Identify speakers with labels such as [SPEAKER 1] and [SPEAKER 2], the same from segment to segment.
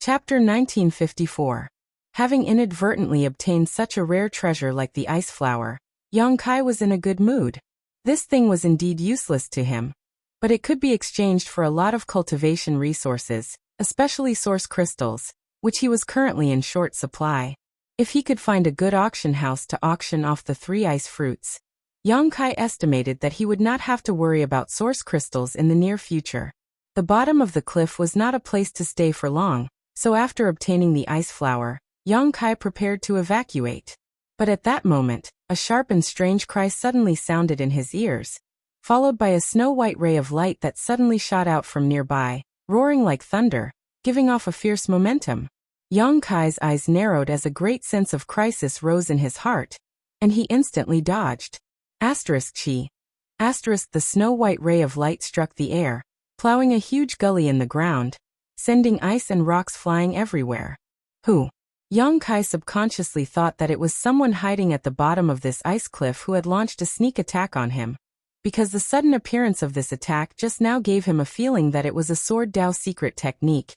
[SPEAKER 1] Chapter 1954. Having inadvertently obtained such a rare treasure like the ice flower, Yang Kai was in a good mood. This thing was indeed useless to him, but it could be exchanged for a lot of cultivation resources, especially source crystals, which he was currently in short supply. If he could find a good auction house to auction off the 3 ice fruits, Yang Kai estimated that he would not have to worry about source crystals in the near future. The bottom of the cliff was not a place to stay for long, so after obtaining the ice flower, Yang Kai prepared to evacuate. But at that moment, a sharp and strange cry suddenly sounded in his ears, followed by a snow-white ray of light that suddenly shot out from nearby, roaring like thunder, giving off a fierce momentum. Yang Kai's eyes narrowed as a great sense of crisis rose in his heart, and he instantly dodged. Chi. The snow-white ray of light struck the air, plowing a huge gully in the ground, sending ice and rocks flying everywhere. Who? Yang Kai subconsciously thought that it was someone hiding at the bottom of this ice cliff who had launched a sneak attack on him, because the sudden appearance of this attack just now gave him a feeling that it was a Sword Dao secret technique,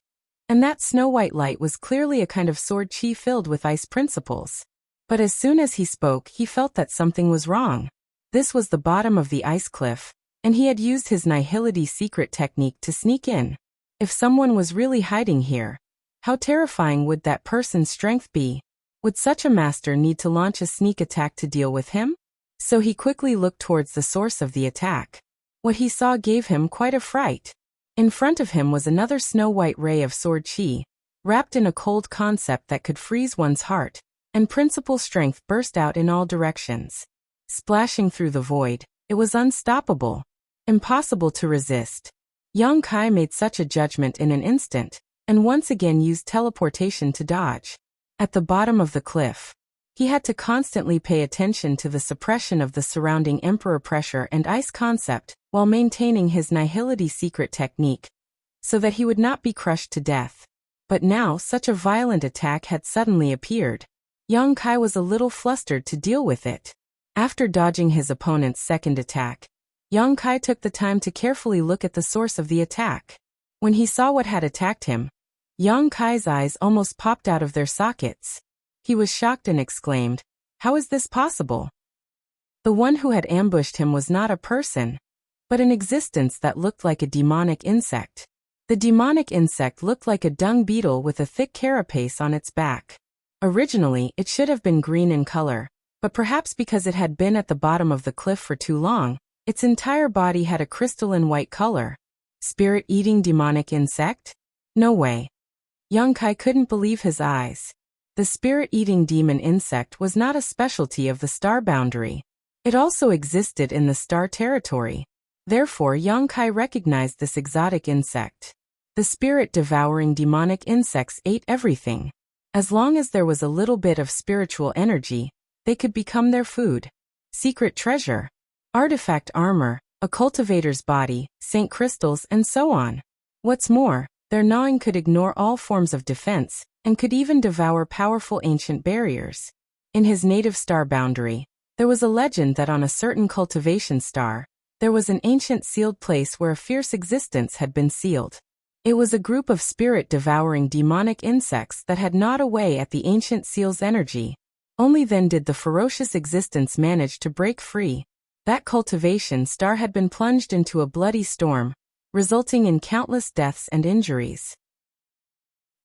[SPEAKER 1] and that snow-white light was clearly a kind of sword chi filled with ice principles. But as soon as he spoke, he felt that something was wrong. This was the bottom of the ice cliff, and he had used his nihility secret technique to sneak in. If someone was really hiding here, how terrifying would that person's strength be? Would such a master need to launch a sneak attack to deal with him? So he quickly looked towards the source of the attack. What he saw gave him quite a fright. In front of him was another snow-white ray of sword chi, wrapped in a cold concept that could freeze one's heart, and principal strength burst out in all directions. Splashing through the void, it was unstoppable. Impossible to resist. Yang Kai made such a judgment in an instant, and once again used teleportation to dodge. At the bottom of the cliff, he had to constantly pay attention to the suppression of the surrounding emperor pressure and ice concept while maintaining his nihility secret technique, so that he would not be crushed to death. But now such a violent attack had suddenly appeared. Yang Kai was a little flustered to deal with it. After dodging his opponent's second attack, Yang Kai took the time to carefully look at the source of the attack. When he saw what had attacked him, Yang Kai's eyes almost popped out of their sockets. He was shocked and exclaimed, "How is this possible?" The one who had ambushed him was not a person, but an existence that looked like a demonic insect. The demonic insect looked like a dung beetle with a thick carapace on its back. Originally, it should have been green in color, but perhaps because it had been at the bottom of the cliff for too long, its entire body had a crystalline white color. Spirit-eating demonic insect? No way. Yang Kai couldn't believe his eyes. The spirit-eating demon insect was not a specialty of the star boundary. It also existed in the star territory. Therefore, Yang Kai recognized this exotic insect. The spirit-devouring demonic insects ate everything. As long as there was a little bit of spiritual energy, they could become their food. Secret treasure, artifact armor, a cultivator's body, saint crystals, and so on. What's more, their gnawing could ignore all forms of defense, and could even devour powerful ancient barriers. In his native star boundary, there was a legend that on a certain cultivation star, there was an ancient sealed place where a fierce existence had been sealed. It was a group of spirit-devouring demonic insects that had gnawed away at the ancient seal's energy. Only then did the ferocious existence manage to break free. That cultivation star had been plunged into a bloody storm, resulting in countless deaths and injuries.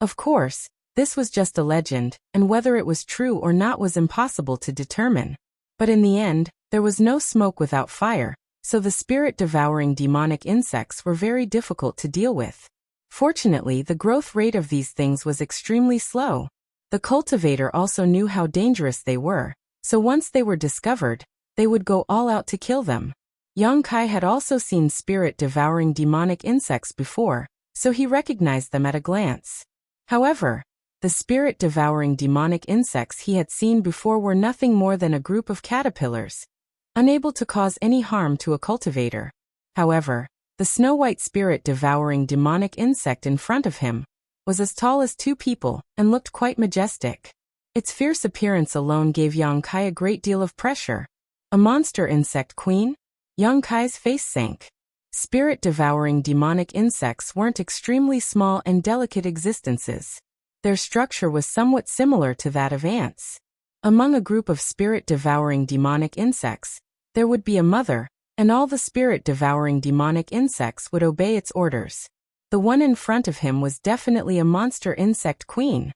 [SPEAKER 1] Of course, this was just a legend, and whether it was true or not was impossible to determine. But in the end, there was no smoke without fire, so the spirit-devouring demonic insects were very difficult to deal with. Fortunately, the growth rate of these things was extremely slow. The cultivator also knew how dangerous they were, so once they were discovered, they would go all out to kill them. Yang Kai had also seen spirit-devouring demonic insects before, so he recognized them at a glance. However, the spirit-devouring demonic insects he had seen before were nothing more than a group of caterpillars, unable to cause any harm to a cultivator. However, the snow-white spirit-devouring demonic insect in front of him was as tall as 2 people and looked quite majestic. Its fierce appearance alone gave Yang Kai a great deal of pressure. A monster insect queen? Yang Kai's face sank. Spirit-devouring demonic insects weren't extremely small and delicate existences. Their structure was somewhat similar to that of ants. Among a group of spirit-devouring demonic insects, there would be a mother, and all the spirit-devouring demonic insects would obey its orders. The one in front of him was definitely a monster insect queen.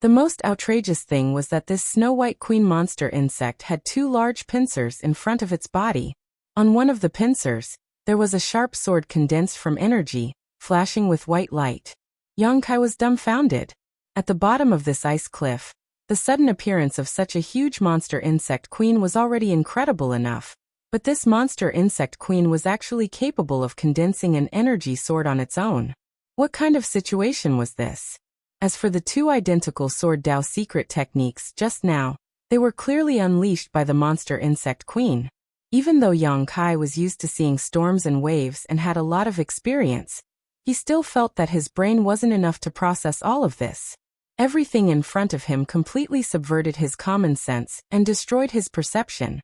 [SPEAKER 1] The most outrageous thing was that this snow-white queen monster insect had two large pincers in front of its body. On one of the pincers, there was a sharp sword condensed from energy, flashing with white light. Yang Kai was dumbfounded. At the bottom of this ice cliff, the sudden appearance of such a huge monster insect queen was already incredible enough, but this monster insect queen was actually capable of condensing an energy sword on its own. What kind of situation was this? As for the two identical sword Dao secret techniques just now, they were clearly unleashed by the monster insect queen. Even though Yang Kai was used to seeing storms and waves and had a lot of experience, he still felt that his brain wasn't enough to process all of this. Everything in front of him completely subverted his common sense and destroyed his perception,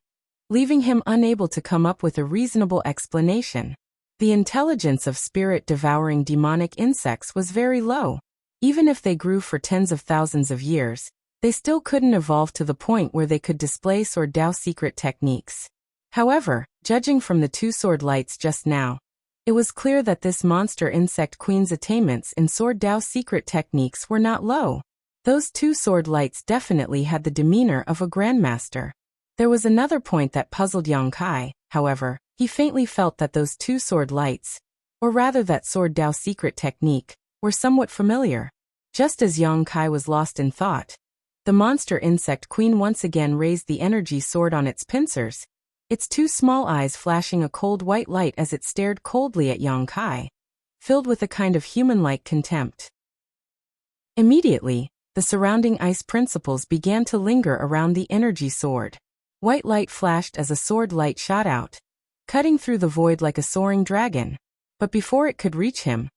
[SPEAKER 1] leaving him unable to come up with a reasonable explanation. The intelligence of spirit-devouring demonic insects was very low. Even if they grew for tens of thousands of years, they still couldn't evolve to the point where they could display Sword Dao secret techniques. However, judging from the two sword lights just now, it was clear that this monster insect queen's attainments in Sword Dao secret techniques were not low. Those two sword lights definitely had the demeanor of a grandmaster. There was another point that puzzled Yang Kai, however. He faintly felt that those two sword lights, or rather that Sword Dao secret technique, were somewhat familiar. Just as Yang Kai was lost in thought, the monster insect queen once again raised the energy sword on its pincers, its two small eyes flashing a cold white light as it stared coldly at Yang Kai, filled with a kind of human-like contempt. Immediately, the surrounding ice principles began to linger around the energy sword. White light flashed as a sword light shot out, cutting through the void like a soaring dragon. But before it could reach him,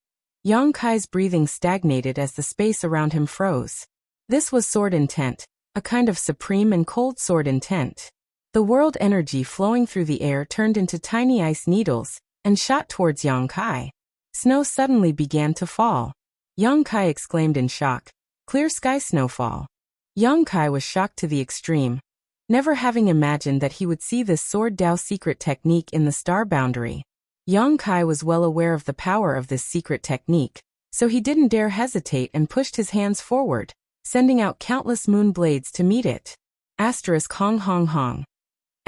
[SPEAKER 1] Yang Kai's breathing stagnated as the space around him froze. This was sword intent, a kind of supreme and cold sword intent. The world energy flowing through the air turned into tiny ice needles and shot towards Yang Kai. Snow suddenly began to fall. Yang Kai exclaimed in shock, "Clear sky snowfall." Yang Kai was shocked to the extreme, never having imagined that he would see this Sword Dao secret technique in the star boundary. Yang Kai was well aware of the power of this secret technique, so he didn't dare hesitate and pushed his hands forward, sending out countless moon blades to meet it. Asterisk hong hong hong.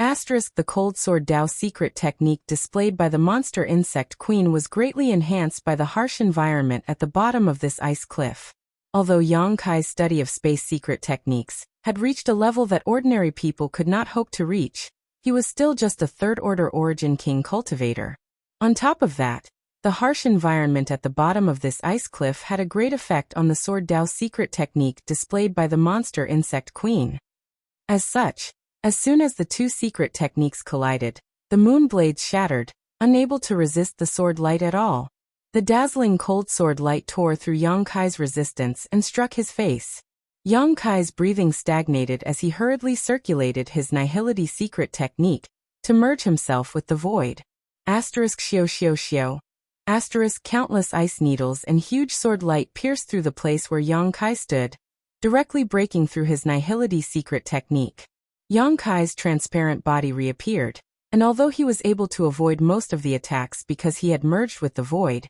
[SPEAKER 1] Asterisk the cold Sword Dao secret technique displayed by the monster insect queen was greatly enhanced by the harsh environment at the bottom of this ice cliff. Although Yang Kai's study of space secret techniques had reached a level that ordinary people could not hope to reach, he was still just a third-order origin king cultivator. On top of that, the harsh environment at the bottom of this ice cliff had a great effect on the Sword Dao secret technique displayed by the monster insect queen. As such, as soon as the two secret techniques collided, the moon blades shattered, unable to resist the sword light at all. The dazzling cold sword light tore through Yang Kai's resistance and struck his face. Yang Kai's breathing stagnated as he hurriedly circulated his nihility secret technique to merge himself with the void. Asterisk shio shio shio. Asterisk countless ice needles and huge sword light pierced through the place where Yang Kai stood, directly breaking through his nihility secret technique. Yang Kai's transparent body reappeared, and although he was able to avoid most of the attacks because he had merged with the void,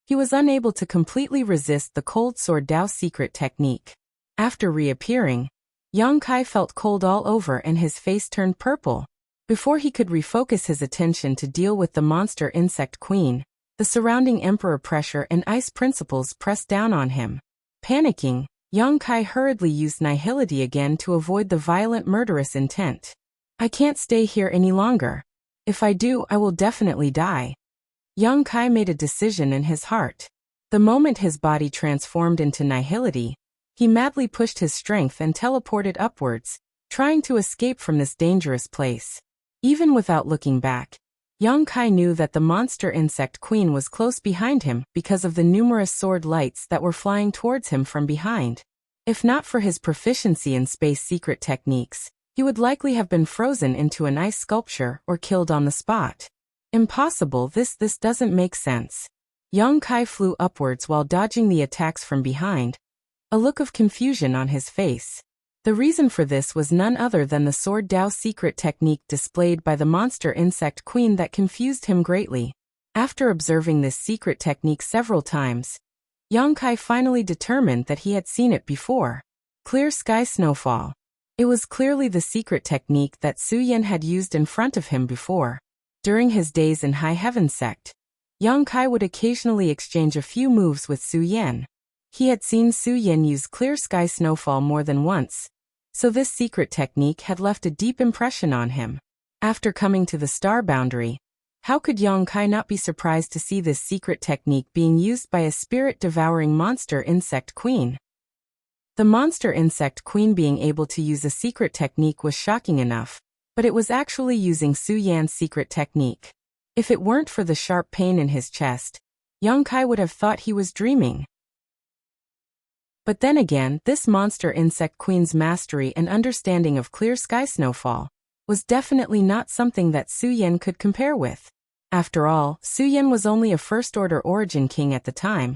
[SPEAKER 1] he was unable to completely resist the cold Sword Dao secret technique. After reappearing, Yang Kai felt cold all over and his face turned purple. Before he could refocus his attention to deal with the monster insect queen, the surrounding emperor pressure and ice principles pressed down on him. Panicking, Yang Kai hurriedly used nihility again to avoid the violent murderous intent. "I can't stay here any longer. If I do, I will definitely die." Yang Kai made a decision in his heart. The moment his body transformed into nihility, he madly pushed his strength and teleported upwards, trying to escape from this dangerous place. Even without looking back, Yang Kai knew that the monster insect queen was close behind him because of the numerous sword lights that were flying towards him from behind. If not for his proficiency in space secret techniques, he would likely have been frozen into an ice sculpture or killed on the spot. Impossible, this doesn't make sense. Yang Kai flew upwards while dodging the attacks from behind. a look of confusion on his face. The reason for this was none other than the sword Dao secret technique displayed by the monster insect queen that confused him greatly. After observing this secret technique several times, Yang Kai finally determined that he had seen it before. Clear sky snowfall. It was clearly the secret technique that Su Yan had used in front of him before. During his days in High Heaven Sect, Yang Kai would occasionally exchange a few moves with Su Yan. He had seen Su Yan use clear sky snowfall more than once, so this secret technique had left a deep impression on him. After coming to the star boundary, how could Yang Kai not be surprised to see this secret technique being used by a spirit-devouring monster insect queen? The monster insect queen being able to use a secret technique was shocking enough, but it was actually using Su Yan's secret technique. If it weren't for the sharp pain in his chest, Yang Kai would have thought he was dreaming. But then again, this monster insect queen's mastery and understanding of clear sky snowfall was definitely not something that Su Yan could compare with. After all, Su Yan was only a first-order origin king at the time,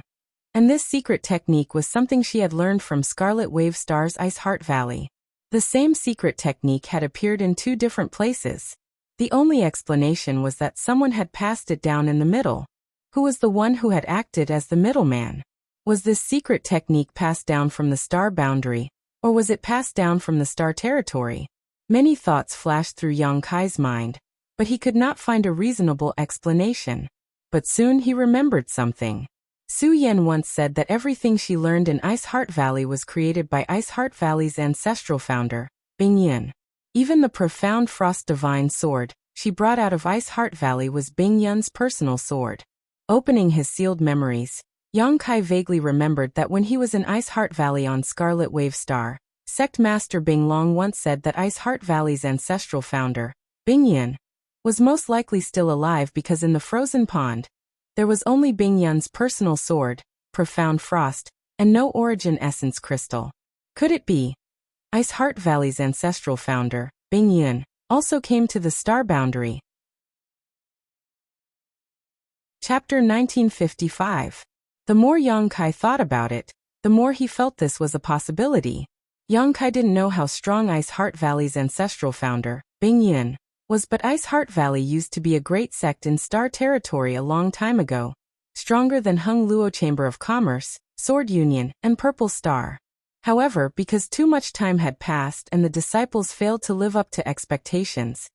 [SPEAKER 1] and this secret technique was something she had learned from Scarlet Wave Star's Ice Heart Valley. The same secret technique had appeared in 2 different places. The only explanation was that someone had passed it down in the middle. Who was the one who had acted as the middleman? Was this secret technique passed down from the star boundary, or was it passed down from the star territory? Many thoughts flashed through Yang Kai's mind, but he could not find a reasonable explanation. But soon he remembered something. Su Yan once said that everything she learned in Ice Heart Valley was created by Ice Heart Valley's ancestral founder, Bing Yun. Even the profound Frost Divine sword she brought out of Ice Heart Valley was Bing Yun's personal sword. Opening his sealed memories, Yang Kai vaguely remembered that when he was in Ice Heart Valley on Scarlet Wave Star, Sect Master Bing Long once said that Ice Heart Valley's ancestral founder, Bing Yun, was most likely still alive because in the frozen pond, there was only Bing Yun's personal sword, Profound Frost, and no Origin Essence crystal. Could it be? Ice Heart Valley's ancestral founder, Bing Yun, also came to the star boundary. Chapter 1955. The more Yang Kai thought about it, the more he felt this was a possibility. Yang Kai didn't know how strong Ice Heart Valley's ancestral founder, Bing Yun, was, but Ice Heart Valley used to be a great sect in Star Territory a long time ago, stronger than Hung Luo Chamber of Commerce, Sword Union, and Purple Star. However, because too much time had passed and the disciples failed to live up to expectations,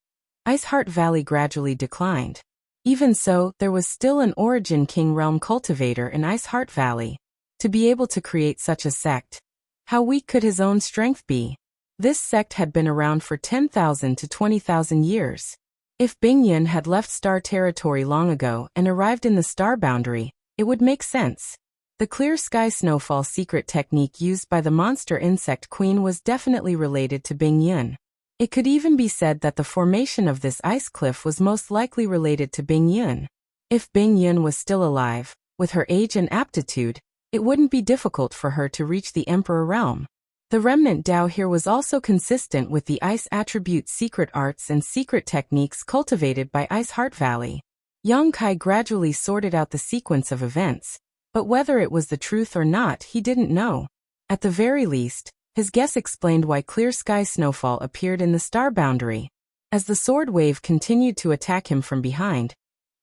[SPEAKER 1] Ice Heart Valley gradually declined. Even so, there was still an Origin King Realm cultivator in Ice Heart Valley. To be able to create such a sect, how weak could his own strength be? This sect had been around for 10,000 to 20,000 years. If Bing Yun had left Star Territory long ago and arrived in the star boundary, it would make sense. The clear sky snowfall secret technique used by the monster insect queen was definitely related to Bing Yun. It could even be said that the formation of this ice cliff was most likely related to Bing Yun. If Bing Yun was still alive, with her age and aptitude, it wouldn't be difficult for her to reach the Emperor Realm. The remnant Dao here was also consistent with the ice attribute secret arts and secret techniques cultivated by Ice Heart Valley. Yang Kai gradually sorted out the sequence of events, but whether it was the truth or not he didn't know. At the very least, his guess explained why clear sky snowfall appeared in the star boundary. As the sword wave continued to attack him from behind,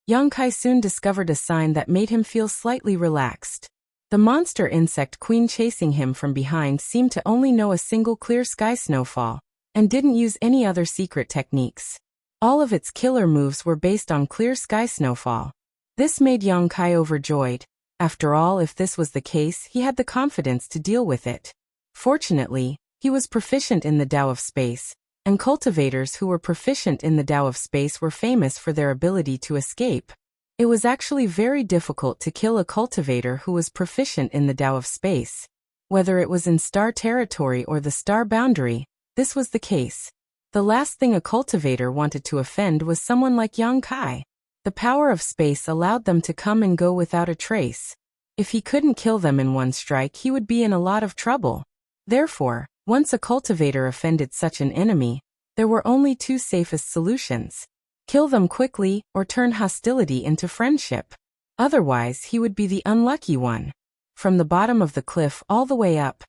[SPEAKER 1] Yang Kai soon discovered a sign that made him feel slightly relaxed. The monster insect queen chasing him from behind seemed to only know a single clear sky snowfall, and didn't use any other secret techniques. All of its killer moves were based on clear sky snowfall. This made Yang Kai overjoyed. After all, if this was the case, he had the confidence to deal with it. Fortunately, he was proficient in the Tao of Space, and cultivators who were proficient in the Tao of Space were famous for their ability to escape. It was actually very difficult to kill a cultivator who was proficient in the Tao of Space. Whether it was in Star Territory or the Star Boundary, this was the case. The last thing a cultivator wanted to offend was someone like Yang Kai. The power of space allowed them to come and go without a trace. If he couldn't kill them in one strike, he would be in a lot of trouble. Therefore, once a cultivator offended such an enemy, there were only 2 safest solutions. Kill them quickly, or turn hostility into friendship. Otherwise, he would be the unlucky one. From the bottom of the cliff all the way up,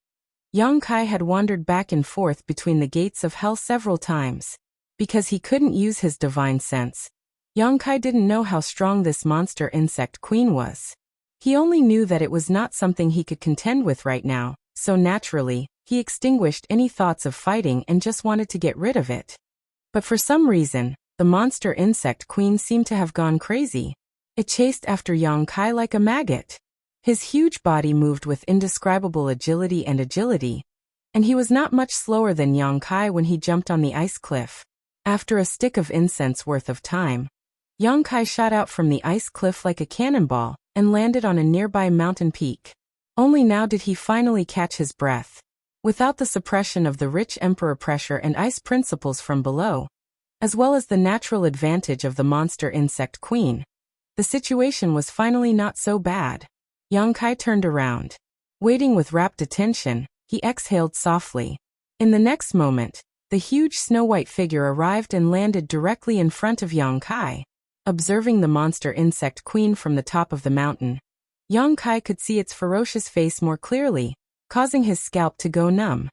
[SPEAKER 1] Yang Kai had wandered back and forth between the gates of hell several times. Because he couldn't use his divine sense, Yang Kai didn't know how strong this monster insect queen was. He only knew that it was not something he could contend with right now, so naturally, he extinguished any thoughts of fighting and just wanted to get rid of it. But for some reason, the monster insect queen seemed to have gone crazy. It chased after Yang Kai like a maggot. His huge body moved with indescribable agility, and he was not much slower than Yang Kai when he jumped on the ice cliff. After a stick of incense worth of time, Yang Kai shot out from the ice cliff like a cannonball and landed on a nearby mountain peak. Only now did he finally catch his breath. Without the suppression of the rich emperor pressure and ice principles from below, as well as the natural advantage of the monster insect queen, the situation was finally not so bad. Yang Kai turned around. Waiting with rapt attention, he exhaled softly. In the next moment, the huge snow-white figure arrived and landed directly in front of Yang Kai. Observing the monster insect queen from the top of the mountain, Yang Kai could see its ferocious face more clearly, causing his scalp to go numb.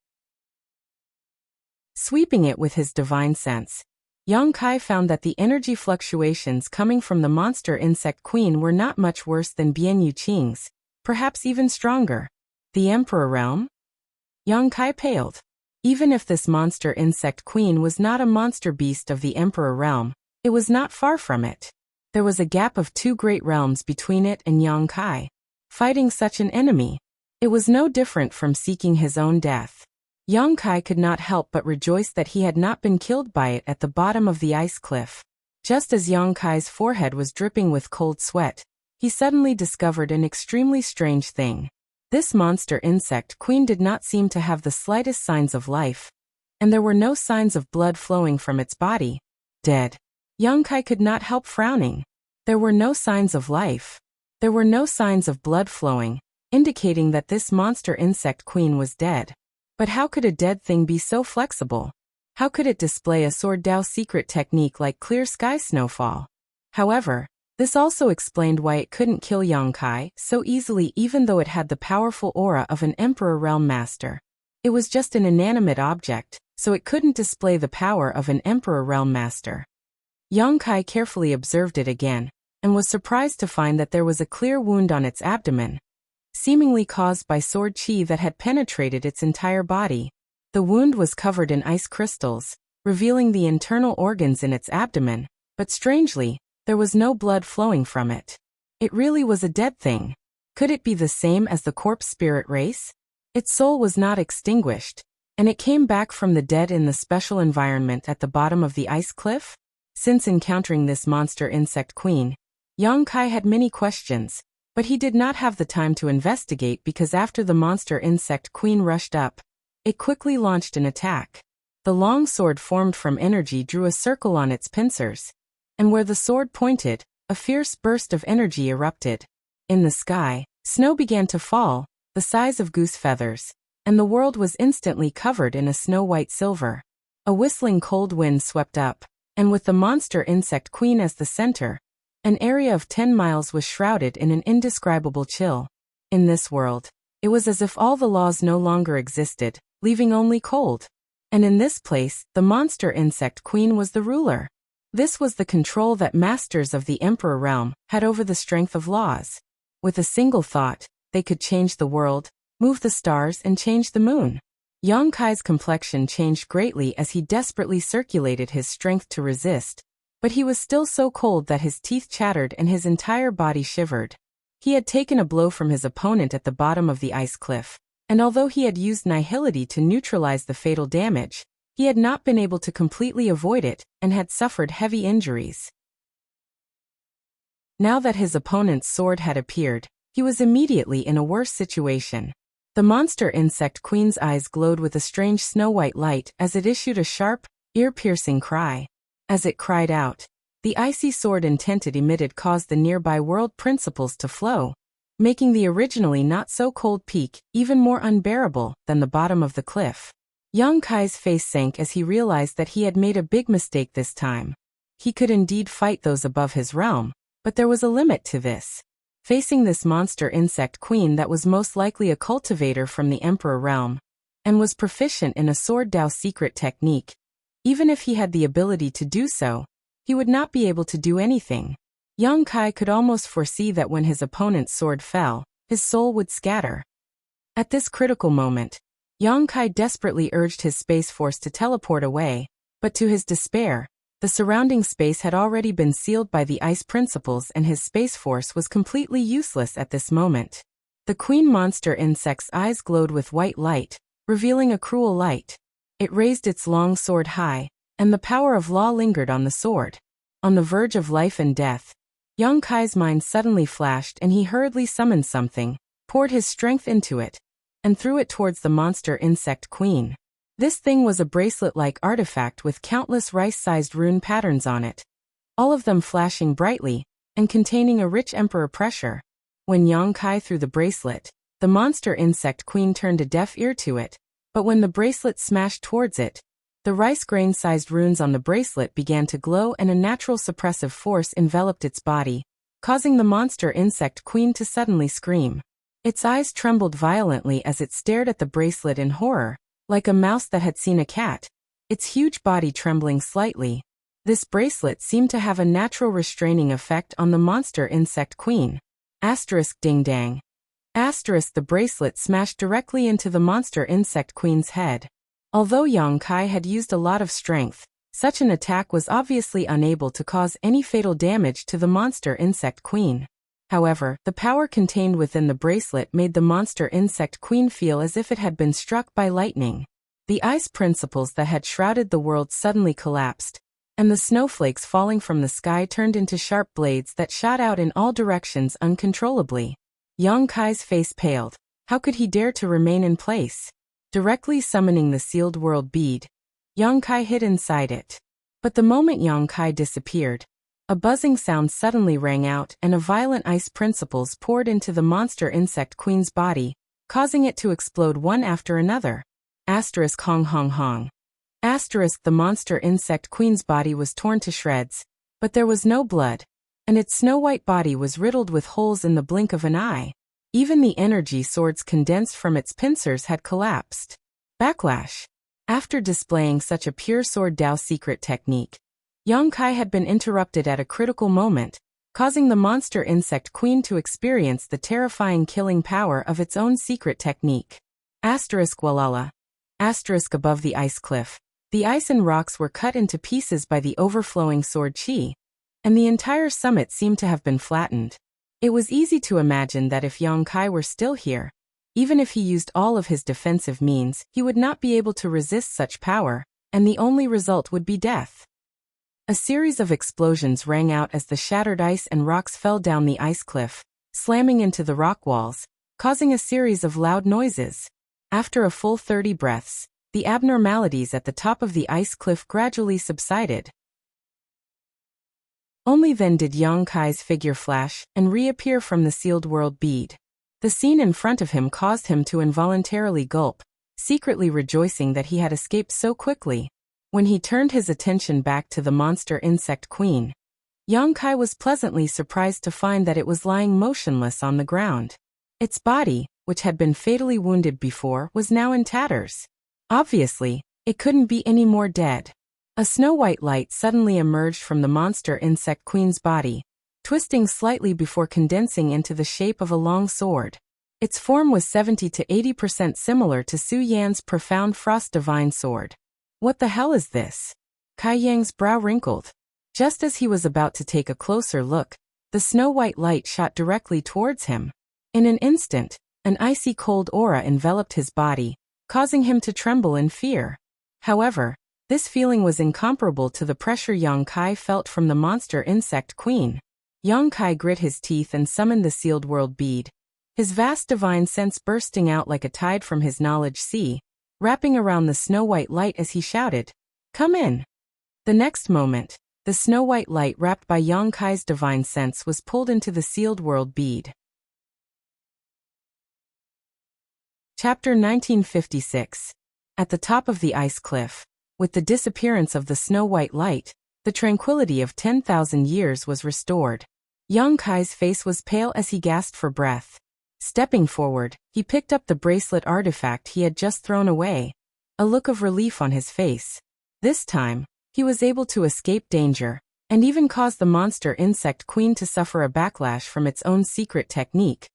[SPEAKER 1] Sweeping it with his divine sense, Yang Kai found that the energy fluctuations coming from the monster insect queen were not much worse than Bian Yuqing's, perhaps even stronger. The Emperor Realm? Yang Kai paled. Even if this monster insect queen was not a monster beast of the Emperor Realm, it was not far from it. There was a gap of 2 great realms between it and Yang Kai. Fighting such an enemy, it was no different from seeking his own death. Yang Kai could not help but rejoice that he had not been killed by it at the bottom of the ice cliff. Just as Yang Kai's forehead was dripping with cold sweat, he suddenly discovered an extremely strange thing. This monster insect queen did not seem to have the slightest signs of life, and there were no signs of blood flowing from its body. Dead. Yang Kai could not help frowning. There were no signs of life. There were no signs of blood flowing, indicating that this monster insect queen was dead. But how could a dead thing be so flexible? How could it display a Sword Dao secret technique like clear sky snowfall? However, this also explained why it couldn't kill Yang Kai so easily even though it had the powerful aura of an Emperor Realm Master. It was just an inanimate object, so it couldn't display the power of an Emperor Realm Master. Yang Kai carefully observed it again, and was surprised to find that there was a clear wound on its abdomen, seemingly caused by sword qi that had penetrated its entire body. The wound was covered in ice crystals, revealing the internal organs in its abdomen, but strangely, there was no blood flowing from it. It really was a dead thing. Could it be the same as the corpse spirit race? Its soul was not extinguished, and it came back from the dead in the special environment at the bottom of the ice cliff? Since encountering this monster insect queen, Yang Kai had many questions, but he did not have the time to investigate because after the monster insect queen rushed up, it quickly launched an attack. The long sword formed from energy drew a circle on its pincers, and where the sword pointed, a fierce burst of energy erupted. In the sky, snow began to fall, the size of goose feathers, and the world was instantly covered in a snow-white silver. A whistling cold wind swept up, and with the monster insect queen as the center, an area of 10 miles was shrouded in an indescribable chill. In this world, it was as if all the laws no longer existed, leaving only cold. And in this place, the monster insect queen was the ruler. This was the control that masters of the Emperor Realm had over the strength of laws. With a single thought, they could change the world, move the stars and change the moon. Yang Kai's complexion changed greatly as he desperately circulated his strength to resist, but he was still so cold that his teeth chattered and his entire body shivered. He had taken a blow from his opponent at the bottom of the ice cliff, and although he had used nihility to neutralize the fatal damage, he had not been able to completely avoid it and had suffered heavy injuries. Now that his opponent's sword had appeared, he was immediately in a worse situation. The monster insect queen's eyes glowed with a strange snow-white light as it issued a sharp, ear-piercing cry. As it cried out, the icy sword intent it emitted caused the nearby world principles to flow, making the originally not-so-cold peak even more unbearable than the bottom of the cliff. Yang Kai's face sank as he realized that he had made a big mistake this time. He could indeed fight those above his realm, but there was a limit to this. Facing this monster insect queen that was most likely a cultivator from the Emperor Realm, and was proficient in a sword Dao secret technique. Even if he had the ability to do so, he would not be able to do anything. Yang Kai could almost foresee that when his opponent's sword fell, his soul would scatter. At this critical moment, Yang Kai desperately urged his space force to teleport away, but to his despair, the surrounding space had already been sealed by the ice principles and his space force was completely useless at this moment. The queen monster insect's eyes glowed with white light, revealing a cruel light. It raised its long sword high, and the power of law lingered on the sword. On the verge of life and death, Yang Kai's mind suddenly flashed and he hurriedly summoned something, poured his strength into it, and threw it towards the monster insect queen. This thing was a bracelet-like artifact with countless rice-sized rune patterns on it, all of them flashing brightly, and containing a rich emperor pressure. When Yang Kai threw the bracelet, the monster insect queen turned a deaf ear to it, but when the bracelet smashed towards it, the rice grain-sized runes on the bracelet began to glow and a natural suppressive force enveloped its body, causing the monster insect queen to suddenly scream. Its eyes trembled violently as it stared at the bracelet in horror, like a mouse that had seen a cat, its huge body trembling slightly. This bracelet seemed to have a natural restraining effect on the monster insect queen. Asterisk ding dang. Asterisk the bracelet smashed directly into the monster insect queen's head. Although Yang Kai had used a lot of strength, such an attack was obviously unable to cause any fatal damage to the monster insect queen. However, the power contained within the bracelet made the monster insect queen feel as if it had been struck by lightning. The ice principles that had shrouded the world suddenly collapsed, and the snowflakes falling from the sky turned into sharp blades that shot out in all directions uncontrollably. Yang Kai's face paled. How could he dare to remain in place? Directly summoning the sealed world bead, Yang Kai hid inside it. But the moment Yang Kai disappeared, a buzzing sound suddenly rang out and a violent ice principles poured into the monster insect queen's body, causing it to explode one after another. Asterisk hong hong hong. Asterisk the monster insect queen's body was torn to shreds, but there was no blood, and its snow-white body was riddled with holes in the blink of an eye. Even the energy swords condensed from its pincers had collapsed. Backlash. After displaying such a pure sword Dao secret technique, Yang Kai had been interrupted at a critical moment, causing the monster insect queen to experience the terrifying killing power of its own secret technique. Asterisk walala. Asterisk above the ice cliff. The ice and rocks were cut into pieces by the overflowing sword chi, and the entire summit seemed to have been flattened. It was easy to imagine that if Yang Kai were still here, even if he used all of his defensive means, he would not be able to resist such power, and the only result would be death. A series of explosions rang out as the shattered ice and rocks fell down the ice cliff, slamming into the rock walls, causing a series of loud noises. After a full 30 breaths, the abnormalities at the top of the ice cliff gradually subsided. Only then did Yang Kai's figure flash and reappear from the sealed world bead. The scene in front of him caused him to involuntarily gulp, secretly rejoicing that he had escaped so quickly. When he turned his attention back to the monster insect queen, Yang Kai was pleasantly surprised to find that it was lying motionless on the ground. Its body, which had been fatally wounded before, was now in tatters. Obviously, it couldn't be any more dead. A snow-white light suddenly emerged from the monster insect queen's body, twisting slightly before condensing into the shape of a long sword. Its form was 70 to 80% similar to Su Yan's profound frost divine sword. What the hell is this? Kai Yang's brow wrinkled. Just as he was about to take a closer look, the snow-white light shot directly towards him. In an instant, an icy cold aura enveloped his body, causing him to tremble in fear. However, this feeling was incomparable to the pressure Yang Kai felt from the monster insect queen. Yang Kai grit his teeth and summoned the sealed world bead, his vast divine sense bursting out like a tide from his knowledge sea, wrapping around the snow-white light as he shouted, "Come in!" The next moment, the snow-white light wrapped by Yang Kai's divine sense was pulled into the sealed world bead. Chapter 1956. At the top of the ice cliff, with the disappearance of the snow-white light, the tranquility of 10,000 years was restored. Yang Kai's face was pale as he gasped for breath. Stepping forward, he picked up the bracelet artifact he had just thrown away, a look of relief on his face. This time, he was able to escape danger, and even cause the monster insect queen to suffer a backlash from its own secret technique,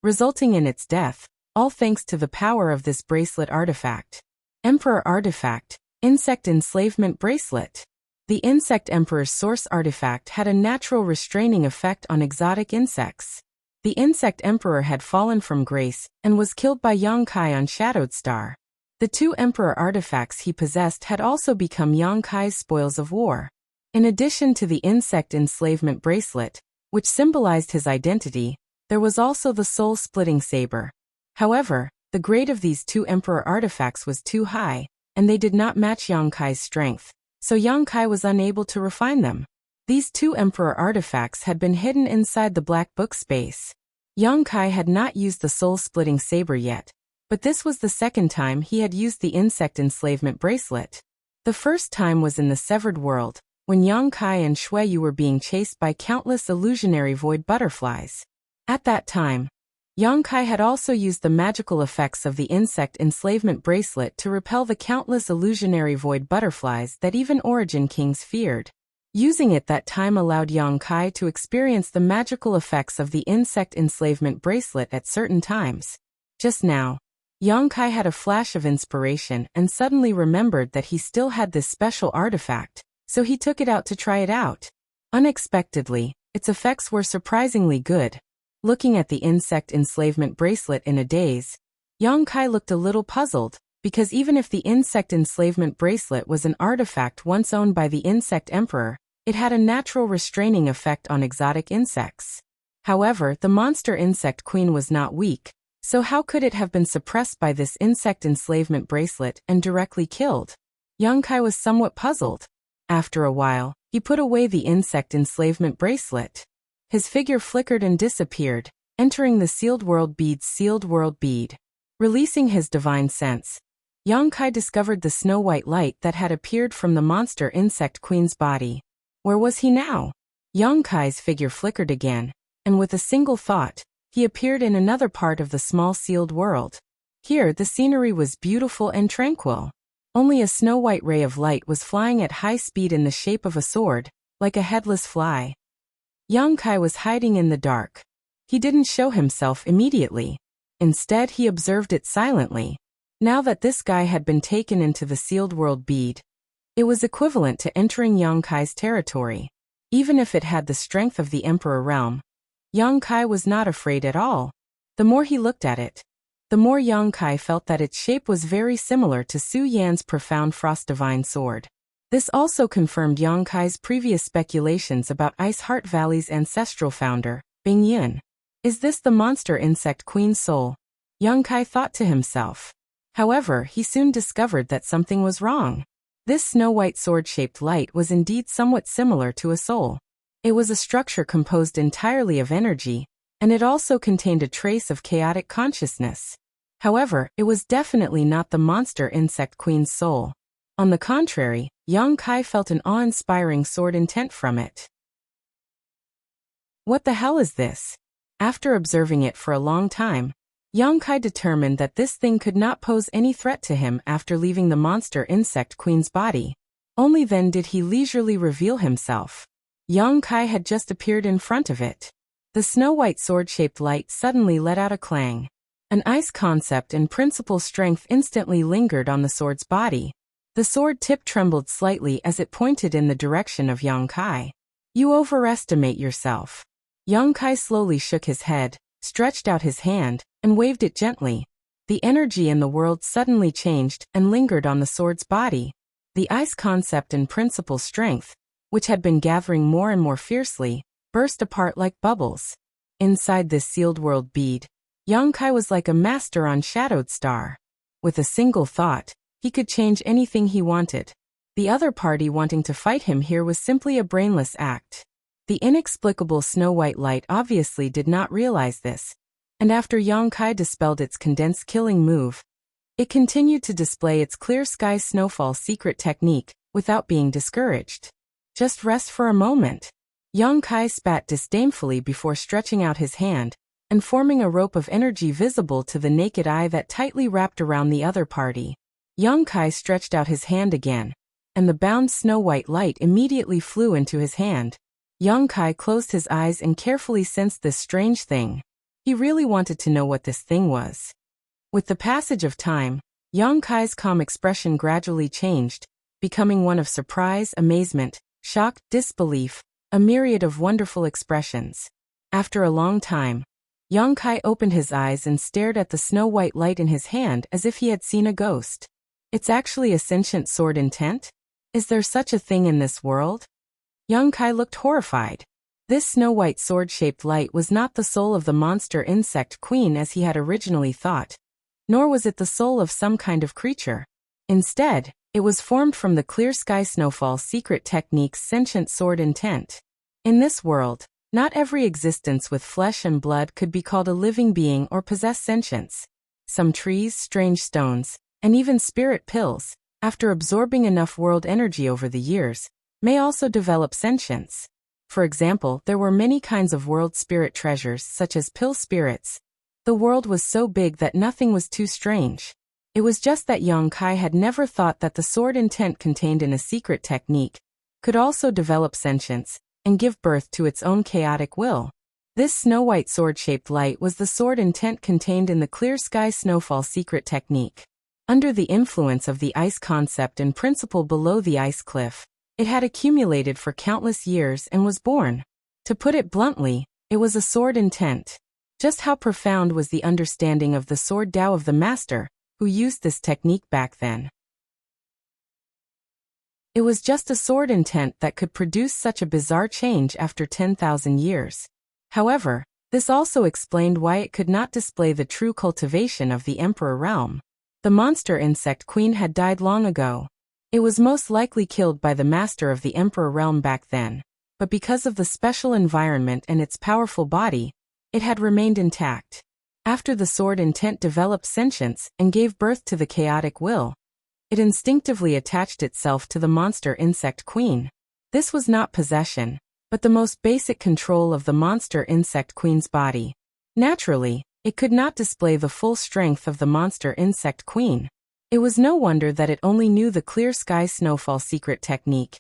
[SPEAKER 1] resulting in its death, all thanks to the power of this bracelet artifact. Emperor Artifact, Insect Enslavement Bracelet. The Insect Emperor's source artifact had a natural restraining effect on exotic insects. The Insect Emperor had fallen from grace and was killed by Yongkai on Shadowed Star. The two Emperor artifacts he possessed had also become Yongkai's spoils of war. In addition to the Insect Enslavement Bracelet, which symbolized his identity, there was also the Soul-Splitting Saber. However, the grade of these two Emperor artifacts was too high, and they did not match Yongkai's strength, so Yongkai was unable to refine them. These two Emperor artifacts had been hidden inside the Black Book space. Yongkai had not used the Soul-Splitting Saber yet, but this was the second time he had used the Insect Enslavement Bracelet. The first time was in the Severed World, when Yongkai and Shueyu were being chased by countless illusionary void butterflies. At that time, Yongkai had also used the magical effects of the Insect Enslavement Bracelet to repel the countless illusionary void butterflies that even Origin Kings feared. Using it that time allowed Yongkai to experience the magical effects of the Insect Enslavement Bracelet at certain times. Just now, Yongkai had a flash of inspiration and suddenly remembered that he still had this special artifact, so he took it out to try it out. Unexpectedly, its effects were surprisingly good. Looking at the Insect Enslavement Bracelet in a daze, Yongkai looked a little puzzled, because even if the Insect Enslavement Bracelet was an artifact once owned by the Insect Emperor, it had a natural restraining effect on exotic insects. However, the monster insect queen was not weak, so how could it have been suppressed by this Insect Enslavement Bracelet and directly killed? Yongkai was somewhat puzzled. After a while, he put away the Insect Enslavement Bracelet. His figure flickered and disappeared, entering the Sealed World Bead's Sealed World Bead. Releasing his divine sense, Yongkai discovered the snow-white light that had appeared from the monster insect queen's body. Where was he now? Yongkai's figure flickered again, and with a single thought, he appeared in another part of the small sealed world. Here the scenery was beautiful and tranquil. Only a snow-white ray of light was flying at high speed in the shape of a sword, like a headless fly. Yongkai was hiding in the dark. He didn't show himself immediately. Instead, he observed it silently. Now that this guy had been taken into the Sealed World Bead, it was equivalent to entering Yongkai's territory. Even if it had the strength of the Emperor Realm, Yongkai was not afraid at all. The more he looked at it, the more Yongkai felt that its shape was very similar to Su Yan's profound Frost Divine Sword. This also confirmed Yongkai's previous speculations about Ice Heart Valley's ancestral founder, Bing Yun. Is this the monster insect queen's soul? Yongkai thought to himself. However, he soon discovered that something was wrong. This snow-white sword-shaped light was indeed somewhat similar to a soul. It was a structure composed entirely of energy, and it also contained a trace of chaotic consciousness. However, it was definitely not the monster insect queen's soul. On the contrary, Yongkai felt an awe-inspiring sword intent from it. What the hell is this? After observing it for a long time, Yongkai determined that this thing could not pose any threat to him after leaving the monster insect queen's body. Only then did he leisurely reveal himself. Yongkai had just appeared in front of it. The snow-white sword-shaped light suddenly let out a clang. An ice concept and principal strength instantly lingered on the sword's body. The sword tip trembled slightly as it pointed in the direction of Yongkai. You overestimate yourself. Yongkai slowly shook his head, stretched out his hand, and waved it gently. The energy in the world suddenly changed and lingered on the sword's body. The ice concept and principal strength, which had been gathering more and more fiercely, burst apart like bubbles. Inside this sealed world bead, Yongkai was like a master on Shadowed Star. With a single thought, he could change anything he wanted. The other party wanting to fight him here was simply a brainless act. The inexplicable snow-white light obviously did not realize this, and after Yongkai dispelled its condensed killing move, it continued to display its clear sky snowfall secret technique without being discouraged. Just rest for a moment. Yongkai spat disdainfully before stretching out his hand, and forming a rope of energy visible to the naked eye that tightly wrapped around the other party. Young Kai stretched out his hand again, and the bound snow-white light immediately flew into his hand. Young Kai closed his eyes and carefully sensed this strange thing. He really wanted to know what this thing was. With the passage of time, Young Kai's calm expression gradually changed, becoming one of surprise, amazement, shock, disbelief, a myriad of wonderful expressions. After a long time, Young Kai opened his eyes and stared at the snow-white light in his hand as if he had seen a ghost. It's actually a sentient sword intent? Is there such a thing in this world? Young Kai looked horrified. This snow-white sword-shaped light was not the soul of the monster insect queen as he had originally thought, nor was it the soul of some kind of creature. Instead, it was formed from the clear sky snowfall secret technique's sentient sword intent. In this world, not every existence with flesh and blood could be called a living being or possess sentience. Some trees, strange stones, and even spirit pills, after absorbing enough world energy over the years, may also develop sentience. For example, there were many kinds of world spirit treasures such as pill spirits. The world was so big that nothing was too strange. It was just that Young Kai had never thought that the sword intent contained in a secret technique could also develop sentience and give birth to its own chaotic will. This snow-white sword-shaped light was the sword intent contained in the clear sky snowfall secret technique. Under the influence of the ice concept and principle below the ice cliff, it had accumulated for countless years and was born. To put it bluntly, it was a sword intent. Just how profound was the understanding of the sword Tao of the master, who used this technique back then? It was just a sword intent that could produce such a bizarre change after 10,000 years. However, this also explained why it could not display the true cultivation of the Emperor realm. The monster insect queen had died long ago. It was most likely killed by the master of the Emperor realm back then, but because of the special environment and its powerful body, it had remained intact. After the sword intent developed sentience and gave birth to the chaotic will, it instinctively attached itself to the monster insect queen. This was not possession, but the most basic control of the monster insect queen's body. Naturally, it could not display the full strength of the monster insect queen. It was no wonder that it only knew the clear sky snowfall secret technique,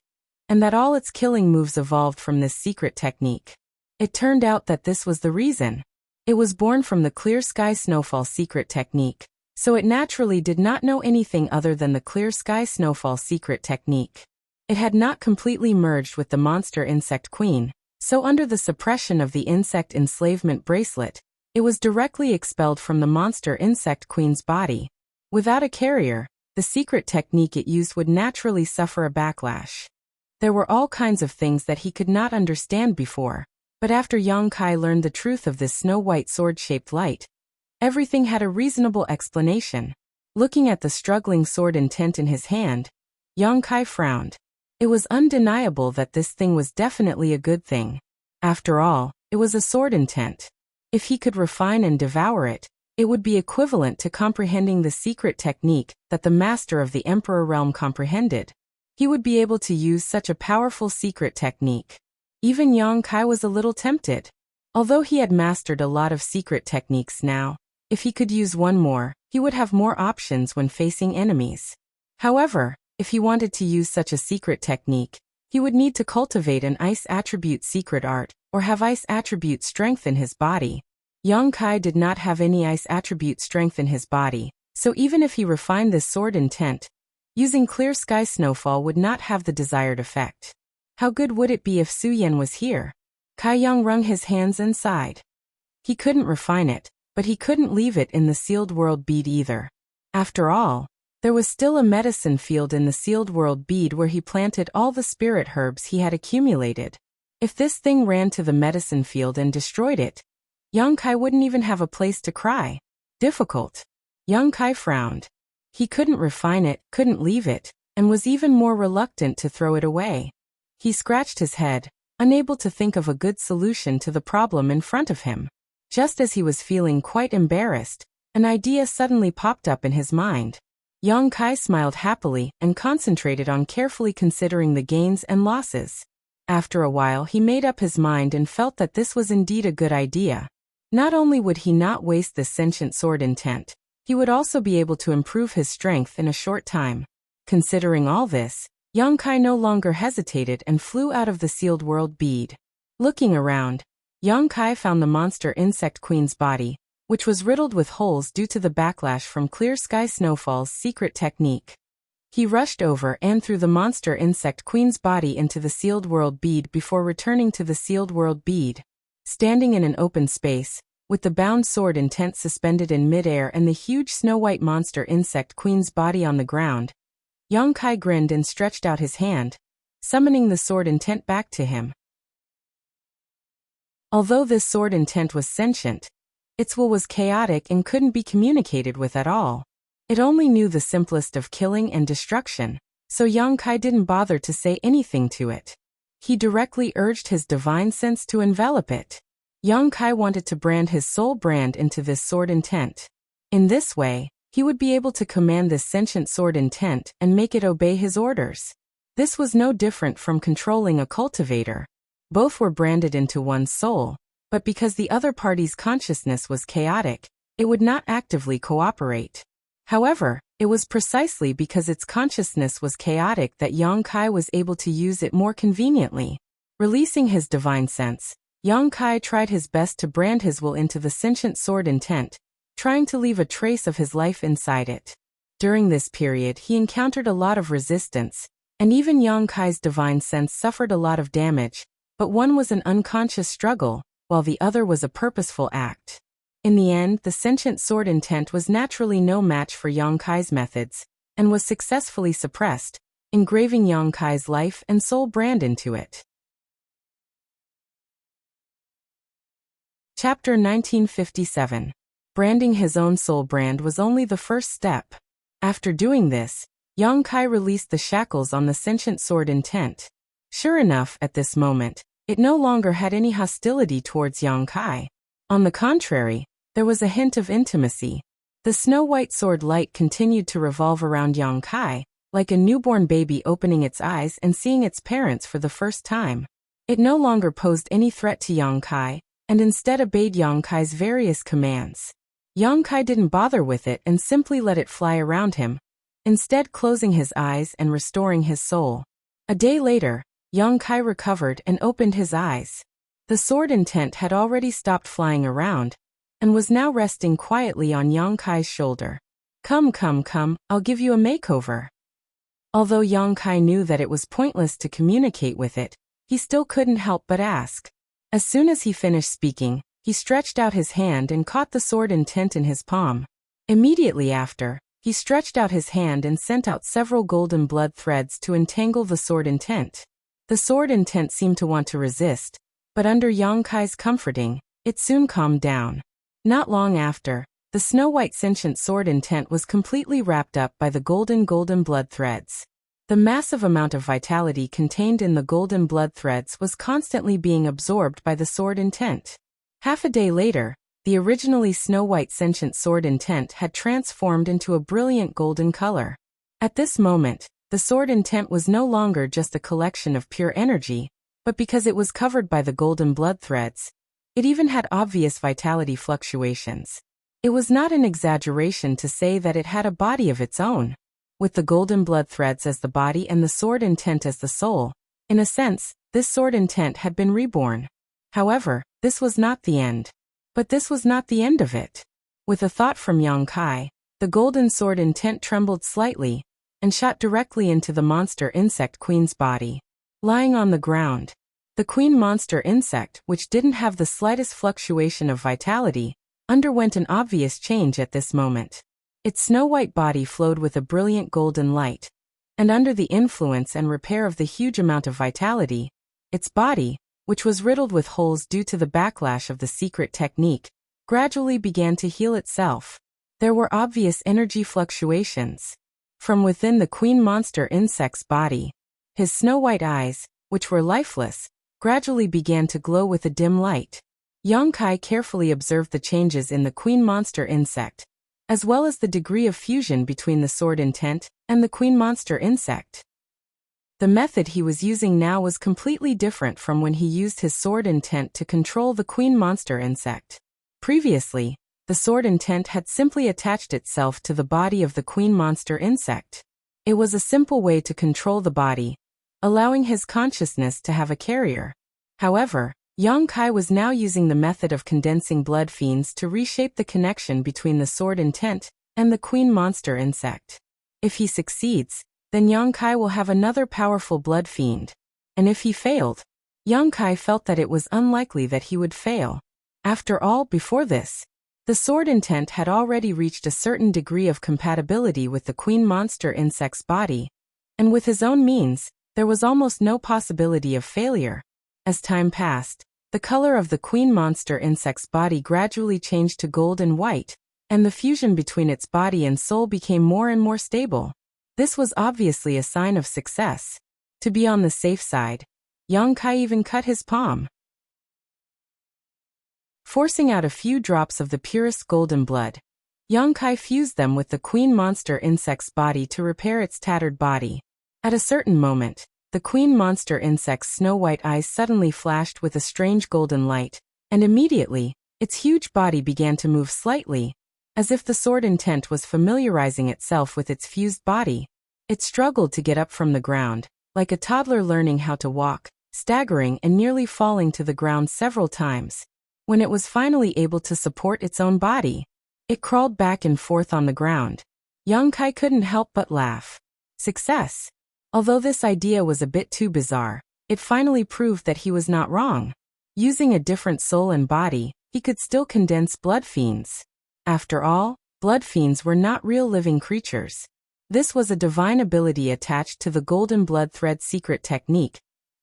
[SPEAKER 1] and that all its killing moves evolved from this secret technique. It turned out that this was the reason. It was born from the clear sky snowfall secret technique, so it naturally did not know anything other than the clear sky snowfall secret technique. It had not completely merged with the monster insect queen, so under the suppression of the insect enslavement bracelet, it was directly expelled from the monster insect queen's body. Without a carrier, the secret technique it used would naturally suffer a backlash. There were all kinds of things that he could not understand before, but after Young Kai learned the truth of this snow-white sword-shaped light, everything had a reasonable explanation. Looking at the struggling sword intent in his hand, Young Kai frowned. It was undeniable that this thing was definitely a good thing. After all, it was a sword intent. If he could refine and devour it, it would be equivalent to comprehending the secret technique that the master of the Emperor realm comprehended. He would be able to use such a powerful secret technique. Even Young Kai was a little tempted. Although he had mastered a lot of secret techniques now, if he could use one more, he would have more options when facing enemies. However, if he wanted to use such a secret technique, he would need to cultivate an ice attribute secret art, or have ice attribute strength in his body. Young Kai did not have any ice attribute strength in his body, so even if he refined this sword intent, using clear sky snowfall would not have the desired effect. How good would it be if Su Yan was here? Kai Yang wrung his hands and sighed. He couldn't refine it, but he couldn't leave it in the sealed world bead either. After all, there was still a medicine field in the sealed world bead where he planted all the spirit herbs he had accumulated. If this thing ran to the medicine field and destroyed it, Young Kai wouldn't even have a place to cry. Difficult. Young Kai frowned. He couldn't refine it, couldn't leave it, and was even more reluctant to throw it away. He scratched his head, unable to think of a good solution to the problem in front of him. Just as he was feeling quite embarrassed, an idea suddenly popped up in his mind. Young Kai smiled happily and concentrated on carefully considering the gains and losses. After a while he made up his mind and felt that this was indeed a good idea. Not only would he not waste this sentient sword intent, he would also be able to improve his strength in a short time. Considering all this, Yang Kai no longer hesitated and flew out of the sealed world bead. Looking around, Yang Kai found the monster insect queen's body, which was riddled with holes due to the backlash from Clear Sky Snowfall's secret technique. He rushed over and threw the monster insect queen's body into the sealed world bead before returning to the sealed world bead. Standing in an open space, with the bound sword intent suspended in midair and the huge snow-white monster insect queen's body on the ground, Yang Kai grinned and stretched out his hand, summoning the sword intent back to him. Although this sword intent was sentient, its will was chaotic and couldn't be communicated with at all. It only knew the simplest of killing and destruction, so Yang Kai didn't bother to say anything to it. He directly urged his divine sense to envelop it. Yang Kai wanted to brand his soul brand into this sword intent. In this way, he would be able to command this sentient sword intent and make it obey his orders. This was no different from controlling a cultivator. Both were branded into one's soul, but because the other party's consciousness was chaotic, it would not actively cooperate. However, it was precisely because its consciousness was chaotic that Yang Kai was able to use it more conveniently. Releasing his divine sense, Yang Kai tried his best to brand his will into the sentient sword intent, trying to leave a trace of his life inside it. During this period he encountered a lot of resistance, and even Yang Kai's divine sense suffered a lot of damage, but one was an unconscious struggle, while the other was a purposeful act. In the end, the sentient sword intent was naturally no match for Yang Kai's methods, and was successfully suppressed, engraving Yang Kai's life and soul brand into it. Chapter 1957. Branding his own soul brand was only the first step. After doing this, Yang Kai released the shackles on the sentient sword intent. Sure enough, at this moment, it no longer had any hostility towards Yang Kai. On the contrary, there was a hint of intimacy. The snow-white sword light continued to revolve around Yang Kai, like a newborn baby opening its eyes and seeing its parents for the first time. It no longer posed any threat to Yang Kai, and instead obeyed Yang Kai's various commands. Yang Kai didn't bother with it and simply let it fly around him, instead closing his eyes and restoring his soul. A day later, Yang Kai recovered and opened his eyes. The sword intent had already stopped flying around, and was now resting quietly on Yang Kai's shoulder. Come, I'll give you a makeover. Although Yang Kai knew that it was pointless to communicate with it, he still couldn't help but ask. As soon as he finished speaking, he stretched out his hand and caught the sword intent in his palm. Immediately after, he stretched out his hand and sent out several golden blood threads to entangle the sword intent. The sword intent seemed to want to resist, but under Yang Kai's comforting, it soon calmed down. Not long after, the snow-white sentient sword intent was completely wrapped up by the golden blood threads. The massive amount of vitality contained in the golden blood threads was constantly being absorbed by the sword intent. Half a day later, the originally snow-white sentient sword intent had transformed into a brilliant golden color. At this moment, the sword intent was no longer just a collection of pure energy, but because it was covered by the golden blood threads, it even had obvious vitality fluctuations. It was not an exaggeration to say that it had a body of its own. With the golden blood threads as the body and the sword intent as the soul, in a sense, this sword intent had been reborn. However, this was not the end. But this was not the end of it. With a thought from Yang Kai, the golden sword intent trembled slightly, and shot directly into the monster insect queen's body. Lying on the ground, the queen monster insect, which didn't have the slightest fluctuation of vitality, underwent an obvious change at this moment. Its snow-white body flowed with a brilliant golden light, and under the influence and repair of the huge amount of vitality, its body, which was riddled with holes due to the backlash of the secret technique, gradually began to heal itself. There were obvious energy fluctuations. From within the queen monster insect's body, his snow-white eyes, which were lifeless, gradually began to glow with a dim light. Yang Kai carefully observed the changes in the queen monster insect, as well as the degree of fusion between the sword intent and the queen monster insect. The method he was using now was completely different from when he used his sword intent to control the queen monster insect. Previously, the sword intent had simply attached itself to the body of the queen monster insect. It was a simple way to control the body, allowing his consciousness to have a carrier. However, Yang Kai was now using the method of condensing blood fiends to reshape the connection between the sword intent and the queen monster insect. If he succeeds, then Yang Kai will have another powerful blood fiend. And if he failed, Yang Kai felt that it was unlikely that he would fail. After all, before this, the sword intent had already reached a certain degree of compatibility with the queen monster insect's body, and with his own means, there was almost no possibility of failure. As time passed, the color of the queen monster insect's body gradually changed to gold and white, and the fusion between its body and soul became more and more stable. This was obviously a sign of success. To be on the safe side, Yang Kai even cut his palm, forcing out a few drops of the purest golden blood. Yang Kai fused them with the queen monster insect's body to repair its tattered body. At a certain moment, the queen monster insect's snow-white eyes suddenly flashed with a strange golden light, and immediately, its huge body began to move slightly, as if the sword intent was familiarizing itself with its fused body. It struggled to get up from the ground, like a toddler learning how to walk, staggering and nearly falling to the ground several times. When it was finally able to support its own body, it crawled back and forth on the ground. Yang Kai couldn't help but laugh. Success! Although this idea was a bit too bizarre, it finally proved that he was not wrong. Using a different soul and body, he could still condense blood fiends. After all, blood fiends were not real living creatures. This was a divine ability attached to the golden blood thread secret technique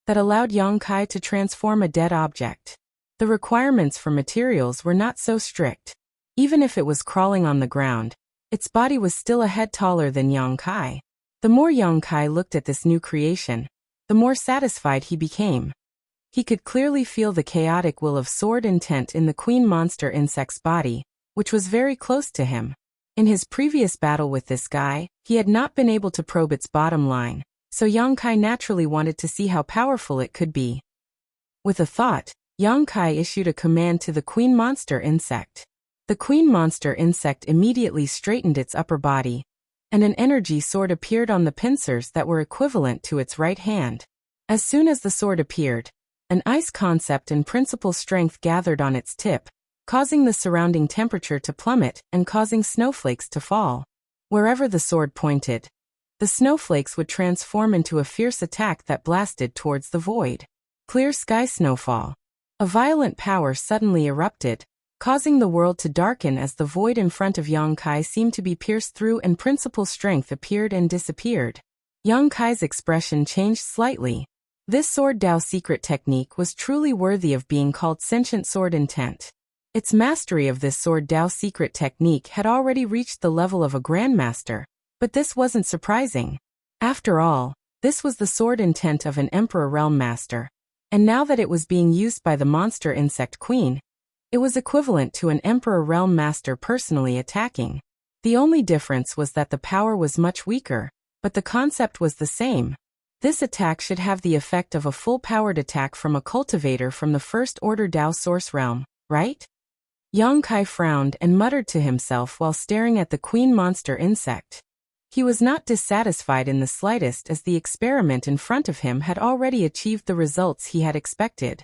[SPEAKER 1] that allowed Yang Kai to transform a dead object. The requirements for materials were not so strict. Even if it was crawling on the ground, its body was still a head taller than Yang Kai. The more Yang Kai looked at this new creation, the more satisfied he became. He could clearly feel the chaotic will of sword intent in the queen monster insect's body, which was very close to him. In his previous battle with this guy, he had not been able to probe its bottom line, so Yang Kai naturally wanted to see how powerful it could be. With a thought, Yang Kai issued a command to the queen monster insect. The queen monster insect immediately straightened its upper body, and an energy sword appeared on the pincers that were equivalent to its right hand. As soon as the sword appeared, an ice concept and principal strength gathered on its tip, causing the surrounding temperature to plummet and causing snowflakes to fall. Wherever the sword pointed, the snowflakes would transform into a fierce attack that blasted towards the void. Clear sky snowfall. A violent power suddenly erupted, causing the world to darken as the void in front of Yang Kai seemed to be pierced through and principal strength appeared and disappeared. Yang Kai's expression changed slightly. This sword Dao secret technique was truly worthy of being called sentient sword intent. Its mastery of this sword Dao secret technique had already reached the level of a grandmaster, but this wasn't surprising. After all, this was the sword intent of an Emperor Realm Master, and now that it was being used by the monster insect queen, it was equivalent to an Emperor Realm Master personally attacking. The only difference was that the power was much weaker, but the concept was the same. This attack should have the effect of a full-powered attack from a cultivator from the First Order Dao Source Realm, right? Yang Kai frowned and muttered to himself while staring at the queen monster insect. He was not dissatisfied in the slightest as the experiment in front of him had already achieved the results he had expected.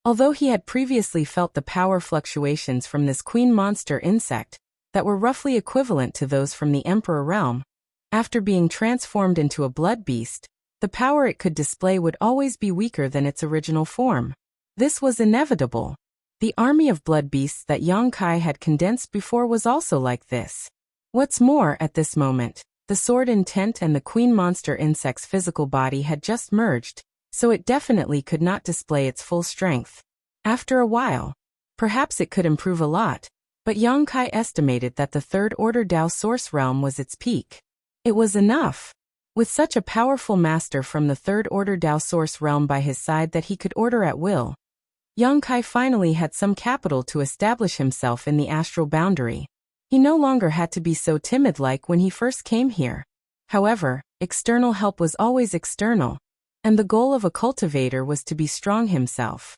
[SPEAKER 1] Although he had previously felt the power fluctuations from this queen monster insect that were roughly equivalent to those from the Emperor Realm, after being transformed into a blood beast, the power it could display would always be weaker than its original form. This was inevitable. The army of blood beasts that Yang Kai had condensed before was also like this. What's more, at this moment, the sword intent and the queen monster insect's physical body had just merged, so it definitely could not display its full strength. After a while, perhaps it could improve a lot, but Yang Kai estimated that the Third Order Dao Source Realm was its peak. It was enough. With such a powerful master from the Third Order Dao Source Realm by his side that he could order at will, Yang Kai finally had some capital to establish himself in the astral boundary. He no longer had to be so timid like when he first came here. However, external help was always external, and the goal of a cultivator was to be strong himself.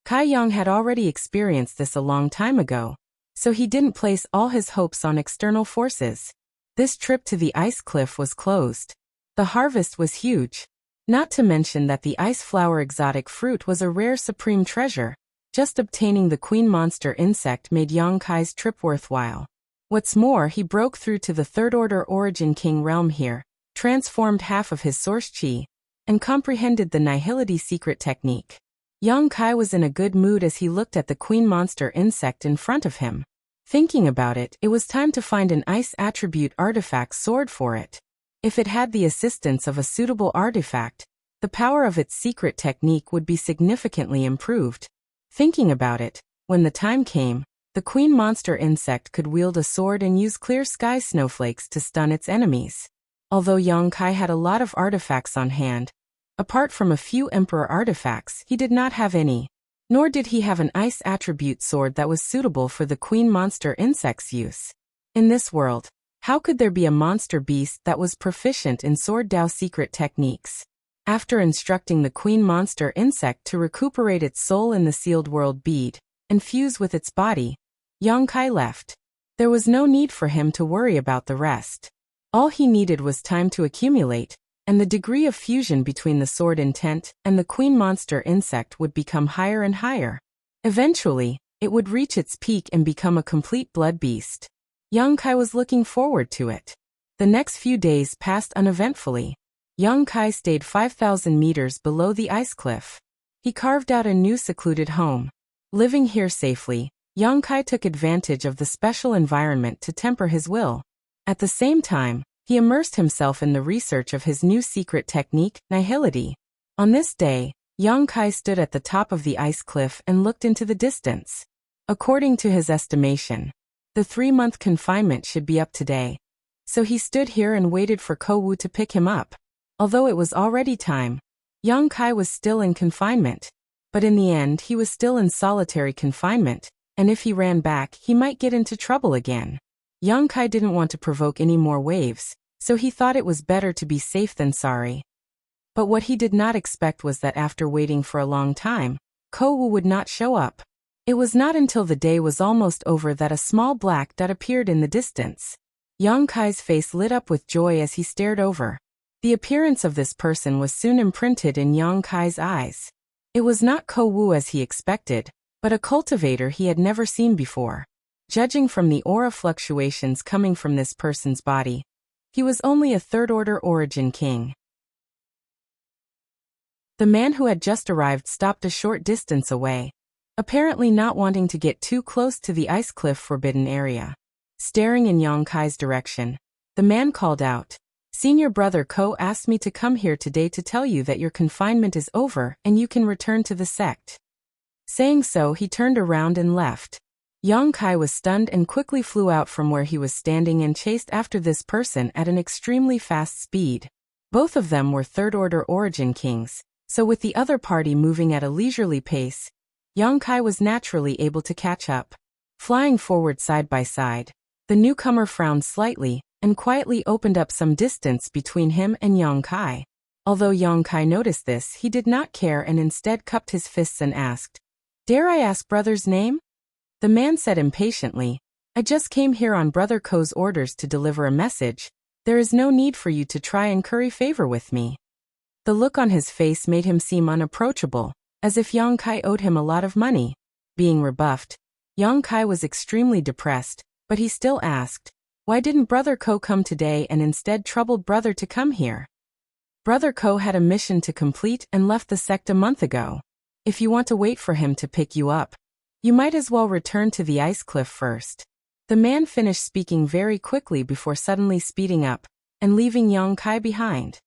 [SPEAKER 1] Kai Yang had already experienced this a long time ago, so he didn't place all his hopes on external forces. This trip to the ice cliff was closed. The harvest was huge. Not to mention that the ice flower exotic fruit was a rare supreme treasure. Just obtaining the queen monster insect made Yang Kai's trip worthwhile. What's more, he broke through to the third-order origin king realm here, transformed half of his source chi, and comprehended the nihility secret technique. Yang Kai was in a good mood as he looked at the queen monster insect in front of him. Thinking about it, it was time to find an ice attribute artifact sword for it. If it had the assistance of a suitable artifact, the power of its secret technique would be significantly improved. Thinking about it, when the time came, the queen monster insect could wield a sword and use clear sky snowflakes to stun its enemies. Although Yang Kai had a lot of artifacts on hand, apart from a few emperor artifacts, he did not have any, nor did he have an ice attribute sword that was suitable for the queen monster insect's use. In this world, how could there be a monster beast that was proficient in sword Dao secret techniques? After instructing the queen monster insect to recuperate its soul in the sealed world bead and fuse with its body, Yang Kai left. There was no need for him to worry about the rest. All he needed was time to accumulate, and the degree of fusion between the sword intent and the queen monster insect would become higher and higher. Eventually, it would reach its peak and become a complete blood beast. Yang Kai was looking forward to it. The next few days passed uneventfully. Yang Kai stayed 5,000 meters below the ice cliff. He carved out a new secluded home. Living here safely, Yang Kai took advantage of the special environment to temper his will. At the same time, he immersed himself in the research of his new secret technique, nihility. On this day, Yang Kai stood at the top of the ice cliff and looked into the distance. According to his estimation, the 3-month confinement should be up today. So he stood here and waited for Ko Wu to pick him up. Although it was already time, Yang Kai was still in confinement. But in the end, he was still in solitary confinement, and if he ran back, he might get into trouble again. Yang Kai didn't want to provoke any more waves, so he thought it was better to be safe than sorry. But what he did not expect was that after waiting for a long time, Ko Wu would not show up. It was not until the day was almost over that a small black dot appeared in the distance. Yang Kai's face lit up with joy as he stared over. The appearance of this person was soon imprinted in Yang Kai's eyes. It was not Ko Wu as he expected, but a cultivator he had never seen before. Judging from the aura fluctuations coming from this person's body, he was only a third-order origin king. The man who had just arrived stopped a short distance away, apparently not wanting to get too close to the ice cliff forbidden area. Staring in Yang Kai's direction, the man called out, "Senior brother Ko asked me to come here today to tell you that your confinement is over and you can return to the sect." Saying so, he turned around and left. Yang Kai was stunned and quickly flew out from where he was standing and chased after this person at an extremely fast speed. Both of them were third-order origin kings, so with the other party moving at a leisurely pace, Yang Kai was naturally able to catch up. Flying forward side by side, the newcomer frowned slightly and quietly opened up some distance between him and Yang Kai. Although Yang Kai noticed this, he did not care and instead cupped his fists and asked, "Dare I ask brother's name?" The man said impatiently, "I just came here on Brother Ko's orders to deliver a message. There is no need for you to try and curry favor with me." The look on his face made him seem unapproachable, as if Yang Kai owed him a lot of money. Being rebuffed, Yang Kai was extremely depressed, but he still asked, "Why didn't Brother Ko come today and instead troubled Brother to come here?" "Brother Ko had a mission to complete and left the sect a month ago. If you want to wait for him to pick you up, you might as well return to the ice cliff first." The man finished speaking very quickly before suddenly speeding up and leaving Yang Kai behind.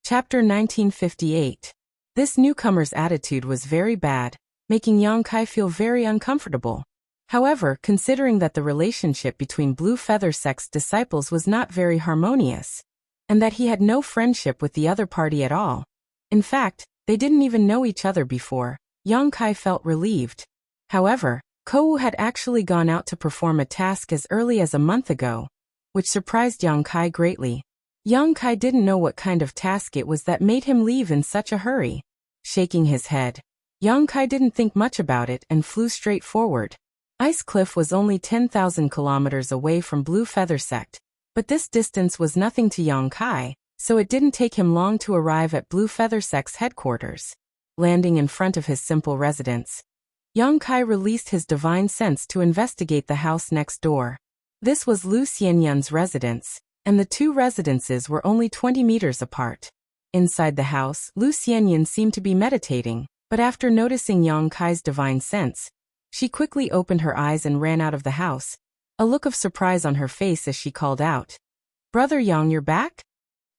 [SPEAKER 1] Chapter 1958. This newcomer's attitude was very bad, making Yang Kai feel very uncomfortable. However, considering that the relationship between Blue Feather Sect's disciples was not very harmonious, and that he had no friendship with the other party at all, in fact, they didn't even know each other before, Yang Kai felt relieved. However, Ko Wu had actually gone out to perform a task as early as a month ago, which surprised Yang Kai greatly. Yang Kai didn't know what kind of task it was that made him leave in such a hurry. Shaking his head, Yang Kai didn't think much about it and flew straight forward. Ice Cliff was only 10,000 kilometers away from Blue Feather Sect, but this distance was nothing to Yang Kai, so it didn't take him long to arrive at Blue Feather Sect's headquarters. Landing in front of his simple residence, Yang Kai released his divine sense to investigate the house next door. This was Lu Xianyun's residence, and the two residences were only 20 meters apart. Inside the house, Lu Xianyun seemed to be meditating, but after noticing Yang Kai's divine sense, she quickly opened her eyes and ran out of the house, a look of surprise on her face as she called out, "Brother Yang, you're back?"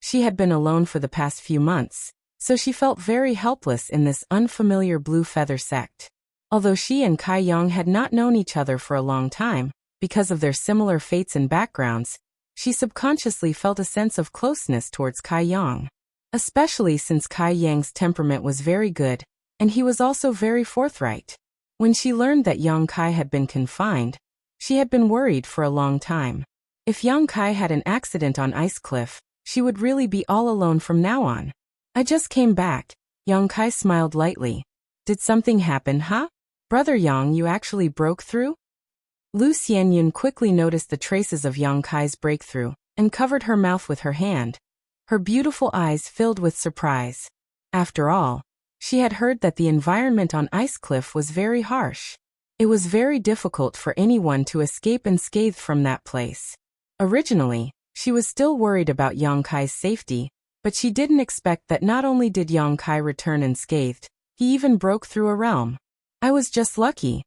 [SPEAKER 1] She had been alone for the past few months, so she felt very helpless in this unfamiliar Blue Feather Sect. Although she and Kai Yang had not known each other for a long time, because of their similar fates and backgrounds, she subconsciously felt a sense of closeness towards Kai Yang. Especially since Kai Yang's temperament was very good, and he was also very forthright. When she learned that Yang Kai had been confined, she had been worried for a long time. If Yang Kai had an accident on Ice Cliff, she would really be all alone from now on. "I just came back." Yang Kai smiled lightly. "Did something happen, huh? Brother Yang, you actually broke through?" Lu Xianyun quickly noticed the traces of Yang Kai's breakthrough, and covered her mouth with her hand. Her beautiful eyes filled with surprise. After all, she had heard that the environment on Ice Cliff was very harsh. It was very difficult for anyone to escape unscathed from that place. Originally, she was still worried about Yang Kai's safety, but she didn't expect that not only did Yang Kai return unscathed, he even broke through a realm. "I was just lucky."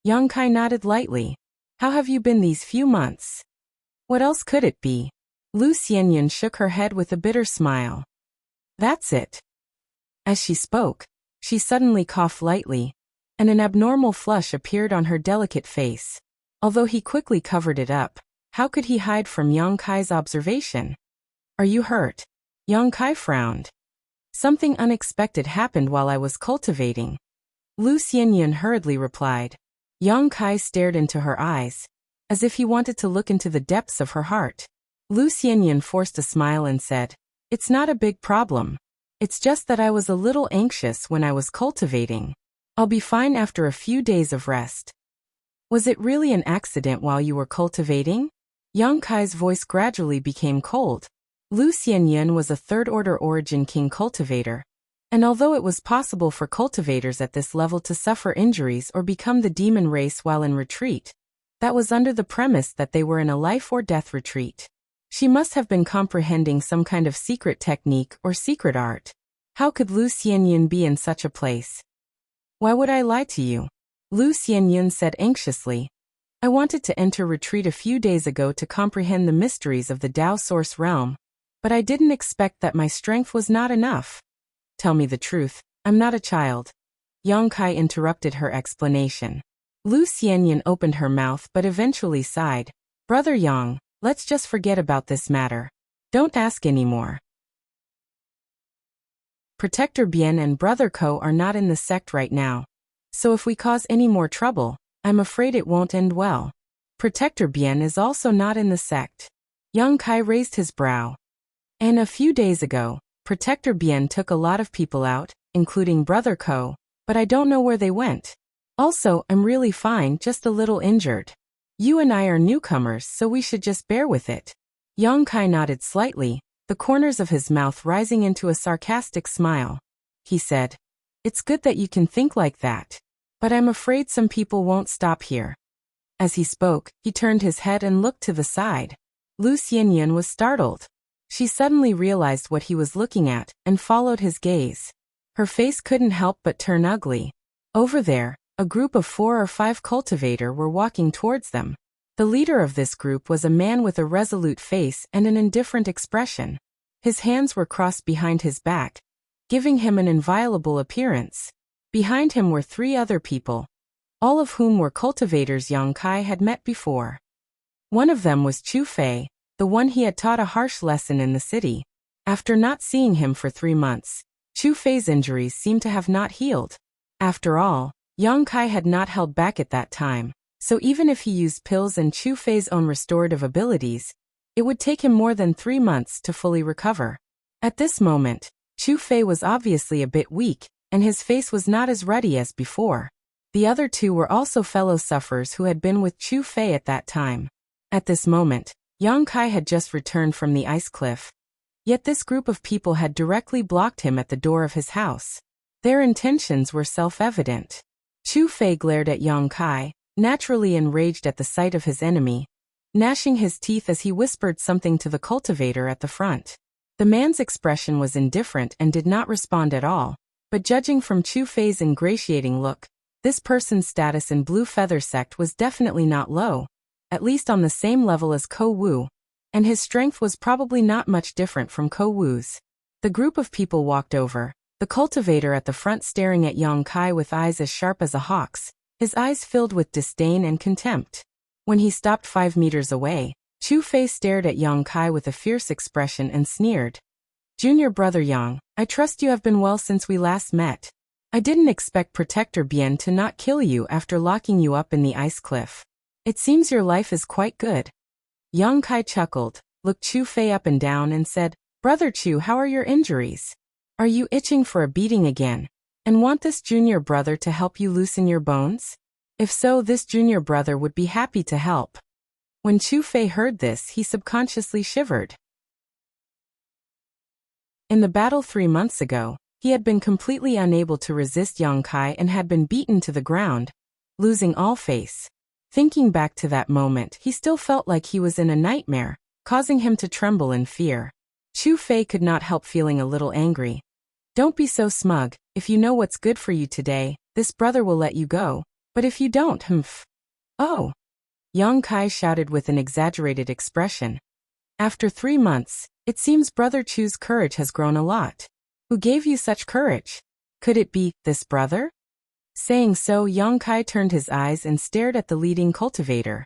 [SPEAKER 1] Yang Kai nodded lightly. "How have you been these few months?" "What else could it be?" Lu Xianyun shook her head with a bitter smile. "That's it." As she spoke, she suddenly coughed lightly, and an abnormal flush appeared on her delicate face. Although he quickly covered it up, how could he hide from Yang Kai's observation? "Are you hurt?" Yang Kai frowned. "Something unexpected happened while I was cultivating." Lu Xianyun hurriedly replied. Yang Kai stared into her eyes, as if he wanted to look into the depths of her heart. Lu Xianyun forced a smile and said, "It's not a big problem. It's just that I was a little anxious when I was cultivating. I'll be fine after a few days of rest." "Was it really an accident while you were cultivating?" Yang Kai's voice gradually became cold. Lu Xianyun was a third-order origin king cultivator, and although it was possible for cultivators at this level to suffer injuries or become the demon race while in retreat, that was under the premise that they were in a life-or-death retreat. She must have been comprehending some kind of secret technique or secret art. How could Lu Xianyun be in such a place? "Why would I lie to you?" Lu Xianyun said anxiously. "I wanted to enter retreat a few days ago to comprehend the mysteries of the Tao Source realm, but I didn't expect that my strength was not enough." "Tell me the truth, I'm not a child." Yang Kai interrupted her explanation. Lu Xianyun opened her mouth but eventually sighed. "Brother Yang, let's just forget about this matter. Don't ask anymore. Protector Bien and Brother Ko are not in the sect right now, so if we cause any more trouble, I'm afraid it won't end well. Protector Bien is also not in the sect." Yang Kai raised his brow. "And a few days ago, Protector Bien took a lot of people out, including Brother Ko, but I don't know where they went. Also, I'm really fine, just a little injured. You and I are newcomers, so we should just bear with it." Yang Kai nodded slightly, the corners of his mouth rising into a sarcastic smile. He said, "It's good that you can think like that, but I'm afraid some people won't stop here." As he spoke, he turned his head and looked to the side. Lu Xianyun was startled. She suddenly realized what he was looking at, and followed his gaze. Her face couldn't help but turn ugly. Over there, a group of 4 or 5 cultivators were walking towards them. The leader of this group was a man with a resolute face and an indifferent expression. His hands were crossed behind his back, giving him an inviolable appearance. Behind him were 3 other people, all of whom were cultivators Yang Kai had met before. One of them was Chu Fei, the one he had taught a harsh lesson in the city. After not seeing him for 3 months, Chu Fei's injuries seemed to have not healed. After all, Yang Kai had not held back at that time, so even if he used pills and Chu Fei's own restorative abilities, It would take him more than 3 months to fully recover. At this moment, Chu Fei was obviously a bit weak, and his face was not as ruddy as before. The other two were also fellow sufferers who had been with Chu Fei at that time. At this moment, Yang Kai had just returned from the ice cliff. Yet this group of people had directly blocked him at the door of his house. Their intentions were self-evident. Chu Fei glared at Yang Kai, naturally enraged at the sight of his enemy, gnashing his teeth as he whispered something to the cultivator at the front. The man's expression was indifferent and did not respond at all, but judging from Chu Fei's ingratiating look, this person's status in Blue Feather Sect was definitely not low, at least on the same level as Ko Wu, and his strength was probably not much different from Ko Wu's. The group of people walked over, the cultivator at the front staring at Yang Kai with eyes as sharp as a hawk's, his eyes filled with disdain and contempt. When he stopped 5 meters away, Chu Fei stared at Yang Kai with a fierce expression and sneered. "Junior brother Yang, I trust you have been well since we last met. I didn't expect Protector Bien to not kill you after locking you up in the ice cliff. It seems your life is quite good." Yang Kai chuckled, looked Chu Fei up and down and said, "Brother Chu, how are your injuries? Are you itching for a beating again, and want this junior brother to help you loosen your bones? If so, this junior brother would be happy to help." When Chu Fei heard this, he subconsciously shivered. In the battle 3 months ago, he had been completely unable to resist Yang Kai and had been beaten to the ground, losing all face. Thinking back to that moment, he still felt like he was in a nightmare, causing him to tremble in fear. Chu Fei could not help feeling a little angry. "Don't be so smug. If you know what's good for you today, this brother will let you go, but if you don't, humph." "Oh!" Yang Kai shouted with an exaggerated expression. "After 3 months, it seems Brother Chu's courage has grown a lot. Who gave you such courage? Could it be this brother?" Saying so, Yang Kai turned his eyes and stared at the leading cultivator.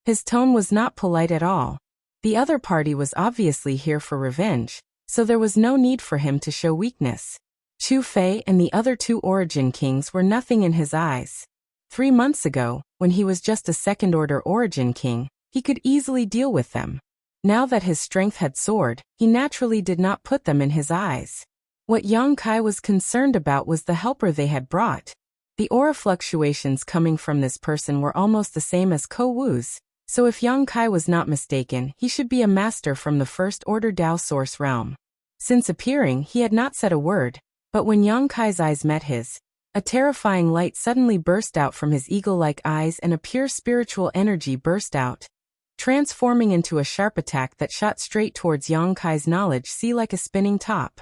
[SPEAKER 1] His tone was not polite at all. The other party was obviously here for revenge, so there was no need for him to show weakness. Chu Fei and the other 2 Origin Kings were nothing in his eyes. 3 months ago, when he was just a second-order Origin King, he could easily deal with them. Now that his strength had soared, he naturally did not put them in his eyes. What Yang Kai was concerned about was the helper they had brought. The aura fluctuations coming from this person were almost the same as Ko Wu's, so if Yang Kai was not mistaken, he should be a master from the First-Order Dao Source realm. Since appearing, he had not said a word, but when Yang Kai's eyes met his, a terrifying light suddenly burst out from his eagle-like eyes and a pure spiritual energy burst out, transforming into a sharp attack that shot straight towards Yang Kai's knowledge sea like a spinning top.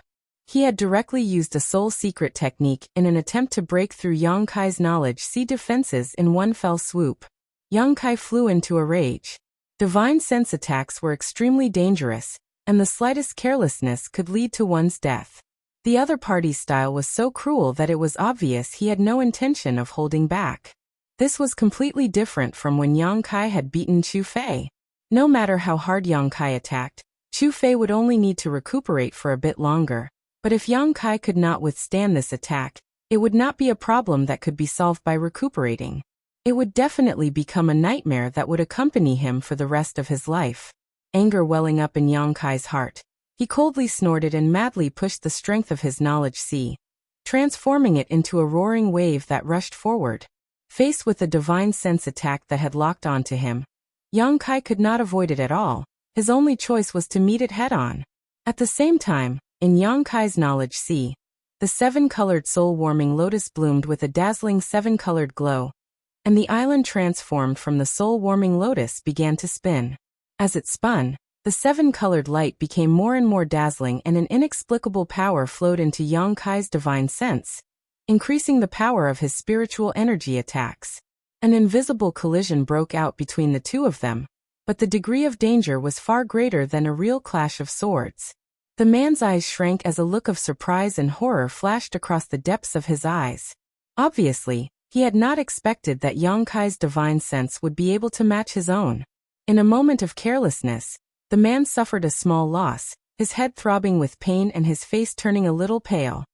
[SPEAKER 1] He had directly used a soul secret technique in an attempt to break through Yang Kai's knowledge sea defenses in one fell swoop. Yang Kai flew into a rage. Divine sense attacks were extremely dangerous, and the slightest carelessness could lead to one's death. The other party's style was so cruel that it was obvious he had no intention of holding back. This was completely different from when Yang Kai had beaten Chu Fei. No matter how hard Yang Kai attacked, Chu Fei would only need to recuperate for a bit longer. But if Yang Kai could not withstand this attack, it would not be a problem that could be solved by recuperating. It would definitely become a nightmare that would accompany him for the rest of his life. Anger welling up in Yang Kai's heart, he coldly snorted and madly pushed the strength of his knowledge sea, transforming it into a roaring wave that rushed forward. Faced with the divine sense attack that had locked onto him, Yang Kai could not avoid it at all. His only choice was to meet it head-on. At the same time, in Yang Kai's knowledge sea, the 7-colored soul-warming lotus bloomed with a dazzling 7-colored glow, and the island transformed from the soul-warming lotus began to spin. As it spun, the 7-colored light became more and more dazzling and an inexplicable power flowed into Yang Kai's divine sense, increasing the power of his spiritual energy attacks. An invisible collision broke out between the two of them, but the degree of danger was far greater than a real clash of swords. The man's eyes shrank as a look of surprise and horror flashed across the depths of his eyes. Obviously, he had not expected that Yang Kai's divine sense would be able to match his own. In a moment of carelessness, the man suffered a small loss, his head throbbing with pain and his face turning a little pale.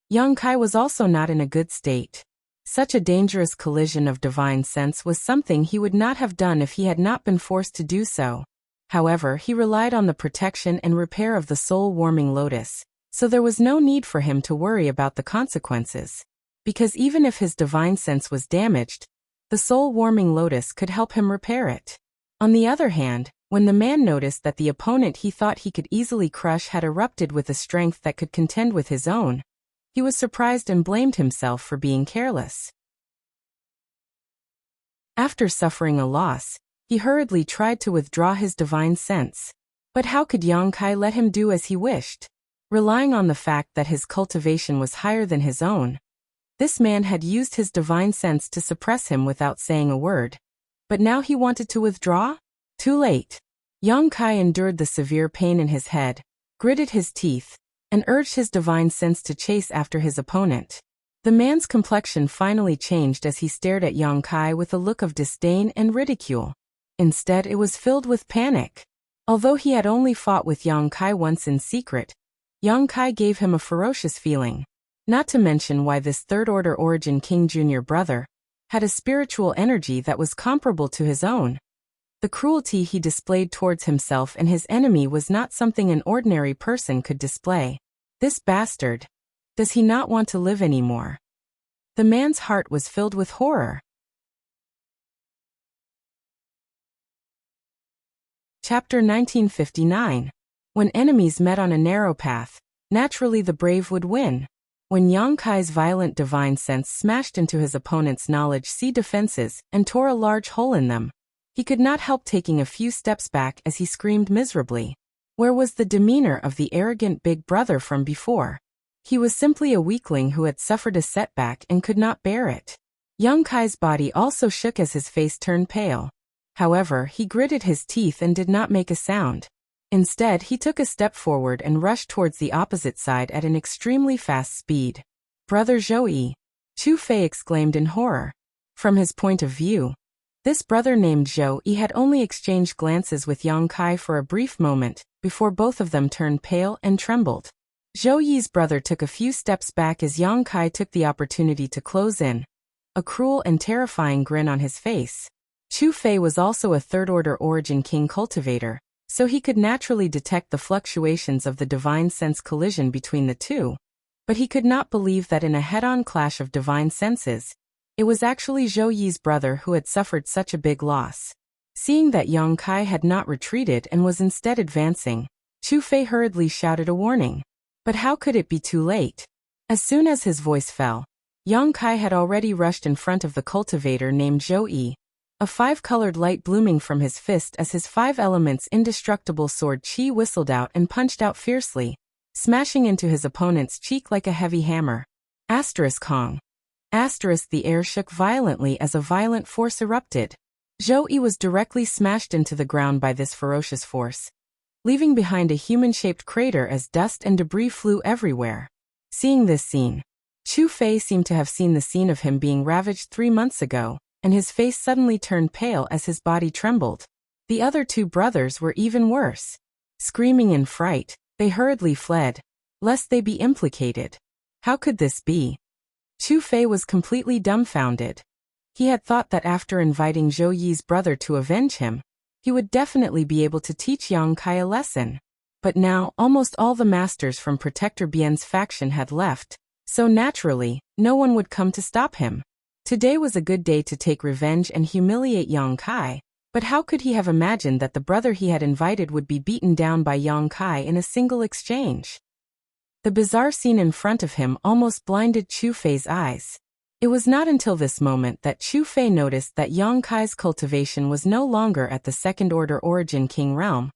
[SPEAKER 1] Yang Kai was also not in a good state. Such a dangerous collision of divine sense was something he would not have done if he had not been forced to do so. However, he relied on the protection and repair of the soul-warming lotus, so there was no need for him to worry about the consequences. Because even if his divine sense was damaged, the soul-warming lotus could help him repair it. On the other hand, when the man noticed that the opponent he thought he could easily crush had erupted with a strength that could contend with his own, he was surprised and blamed himself for being careless. After suffering a loss, he hurriedly tried to withdraw his divine sense. But how could Yang Kai let him do as he wished? Relying on the fact that his cultivation was higher than his own, this man had used his divine sense to suppress him without saying a word. But now he wanted to withdraw? Too late. Yang Kai endured the severe pain in his head, gritted his teeth, and urged his divine sense to chase after his opponent. The man's complexion finally changed as he stared at Yang Kai with a look of disdain and ridicule. Instead, it was filled with panic. Although he had only fought with Yang Kai once in secret, Yang Kai gave him a ferocious feeling. Not to mention why this third-order origin King Jr. brother had a spiritual energy that was comparable to his own. The cruelty he displayed towards himself and his enemy was not something an ordinary person could display. This bastard. Does he not want to live anymore? The man's heart was filled with horror. Chapter 1959. When enemies met on a narrow path, naturally the brave would win. When Yang Kai's violent divine sense smashed into his opponent's knowledge-sea defenses and tore a large hole in them, he could not help taking a few steps back as he screamed miserably. Where was the demeanor of the arrogant big brother from before? He was simply a weakling who had suffered a setback and could not bear it. Yang Kai's body also shook as his face turned pale. However, he gritted his teeth and did not make a sound. Instead, he took a step forward and rushed towards the opposite side at an extremely fast speed. "Brother Zhou," Chu Fei exclaimed in horror. From his point of view, this brother named Zhou had only exchanged glances with Yang Kai for a brief moment, before both of them turned pale and trembled. Zhou's brother took a few steps back as Yang Kai took the opportunity to close in, a cruel and terrifying grin on his face. Chu Fei was also a third-order origin king cultivator, so he could naturally detect the fluctuations of the divine sense collision between the two. But he could not believe that in a head-on clash of divine senses, it was actually Zhou's brother who had suffered such a big loss. Seeing that Yang Kai had not retreated and was instead advancing, Chu Fei hurriedly shouted a warning. But how could it be too late? As soon as his voice fell, Yang Kai had already rushed in front of the cultivator named Zhou, a five-colored light blooming from his fist as his five elements indestructible sword Qi whistled out and punched out fiercely, smashing into his opponent's cheek like a heavy hammer. Hong. The air shook violently as a violent force erupted. Zhou was directly smashed into the ground by this ferocious force, leaving behind a human-shaped crater as dust and debris flew everywhere. Seeing this scene, Chu Fei seemed to have seen the scene of him being ravaged 3 months ago, and his face suddenly turned pale as his body trembled. The other two brothers were even worse. Screaming in fright, they hurriedly fled, lest they be implicated. How could this be? Chu Fei was completely dumbfounded. He had thought that after inviting Zhou's brother to avenge him, he would definitely be able to teach Yang Kai a lesson. But now, almost all the masters from Protector Bian's faction had left, so naturally, no one would come to stop him. Today was a good day to take revenge and humiliate Yang Kai, but how could he have imagined that the brother he had invited would be beaten down by Yang Kai in a single exchange? The bizarre scene in front of him almost blinded Chu Fei's eyes. It was not until this moment that Chu Fei noticed that Yang Kai's cultivation was no longer at the second-order origin king realm,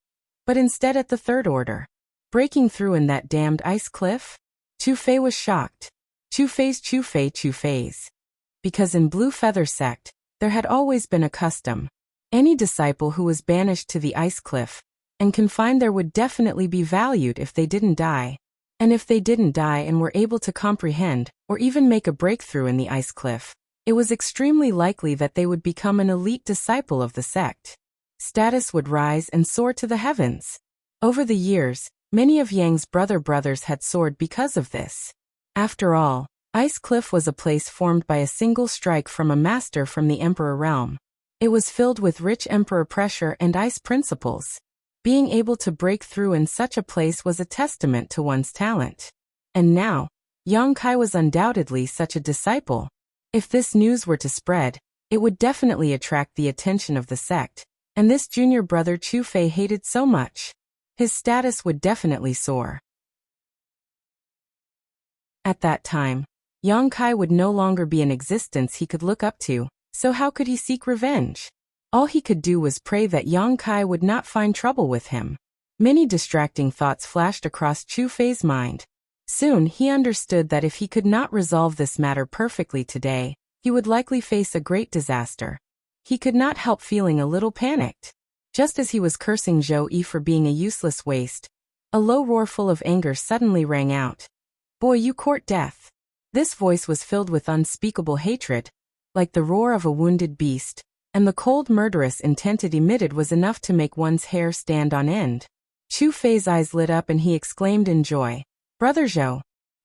[SPEAKER 1] but instead at the third order. Breaking through in that damned ice cliff? Chu Fei was shocked. Chu Fei's. Because in Blue Feather Sect, there had always been a custom. Any disciple who was banished to the ice cliff and confined there would definitely be valued if they didn't die. And if they didn't die and were able to comprehend, or even make a breakthrough in the ice cliff, it was extremely likely that they would become an elite disciple of the sect. Status would rise and soar to the heavens. Over the years, many of Yang's brothers had soared because of this. After all, Ice Cliff was a place formed by a single strike from a master from the Emperor realm. It was filled with rich Emperor pressure and ice principles. Being able to break through in such a place was a testament to one's talent. And now, Yang Kai was undoubtedly such a disciple. If this news were to spread, it would definitely attract the attention of the sect, and this junior brother Chu Fei hated so much. His status would definitely soar. At that time, Yang Kai would no longer be an existence he could look up to, so how could he seek revenge? All he could do was pray that Yang Kai would not find trouble with him. Many distracting thoughts flashed across Chu Fei's mind. Soon he understood that if he could not resolve this matter perfectly today, he would likely face a great disaster. He could not help feeling a little panicked. Just as he was cursing Zhou Yi for being a useless waste, a low roar full of anger suddenly rang out. "Boy, you court death." This voice was filled with unspeakable hatred, like the roar of a wounded beast, and the cold murderous intent it emitted was enough to make one's hair stand on end. Chu Fei's eyes lit up and he exclaimed in joy, "Brother Zhou."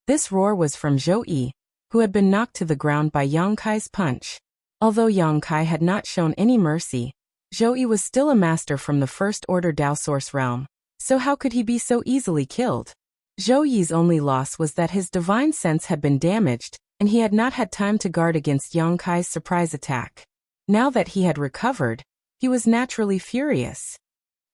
[SPEAKER 1] This roar was from Zhou Yi, who had been knocked to the ground by Yang Kai's punch. Although Yang Kai had not shown any mercy, Zhou Yi was still a master from the First Order Dao Source realm, so how could he be so easily killed? Zhou Yi's only loss was that his divine sense had been damaged, and he had not had time to guard against Yang Kai's surprise attack. Now that he had recovered, he was naturally furious.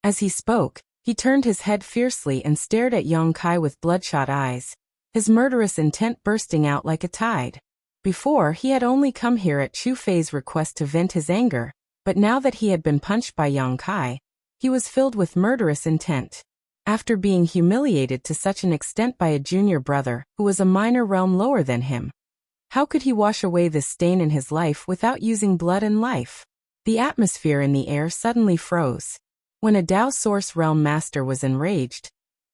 [SPEAKER 1] As he spoke, he turned his head fiercely and stared at Yang Kai with bloodshot eyes, his murderous intent bursting out like a tide. Before, he had only come here at Chu Fei's request to vent his anger, but now that he had been punched by Yang Kai, he was filled with murderous intent. After being humiliated to such an extent by a junior brother who was a minor realm lower than him, how could he wash away this stain in his life without using blood and life? The atmosphere in the air suddenly froze. When a Dao Source realm master was enraged,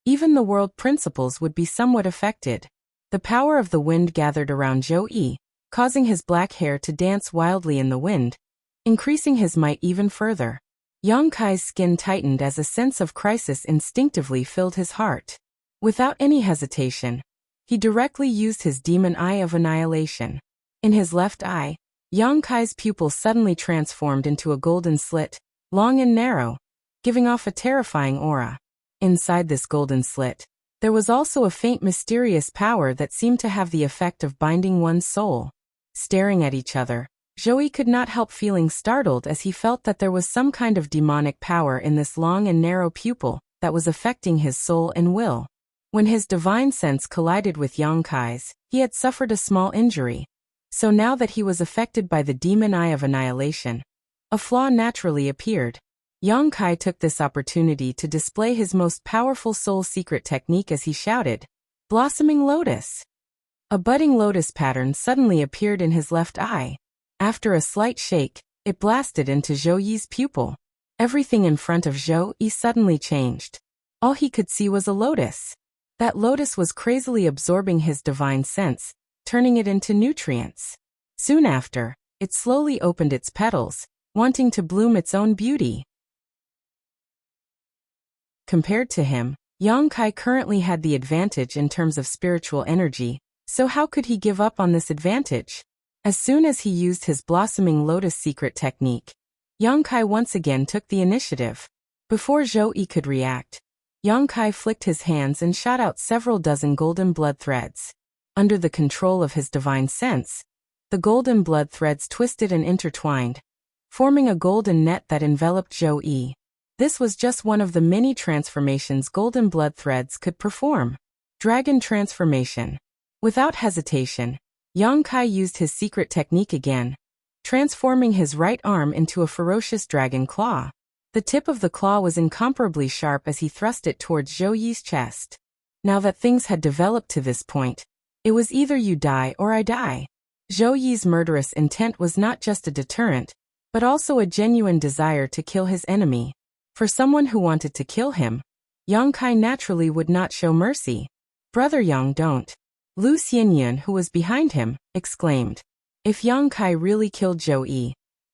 [SPEAKER 1] even the world principles would be somewhat affected. The power of the wind gathered around Zhou Yi, causing his black hair to dance wildly in the wind, increasing his might even further. Yang Kai's skin tightened as a sense of crisis instinctively filled his heart. Without any hesitation, he directly used his demon eye of annihilation. In his left eye, Yang Kai's pupil suddenly transformed into a golden slit, long and narrow, giving off a terrifying aura. Inside this golden slit, there was also a faint mysterious power that seemed to have the effect of binding one's soul. Staring at each other, Zhou Yi could not help feeling startled as he felt that there was some kind of demonic power in this long and narrow pupil that was affecting his soul and will. When his divine sense collided with Yang Kai's, he had suffered a small injury. So now that he was affected by the demon eye of annihilation, a flaw naturally appeared. Yang Kai took this opportunity to display his most powerful soul secret technique as he shouted, "Blossoming Lotus!" A budding lotus pattern suddenly appeared in his left eye. After a slight shake, it blasted into Zhou Yi's pupil. Everything in front of Zhou Yi suddenly changed. All he could see was a lotus. That lotus was crazily absorbing his divine sense, turning it into nutrients. Soon after, it slowly opened its petals, wanting to bloom its own beauty. Compared to him, Yang Kai currently had the advantage in terms of spiritual energy, so how could he give up on this advantage? As soon as he used his blossoming lotus secret technique, Yang Kai once again took the initiative. Before Zhou Yi could react, Yang Kai flicked his hands and shot out several dozen golden blood threads. Under the control of his divine sense, the golden blood threads twisted and intertwined, forming a golden net that enveloped Zhou Yi. This was just one of the many transformations golden blood threads could perform. Dragon transformation. Without hesitation, Yang Kai used his secret technique again, transforming his right arm into a ferocious dragon claw. The tip of the claw was incomparably sharp as he thrust it towards Zhou Yi's chest. Now that things had developed to this point, it was either you die or I die. Zhou Yi's murderous intent was not just a deterrent, but also a genuine desire to kill his enemy. For someone who wanted to kill him, Yang Kai naturally would not show mercy. "Brother Yang, don't." Lu Xianyun, who was behind him, exclaimed. If Yang Kai really killed Zhou Yi,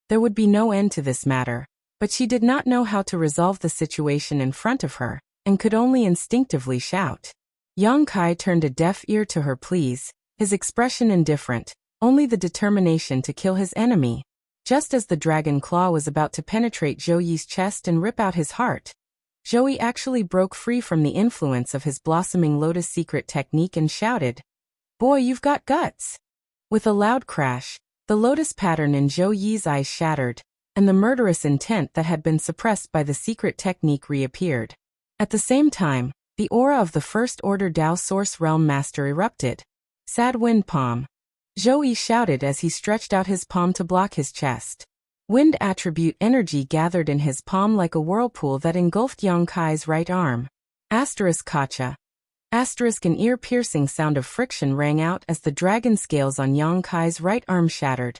[SPEAKER 1] there would be no end to this matter, but she did not know how to resolve the situation in front of her, and could only instinctively shout. Yang Kai turned a deaf ear to her pleas, his expression indifferent, only the determination to kill his enemy. Just as the dragon claw was about to penetrate Zhou Yi's chest and rip out his heart, Zhou actually broke free from the influence of his blossoming lotus secret technique and shouted, "Boy, you've got guts!" With a loud crash, the lotus pattern in Zhou Yi's eyes shattered, and the murderous intent that had been suppressed by the secret technique reappeared. At the same time, the aura of the First Order Dao Source Realm Master erupted. Sad wind palm. Zhou Yi shouted as he stretched out his palm to block his chest. Wind attribute energy gathered in his palm like a whirlpool that engulfed Yang Kai's right arm. Kacha. An ear-piercing sound of friction rang out as the dragon scales on Yang Kai's right arm shattered,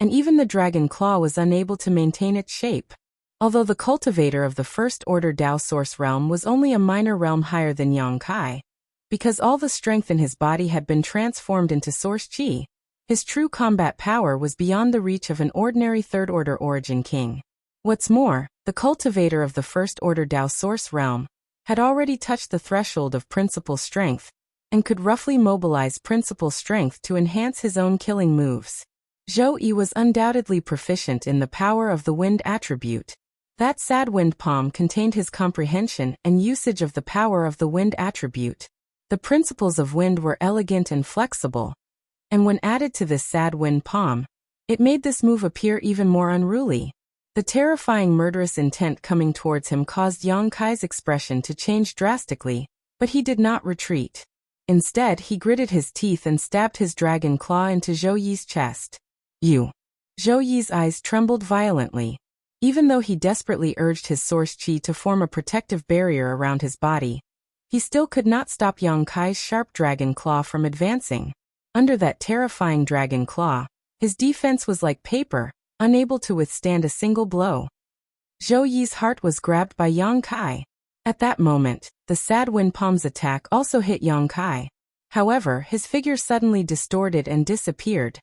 [SPEAKER 1] and even the dragon claw was unable to maintain its shape. Although the cultivator of the First Order Dao Source Realm was only a minor realm higher than Yang Kai, because all the strength in his body had been transformed into Source Qi, his true combat power was beyond the reach of an ordinary Third Order Origin King. What's more, the cultivator of the First Order Dao Source Realm had already touched the threshold of principal strength, and could roughly mobilize principal strength to enhance his own killing moves. Zhou Yi was undoubtedly proficient in the power of the wind attribute. That sad wind palm contained his comprehension and usage of the power of the wind attribute. The principles of wind were elegant and flexible, and when added to this sad wind palm, it made this move appear even more unruly. The terrifying murderous intent coming towards him caused Yang Kai's expression to change drastically, but he did not retreat. Instead, he gritted his teeth and stabbed his dragon claw into Zhou Yi's chest. You. Zhou Yi's eyes trembled violently. Even though he desperately urged his source qi to form a protective barrier around his body, he still could not stop Yang Kai's sharp dragon claw from advancing. Under that terrifying dragon claw, his defense was like paper, unable to withstand a single blow. Zhou Yi's heart was grabbed by Yang Kai. At that moment, the sad wind palm's attack also hit Yang Kai. However, his figure suddenly distorted and disappeared,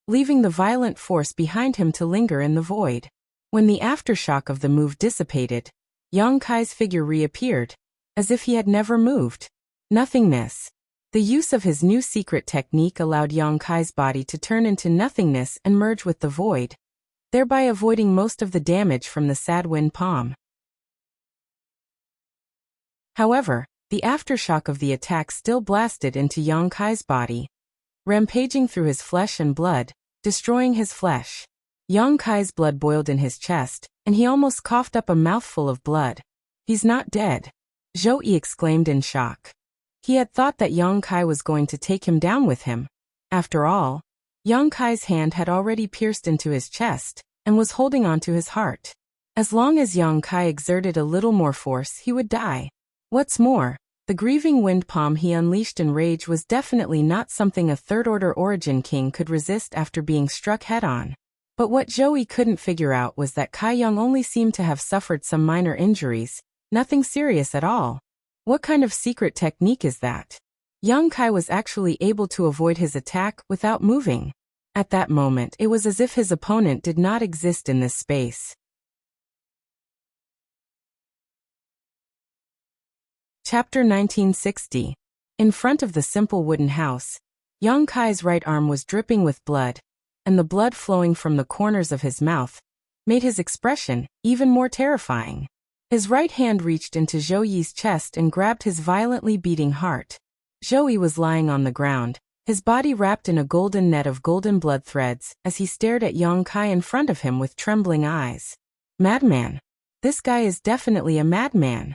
[SPEAKER 1] leaving the violent force behind him to linger in the void. When the aftershock of the move dissipated, Yang Kai's figure reappeared, as if he had never moved. Nothingness. The use of his new secret technique allowed Yang Kai's body to turn into nothingness and merge with the void, thereby avoiding most of the damage from the sad wind palm. However, the aftershock of the attack still blasted into Yang Kai's body, rampaging through his flesh and blood, destroying his flesh. Yang Kai's blood boiled in his chest, and he almost coughed up a mouthful of blood. "He's not dead," Zhou Yi exclaimed in shock. He had thought that Yang Kai was going to take him down with him. After all, Yang Kai's hand had already pierced into his chest, and was holding on to his heart. As long as Yang Kai exerted a little more force, he would die. What's more, the grieving wind palm he unleashed in rage was definitely not something a third-order origin king could resist after being struck head-on. But what Zhou Yi couldn't figure out was that Kai Yang only seemed to have suffered some minor injuries, nothing serious at all. What kind of secret technique is that? Yang Kai was actually able to avoid his attack without moving. At that moment, it was as if his opponent did not exist in this space. Chapter 1960. In front of the simple wooden house, Yang Kai's right arm was dripping with blood, and the blood flowing from the corners of his mouth made his expression even more terrifying. His right hand reached into Zhou Yi's chest and grabbed his violently beating heart. Zhou Yi was lying on the ground, his body wrapped in a golden net of golden blood threads, as he stared at Yang Kai in front of him with trembling eyes. "Madman! This guy is definitely a madman!"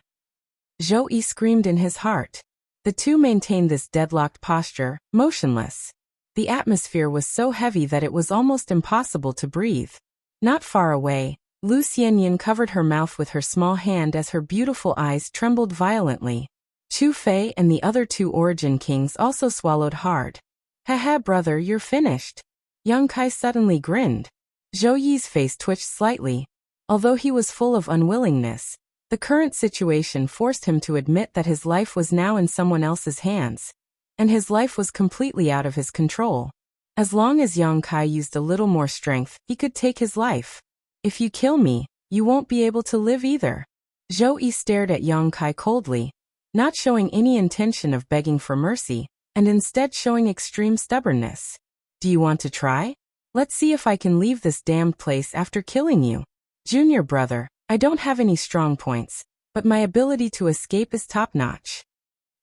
[SPEAKER 1] Zhou Yi screamed in his heart. The two maintained this deadlocked posture, motionless. The atmosphere was so heavy that it was almost impossible to breathe. Not far away, Lu Xianyan covered her mouth with her small hand as her beautiful eyes trembled violently. Chu Fei and the other two origin kings also swallowed hard. "Haha, brother, you're finished." Yang Kai suddenly grinned. Zhou Yi's face twitched slightly. Although he was full of unwillingness, the current situation forced him to admit that his life was now in someone else's hands, and his life was completely out of his control. As long as Yang Kai used a little more strength, he could take his life. "If you kill me, you won't be able to live either." Zhou Yi stared at Yang Kai coldly, not showing any intention of begging for mercy, and instead showing extreme stubbornness. "Do you want to try? Let's see if I can leave this damned place after killing you." "Junior brother, I don't have any strong points, but my ability to escape is top-notch.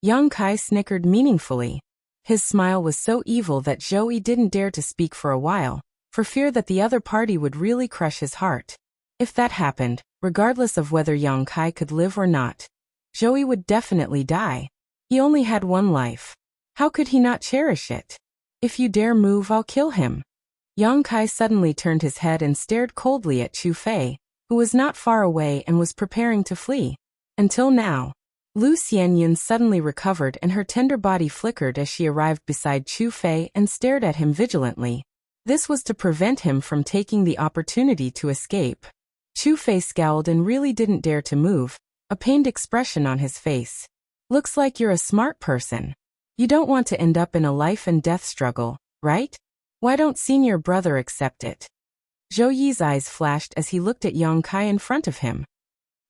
[SPEAKER 1] Yang Kai snickered meaningfully. His smile was so evil that Zhou Yi didn't dare to speak for a while, for fear that the other party would really crush his heart. If that happened, regardless of whether Yang Kai could live or not, Zhou Yi would definitely die. He only had one life. How could he not cherish it? If you dare move, I'll kill him. Yang Kai suddenly turned his head and stared coldly at Chu Fei, who was not far away and was preparing to flee. Until now. Lu Xianyun suddenly recovered and her tender body flickered as she arrived beside Chu Fei and stared at him vigilantly. This was to prevent him from taking the opportunity to escape. Chu Fei scowled and really didn't dare to move, a pained expression on his face. Looks like you're a smart person. You don't want to end up in a life and death struggle, right? Why don't senior brother accept it? Zhou Yi's eyes flashed as he looked at Yang Kai in front of him.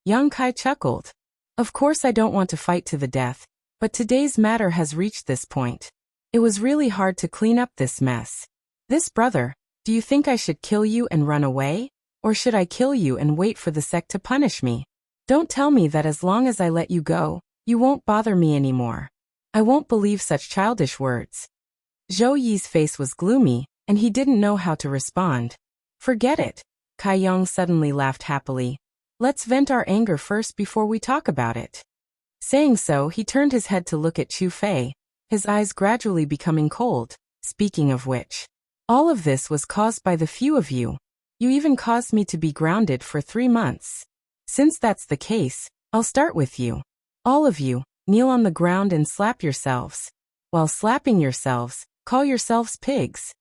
[SPEAKER 1] Yang Kai chuckled. Of course I don't want to fight to the death, but today's matter has reached this point. It was really hard to clean up this mess. This brother, do you think I should kill you and run away? Or should I kill you and wait for the sect to punish me? Don't tell me that as long as I let you go, you won't bother me anymore. I won't believe such childish words. Zhou Yi's face was gloomy, and he didn't know how to respond. Forget it. Kai Yang suddenly laughed happily. Let's vent our anger first before we talk about it. Saying so, he turned his head to look at Chu Fei, his eyes gradually becoming cold. Speaking of which, all of this was caused by the few of you. You even caused me to be grounded for 3 months. Since that's the case, I'll start with you. All of you, kneel on the ground and slap yourselves. While slapping yourselves, call yourselves pigs.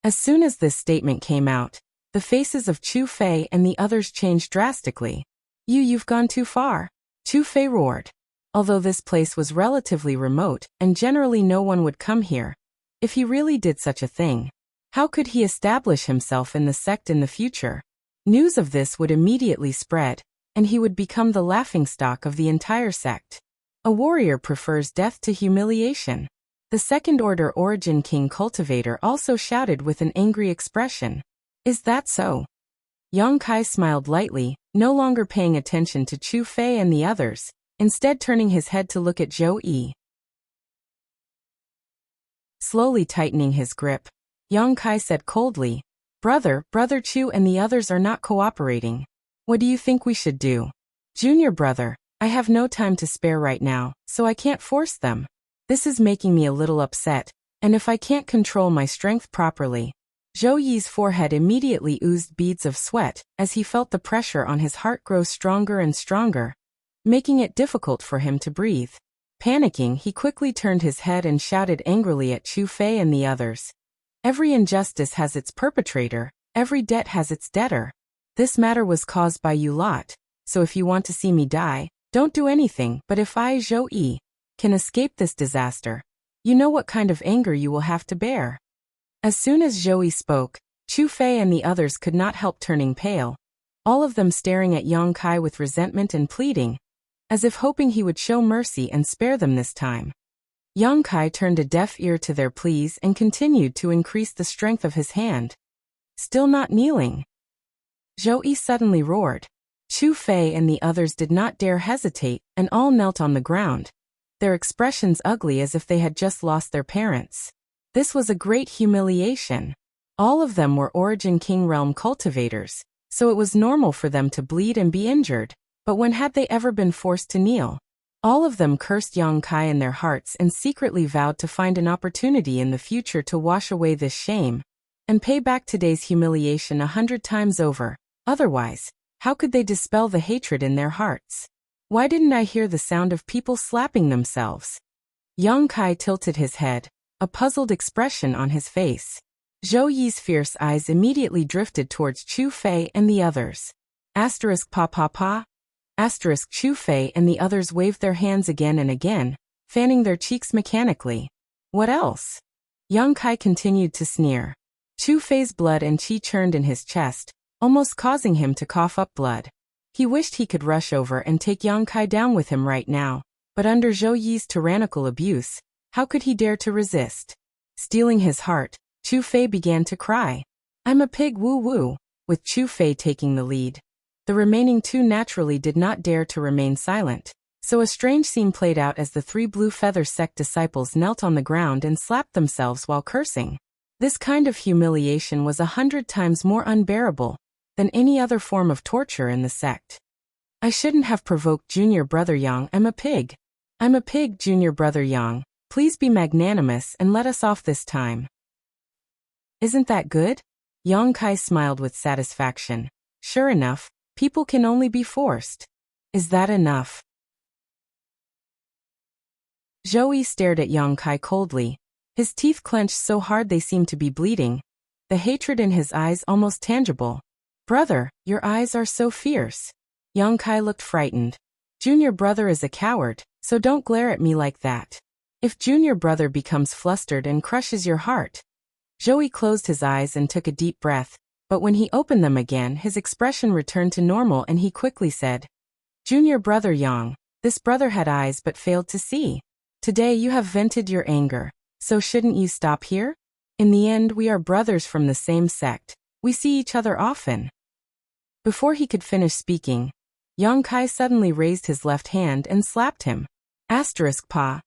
[SPEAKER 1] As soon as this statement came out, the faces of Chu Fei and the others changed drastically. You've gone too far. Chu Fei roared. Although this place was relatively remote and generally no one would come here, if he really did such a thing, how could he establish himself in the sect in the future? News of this would immediately spread, and he would become the laughingstock of the entire sect. A warrior prefers death to humiliation. The second-order Origin King Cultivator also shouted with an angry expression. Is that so? Yang Kai smiled lightly, no longer paying attention to Chu Fei and the others, instead turning his head to look at Zhou Yi. Slowly tightening his grip, Yang Kai said coldly, Brother Chu and the others are not cooperating. What do you think we should do? Junior brother, I have no time to spare right now, so I can't force them. This is making me a little upset, and if I can't control my strength properly. Zhou Yi's forehead immediately oozed beads of sweat as he felt the pressure on his heart grow stronger and stronger, making it difficult for him to breathe. Panicking, he quickly turned his head and shouted angrily at Chu Fei and the others. Every injustice has its perpetrator, every debt has its debtor. This matter was caused by you lot, so if you want to see me die, don't do anything, but if I, Zhou Yi, can escape this disaster, you know what kind of anger you will have to bear. As soon as Zhou Yi spoke, Chu Fei and the others could not help turning pale, all of them staring at Yang Kai with resentment and pleading, as if hoping he would show mercy and spare them this time. Yang Kai turned a deaf ear to their pleas and continued to increase the strength of his hand. Still not kneeling. Zhou Yi suddenly roared. Chu Fei and the others did not dare hesitate and all knelt on the ground, their expressions ugly as if they had just lost their parents. This was a great humiliation. All of them were Origin King Realm cultivators, so it was normal for them to bleed and be injured, but when had they ever been forced to kneel? All of them cursed Yang Kai in their hearts and secretly vowed to find an opportunity in the future to wash away this shame and pay back today's humiliation 100 times over. Otherwise, how could they dispel the hatred in their hearts? Why didn't I hear the sound of people slapping themselves? Yang Kai tilted his head, a puzzled expression on his face. Zhou Yi's fierce eyes immediately drifted towards Chu Fei and the others. Pa. Chu Fei and the others waved their hands again and again, fanning their cheeks mechanically. What else? Yang Kai continued to sneer. Chu Fei's blood and qi churned in his chest, almost causing him to cough up blood. He wished he could rush over and take Yang Kai down with him right now, but under Zhou Yi's tyrannical abuse, how could he dare to resist? Steeling his heart, Chu Fei began to cry. I'm a pig woo-woo, with Chu Fei taking the lead. The remaining two naturally did not dare to remain silent. So a strange scene played out as the three Blue Feather sect disciples knelt on the ground and slapped themselves while cursing. This kind of humiliation was 100 times more unbearable than any other form of torture in the sect. I shouldn't have provoked Junior Brother Yang. I'm a pig. I'm a pig, Junior Brother Yang. Please be magnanimous and let us off this time. Isn't that good? Yang Kai smiled with satisfaction. Sure enough, people can only be forced. Is that enough? Zhou Yi stared at Yang Kai coldly. His teeth clenched so hard they seemed to be bleeding, the hatred in his eyes almost tangible. Brother, your eyes are so fierce. Yang Kai looked frightened. Junior Brother is a coward, so don't glare at me like that. If Junior Brother becomes flustered and crushes your heart. Zhou Yi closed his eyes and took a deep breath, but when he opened them again his expression returned to normal and he quickly said, Junior Brother Yang, this brother had eyes but failed to see. Today you have vented your anger, so shouldn't you stop here? In the end we are brothers from the same sect. We see each other often. Before he could finish speaking, Yang Kai suddenly raised his left hand and slapped him. Pa.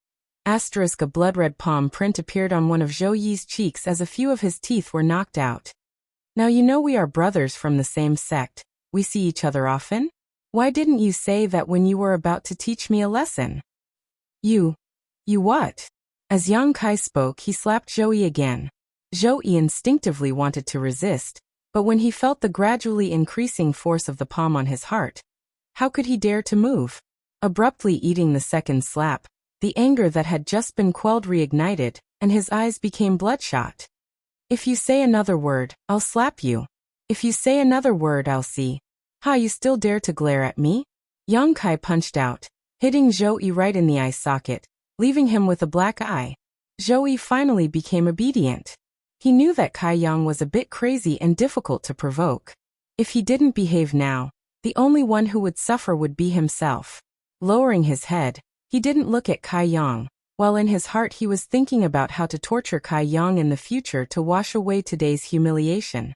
[SPEAKER 1] A blood-red palm print appeared on one of Zhou Yi's cheeks as a few of his teeth were knocked out. Now you know we are brothers from the same sect. We see each other often? Why didn't you say that when you were about to teach me a lesson? You what? As Yang Kai spoke, he slapped Zhou Yi again. Zhou Yi instinctively wanted to resist, but when he felt the gradually increasing force of the palm on his heart, how could he dare to move? Abruptly eating the second slap, the anger that had just been quelled reignited, and his eyes became bloodshot. If you say another word, I'll slap you. If you say another word, I'll see. Ha, you still dare to glare at me? Yang Kai punched out, hitting Zhou Yi right in the eye socket, leaving him with a black eye. Zhou Yi finally became obedient. He knew that Kai Yang was a bit crazy and difficult to provoke. If he didn't behave now, the only one who would suffer would be himself. Lowering his head, he didn't look at Kai Yang, while in his heart he was thinking about how to torture Kai Yang in the future to wash away today's humiliation.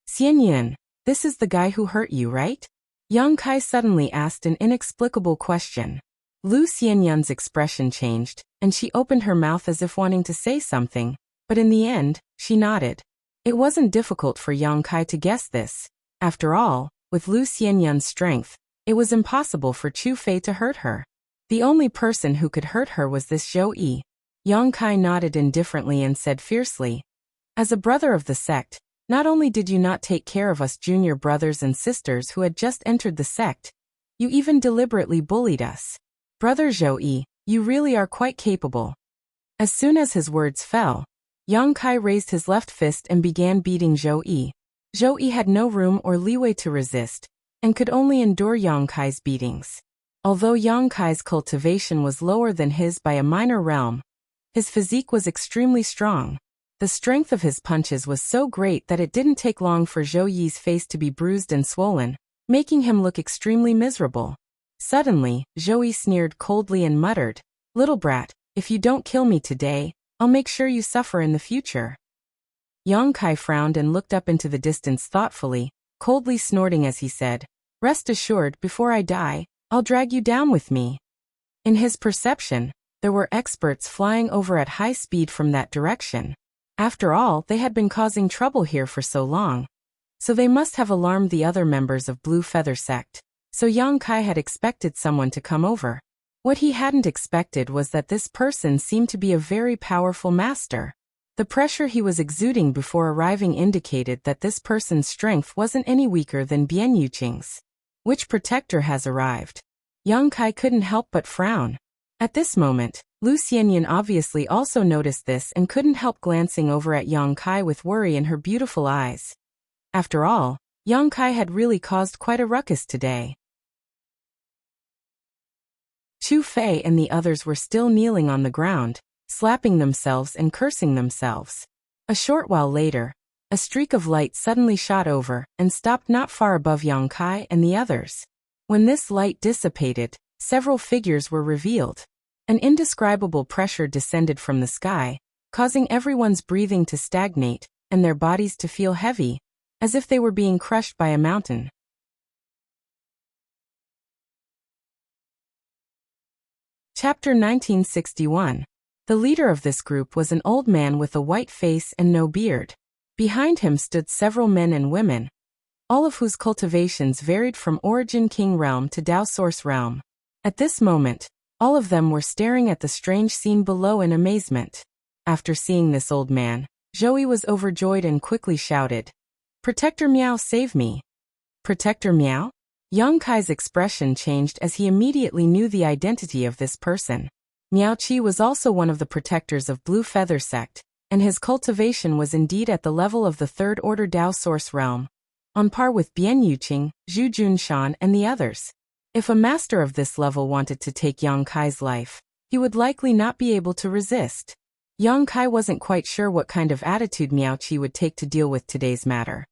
[SPEAKER 1] Xianyan, this is the guy who hurt you, right? Yang Kai suddenly asked an inexplicable question. Lu Xianyan's expression changed, and she opened her mouth as if wanting to say something, but in the end, she nodded. It wasn't difficult for Yang Kai to guess this. After all, with Lu Xianyan's strength, it was impossible for Chu Fei to hurt her. The only person who could hurt her was this Zhou Yi. Yang Kai nodded indifferently and said fiercely, as a brother of the sect, not only did you not take care of us junior brothers and sisters who had just entered the sect, you even deliberately bullied us. Brother Zhou Yi, you really are quite capable. As soon as his words fell, Yang Kai raised his left fist and began beating Zhou Yi. Zhou Yi had no room or leeway to resist, and could only endure Yang Kai's beatings. Although Yang Kai's cultivation was lower than his by a minor realm, his physique was extremely strong. The strength of his punches was so great that it didn't take long for Zhou Yi's face to be bruised and swollen, making him look extremely miserable. Suddenly, Zhou Yi sneered coldly and muttered, "Little brat, if you don't kill me today, I'll make sure you suffer in the future." Yang Kai frowned and looked up into the distance thoughtfully, coldly snorting as he said, "Rest assured, before I die, I'll drag you down with me." In his perception, there were experts flying over at high speed from that direction. After all, they had been causing trouble here for so long. So they must have alarmed the other members of Blue Feather Sect. So Yang Kai had expected someone to come over. What he hadn't expected was that this person seemed to be a very powerful master. The pressure he was exuding before arriving indicated that this person's strength wasn't any weaker than Bian Yuqing's. Which protector has arrived? Yang Kai couldn't help but frown. At this moment, Lu Xianyan obviously also noticed this and couldn't help glancing over at Yang Kai with worry in her beautiful eyes. After all, Yang Kai had really caused quite a ruckus today. Chu Fei and the others were still kneeling on the ground, slapping themselves and cursing themselves. A short while later, a streak of light suddenly shot over and stopped not far above Yang Kai and the others. When this light dissipated, several figures were revealed. An indescribable pressure descended from the sky, causing everyone's breathing to stagnate and their bodies to feel heavy, as if they were being crushed by a mountain. Chapter 1961. The leader of this group was an old man with a white face and no beard. Behind him stood several men and women, all of whose cultivations varied from Origin King Realm to Dao Source Realm. At this moment, all of them were staring at the strange scene below in amazement. After seeing this old man, Zhou was overjoyed and quickly shouted, "Protector Miao, save me!" Protector Miao? Yang Kai's expression changed as he immediately knew the identity of this person. Miao Qi was also one of the protectors of Blue Feather Sect, and his cultivation was indeed at the level of the Third Order Dao Source Realm, on par with Bian Yuqing, Zhu Junshan, and the others. If a master of this level wanted to take Yang Kai's life, he would likely not be able to resist. Yang Kai wasn't quite sure what kind of attitude Miao Qi would take to deal with today's matter.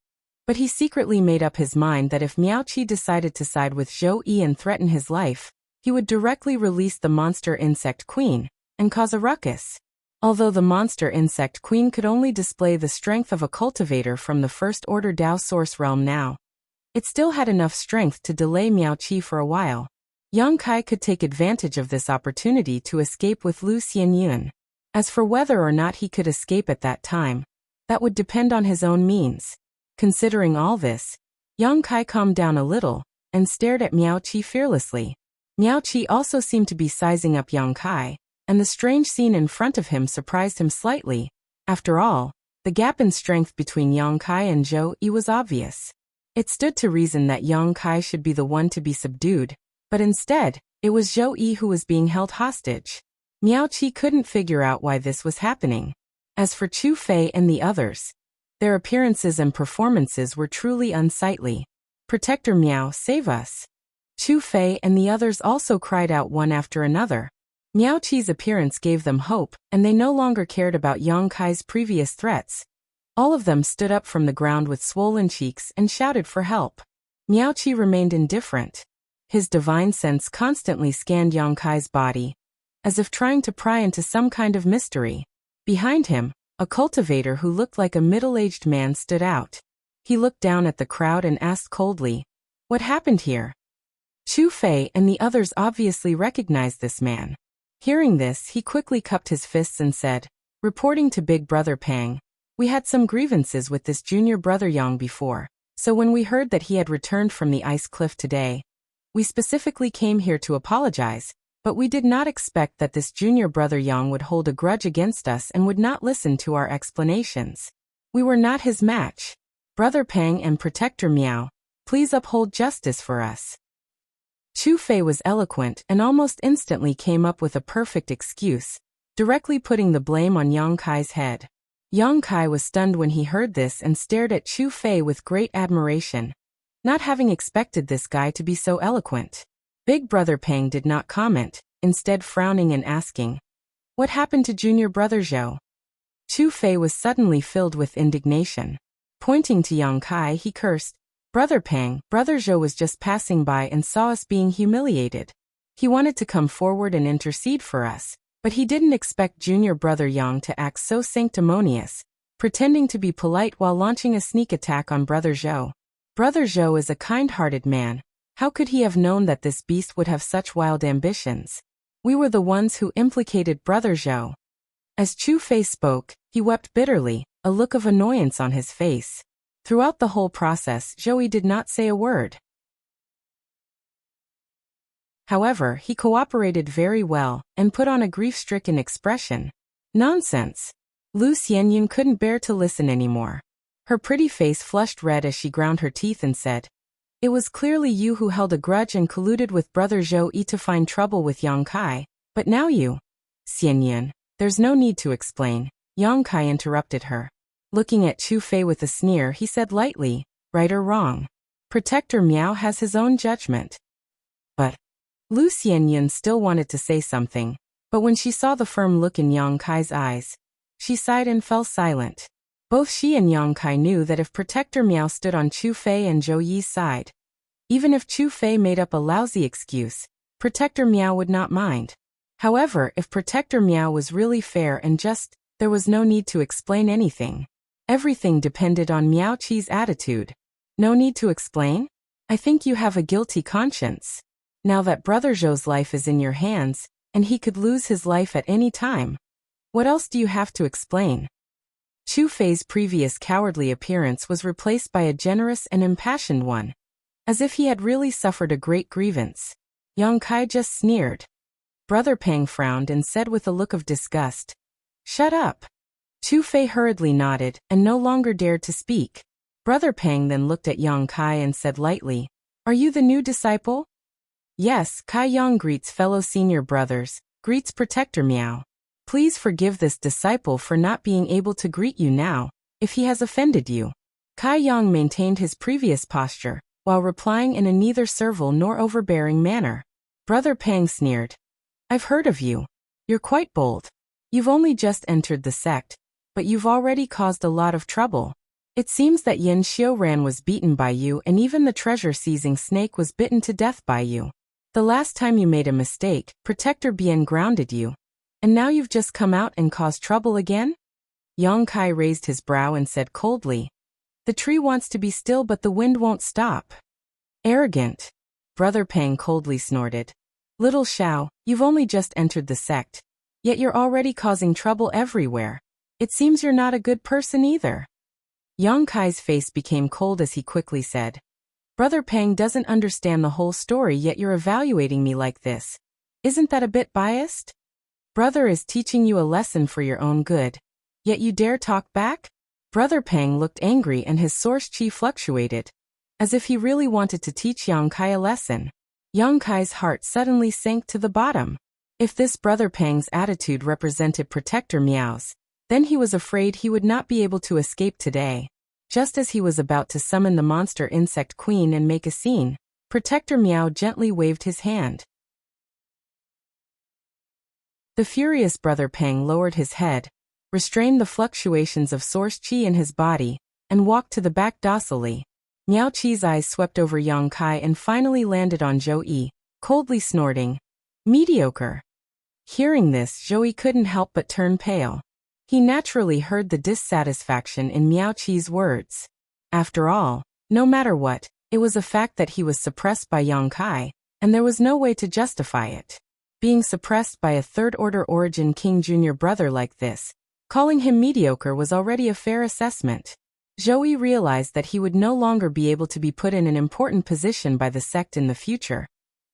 [SPEAKER 1] But he secretly made up his mind that if Miao Qi decided to side with Zhou Yi and threaten his life, he would directly release the monster insect queen and cause a ruckus. Although the monster insect queen could only display the strength of a cultivator from the First Order Dao Source Realm now, it still had enough strength to delay Miao Qi for a while. Yang Kai could take advantage of this opportunity to escape with Lu Xianyun. As for whether or not he could escape at that time, that would depend on his own means. Considering all this, Yang Kai calmed down a little and stared at Miao Qi fearlessly. Miao Qi also seemed to be sizing up Yang Kai, and the strange scene in front of him surprised him slightly. After all, the gap in strength between Yang Kai and Zhou Yi was obvious. It stood to reason that Yang Kai should be the one to be subdued, but instead, it was Zhou Yi who was being held hostage. Miao Qi couldn't figure out why this was happening. As for Chu Fei and the others, their appearances and performances were truly unsightly. "Protector Miao, save us!" Chu Fei and the others also cried out one after another. Miao Qi's appearance gave them hope, and they no longer cared about Yang Kai's previous threats. All of them stood up from the ground with swollen cheeks and shouted for help. Miao Qi remained indifferent. His divine sense constantly scanned Yang Kai's body, as if trying to pry into some kind of mystery. Behind him, a cultivator who looked like a middle-aged man stood out. He looked down at the crowd and asked coldly, "What happened here?" Chu Fei and the others obviously recognized this man. Hearing this, he quickly cupped his fists and said, "Reporting to Big Brother Pang, we had some grievances with this junior brother Yang before, so when we heard that he had returned from the ice cliff today, we specifically came here to apologize, but we did not expect that this junior brother Yang would hold a grudge against us and would not listen to our explanations. We were not his match. Brother Pang and Protector Miao, please uphold justice for us." Chu Fei was eloquent and almost instantly came up with a perfect excuse, directly putting the blame on Yang Kai's head. Yang Kai was stunned when he heard this and stared at Chu Fei with great admiration, not having expected this guy to be so eloquent. Big Brother Pang did not comment, instead frowning and asking, "What happened to junior brother Zhou?" Chu Fei was suddenly filled with indignation. Pointing to Yang Kai, he cursed, "Brother Pang, Brother Zhou was just passing by and saw us being humiliated. He wanted to come forward and intercede for us, but he didn't expect junior brother Yang to act so sanctimonious, pretending to be polite while launching a sneak attack on Brother Zhou. Brother Zhou is a kind-hearted man. How could he have known that this beast would have such wild ambitions? We were the ones who implicated Brother Zhou." As Chu Fei spoke, he wept bitterly, a look of annoyance on his face. Throughout the whole process, Zhou did not say a word. However, he cooperated very well and put on a grief-stricken expression. "Nonsense!" Lu Xianyun couldn't bear to listen anymore. Her pretty face flushed red as she ground her teeth and said, "It was clearly you who held a grudge and colluded with Brother Zhou Yi to find trouble with Yang Kai, but now you—" "Xianyun, there's no need to explain," Yang Kai interrupted her. Looking at Chu Fei with a sneer, he said lightly, "Right or wrong, Protector Miao has his own judgment." But Lu Xianyun still wanted to say something, but when she saw the firm look in Yang Kai's eyes, she sighed and fell silent. Both she and Yang Kai knew that if Protector Miao stood on Chu Fei and Zhou Yi's side, even if Chu Fei made up a lousy excuse, Protector Miao would not mind. However, if Protector Miao was really fair and just, there was no need to explain anything. Everything depended on Miao Qi's attitude. "No need to explain? I think you have a guilty conscience. Now that Brother Zhou's life is in your hands, and he could lose his life at any time. What else do you have to explain? Chu Fei's previous cowardly appearance was replaced by a generous and impassioned one, as if he had really suffered a great grievance. Yang Kai just sneered. Brother Pang frowned and said with a look of disgust, "Shut up." Chu Fei hurriedly nodded and no longer dared to speak. Brother Pang then looked at Yang Kai and said lightly, "Are you the new disciple?" "Yes." Kai Yang greets fellow senior brothers, greets Protector Miao. "Please forgive this disciple for not being able to greet you now, if he has offended you." Kai Yang maintained his previous posture, while replying in a neither servile nor overbearing manner. Brother Pang sneered, "I've heard of you. You're quite bold. You've only just entered the sect, but you've already caused a lot of trouble. It seems that Yin Xiuran was beaten by you and even the treasure-seizing snake was bitten to death by you. The last time you made a mistake, Protector Bien grounded you. And now you've just come out and caused trouble again?" Yang Kai raised his brow and said coldly, "The tree wants to be still but the wind won't stop." "Arrogant." Brother Pang coldly snorted. "Little Xiao, you've only just entered the sect, yet you're already causing trouble everywhere. It seems you're not a good person either." Yang Kai's face became cold as he quickly said, "Brother Pang doesn't understand the whole story yet you're evaluating me like this. Isn't that a bit biased? Brother is teaching you a lesson for your own good, yet you dare talk back?" Brother Pang looked angry and his source chi fluctuated, as if he really wanted to teach Yang Kai a lesson. Yang Kai's heart suddenly sank to the bottom. If this Brother Pang's attitude represented Protector Miao's, then he was afraid he would not be able to escape today. Just as he was about to summon the monster insect queen and make a scene, Protector Miao gently waved his hand. The furious Brother Pang lowered his head, restrained the fluctuations of source chi in his body, and walked to the back docilely. Miao Qi's eyes swept over Yang Kai and finally landed on Zhou Yi, coldly snorting, "Mediocre." Hearing this, Zhou Yi couldn't help but turn pale. He naturally heard the dissatisfaction in Miao Qi's words. After all, no matter what, it was a fact that he was suppressed by Yang Kai, and there was no way to justify it. Being suppressed by a third-order origin King Jr. brother like this, calling him mediocre was already a fair assessment. Zhou Yi realized that he would no longer be able to be put in an important position by the sect in the future,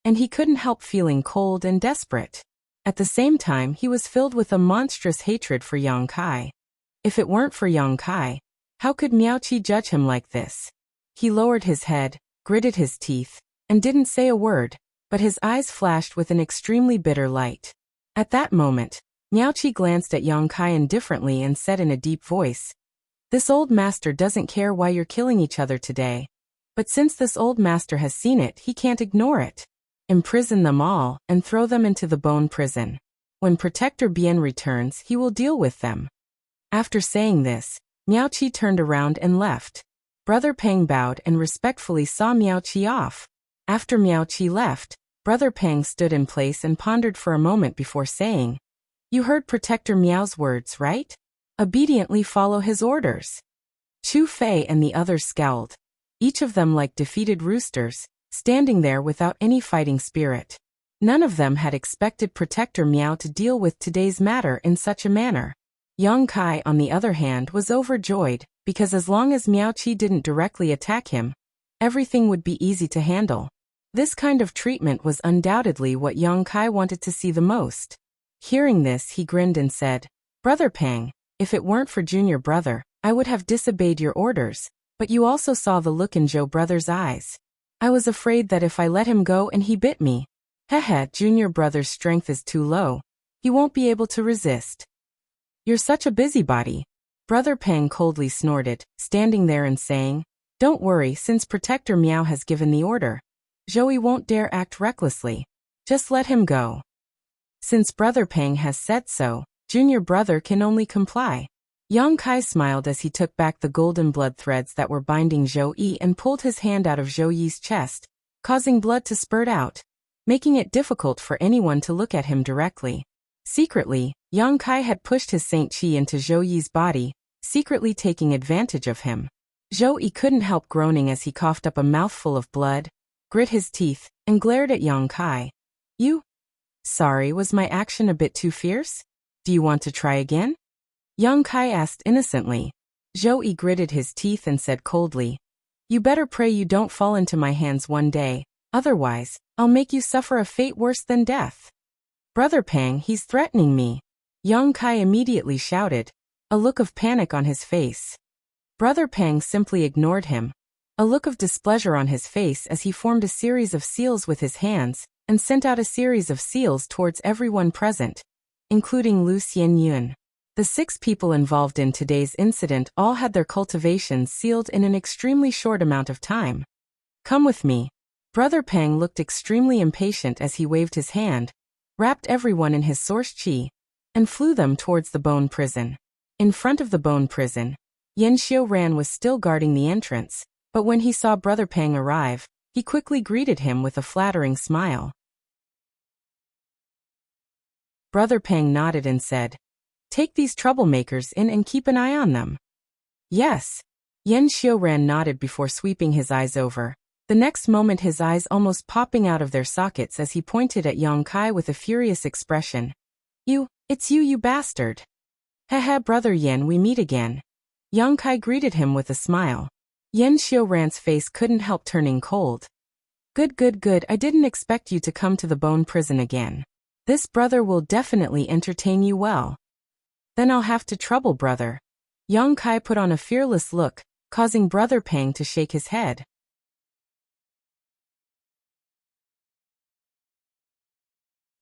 [SPEAKER 1] and he couldn't help feeling cold and desperate. At the same time, he was filled with a monstrous hatred for Yang Kai. If it weren't for Yang Kai, how could Miao Qi judge him like this? He lowered his head, gritted his teeth, and didn't say a word, but his eyes flashed with an extremely bitter light. At that moment, Miao Qi glanced at Yang Kai indifferently and said in a deep voice, "This old master doesn't care why you're killing each other today. But since this old master has seen it, he can't ignore it. Imprison them all, and throw them into the bone prison. When Protector Bien returns, he will deal with them." After saying this, Miao Qi turned around and left. Brother Pang bowed and respectfully saw Miao Qi off. After Miao Qi left, Brother Pang stood in place and pondered for a moment before saying, "You heard Protector Miao's words, right? Obediently follow his orders." Chu Fei and the others scowled, each of them like defeated roosters, standing there without any fighting spirit. None of them had expected Protector Miao to deal with today's matter in such a manner. Yang Kai, on the other hand, was overjoyed, because as long as Miao Qi didn't directly attack him, everything would be easy to handle. This kind of treatment was undoubtedly what Yang Kai wanted to see the most. Hearing this, he grinned and said, "Brother Pang, if it weren't for Junior Brother, I would have disobeyed your orders, but you also saw the look in Zhou Brother's eyes. I was afraid that if I let him go and he bit me, Junior Brother's strength is too low. He won't be able to resist." "You're such a busybody." Brother Pang coldly snorted, standing there and saying, "Don't worry, since Protector Miao has given the order, Zhou Yi won't dare act recklessly. Just let him go. Since Brother Pang has said so, Junior Brother can only comply." Yang Kai smiled as he took back the golden blood threads that were binding Zhou Yi and pulled his hand out of Zhou Yi's chest, causing blood to spurt out, making it difficult for anyone to look at him directly. Secretly, Yang Kai had pushed his Saint Qi into Zhou Yi's body, secretly taking advantage of him. Zhou Yi couldn't help groaning as he coughed up a mouthful of blood, grit his teeth, and glared at Yang Kai. "You Sorry, was my action a bit too fierce? Do you want to try again? Young Kai asked innocently. Zhou Yi gritted his teeth and said coldly, You better pray you don't fall into my hands one day, otherwise, I'll make you suffer a fate worse than death. Brother Pang, he's threatening me. Young Kai immediately shouted, a look of panic on his face. Brother Pang simply ignored him, a look of displeasure on his face as he formed a series of seals with his hands and sent out a series of seals towards everyone present, including Lu Xianyun. The 6 people involved in today's incident all had their cultivations sealed in an extremely short amount of time. Come with me. Brother Pang looked extremely impatient as he waved his hand, wrapped everyone in his source qi, and flew them towards the bone prison. In front of the bone prison, Yan Xiuran was still guarding the entrance, but when he saw Brother Pang arrive, he quickly greeted him with a flattering smile. Brother Pang nodded and said, Take these troublemakers in and keep an eye on them. Yes. Yan Xiuran nodded before sweeping his eyes over, the next moment his eyes almost popping out of their sockets as he pointed at Yang Kai with a furious expression. It's you bastard. Haha, Brother Yan, we meet again. Yang Kai greeted him with a smile. Yan Xiuran's face couldn't help turning cold. Good, I didn't expect you to come to the bone prison again. This brother will definitely entertain you well. Then I'll have to trouble brother. Yang Kai put on a fearless look, causing Brother Pang to shake his head.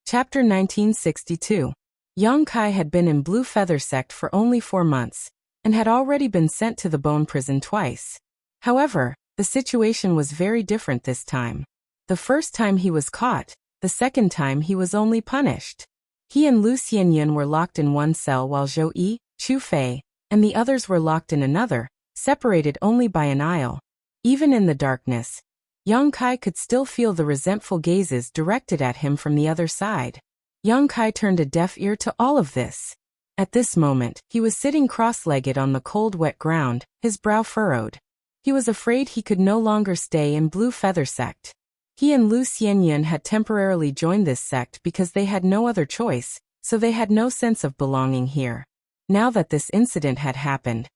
[SPEAKER 1] Chapter 1962. Yang Kai had been in Blue Feather Sect for only 4 months, and had already been sent to the bone prison twice. However, the situation was very different this time. The first time he was caught, the second time he was only punished. He and Lu Xianyun were locked in one cell while Zhou Yi, Chu Fei, and the others were locked in another, separated only by an aisle. Even in the darkness, Yang Kai could still feel the resentful gazes directed at him from the other side. Yang Kai turned a deaf ear to all of this. At this moment, he was sitting cross-legged on the cold wet ground, his brow furrowed. He was afraid he could no longer stay in Blue Feather Sect. He and Lu Xianyun had temporarily joined this sect because they had no other choice, so they had no sense of belonging here. Now that this incident had happened,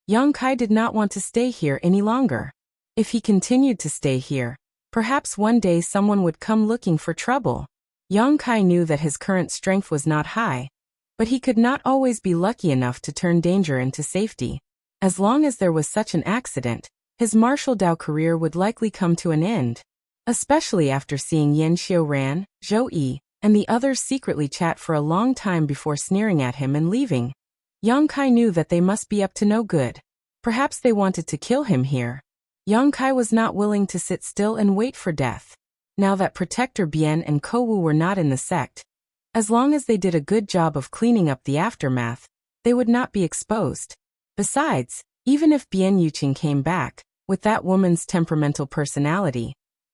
[SPEAKER 1] Yang Kai did not want to stay here any longer. If he continued to stay here, perhaps one day someone would come looking for trouble. Yang Kai knew that his current strength was not high, but he could not always be lucky enough to turn danger into safety. As long as there was such an accident, his martial Dao career would likely come to an end. Especially after seeing Yan Xiuran, Zhou Yi, and the others secretly chat for a long time before sneering at him and leaving. Yang Kai knew that they must be up to no good. Perhaps they wanted to kill him here. Yang Kai was not willing to sit still and wait for death. Now that Protector Bian and Kouwu were not in the sect, as long as they did a good job of cleaning up the aftermath, they would not be exposed. Besides, even if Bian Yuqing came back, with that woman's temperamental personality,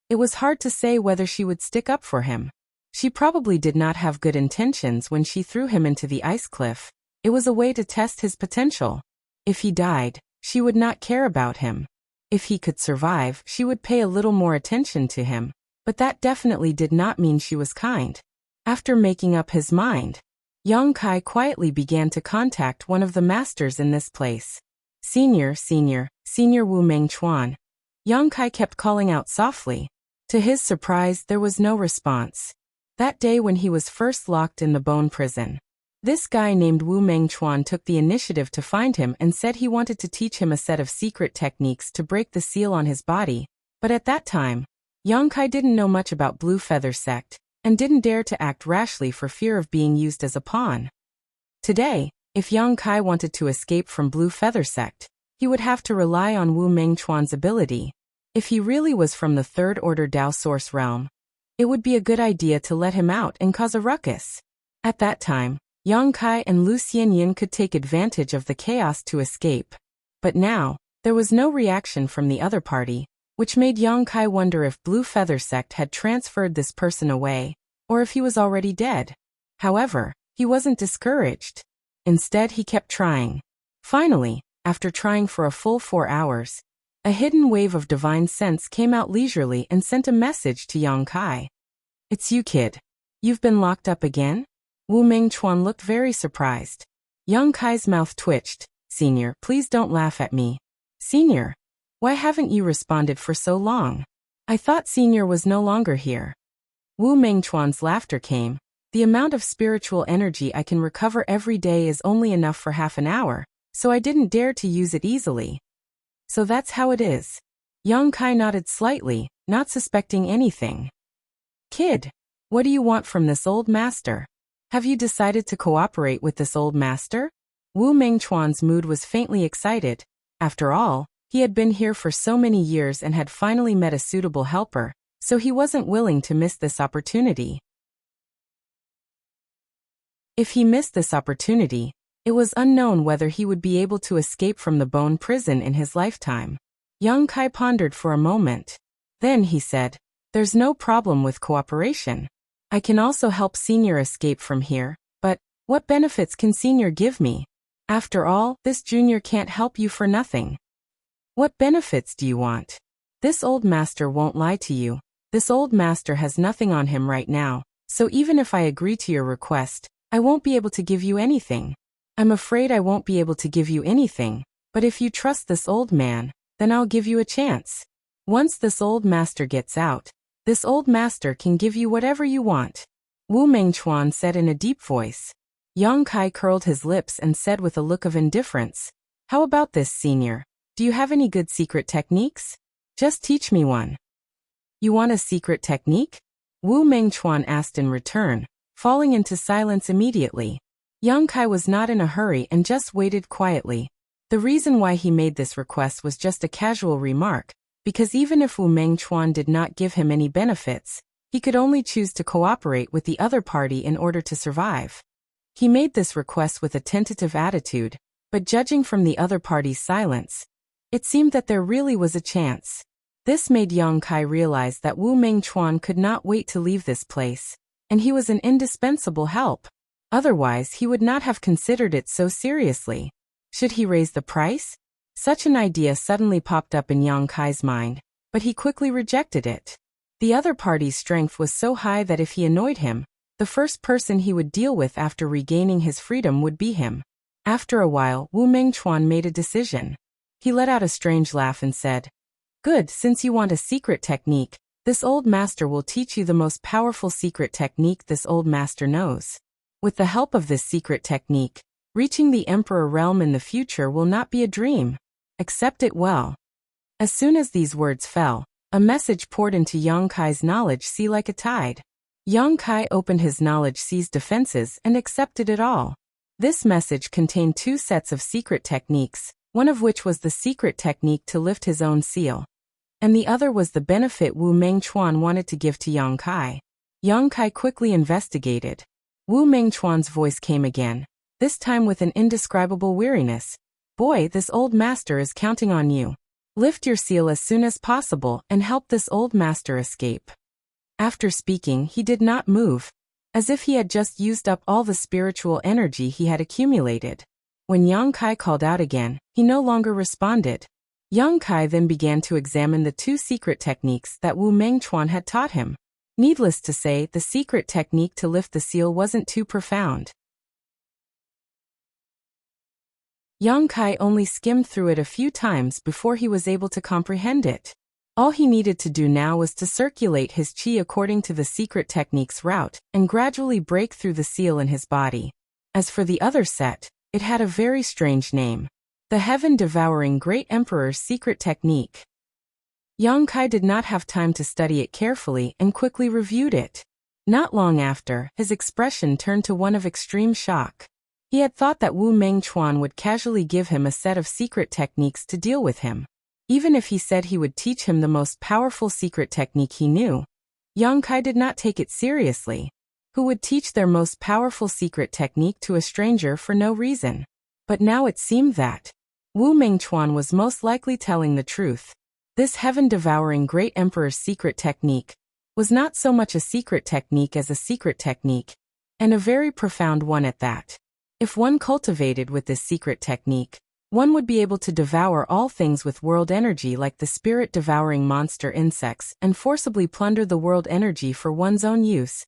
[SPEAKER 1] it was hard to say whether she would stick up for him. She probably did not have good intentions when she threw him into the ice cliff. It was a way to test his potential. If he died, she would not care about him. If he could survive, she would pay a little more attention to him, but that definitely did not mean she was kind. After making up his mind, Yang Kai quietly began to contact one of the masters in this place. Senior Wu Mengchuan. Yang Kai kept calling out softly. To his surprise, there was no response. That day when he was first locked in the bone prison, this guy named Wu Mengchuan took the initiative to find him and said he wanted to teach him a set of secret techniques to break the seal on his body, but at that time, Yang Kai didn't know much about Blue Feather Sect, and didn't dare to act rashly for fear of being used as a pawn. Today, if Yang Kai wanted to escape from Blue Feather Sect, he would have to rely on Wu Mengchuan's ability. If he really was from the Third Order Dao Source realm, it would be a good idea to let him out and cause a ruckus. At that time, Yang Kai and Lu Xianyun could take advantage of the chaos to escape. But now, there was no reaction from the other party, which made Yang Kai wonder if Blue Feather Sect had transferred this person away, or if he was already dead. However, he wasn't discouraged. Instead, he kept trying. Finally, after trying for a full 4 hours, a hidden wave of divine sense came out leisurely and sent a message to Yang Kai. It's you, kid. You've been locked up again? Wu Mingchuan looked very surprised. Young Kai's mouth twitched. Senior, please don't laugh at me. Senior? Why haven't you responded for so long? I thought Senior was no longer here. Wu Mingchuan's laughter came. The amount of spiritual energy I can recover every day is only enough for half an hour, so I didn't dare to use it easily. So that's how it is. Young Kai nodded slightly, not suspecting anything. Kid, what do you want from this old master? Have you decided to cooperate with this old master? Wu Mingchuan's mood was faintly excited. After all, he had been here for so many years and had finally met a suitable helper, so he wasn't willing to miss this opportunity. If he missed this opportunity, it was unknown whether he would be able to escape from the bone prison in his lifetime. Young Kai pondered for a moment. Then he said, "There's no problem with cooperation. I can also help Senior escape from here, but what benefits can Senior give me? After all, this junior can't help you for nothing. What benefits do you want? This old master won't lie to you. This old master has nothing on him right now, so even if I agree to your request, I won't be able to give you anything. I'm afraid I won't be able to give you anything, but if you trust this old man, then I'll give you a chance. Once this old master gets out, this old master can give you whatever you want." Wu Mingchuan said in a deep voice. Young Kai curled his lips and said with a look of indifference, "How about this, Senior? Do you have any good secret techniques? Just teach me one." "You want a secret technique?" Wu Mingchuan asked in return, falling into silence immediately. Young Kai was not in a hurry and just waited quietly. The reason why he made this request was just a casual remark, because even if Wu Mingchuan did not give him any benefits, he could only choose to cooperate with the other party in order to survive. He made this request with a tentative attitude, but judging from the other party's silence, it seemed that there really was a chance. This made Young Kai realize that Wu Mingchuan could not wait to leave this place, and he was an indispensable help. Otherwise, he would not have considered it so seriously. Should he raise the price? Such an idea suddenly popped up in Young Kai's mind, but he quickly rejected it. The other party's strength was so high that if he annoyed him, the first person he would deal with after regaining his freedom would be him. After a while, Wu Mingchuan made a decision. He let out a strange laugh and said, "Good, since you want a secret technique, this old master will teach you the most powerful secret technique this old master knows. With the help of this secret technique, reaching the Emperor realm in the future will not be a dream. Accept it well." As soon as these words fell, a message poured into Young Kai's knowledge sea like a tide. Young Kai opened his knowledge sea's defenses and accepted it all. This message contained 2 sets of secret techniques, one of which was the secret technique to lift his own seal, and the other was the benefit Wu Mingchuan wanted to give to Young Kai. Young Kai quickly investigated. Wu Mingchuan's voice came again, this time with an indescribable weariness. "Boy, this old master is counting on you. Lift your seal as soon as possible and help this old master escape." After speaking, he did not move, as if he had just used up all the spiritual energy he had accumulated. When Young Kai called out again, he no longer responded. Young Kai then began to examine the 2 secret techniques that Wu Mingchuan had taught him. Needless to say, the secret technique to lift the seal wasn't too profound. Young Kai only skimmed through it a few times before he was able to comprehend it. All he needed to do now was to circulate his qi according to the secret technique's route and gradually break through the seal in his body. As for the other set, it had a very strange name: the Heaven-Devouring Great Emperor's Secret Technique. Young Kai did not have time to study it carefully and quickly reviewed it. Not long after, his expression turned to one of extreme shock. He had thought that Wu Mingchuan would casually give him a set of secret techniques to deal with him. Even if he said he would teach him the most powerful secret technique he knew, Young Kai did not take it seriously. Who would teach their most powerful secret technique to a stranger for no reason? But now it seemed that Wu Mingchuan was most likely telling the truth. This heaven-devouring Great Emperor's secret technique was not so much a secret technique as a secret technique, and a very profound one at that. If one cultivated with this secret technique, one would be able to devour all things with world energy like the spirit-devouring monster insects and forcibly plunder the world energy for one's own use.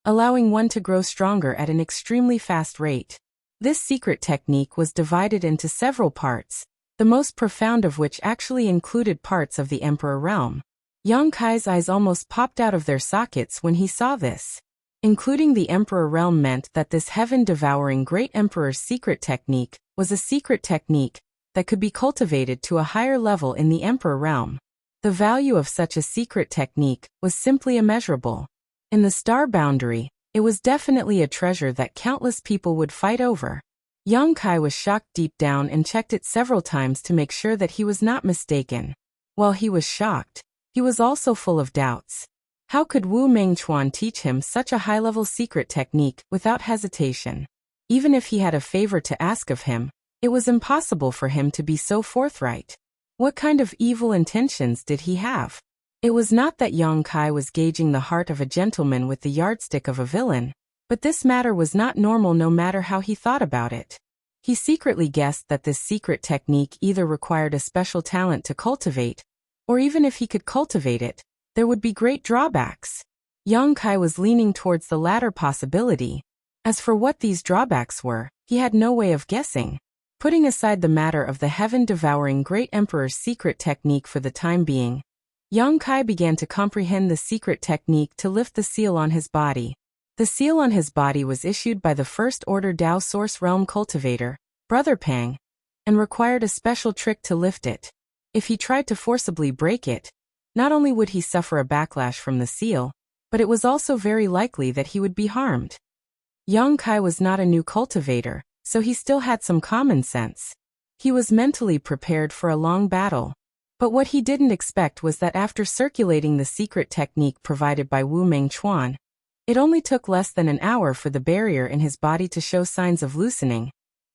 [SPEAKER 1] allowing one to grow stronger at an extremely fast rate. This secret technique was divided into several parts, the most profound of which actually included parts of the Emperor realm. Yang Kai's eyes almost popped out of their sockets when he saw this. Including the Emperor realm meant that this heaven-devouring great Emperor's secret technique was a secret technique that could be cultivated to a higher level in the Emperor realm. The value of such a secret technique was simply immeasurable. In the star boundary, it was definitely a treasure that countless people would fight over. Yang Kai was shocked deep down and checked it several times to make sure that he was not mistaken. While he was shocked, he was also full of doubts. How could Wu Mengchuan teach him such a high-level secret technique without hesitation? Even if he had a favor to ask of him, it was impossible for him to be so forthright. What kind of evil intentions did he have? It was not that Yang Kai was gauging the heart of a gentleman with the yardstick of a villain, but this matter was not normal no matter how he thought about it. He secretly guessed that this secret technique either required a special talent to cultivate, or even if he could cultivate it, there would be great drawbacks. Yang Kai was leaning towards the latter possibility. As for what these drawbacks were, he had no way of guessing. Putting aside the matter of the heaven-devouring great emperor's secret technique for the time being, Yang Kai began to comprehend the secret technique to lift the seal on his body. The seal on his body was issued by the first-order Dao Source Realm cultivator, Brother Pang, and required a special trick to lift it. If he tried to forcibly break it, not only would he suffer a backlash from the seal, but it was also very likely that he would be harmed. Yang Kai was not a new cultivator, so he still had some common sense. He was mentally prepared for a long battle. But what he didn't expect was that after circulating the secret technique provided by Wu Mengchuan, it only took less than an hour for the barrier in his body to show signs of loosening,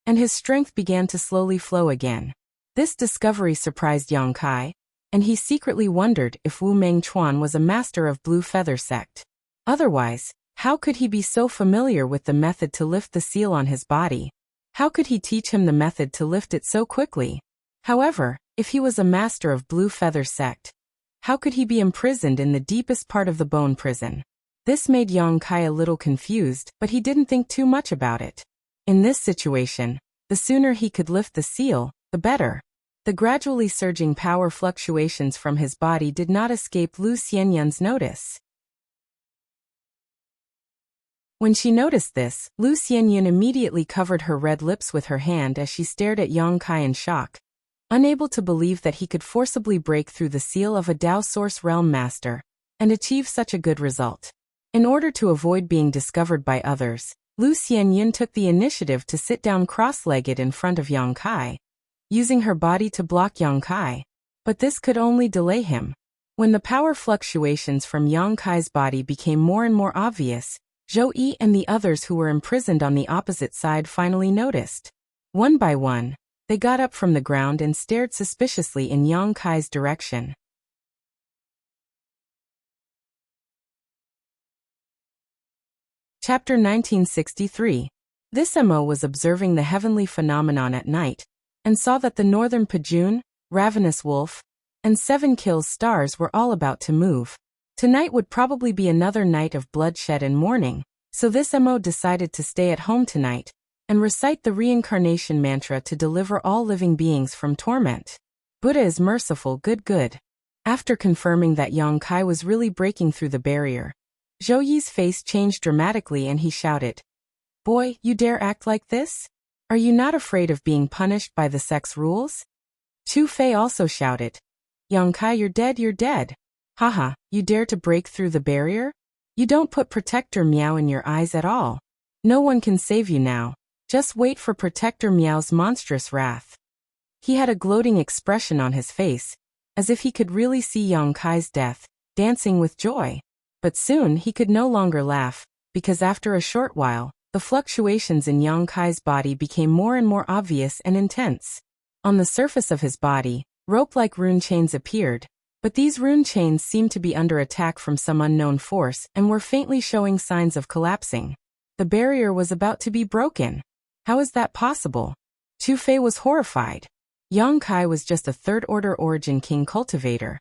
[SPEAKER 1] and his strength began to slowly flow again. This discovery surprised Yang Kai, and he secretly wondered if Wu Mengchuan was a master of Blue Feather sect. Otherwise, how could he be so familiar with the method to lift the seal on his body? How could he teach him the method to lift it so quickly? However, if he was a master of Blue Feather sect, how could he be imprisoned in the deepest part of the bone prison? This made Yang Kai a little confused, but he didn't think too much about it. In this situation, the sooner he could lift the seal, the better. The gradually surging power fluctuations from his body did not escape Lu Xianyun's notice. When she noticed this, Lu Xianyun immediately covered her red lips with her hand as she stared at Yang Kai in shock, unable to believe that he could forcibly break through the seal of a Dao Source Realm Master and achieve such a good result. In order to avoid being discovered by others, Lu Xianyun took the initiative to sit down cross-legged in front of Yang Kai, using her body to block Yang Kai. But this could only delay him. When the power fluctuations from Yang Kai's body became more and more obvious, Zhou Yi and the others who were imprisoned on the opposite side finally noticed. One by one, they got up from the ground and stared suspiciously in Yang Kai's direction. Chapter 1963. This Mo was observing the heavenly phenomenon at night, and saw that the northern Pajun, Ravenous Wolf, and 7 Kills stars were all about to move. Tonight would probably be another night of bloodshed and mourning, so this Mo decided to stay at home tonight and recite the reincarnation mantra to deliver all living beings from torment. Buddha is merciful, good. After confirming that Yang Kai was really breaking through the barrier, Zhou Yi's face changed dramatically and he shouted, "Boy, you dare act like this? Are you not afraid of being punished by the sect's rules?" Chu Fei also shouted, "Yang Kai, you're dead. Haha, you dare to break through the barrier? You don't put Protector Miao in your eyes at all. No one can save you now. Just wait for Protector Miao's monstrous wrath." He had a gloating expression on his face, as if he could really see Yang Kai's death, dancing with joy. But soon he could no longer laugh, because after a short while, the fluctuations in Yang Kai's body became more and more obvious and intense. On the surface of his body, rope-like rune chains appeared, but these rune chains seemed to be under attack from some unknown force and were faintly showing signs of collapsing. The barrier was about to be broken. How is that possible? Chu Fei was horrified. Yang Kai was just a third-order Origin King cultivator.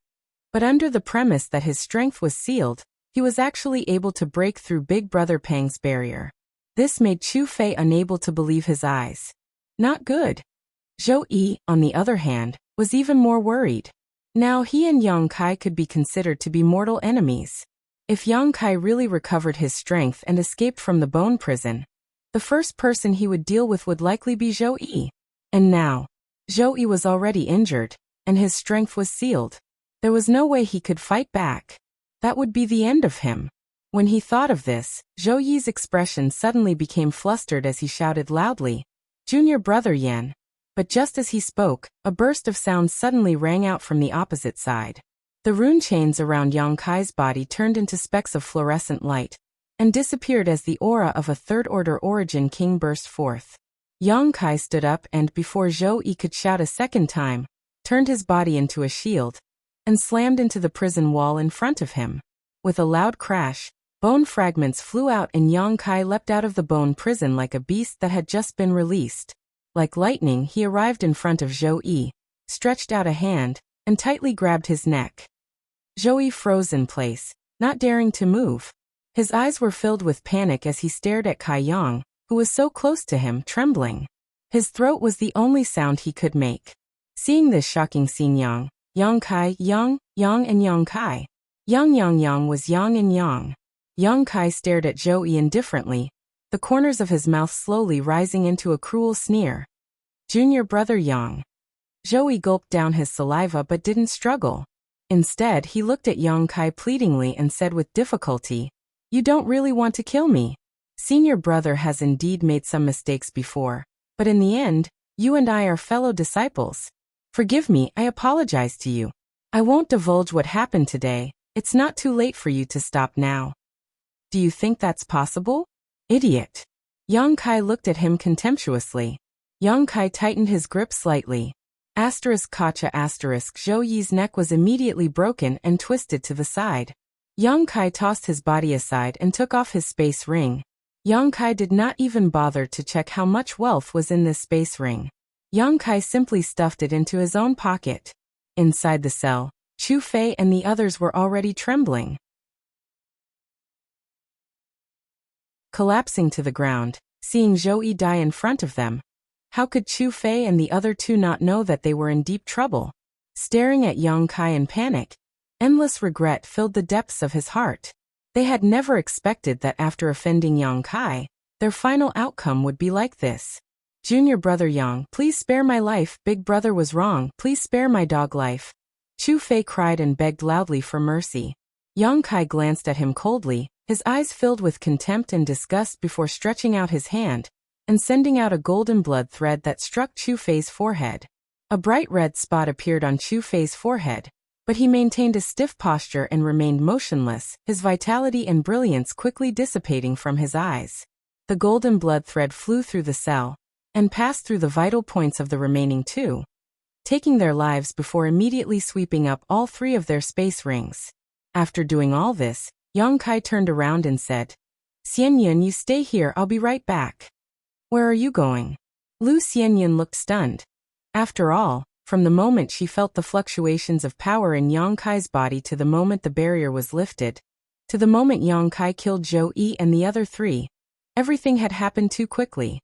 [SPEAKER 1] But under the premise that his strength was sealed, he was actually able to break through Big Brother Pang's barrier. This made Chu Fei unable to believe his eyes. Not good. Zhou Yi, on the other hand, was even more worried. Now he and Yang Kai could be considered to be mortal enemies. If Yang Kai really recovered his strength and escaped from the bone prison, the first person he would deal with would likely be Zhou Yi. And now, Zhou Yi was already injured, and his strength was sealed. There was no way he could fight back. That would be the end of him. When he thought of this, Zhou Yi's expression suddenly became flustered as he shouted loudly, "Junior brother Yan." But just as he spoke, a burst of sound suddenly rang out from the opposite side. The rune chains around Yang Kai's body turned into specks of fluorescent light, and disappeared as the aura of a third-order origin king burst forth. Yang Kai stood up and, before Zhou Yi could shout a second time, turned his body into a shield, and slammed into the prison wall in front of him. With a loud crash, bone fragments flew out and Yang Kai leapt out of the bone prison like a beast that had just been released. Like lightning, he arrived in front of Zhou Yi, stretched out a hand, and tightly grabbed his neck. Zhou Yi froze in place, not daring to move. His eyes were filled with panic as he stared at Kai Yang, who was so close to him, trembling. His throat was the only sound he could make. Seeing this shocking scene, Yang Kai, Yang and Yang Kai. Yang was Yang and Yang. Yang Kai stared at Zhou Yi indifferently, the corners of his mouth slowly rising into a cruel sneer. Junior brother Yang. Zhou Yi gulped down his saliva but didn't struggle. Instead, he looked at Yang Kai pleadingly and said with difficulty, "You don't really want to kill me. Senior brother has indeed made some mistakes before, but in the end, you and I are fellow disciples. Forgive me, I apologize to you. I won't divulge what happened today. It's not too late for you to stop now." "Do you think that's possible? Idiot." Yang Kai looked at him contemptuously. Yang Kai tightened his grip slightly. Kacha Zhou Yi's neck was immediately broken and twisted to the side. Yang Kai tossed his body aside and took off his space ring. Yang Kai did not even bother to check how much wealth was in this space ring. Yang Kai simply stuffed it into his own pocket. Inside the cell, Chu Fei and the others were already trembling. Collapsing to the ground, seeing Zhou Yi die in front of them, how could Chu Fei and the other two not know that they were in deep trouble? Staring at Yang Kai in panic, endless regret filled the depths of his heart. They had never expected that after offending Yang Kai, their final outcome would be like this. "Junior brother Yang, please spare my life. Big brother was wrong. Please spare my dog life." Chu Fei cried and begged loudly for mercy. Yang Kai glanced at him coldly, his eyes filled with contempt and disgust before stretching out his hand and sending out a golden blood thread that struck Chu Fei's forehead. A bright red spot appeared on Chu Fei's forehead, but he maintained a stiff posture and remained motionless, his vitality and brilliance quickly dissipating from his eyes. The golden blood thread flew through the cell and passed through the vital points of the remaining two, taking their lives before immediately sweeping up all three of their space rings. After doing all this, Yang Kai turned around and said, "Xianyun, you stay here, I'll be right back." "Where are you going?" Lu Xianyun looked stunned. After all, from the moment she felt the fluctuations of power in Yang Kai's body to the moment the barrier was lifted, to the moment Yang Kai killed Zhou Yi and the other three, everything had happened too quickly.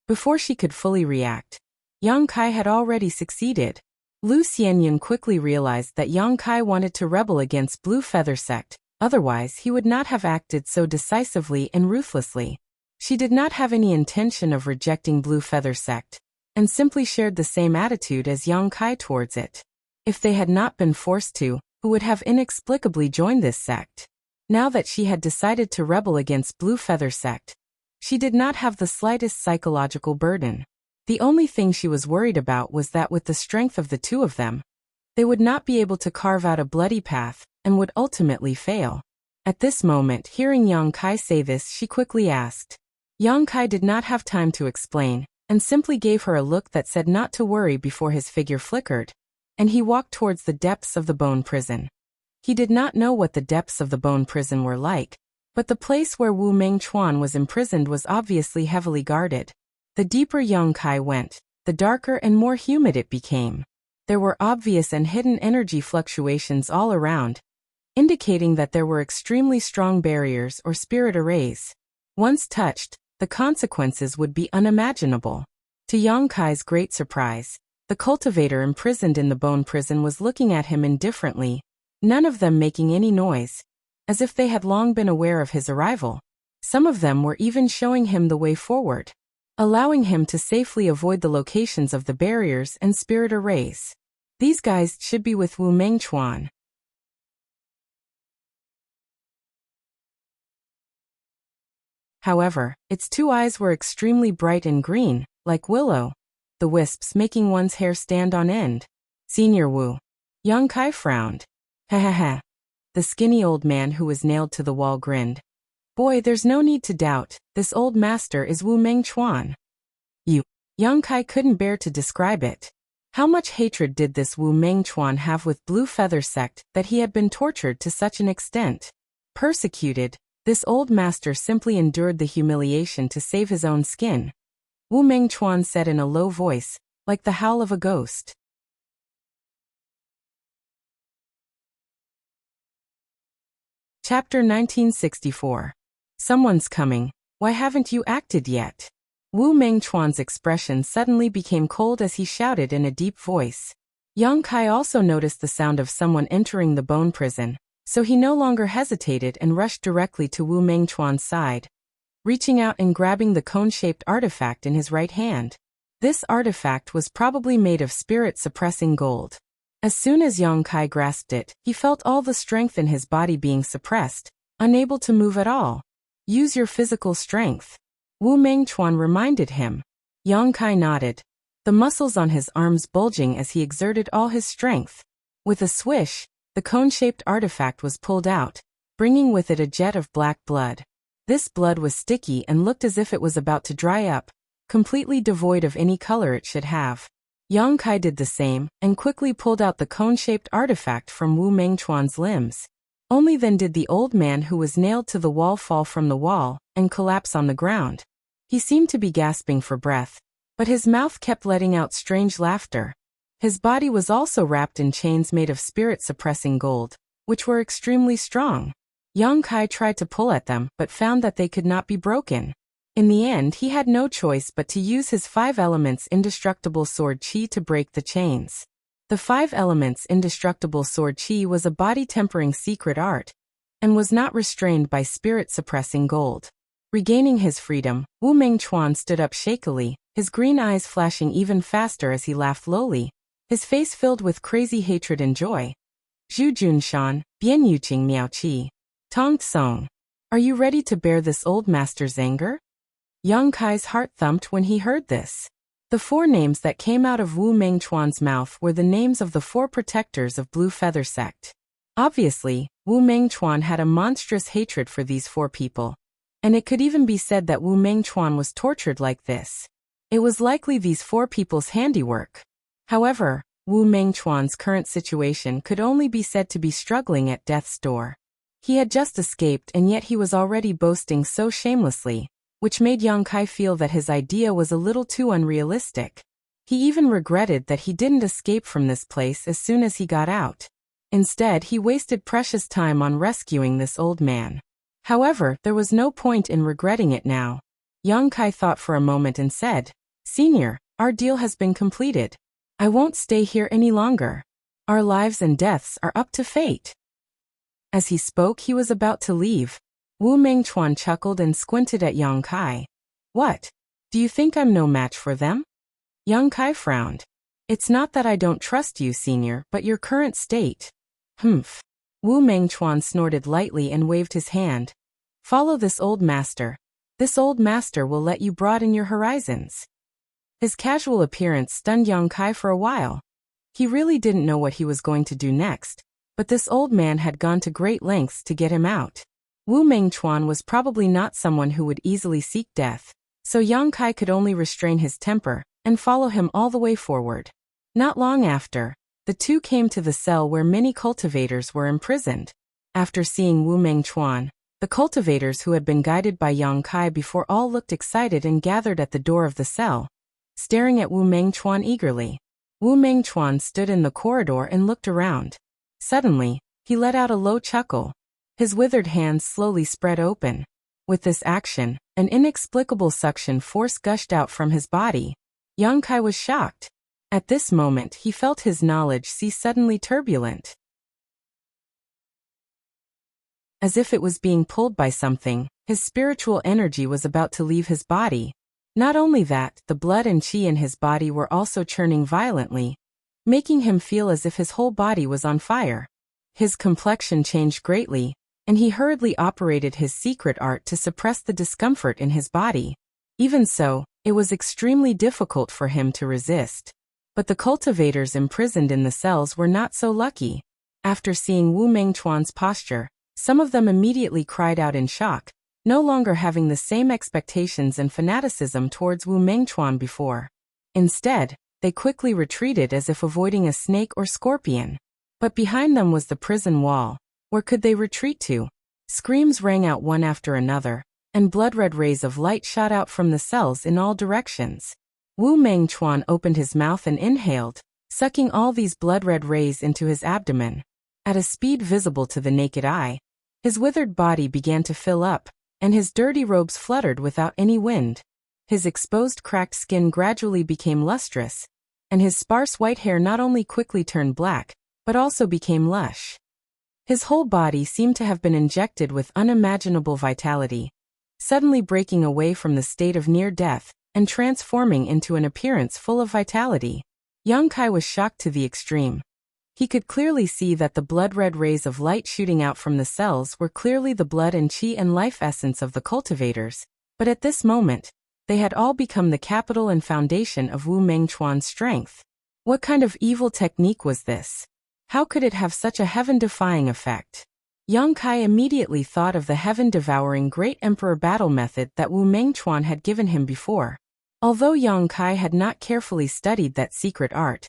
[SPEAKER 1] Before she could fully react, Yang Kai had already succeeded. Lu Xianyun quickly realized that Yang Kai wanted to rebel against Blue Feather Sect, otherwise he would not have acted so decisively and ruthlessly. She did not have any intention of rejecting Blue Feather Sect, and simply shared the same attitude as Yang Kai towards it. If they had not been forced to, who would have inexplicably joined this sect? Now that she had decided to rebel against Blue Feather Sect, she did not have the slightest psychological burden. The only thing she was worried about was that with the strength of the two of them, they would not be able to carve out a bloody path, and would ultimately fail. At this moment, hearing Yang Kai say this, she quickly asked. Yang Kai did not have time to explain, and simply gave her a look that said not to worry before his figure flickered, and he walked towards the depths of the bone prison. He did not know what the depths of the bone prison were like, but the place where Wu Mengchuan was imprisoned was obviously heavily guarded. The deeper Yang Kai went, the darker and more humid it became. There were obvious and hidden energy fluctuations all around, indicating that there were extremely strong barriers or spirit arrays. Once touched, the consequences would be unimaginable. To Yang Kai's great surprise, the cultivator imprisoned in the bone prison was looking at him indifferently, none of them making any noise, as if they had long been aware of his arrival. Some of them were even showing him the way forward, allowing him to safely avoid the locations of the barriers and spirit arrays. These guys should be with Wu Mengchuan. However, its two eyes were extremely bright and green, like willow, the wisps making one's hair stand on end. Senior Wu. Yang Kai frowned. Ha ha ha. The skinny old man who was nailed to the wall grinned. Boy, there's no need to doubt, this old master is Wu Mengchuan. You. Yang Kai couldn't bear to describe it. How much hatred did this Wu Mengchuan have with Blue Feather Sect that he had been tortured to such an extent? Persecuted, this old master simply endured the humiliation to save his own skin. Wu Mengchuan said in a low voice, like the howl of a ghost. Chapter 1964. Someone's coming. Why haven't you acted yet? Wu Mengchuan's expression suddenly became cold as he shouted in a deep voice. Yang Kai also noticed the sound of someone entering the bone prison, so he no longer hesitated and rushed directly to Wu Mengchuan's side, reaching out and grabbing the cone-shaped artifact in his right hand. This artifact was probably made of spirit-suppressing gold. As soon as Yang Kai grasped it, he felt all the strength in his body being suppressed, unable to move at all. Use your physical strength, Wu Mengchuan reminded him. Yang Kai nodded, the muscles on his arms bulging as he exerted all his strength. With a swish, the cone-shaped artifact was pulled out, bringing with it a jet of black blood. This blood was sticky and looked as if it was about to dry up, completely devoid of any color it should have. Yang Kai did the same, and quickly pulled out the cone-shaped artifact from Wu Mengchuan's limbs. Only then did the old man who was nailed to the wall fall from the wall, and collapse on the ground. He seemed to be gasping for breath, but his mouth kept letting out strange laughter. His body was also wrapped in chains made of spirit-suppressing gold, which were extremely strong. Yang Kai tried to pull at them but found that they could not be broken. In the end, he had no choice but to use his 5 elements indestructible sword chi to break the chains. The 5 elements indestructible sword chi was a body-tempering secret art, and was not restrained by spirit-suppressing gold. Regaining his freedom, Wu Mengchuan stood up shakily, his green eyes flashing even faster as he laughed lowly, his face filled with crazy hatred and joy. Zhu Junshan, Bian Yuqing Miao Qi. Tong Tsong. Are you ready to bear this old master's anger? Yang Kai's heart thumped when he heard this. The 4 names that came out of Wu Mengchuan's mouth were the names of the 4 protectors of Blue Feather Sect. Obviously, Wu Mengchuan had a monstrous hatred for these 4 people. And it could even be said that Wu Mengchuan was tortured like this. It was likely these 4 people's handiwork. However, Wu Mengchuan's current situation could only be said to be struggling at death's door. He had just escaped and yet he was already boasting so shamelessly, which made Yang Kai feel that his idea was a little too unrealistic. He even regretted that he didn't escape from this place as soon as he got out. Instead, he wasted precious time on rescuing this old man. However, there was no point in regretting it now. Yang Kai thought for a moment and said, Senior, our deal has been completed. I won't stay here any longer. Our lives and deaths are up to fate. As he spoke, he was about to leave. Wu Mengchuan chuckled and squinted at Yang Kai. What? Do you think I'm no match for them? Yang Kai frowned. It's not that I don't trust you, Senior, but your current state. Humph. Wu Mengchuan snorted lightly and waved his hand. Follow this old master. This old master will let you broaden your horizons. His casual appearance stunned Yang Kai for a while. He really didn't know what he was going to do next, but this old man had gone to great lengths to get him out. Wu Mengchuan was probably not someone who would easily seek death, so Yang Kai could only restrain his temper and follow him all the way forward. Not long after, the two came to the cell where many cultivators were imprisoned. After seeing Wu Mengchuan, the cultivators who had been guided by Yang Kai before all looked excited and gathered at the door of the cell, staring at Wu Mengchuan eagerly. Wu Mengchuan stood in the corridor and looked around. Suddenly, he He let out a low chuckle. His withered hands slowly spread open. With this action, an inexplicable suction force gushed out from his body. Yang Kai was shocked. At this moment he felt his knowledge sea suddenly turbulent. As if it was being pulled by something, his spiritual energy was about to leave his body. Not only that, the blood and qi in his body were also churning violently, making him feel as if his whole body was on fire. His complexion changed greatly, and he hurriedly operated his secret art to suppress the discomfort in his body. Even so, it was extremely difficult for him to resist. But the cultivators imprisoned in the cells were not so lucky. After seeing Wu Mengchuan's posture, some of them immediately cried out in shock, no longer having the same expectations and fanaticism towards Wu Mengchuan before. Instead, they quickly retreated as if avoiding a snake or scorpion. But behind them was the prison wall. Where could they retreat to? Screams rang out one after another, and blood-red rays of light shot out from the cells in all directions. Wu Mengchuan opened his mouth and inhaled, sucking all these blood-red rays into his abdomen. At a speed visible to the naked eye, his withered body began to fill up, and his dirty robes fluttered without any wind. His exposed cracked skin gradually became lustrous, and his sparse white hair not only quickly turned black, but also became lush. His whole body seemed to have been injected with unimaginable vitality, suddenly breaking away from the state of near death and transforming into an appearance full of vitality. Yang Kai was shocked to the extreme. He could clearly see that the blood-red rays of light shooting out from the cells were clearly the blood and qi and life essence of the cultivators, but at this moment, they had all become the capital and foundation of Wu Mengchuan's strength. What kind of evil technique was this? How could it have such a heaven-defying effect? Yang Kai immediately thought of the heaven-devouring Great Emperor battle method that Wu Mengchuan had given him before. Although Yang Kai had not carefully studied that secret art,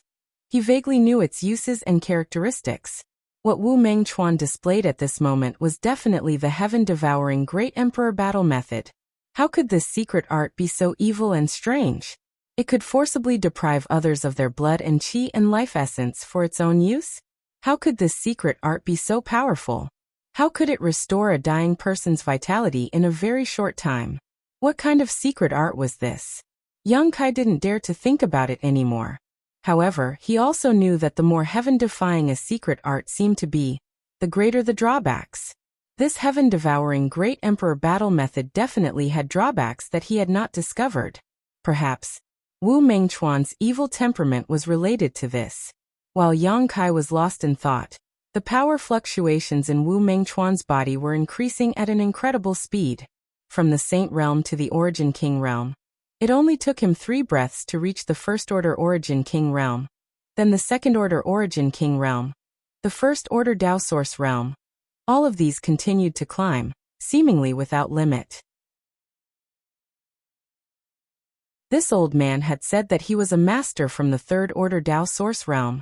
[SPEAKER 1] he vaguely knew its uses and characteristics. What Wu Mengchuan displayed at this moment was definitely the heaven-devouring Great Emperor battle method. How could this secret art be so evil and strange? It could forcibly deprive others of their blood and qi and life essence for its own use? How could this secret art be so powerful? How could it restore a dying person's vitality in a very short time? What kind of secret art was this? Yang Kai didn't dare to think about it anymore. However, he also knew that the more heaven-defying a secret art seemed to be, the greater the drawbacks. This heaven-devouring Great Emperor battle method definitely had drawbacks that he had not discovered. Perhaps Wu Mengchuan's evil temperament was related to this. While Yang Kai was lost in thought, the power fluctuations in Wu Mengchuan's body were increasing at an incredible speed. From the Saint Realm to the Origin King Realm, it only took him 3 breaths to reach the First Order Origin King Realm, then the Second Order Origin King Realm, the First Order Dao Source Realm. All of these continued to climb, seemingly without limit. This old man had said that he was a master from the Third Order Dao Source Realm,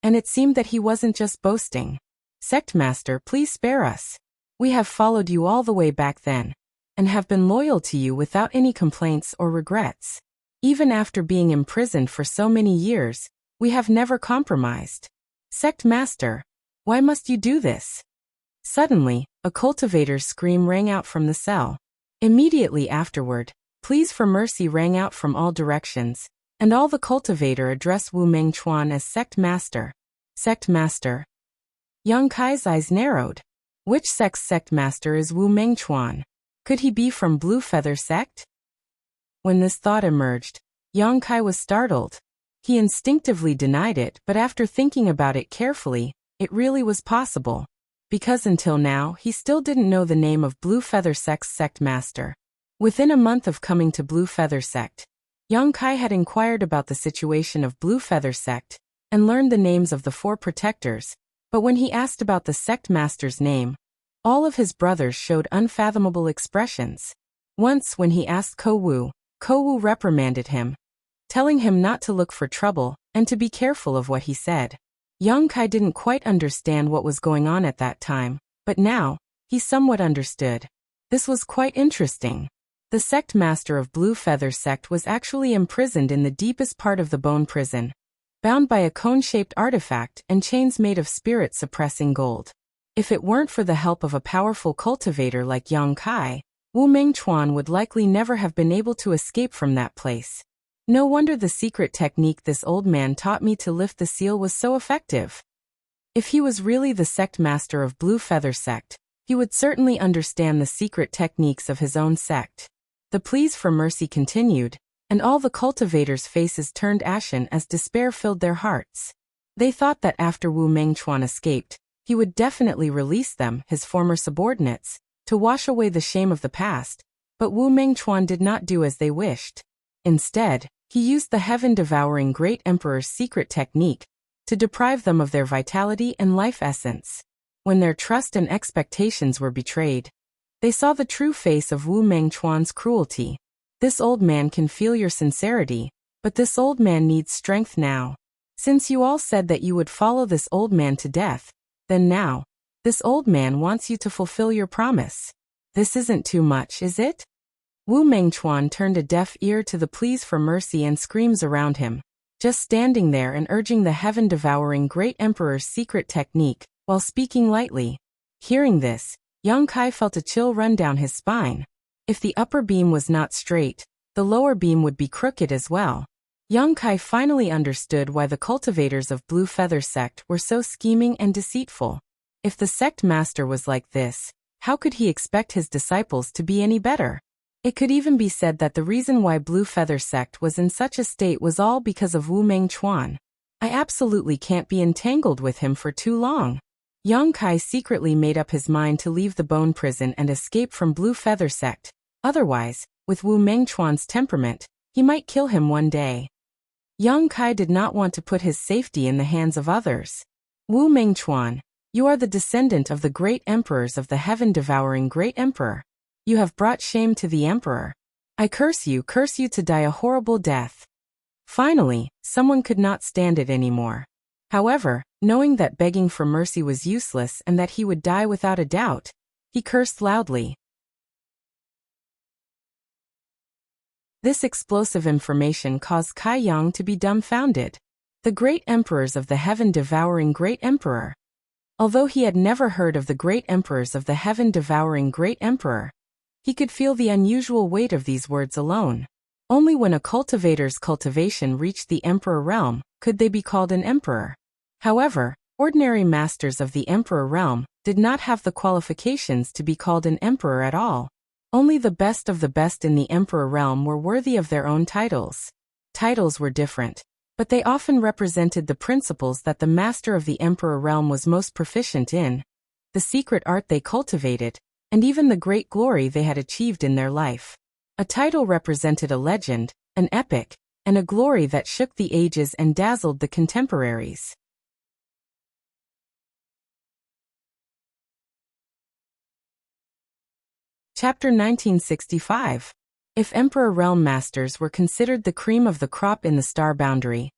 [SPEAKER 1] and it seemed that he wasn't just boasting. Sect Master, please spare us. We have followed you all the way back then, and have been loyal to you without any complaints or regrets. Even after being imprisoned for so many years, we have never compromised. Sect Master, why must you do this? Suddenly, a cultivator's scream rang out from the cell. Immediately afterward, pleas for mercy rang out from all directions, and all the cultivator addressed Wu Mengchuan as Sect Master. Sect Master. Yang Kai's eyes narrowed. Which sect's Sect Master is Wu Mengchuan? Could he be from Blue Feather Sect? When this thought emerged, Yang Kai was startled. He instinctively denied it, but after thinking about it carefully, it really was possible. Because until now, he still didn't know the name of Blue Feather Sect's Sect Master. Within a month of coming to Blue Feather Sect, Yang Kai had inquired about the situation of Blue Feather Sect, and learned the names of the 4 protectors, but when he asked about the Sect Master's name, all of his brothers showed unfathomable expressions. Once when he asked Ko Wu reprimanded him, telling him not to look for trouble, and to be careful of what he said. Yang Kai didn't quite understand what was going on at that time, but now, he somewhat understood. This was quite interesting. The Sect Master of Blue Feather Sect was actually imprisoned in the deepest part of the bone prison, bound by a cone-shaped artifact and chains made of spirit-suppressing gold. If it weren't for the help of a powerful cultivator like Yang Kai, Wu Mengchuan would likely never have been able to escape from that place. No wonder the secret technique this old man taught me to lift the seal was so effective. If he was really the sect master of Blue Feather Sect, he would certainly understand the secret techniques of his own sect. The pleas for mercy continued, and all the cultivators' faces turned ashen as despair filled their hearts. They thought that after Wu Mengchuan escaped, he would definitely release them, his former subordinates, to wash away the shame of the past, but Wu Mengchuan did not do as they wished. Instead, he used the heaven-devouring Great Emperor's secret technique to deprive them of their vitality and life essence. When their trust and expectations were betrayed, they saw the true face of Wu Mengchuan's cruelty. This old man can feel your sincerity, but this old man needs strength now. Since you all said that you would follow this old man to death, then now, this old man wants you to fulfill your promise. This isn't too much, is it? Wu Mengchuan turned a deaf ear to the pleas for mercy and screams around him, just standing there and urging the heaven-devouring Great Emperor's secret technique, while speaking lightly. Hearing this, Yang Kai felt a chill run down his spine. If the upper beam was not straight, the lower beam would be crooked as well. Yang Kai finally understood why the cultivators of Blue Feather Sect were so scheming and deceitful. If the sect master was like this, how could he expect his disciples to be any better? It could even be said that the reason why Blue Feather Sect was in such a state was all because of Wu Mengchuan. I absolutely can't be entangled with him for too long. Yang Kai secretly made up his mind to leave the bone prison and escape from Blue Feather Sect. Otherwise, with Wu Mengchuan's temperament, he might kill him one day. Yang Kai did not want to put his safety in the hands of others. Wu Mengchuan, you are the descendant of the great emperors of the heaven-devouring Great Emperor. You have brought shame to the emperor. I curse you to die a horrible death. Finally, someone could not stand it anymore. However, knowing that begging for mercy was useless and that he would die without a doubt, he cursed loudly. This explosive information caused Kai Yang to be dumbfounded. The great emperors of the heaven-devouring Great Emperor. Although he had never heard of the great emperors of the heaven-devouring Great Emperor, he could feel the unusual weight of these words alone. Only when a cultivator's cultivation reached the emperor realm could they be called an emperor. However, ordinary masters of the emperor realm did not have the qualifications to be called an emperor at all. Only the best of the best in the emperor realm were worthy of their own titles. Titles were different, but they often represented the principles that the master of the emperor realm was most proficient in, the secret art they cultivated, and even the great glory they had achieved in their life. A title represented a legend, an epic, and a glory that shook the ages and dazzled the contemporaries. Chapter 1965. If Emperor Realm Masters were considered the cream of the crop in the star boundary,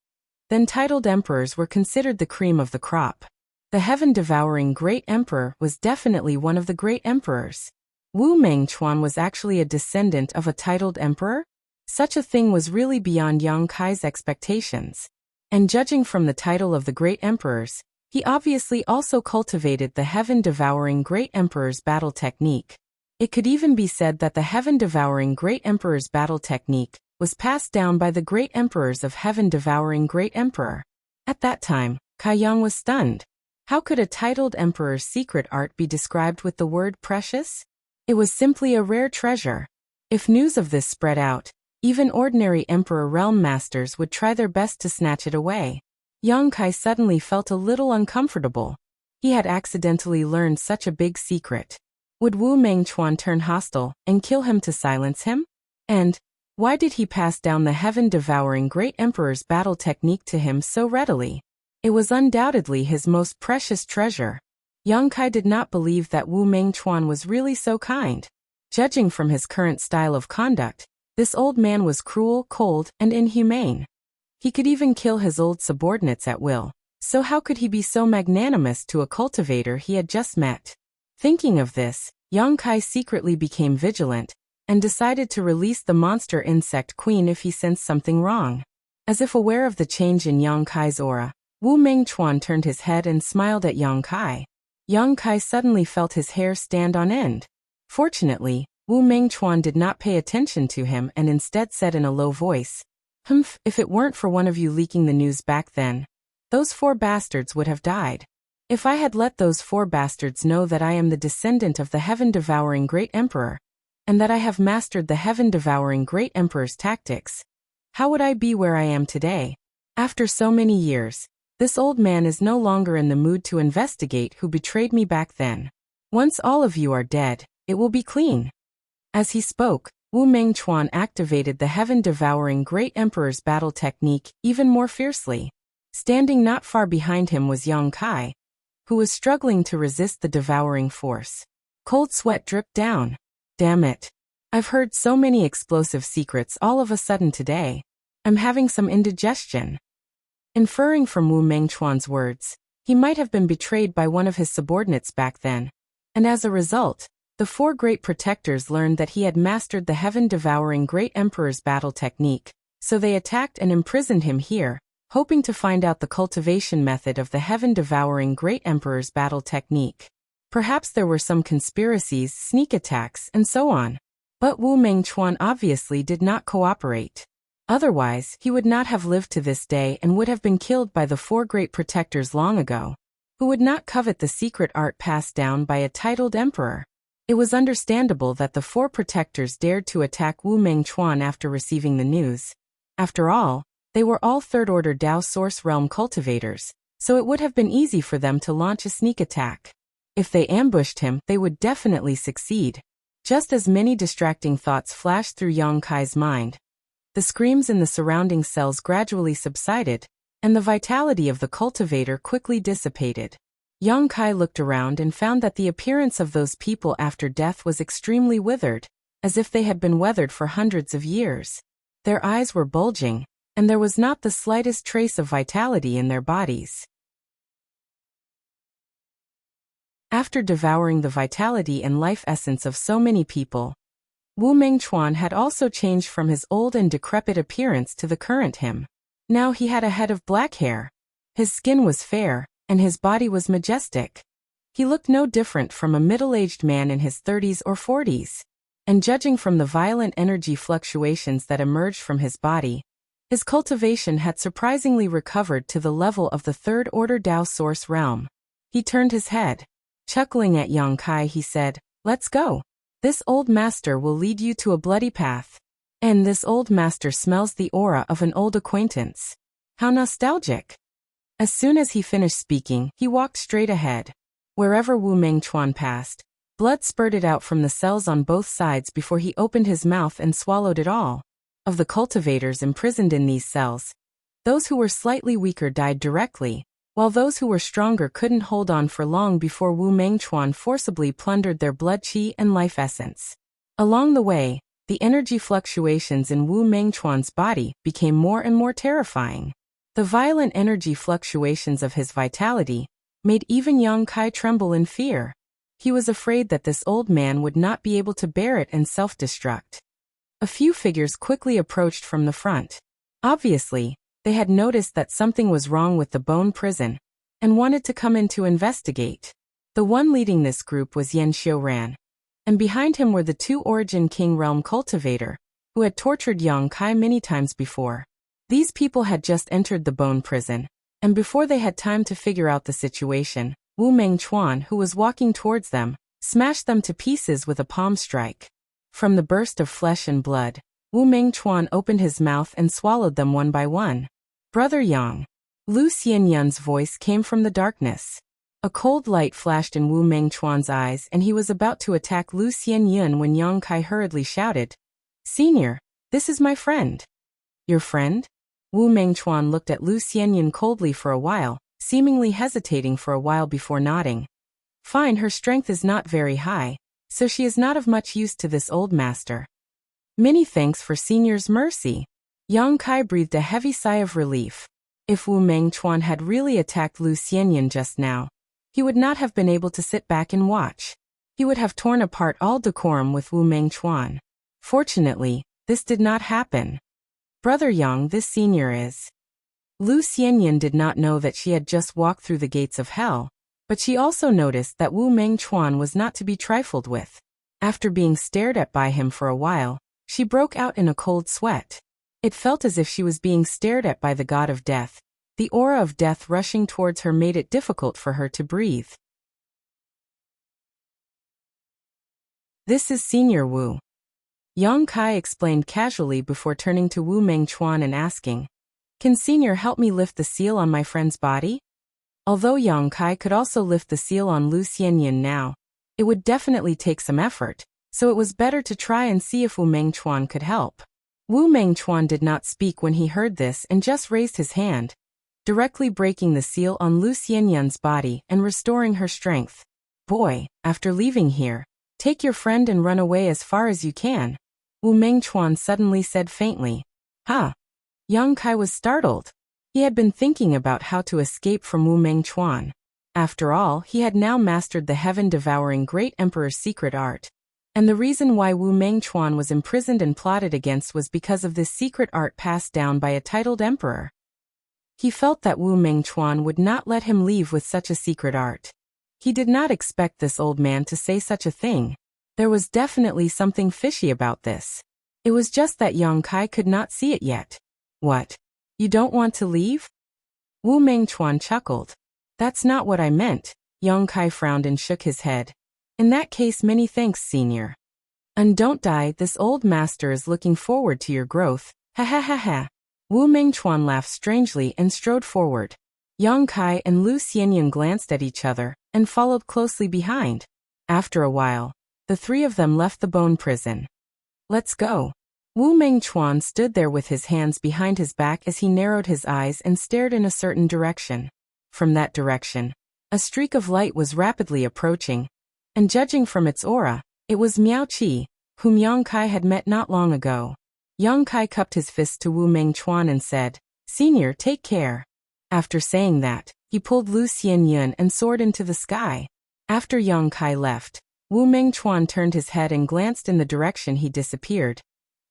[SPEAKER 1] then titled emperors were considered the cream of the crop. The heaven-devouring Great Emperor was definitely one of the great emperors. Wu Mengchuan was actually a descendant of a titled emperor? Such a thing was really beyond Yang Kai's expectations. And judging from the title of the great emperors, he obviously also cultivated the heaven-devouring Great Emperor's battle technique. It could even be said that the heaven-devouring Great Emperor's battle technique was passed down by the great emperors of heaven-devouring Great Emperor. At that time, Kai Yang was stunned. How could a titled emperor's secret art be described with the word precious? It was simply a rare treasure. If news of this spread out, even ordinary emperor realm masters would try their best to snatch it away. Yang Kai suddenly felt a little uncomfortable. He had accidentally learned such a big secret. Would Wu Mengchuan turn hostile and kill him to silence him? And why did he pass down the heaven-devouring Great Emperor's battle technique to him so readily? It was undoubtedly his most precious treasure. Yang Kai did not believe that Wu Mengchuan was really so kind. Judging from his current style of conduct, this old man was cruel, cold, and inhumane. He could even kill his old subordinates at will, so how could he be so magnanimous to a cultivator he had just met? Thinking of this, Yang Kai secretly became vigilant, and decided to release the monster insect queen if he sensed something wrong. As if aware of the change in Yang Kai's aura, Wu Mengchuan turned his head and smiled at Yang Kai. Yang Kai suddenly felt his hair stand on end. Fortunately, Wu Mengchuan did not pay attention to him and instead said in a low voice, "Humph, if it weren't for one of you leaking the news back then, those 4 bastards would have died. If I had let those 4 bastards know that I am the descendant of the heaven-devouring great emperor, and that I have mastered the heaven-devouring great emperor's tactics, how would I be where I am today? After so many years, this old man is no longer in the mood to investigate who betrayed me back then. Once all of you are dead, it will be clean." As he spoke, Wu Mengchuan activated the heaven-devouring great emperor's battle technique even more fiercely. Standing not far behind him was Yang Kai, who was struggling to resist the devouring force. Cold sweat dripped down. "Damn it. I've heard so many explosive secrets all of a sudden today. I'm having some indigestion." Inferring from Wu Mengchuan's words, he might have been betrayed by one of his subordinates back then, and as a result, the 4 great protectors learned that he had mastered the heaven-devouring great emperor's battle technique, so they attacked and imprisoned him here, hoping to find out the cultivation method of the heaven-devouring great emperor's battle technique. Perhaps there were some conspiracies, sneak attacks, and so on. But Wu Mengchuan obviously did not cooperate. Otherwise, he would not have lived to this day and would have been killed by the 4 great protectors long ago, who would not covet the secret art passed down by a titled emperor. It was understandable that the 4 protectors dared to attack Wu Mengchuan after receiving the news. After all, they were all third-order Dao Source Realm cultivators, so it would have been easy for them to launch a sneak attack. If they ambushed him, they would definitely succeed. Just as many distracting thoughts flashed through Yang Kai's mind, the screams in the surrounding cells gradually subsided, and the vitality of the cultivator quickly dissipated. Yang Kai looked around and found that the appearance of those people after death was extremely withered, as if they had been weathered for hundreds of years. Their eyes were bulging, and there was not the slightest trace of vitality in their bodies. After devouring the vitality and life essence of so many people, Wu Mengchuan had also changed from his old and decrepit appearance to the current him. Now he had a head of black hair. His skin was fair, and his body was majestic. He looked no different from a middle-aged man in his 30s or 40s. And judging from the violent energy fluctuations that emerged from his body, his cultivation had surprisingly recovered to the level of the third-order Dao Source realm. He turned his head. Chuckling at Yang Kai, he said, "Let's go. This old master will lead you to a bloody path. And this old master smells the aura of an old acquaintance. How nostalgic." As soon as he finished speaking, he walked straight ahead. Wherever Wu Mengchuan passed, blood spurted out from the cells on both sides before he opened his mouth and swallowed it all. Of the cultivators imprisoned in these cells, those who were slightly weaker died directly, while those who were stronger couldn't hold on for long before Wu Mengchuan forcibly plundered their blood qi and life essence. Along the way, the energy fluctuations in Wu Mengchuan's body became more and more terrifying. The violent energy fluctuations of his vitality made even Yang Kai tremble in fear. He was afraid that this old man would not be able to bear it and self-destruct. A few figures quickly approached from the front. Obviously, they had noticed that something was wrong with the bone prison, and wanted to come in to investigate. The one leading this group was Yan Xiuran, and behind him were the 2 Origin King Realm cultivator, who had tortured Yang Kai many times before. These people had just entered the bone prison, and before they had time to figure out the situation, Wu Mengchuan, who was walking towards them, smashed them to pieces with a palm strike. From the burst of flesh and blood, Wu Mengchuan opened his mouth and swallowed them one by one. "Brother Yang." Lu Xianyun's voice came from the darkness. A cold light flashed in Wu Mengchuan's eyes and he was about to attack Lu Xianyun when Yang Kai hurriedly shouted, "Senior, this is my friend." "Your friend?" Wu Mengchuan looked at Lu Xianyun coldly for a while, seemingly hesitating for a while before nodding. "Fine, her strength is not very high, so she is not of much use to this old master." "Many thanks for Senior's mercy." Yang Kai breathed a heavy sigh of relief. If Wu Mengchuan had really attacked Lu Xianyun just now, he would not have been able to sit back and watch. He would have torn apart all decorum with Wu Mengchuan. Fortunately, this did not happen. "Brother Yang, this senior is..." Lu Xianyun did not know that she had just walked through the gates of hell, But she also noticed that Wu Mengchuan was not to be trifled with. After being stared at by him for a while, she broke out in a cold sweat. It felt as if she was being stared at by the god of death. The aura of death rushing towards her made it difficult for her to breathe. This is Senior Wu. Yang Kai explained casually before turning to Wu Mengchuan and asking, "Can Senior help me lift the seal on my friend's body?" Although Yang Kai could also lift the seal on Lu Xianyan now, it would definitely take some effort, so it was better to try and see if Wu Mengchuan could help. Wu Mengchuan did not speak when he heard this and just raised his hand, directly breaking the seal on Lu Xianyan's body and restoring her strength. "Boy, after leaving here, take your friend and run away as far as you can," Wu Mengchuan suddenly said faintly. "Huh?" Yang Kai was startled. He had been thinking about how to escape from Wu Mengchuan. After all, he had now mastered the heaven-devouring Great Emperor's secret art. And the reason why Wu Mengchuan was imprisoned and plotted against was because of this secret art passed down by a titled emperor. He felt that Wu Mengchuan would not let him leave with such a secret art. He did not expect this old man to say such a thing. There was definitely something fishy about this. It was just that Yang Kai could not see it yet. "What? You don't want to leave?" Wu Mengchuan chuckled. "That's not what I meant." Yang Kai frowned and shook his head. "In that case, many thanks, Senior. And don't die, this old master is looking forward to your growth. Ha ha ha ha." Wu Mengchuan laughed strangely and strode forward. Yang Kai and Lu Xianyan glanced at each other and followed closely behind. After a while, the three of them left the bone prison. "Let's go." Wu Mengchuan stood there with his hands behind his back as he narrowed his eyes and stared in a certain direction. From that direction, a streak of light was rapidly approaching, and judging from its aura, it was Miao Qi, whom Yang Kai had met not long ago. Yang Kai cupped his fist to Wu Mengchuan and said, "Senior, take care." After saying that, he pulled Lu Xianyan and soared into the sky. After Yang Kai left, Wu Mengchuan turned his head and glanced in the direction he disappeared,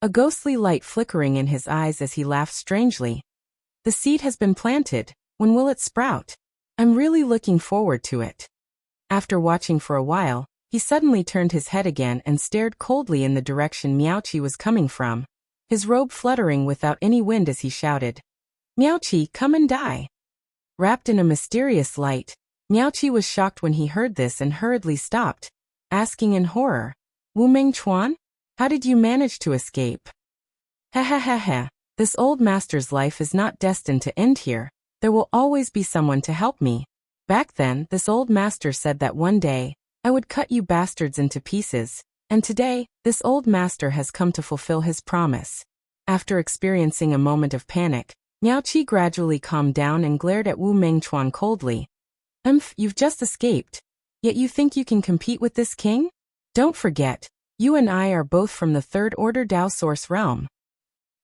[SPEAKER 1] a ghostly light flickering in his eyes as he laughed strangely. "The seed has been planted. When will it sprout? I'm really looking forward to it." After watching for a while, he suddenly turned his head again and stared coldly in the direction Miaoqi was coming from, his robe fluttering without any wind as he shouted, "Miaoqi, come and die." Wrapped in a mysterious light, Miaoqi was shocked when he heard this and hurriedly stopped, asking in horror, "Wu Mengchuan? How did you manage to escape?" "Ha ha ha ha, this old master's life is not destined to end here. There will always be someone to help me. Back then, this old master said that one day, I would cut you bastards into pieces, and today, this old master has come to fulfill his promise." After experiencing a moment of panic, Miaoqi gradually calmed down and glared at Wu Mengchuan coldly. You've just escaped. Yet you think you can compete with this king? Don't forget, you and I are both from the Third Order Dao Source realm.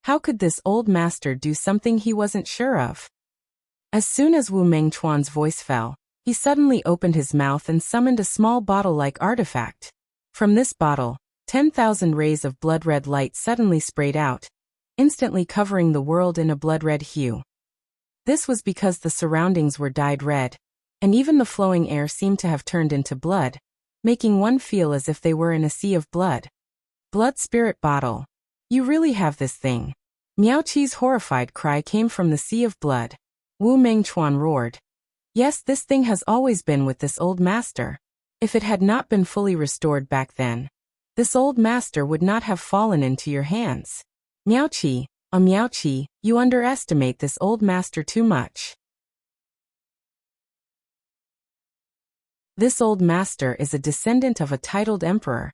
[SPEAKER 1] How could this old master do something he wasn't sure of? As soon as Wu Mengchuan's voice fell, he suddenly opened his mouth and summoned a small bottle-like artifact. From this bottle, 10,000 rays of blood-red light suddenly sprayed out, instantly covering the world in a blood-red hue. This was because the surroundings were dyed red, and even the flowing air seemed to have turned into blood, making one feel as if they were in a sea of blood. "Blood spirit bottle. You really have this thing." Miaoqi's horrified cry came from the sea of blood. Wu Mengchuan roared. "Yes, this thing has always been with this old master. If it had not been fully restored back then, this old master would not have fallen into your hands. Miaoqi, Miaoqi, you underestimate this old master too much. This old master is a descendant of a titled emperor.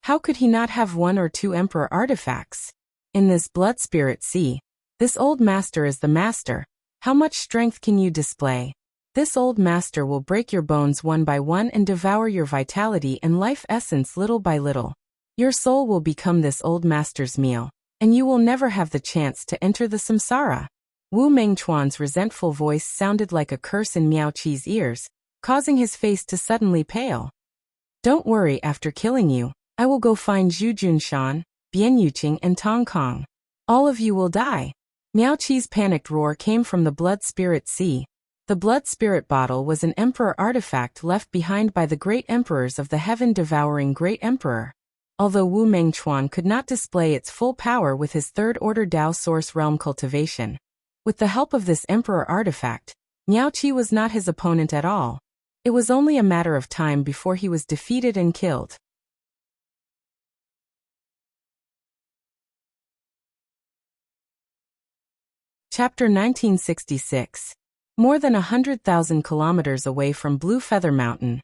[SPEAKER 1] How could he not have one or two emperor artifacts? In this blood spirit sea, this old master is the master. How much strength can you display? This old master will break your bones one by one and devour your vitality and life essence little by little. Your soul will become this old master's meal, and you will never have the chance to enter the samsara." Wu Mengchuan's resentful voice sounded like a curse in Miaoqi's ears, causing his face to suddenly pale. "Don't worry, after killing you, I will go find Zhu Junshan, Bian Yuqing and Tong Kong. All of you will die." Miaoqi's panicked roar came from the blood spirit sea. The blood spirit bottle was an emperor artifact left behind by the great emperors of the heaven-devouring Great Emperor. Although Wu Mengchuan could not display its full power with his third-order Dao Source Realm cultivation, with the help of this emperor artifact, Miao Qi was not his opponent at all. It was only a matter of time before he was defeated and killed. Chapter 1966. More than 100,000 kilometers away from Blue Feather Mountain,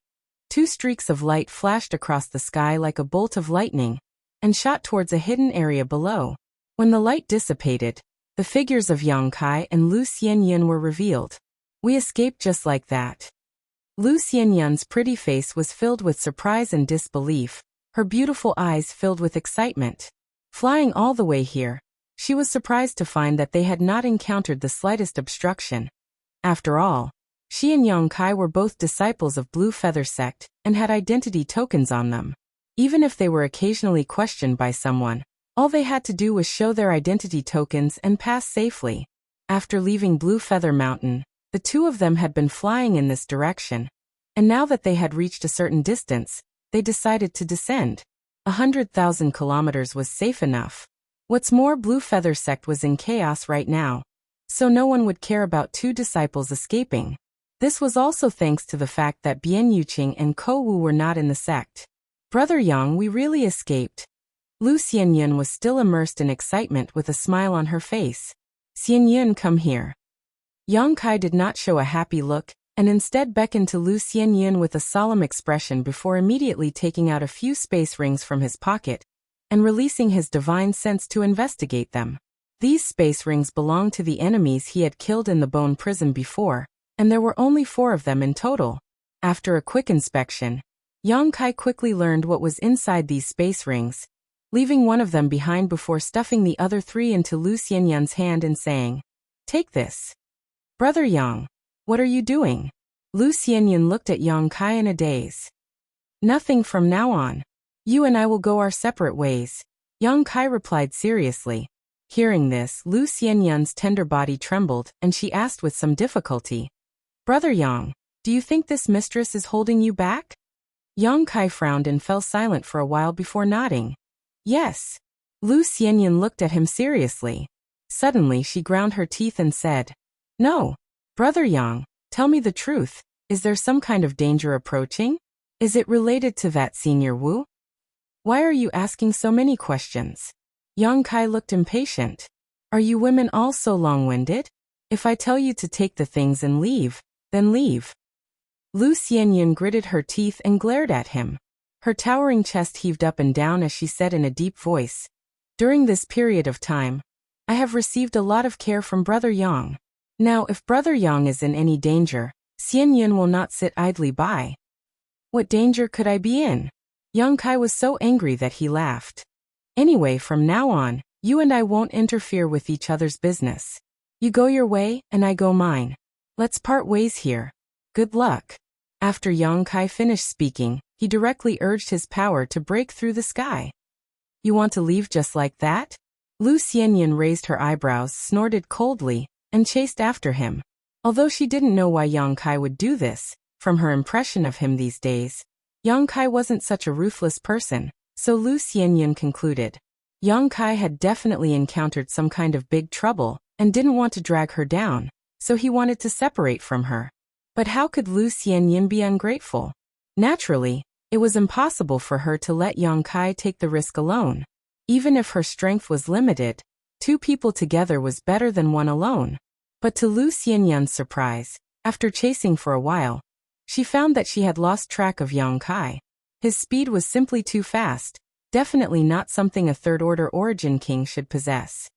[SPEAKER 1] two streaks of light flashed across the sky like a bolt of lightning and shot towards a hidden area below. When the light dissipated, the figures of Yang Kai and Lu Xianyun were revealed. We escaped just like that. Lu Xianyun's pretty face was filled with surprise and disbelief, her beautiful eyes filled with excitement. Flying all the way here, she was surprised to find that they had not encountered the slightest obstruction. After all, she and Yang Kai were both disciples of Blue Feather Sect and had identity tokens on them. Even if they were occasionally questioned by someone, all they had to do was show their identity tokens and pass safely. After leaving Blue Feather Mountain, the two of them had been flying in this direction, and now that they had reached a certain distance, they decided to descend. 100,000 kilometers was safe enough. What's more, Blue Feather Sect was in chaos right now, so no one would care about two disciples escaping. This was also thanks to the fact that Bian Yuqing and Ko Wu were not in the sect. Brother Yang, we really escaped. Lu Xianyun was still immersed in excitement with a smile on her face. Xianyun, come here. Yang Kai did not show a happy look, and instead beckoned to Lu Xianyun with a solemn expression before immediately taking out a few space rings from his pocket and releasing his divine sense to investigate them. These space rings belonged to the enemies he had killed in the bone prison before, and there were only 4 of them in total. After a quick inspection, Yang Kai quickly learned what was inside these space rings, leaving one of them behind before stuffing the other 3 into Lu Xianyun's hand and saying, "Take this." "Brother Yang, what are you doing?" Lu Xianyun looked at Yang Kai in a daze. "Nothing from now on. You and I will go our separate ways," Yang Kai replied seriously. Hearing this, Lu Xianyun's tender body trembled, and she asked with some difficulty, "Brother Yang, do you think this mistress is holding you back?" Yang Kai frowned and fell silent for a while before nodding. "Yes." Lu Xianyun looked at him seriously. Suddenly she ground her teeth and said, "No. Brother Yang, tell me the truth. Is there some kind of danger approaching? Is it related to that Senior Wu? Why are you asking so many questions?" Yang Kai looked impatient. "Are you women all so long-winded? If I tell you to take the things and leave, then leave." Lu Xianyun gritted her teeth and glared at him. Her towering chest heaved up and down as she said in a deep voice, "During this period of time, I have received a lot of care from Brother Yang. Now if Brother Yang is in any danger, Xianyun will not sit idly by." "What danger could I be in?" Yang Kai was so angry that he laughed. "Anyway, from now on, you and I won't interfere with each other's business. You go your way, and I go mine. Let's part ways here. Good luck." After Yang Kai finished speaking, he directly urged his power to break through the sky. "You want to leave just like that?" Lu Xianyun raised her eyebrows, snorted coldly, and chased after him. Although she didn't know why Yang Kai would do this, from her impression of him these days, Yang Kai wasn't such a ruthless person. So Lu Xianyun concluded. Yang Kai had definitely encountered some kind of big trouble, and didn't want to drag her down, so he wanted to separate from her. But how could Lu Xianyun be ungrateful? Naturally, it was impossible for her to let Yang Kai take the risk alone. Even if her strength was limited, 2 people together was better than 1 alone. But to Lu Xianyun's surprise, after chasing for a while, she found that she had lost track of Yang Kai. His speed was simply too fast, definitely not something a third-order origin king should possess.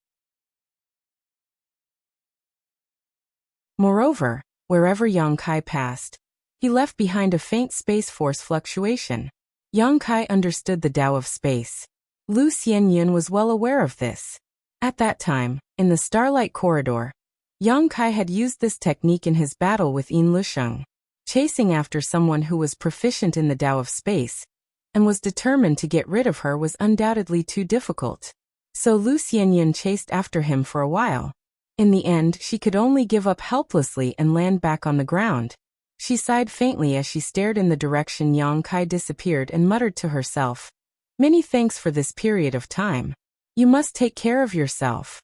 [SPEAKER 1] Moreover, wherever Yang Kai passed, he left behind a faint space force fluctuation. Yang Kai understood the Tao of space. Lu Xianyun was well aware of this. At that time, in the Starlight Corridor, Yang Kai had used this technique in his battle with Yin Lusheng. Chasing after someone who was proficient in the Tao of space and was determined to get rid of her was undoubtedly too difficult. So Lu Xianyun chased after him for a while. In the end, she could only give up helplessly and land back on the ground. She sighed faintly as she stared in the direction Yang Kai disappeared and muttered to herself, "Many thanks for this period of time. You must take care of yourself."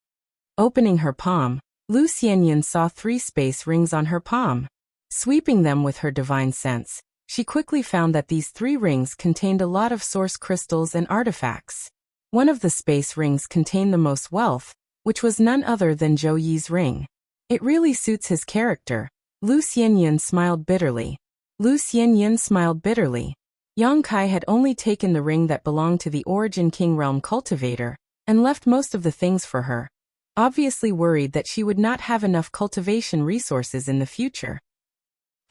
[SPEAKER 1] Opening her palm, Lu Xianyun saw 3 space rings on her palm. Sweeping them with her divine sense, she quickly found that these 3 rings contained a lot of source crystals and artifacts. One of the space rings contained the most wealth, which was none other than Zhou Yi's ring. It really suits his character. Lu Xianyun smiled bitterly. Yang Kai had only taken the ring that belonged to the Origin King Realm cultivator, and left most of the things for her, obviously worried that she would not have enough cultivation resources in the future.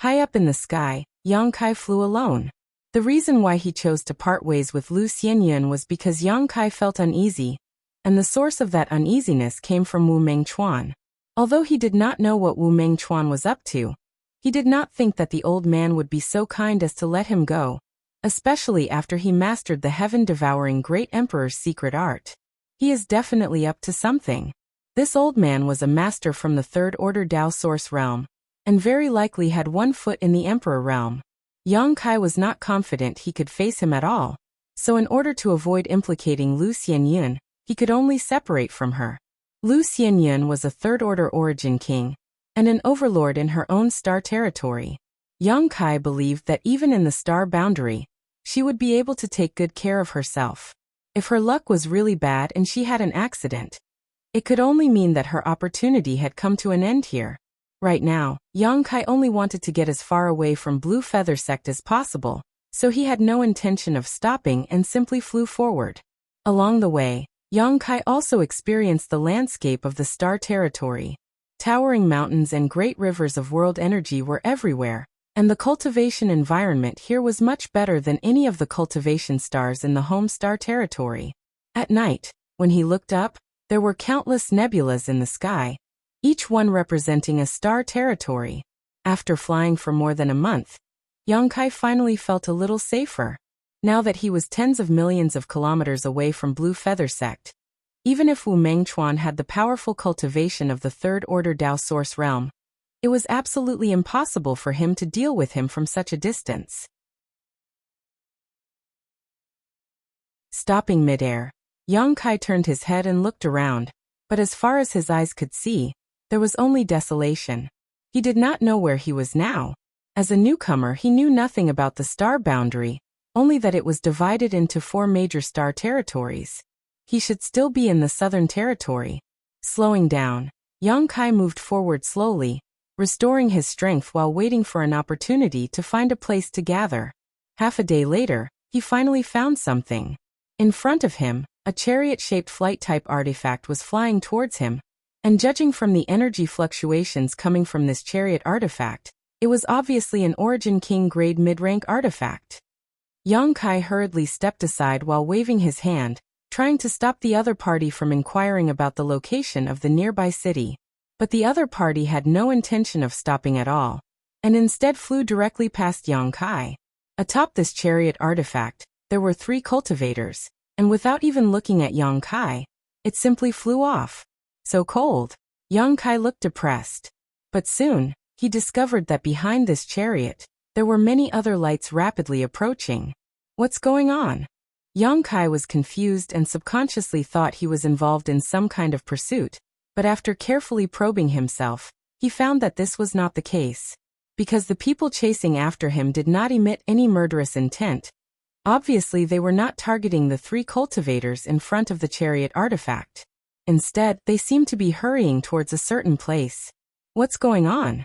[SPEAKER 1] High up in the sky, Yang Kai flew alone. The reason why he chose to part ways with Lu Xianyun was because Yang Kai felt uneasy, and the source of that uneasiness came from Wu Mengchuan. Although he did not know what Wu Mengchuan was up to, he did not think that the old man would be so kind as to let him go, especially after he mastered the heaven-devouring Great Emperor's secret art. He is definitely up to something. This old man was a master from the Third Order Dao Source realm, and very likely had 1 foot in the Emperor realm. Yang Kai was not confident he could face him at all, so in order to avoid implicating Lu Xianyun, he could only separate from her. Lu Xianyun was a Third Order Origin King, and an overlord in her own star territory. Yang Kai believed that even in the star boundary, she would be able to take good care of herself. If her luck was really bad and she had an accident, it could only mean that her opportunity had come to an end here. Right now, Yang Kai only wanted to get as far away from Blue Feather Sect as possible, so he had no intention of stopping and simply flew forward. Along the way, Yang Kai also experienced the landscape of the star territory. Towering mountains and great rivers of world energy were everywhere, and the cultivation environment here was much better than any of the cultivation stars in the home star territory. At night, when he looked up, there were countless nebulas in the sky, each one representing a star territory. After flying for more than a month, Yang Kai finally felt a little safer. Now that he was tens of millions of kilometers away from Blue Feather Sect, even if Wu Mengchuan had the powerful cultivation of the Third Order Dao Source realm, it was absolutely impossible for him to deal with him from such a distance. Stopping midair, Yang Kai turned his head and looked around, but as far as his eyes could see, there was only desolation. He did not know where he was now. As a newcomer, he knew nothing about the star boundary, only that it was divided into 4 major star territories. He should still be in the southern territory. Slowing down, Yang Kai moved forward slowly, restoring his strength while waiting for an opportunity to find a place to gather. Half a day later, he finally found something. In front of him, a chariot-shaped flight-type artifact was flying towards him, and judging from the energy fluctuations coming from this chariot artifact, it was obviously an Origin King grade mid-rank artifact. Yang Kai hurriedly stepped aside while waving his hand, trying to stop the other party from inquiring about the location of the nearby city. But the other party had no intention of stopping at all, and instead flew directly past Yang Kai. Atop this chariot artifact, there were 3 cultivators, and without even looking at Yang Kai, it simply flew off. So cold. Yang Kai looked depressed. But soon, he discovered that behind this chariot, there were many other lights rapidly approaching. What's going on? Yang Kai was confused and subconsciously thought he was involved in some kind of pursuit, but after carefully probing himself, he found that this was not the case. Because the people chasing after him did not emit any murderous intent, obviously they were not targeting the 3 cultivators in front of the chariot artifact. Instead, they seemed to be hurrying towards a certain place. What's going on?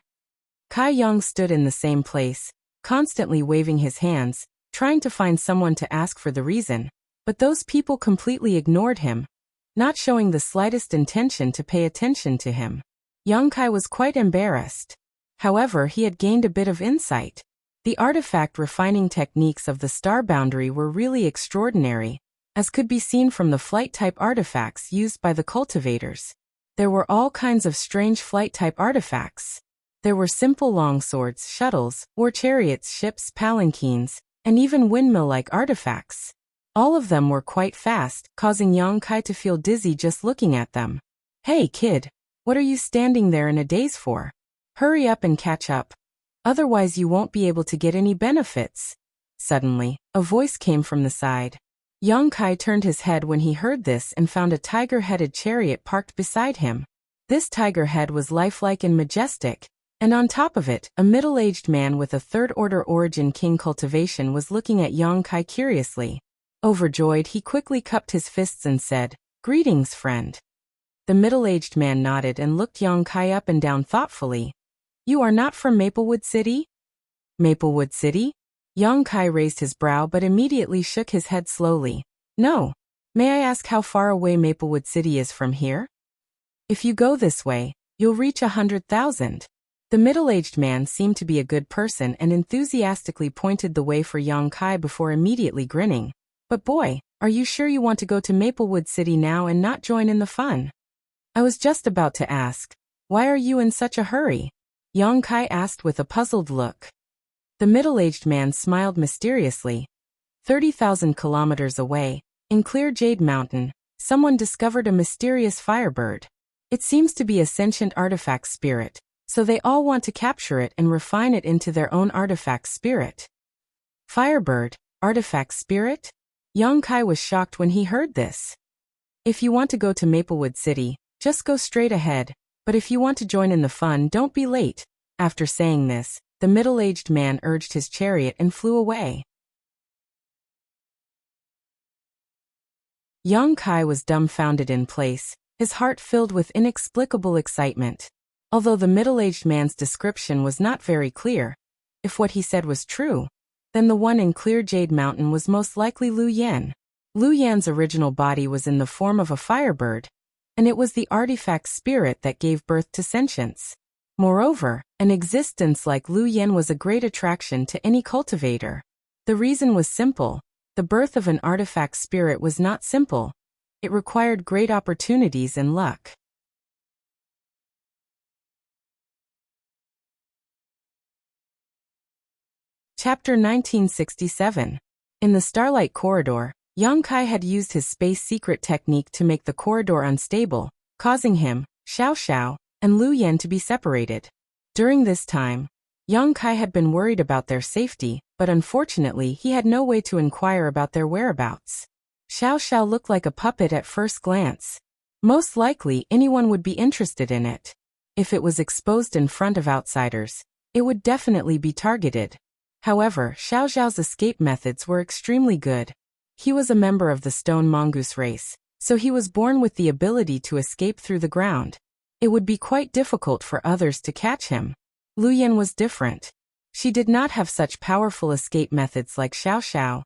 [SPEAKER 1] Kai Yang stood in the same place, constantly waving his hands, trying to find someone to ask for the reason, but those people completely ignored him, not showing the slightest intention to pay attention to him. Yang Kai was quite embarrassed. However, he had gained a bit of insight. The artifact refining techniques of the star boundary were really extraordinary, as could be seen from the flight-type artifacts used by the cultivators. There were all kinds of strange flight-type artifacts. There were simple longswords, shuttles, war chariots, ships, palanquins, and even windmill-like artifacts. All of them were quite fast, causing Yang Kai to feel dizzy just looking at them. "Hey kid, What are you standing there in a daze for? Hurry up and catch up. Otherwise you won't be able to get any benefits. Suddenly, a voice came from the side. Yang Kai turned his head when he heard this and found a tiger-headed chariot parked beside him. This tiger head was lifelike and majestic, and on top of it, a middle-aged man with a third-order origin king cultivation was looking at Yang Kai curiously. Overjoyed, he quickly cupped his fists and said, "Greetings, friend." The middle-aged man nodded and looked Yang Kai up and down thoughtfully. "You are not from Maplewood City?" "Maplewood City?" Yang Kai raised his brow but immediately shook his head slowly. "No. May I ask how far away Maplewood City is from here?" "If you go this way, you'll reach 100,000. The middle-aged man seemed to be a good person and enthusiastically pointed the way for Yang Kai before immediately grinning. "But boy, are you sure you want to go to Maplewood City now and not join in the fun?" "I was just about to ask, why are you in such a hurry?" Yang Kai asked with a puzzled look. The middle-aged man smiled mysteriously. 30,000 kilometers away, in clear Jade Mountain, someone discovered a mysterious firebird. It seems to be a sentient artifact spirit, so they all want to capture it and refine it into their own artifact spirit. Firebird, artifact spirit? Yang Kai was shocked when he heard this. "If you want to go to Maplewood City, just go straight ahead, but if you want to join in the fun, don't be late." After saying this, the middle-aged man urged his chariot and flew away. Yang Kai was dumbfounded in place, his heart filled with inexplicable excitement. Although the middle-aged man's description was not very clear, if what he said was true, then the one in clear Jade Mountain was most likely Lu Yan. Lu Yan's original body was in the form of a firebird, and it was the artifact spirit that gave birth to sentience. Moreover, an existence like Lu Yan was a great attraction to any cultivator. The reason was simple. The birth of an artifact spirit was not simple. It required great opportunities and luck. Chapter 1967. In the Starlight Corridor, Yang Kai had used his space secret technique to make the corridor unstable, causing him, Xiao Xiao, and Lu Yan to be separated. During this time, Yang Kai had been worried about their safety, but unfortunately he had no way to inquire about their whereabouts. Xiao Xiao looked like a puppet at first glance. Most likely anyone would be interested in it. If it was exposed in front of outsiders, it would definitely be targeted. However, Xiao Xiao's escape methods were extremely good. He was a member of the stone mongoose race, so he was born with the ability to escape through the ground. It would be quite difficult for others to catch him. Lu Yan was different. She did not have such powerful escape methods like Xiao Xiao,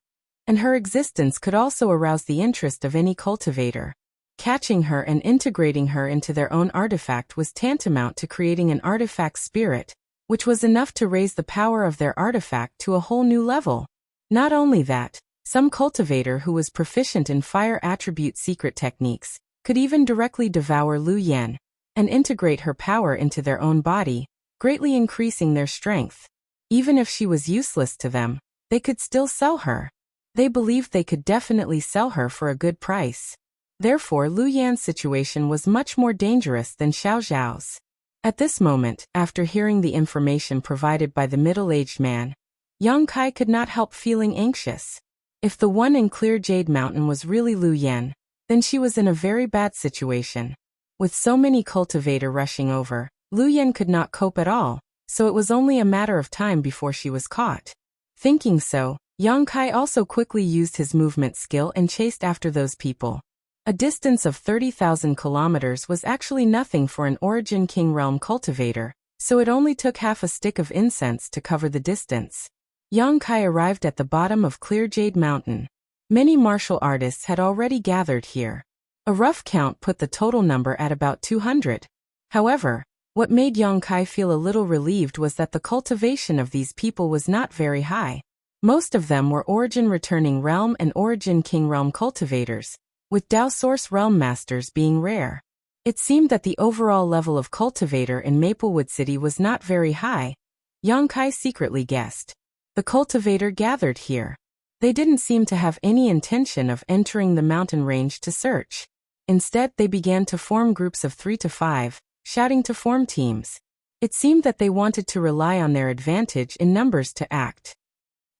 [SPEAKER 1] and her existence could also arouse the interest of any cultivator. Catching her and integrating her into their own artifact was tantamount to creating an artifact spirit, which was enough to raise the power of their artifact to a whole new level. Not only that, some cultivator who was proficient in fire attribute secret techniques could even directly devour Lu Yan and integrate her power into their own body, greatly increasing their strength. Even if she was useless to them, they could still sell her. They believed they could definitely sell her for a good price. Therefore, Lu Yan's situation was much more dangerous than Xiao Xiao's. At this moment, after hearing the information provided by the middle-aged man, Yang Kai could not help feeling anxious. If the one in clear Jade Mountain was really Lu Yan, then she was in a very bad situation. With so many cultivator rushing over, Lu Yan could not cope at all, so it was only a matter of time before she was caught. Thinking so, Yang Kai also quickly used his movement skill and chased after those people. A distance of 30,000 kilometers was actually nothing for an Origin King Realm cultivator, so it only took half a stick of incense to cover the distance. Yang Kai arrived at the bottom of Clear Jade Mountain. Many martial artists had already gathered here. A rough count put the total number at about 200. However, what made Yang Kai feel a little relieved was that the cultivation of these people was not very high. Most of them were Origin Returning Realm and Origin King Realm cultivators, with Dao Source Realm Masters being rare. It seemed that the overall level of cultivator in Maplewood City was not very high. Yang Kai secretly guessed. The cultivator gathered here. They didn't seem to have any intention of entering the mountain range to search. Instead, they began to form groups of 3 to 5, shouting to form teams. It seemed that they wanted to rely on their advantage in numbers to act.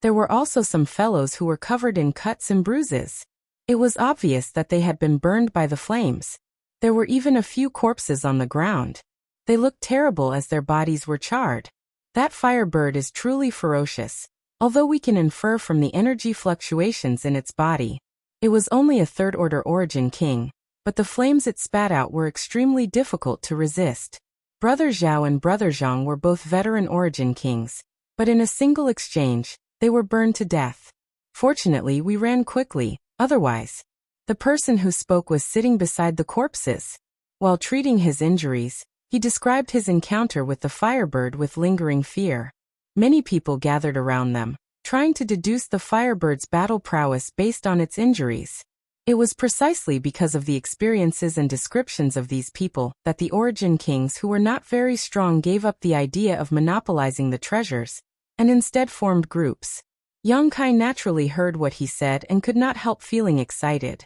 [SPEAKER 1] There were also some fellows who were covered in cuts and bruises. It was obvious that they had been burned by the flames. There were even a few corpses on the ground. They looked terrible as their bodies were charred. That firebird is truly ferocious, although we can infer from the energy fluctuations in its body. It was only a third-order origin king, but the flames it spat out were extremely difficult to resist. Brother Zhao and Brother Zhang were both veteran origin kings, but in a single exchange, they were burned to death. Fortunately, we ran quickly, otherwise. The person who spoke was sitting beside the corpses. While treating his injuries, he described his encounter with the firebird with lingering fear. Many people gathered around them, trying to deduce the firebird's battle prowess based on its injuries. It was precisely because of the experiences and descriptions of these people that the origin kings who were not very strong gave up the idea of monopolizing the treasures, and instead formed groups. Yang Kai naturally heard what he said and could not help feeling excited.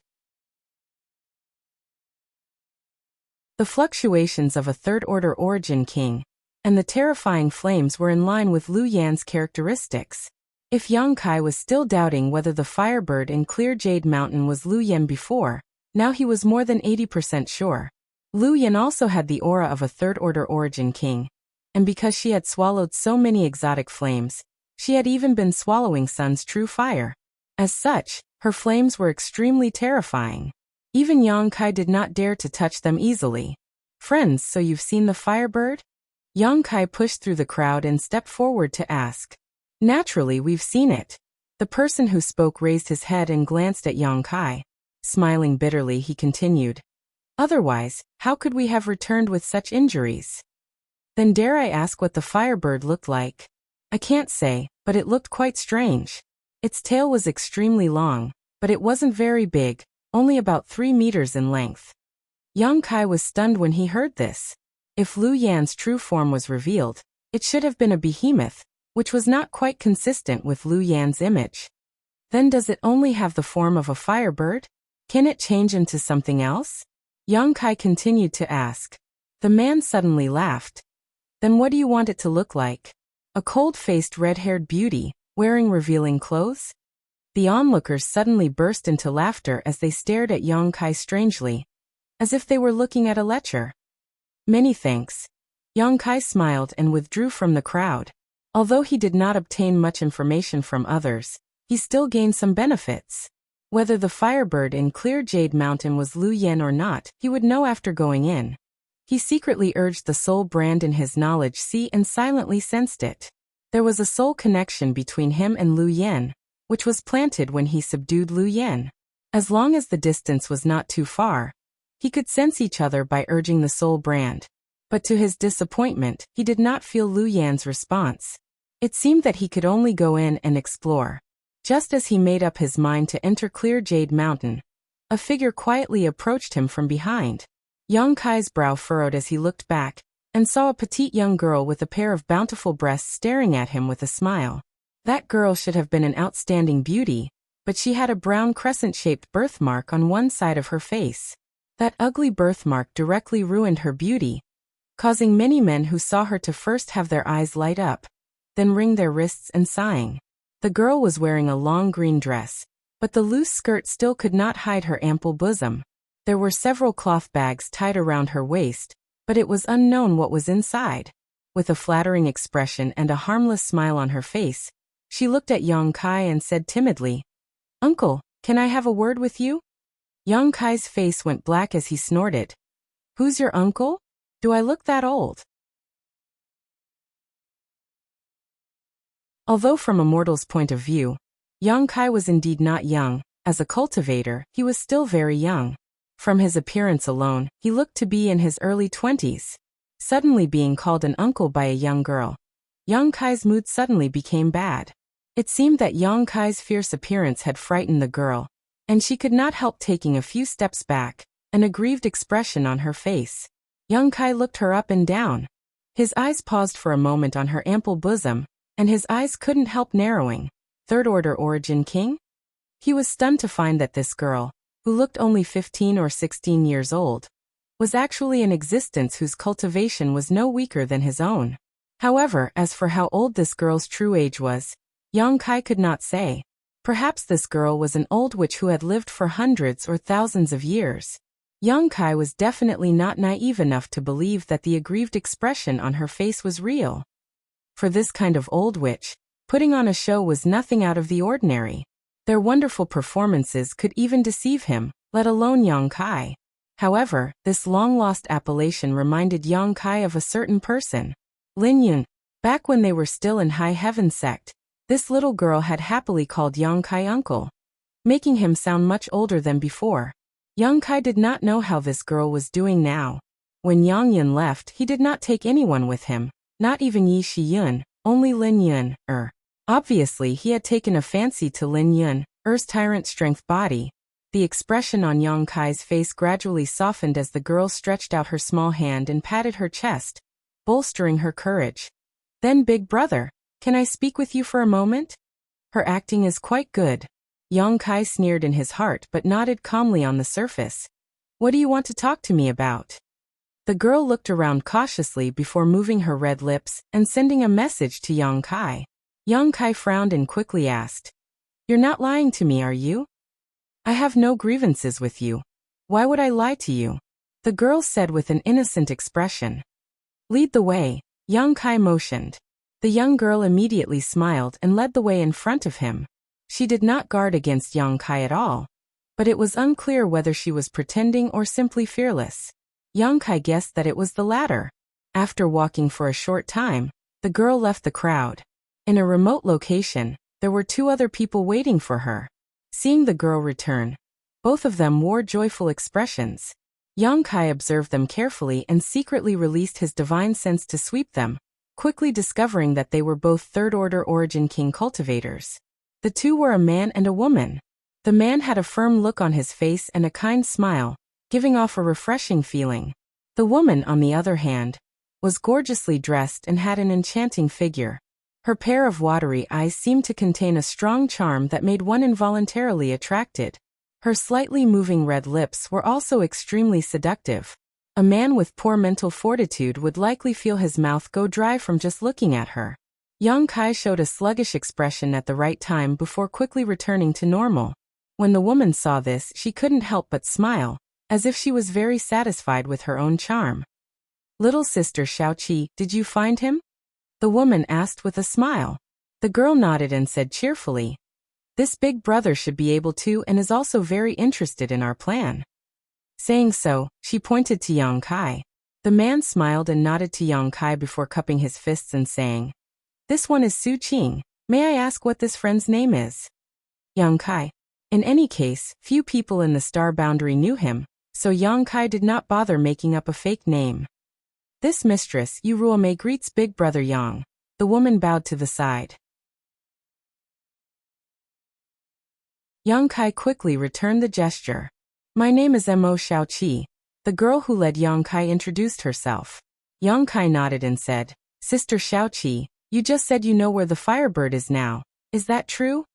[SPEAKER 1] The fluctuations of a third-order origin king and the terrifying flames were in line with Lu Yan's characteristics. If Yang Kai was still doubting whether the firebird in Clear Jade Mountain was Lu Yan before, now he was more than 80% sure. Lu Yan also had the aura of a third-order origin king, and because she had swallowed so many exotic flames, she had even been swallowing Sun's true fire. As such, her flames were extremely terrifying. Even Yang Kai did not dare to touch them easily. "Friends, so you've seen the firebird?" Yang Kai pushed through the crowd and stepped forward to ask. "Naturally, we've seen it." The person who spoke raised his head and glanced at Yang Kai. Smiling bitterly, he continued. "Otherwise, how could we have returned with such injuries?" "Then dare I ask what the firebird looked like?" "I can't say, but it looked quite strange. Its tail was extremely long, but it wasn't very big, only about 3 meters in length." Yang Kai was stunned when he heard this. If Lu Yan's true form was revealed, it should have been a behemoth, which was not quite consistent with Lu Yan's image. Then does it only have the form of a firebird? Can it change into something else? Yang Kai continued to ask. The man suddenly laughed. "Then what do you want it to look like? A cold-faced red-haired beauty, wearing revealing clothes?" The onlookers suddenly burst into laughter as they stared at Yang Kai strangely, as if they were looking at a lecher. "Many thanks." Yang Kai smiled and withdrew from the crowd. Although he did not obtain much information from others, he still gained some benefits. Whether the firebird in Clear Jade Mountain was Lu Yan or not, he would know after going in. He secretly urged the soul brand in his knowledge see and silently sensed it. There was a soul connection between him and Lu Yan, which was planted when he subdued Lu Yan. As long as the distance was not too far, he could sense each other by urging the soul brand. But to his disappointment, he did not feel Lu Yan's response. It seemed that he could only go in and explore. Just as he made up his mind to enter Clear Jade Mountain, a figure quietly approached him from behind. Yang Kai's brow furrowed as he looked back, and saw a petite young girl with a pair of bountiful breasts staring at him with a smile. That girl should have been an outstanding beauty, but she had a brown crescent-shaped birthmark on one side of her face. That ugly birthmark directly ruined her beauty, causing many men who saw her to first have their eyes light up, then wring their wrists and sighing. The girl was wearing a long green dress, but the loose skirt still could not hide her ample bosom. There were several cloth bags tied around her waist, but it was unknown what was inside. With a flattering expression and a harmless smile on her face, she looked at Yang Kai and said timidly, "Uncle, can I have a word with you?" Yang Kai's face went black as he snorted. "Who's your uncle? Do I look that old?" Although from a mortal's point of view, Yang Kai was indeed not young, as a cultivator, he was still very young. From his appearance alone, he looked to be in his early 20s. Suddenly being called an uncle by a young girl, Yang Kai's mood suddenly became bad. It seemed that Yang Kai's fierce appearance had frightened the girl, and she could not help taking a few steps back, an aggrieved expression on her face. Yang Kai looked her up and down. His eyes paused for a moment on her ample bosom, and his eyes couldn't help narrowing. Third-order origin king? He was stunned to find that this girl, who looked only 15 or 16 years old, was actually an existence whose cultivation was no weaker than his own. However, as for how old this girl's true age was, Yang Kai could not say. Perhaps this girl was an old witch who had lived for hundreds or thousands of years. Yang Kai was definitely not naive enough to believe that the aggrieved expression on her face was real. For this kind of old witch, putting on a show was nothing out of the ordinary. Their wonderful performances could even deceive him, let alone Yang Kai. However, this long-lost appellation reminded Yang Kai of a certain person. Lin Yun. Back when they were still in High Heaven sect, this little girl had happily called Yang Kai uncle, making him sound much older than before. Yang Kai did not know how this girl was doing now. When Yang Yun left, he did not take anyone with him, not even Yi Shi Yun, only Lin Yun. Obviously he had taken a fancy to Lin Yun's tyrant strength body. The expression on Yang Kai's face gradually softened as the girl stretched out her small hand and patted her chest, bolstering her courage. Then, big brother, can I speak with you for a moment? Her acting is quite good. Yang Kai sneered in his heart but nodded calmly on the surface. What do you want to talk to me about? The girl looked around cautiously before moving her red lips and sending a message to Yang Kai. Yang Kai frowned and quickly asked, "You're not lying to me, are you? I have no grievances with you. Why would I lie to you?" The girl said with an innocent expression. "Lead the way," Yang Kai motioned. The young girl immediately smiled and led the way in front of him. She did not guard against Yang Kai at all, but it was unclear whether she was pretending or simply fearless. Yang Kai guessed that it was the latter. After walking for a short time, the girl left the crowd. In a remote location, there were two other people waiting for her. Seeing the girl return, both of them wore joyful expressions. Yang Kai observed them carefully and secretly released his divine sense to sweep them, quickly discovering that they were both third-order Origin King cultivators. The two were a man and a woman. The man had a firm look on his face and a kind smile, giving off a refreshing feeling. The woman, on the other hand, was gorgeously dressed and had an enchanting figure. Her pair of watery eyes seemed to contain a strong charm that made one involuntarily attracted. Her slightly moving red lips were also extremely seductive. A man with poor mental fortitude would likely feel his mouth go dry from just looking at her. Yang Kai showed a sluggish expression at the right time before quickly returning to normal. When the woman saw this, she couldn't help but smile, as if she was very satisfied with her own charm. "Little sister Xiaoqi, did you find him?" the woman asked with a smile. The girl nodded and said cheerfully, "This big brother should be able to and is also very interested in our plan." Saying so, she pointed to Yang Kai. The man smiled and nodded to Yang Kai before cupping his fists and saying, "This one is Su Qing. May I ask what this friend's name is?" Yang Kai. In any case, few people in the star boundary knew him, so Yang Kai did not bother making up a fake name. "This mistress, Yu Ruomei, greets big brother Yang." The woman bowed to the side. Yang Kai quickly returned the gesture. "My name is Mo Xiaoqi." The girl who led Yang Kai introduced herself. Yang Kai nodded and said, "Sister Xiaoqi, you just said you know where the Firebird is now. Is that true?"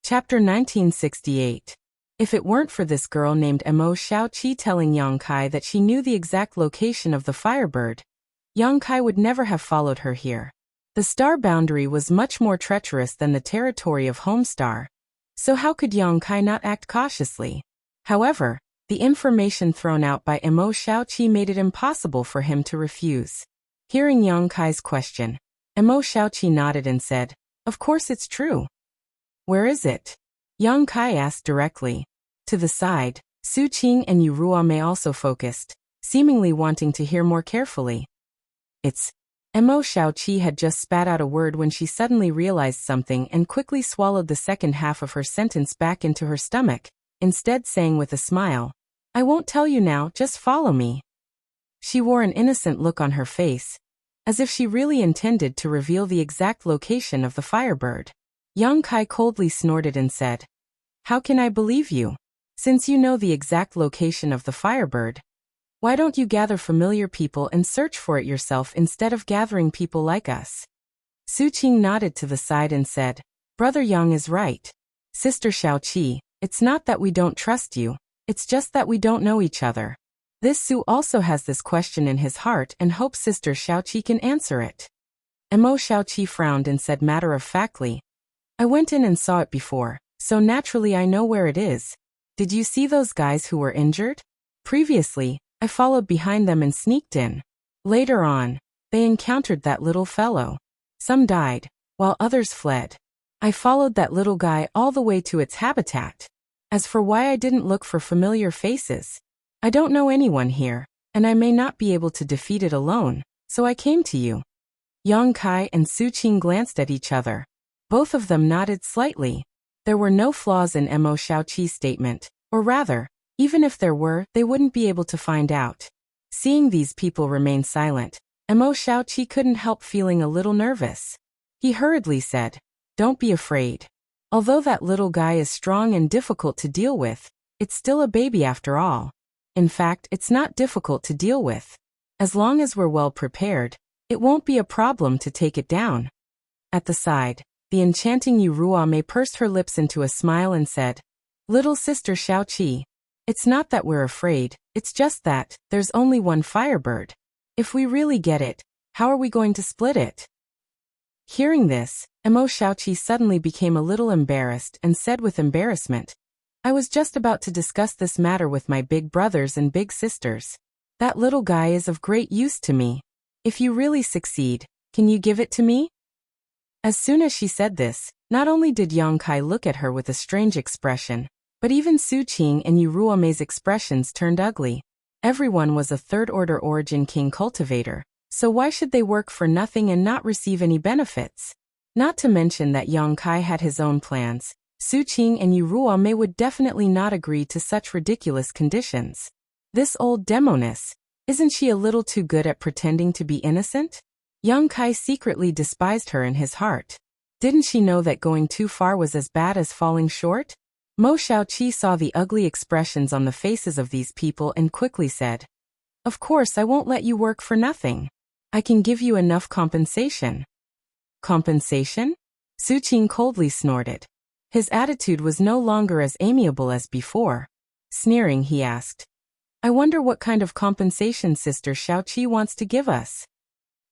[SPEAKER 1] Chapter 1968. If it weren't for this girl named Mo Xiaoqi telling Yang Kai that she knew the exact location of the Firebird, Yang Kai would never have followed her here. The star boundary was much more treacherous than the territory of Homestar, so how could Yang Kai not act cautiously? However, the information thrown out by Mo Xiaoqi made it impossible for him to refuse. Hearing Yang Kai's question, Mo Xiaoqi nodded and said, "Of course it's true." "Where is it?" Yang Kai asked directly. To the side, Su Qing and Yu Ruomei also focused, seemingly wanting to hear more carefully. "It's..." Mo Xiaoqi had just spat out a word when she suddenly realized something and quickly swallowed the second half of her sentence back into her stomach, instead saying with a smile, "I won't tell you now, just follow me." She wore an innocent look on her face, as if she really intended to reveal the exact location of the Firebird. Yang Kai coldly snorted and said, "How can I believe you? Since you know the exact location of the Firebird, why don't you gather familiar people and search for it yourself instead of gathering people like us?" Su Qing nodded to the side and said, Brother Yang is right. Sister Xiaoqi, it's not that we don't trust you, it's just that we don't know each other. This Su also has this question in his heart and hopes Sister Xiaoqi can answer it. Mo Xiaoqi frowned and said matter-of-factly, I went in and saw it before, so naturally I know where it is. Did you see those guys who were injured? Previously, I followed behind them and sneaked in. Later on, they encountered that little fellow. Some died, while others fled. I followed that little guy all the way to its habitat. As for why I didn't look for familiar faces, I don't know anyone here, and I may not be able to defeat it alone, so I came to you. Yang Kai and Su Qing glanced at each other. Both of them nodded slightly. There were no flaws in Mo Xiaoqi's statement, or rather, even if there were, they wouldn't be able to find out. Seeing these people remain silent, Mo Xiaoqi couldn't help feeling a little nervous. He hurriedly said, Don't be afraid. Although that little guy is strong and difficult to deal with, it's still a baby after all. In fact, it's not difficult to deal with. As long as we're well prepared, it won't be a problem to take it down. At the side, the enchanting Yu Ruame pursed her lips into a smile and said, Little sister Xiaoqi, it's not that we're afraid, it's just that there's only one firebird. If we really get it, how are we going to split it? Hearing this, Mo Xiaoqi suddenly became a little embarrassed and said with embarrassment, I was just about to discuss this matter with my big brothers and big sisters. That little guy is of great use to me. If you really succeed, can you give it to me? As soon as she said this, not only did Yang Kai look at her with a strange expression, but even Su Qing and Yu Ruome's expressions turned ugly. Everyone was a third-order Origin King cultivator, so why should they work for nothing and not receive any benefits? Not to mention that Yang Kai had his own plans. Su Qing and Yu Ruome would definitely not agree to such ridiculous conditions. This old demoness, isn't she a little too good at pretending to be innocent? Yang Kai secretly despised her in his heart. Didn't she know that going too far was as bad as falling short? Mo Xiaoqi saw the ugly expressions on the faces of these people and quickly said, Of course I won't let you work for nothing. I can give you enough compensation. Compensation? Su Qing coldly snorted. His attitude was no longer as amiable as before. Sneering, he asked, I wonder what kind of compensation Sister Xiaoqi wants to give us.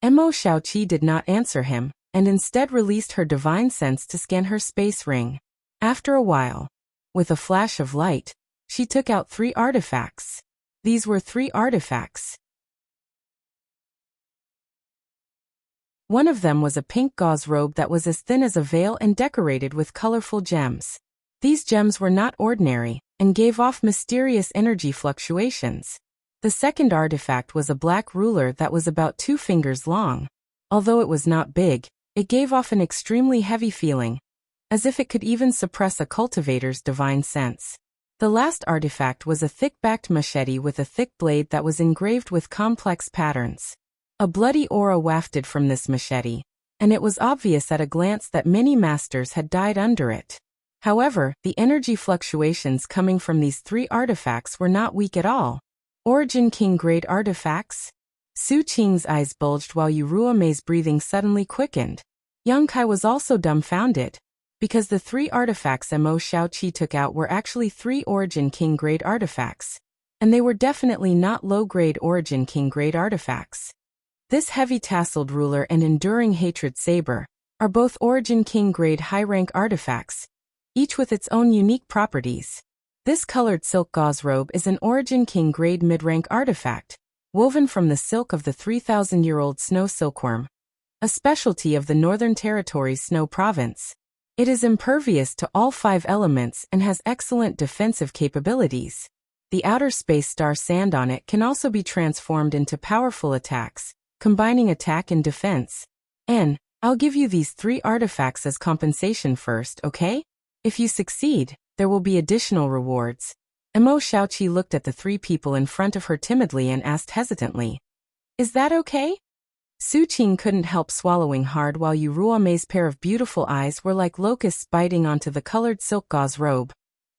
[SPEAKER 1] Mo Xiaoqi did not answer him, and instead released her divine sense to scan her space ring. After a while, with a flash of light, she took out 3 artifacts. These were 3 artifacts. One of them was a pink gauze robe that was as thin as a veil and decorated with colorful gems. These gems were not ordinary, and gave off mysterious energy fluctuations. The second artifact was a black ruler that was about 2 fingers long. Although it was not big, it gave off an extremely heavy feeling, as if it could even suppress a cultivator's divine sense. The last artifact was a thick-backed machete with a thick blade that was engraved with complex patterns. A bloody aura wafted from this machete, and it was obvious at a glance that many masters had died under it. However, the energy fluctuations coming from these 3 artifacts were not weak at all. Origin King grade artifacts? Su Qing's eyes bulged while Yu Ruome's breathing suddenly quickened. Yang Kai was also dumbfounded, because the 3 artifacts Mo Xiaoqi took out were actually 3 Origin King grade artifacts, and they were definitely not low-grade Origin King grade artifacts. This heavy tasseled ruler and enduring hatred saber are both Origin King grade high-rank artifacts, each with its own unique properties. This colored silk gauze robe is an Origin King grade mid-rank artifact, woven from the silk of the 3,000-year-old snow silkworm, a specialty of the Northern Territory's Snow Province. It is impervious to all 5 elements and has excellent defensive capabilities. The outer space star sand on it can also be transformed into powerful attacks, combining attack and defense. And I'll give you these 3 artifacts as compensation first, okay? If you succeed, there will be additional rewards. Mo Xiaoqi looked at the 3 people in front of her timidly and asked hesitantly, Is that okay? Su Qing couldn't help swallowing hard while Yu Ruome's pair of beautiful eyes were like locusts biting onto the colored silk gauze robe,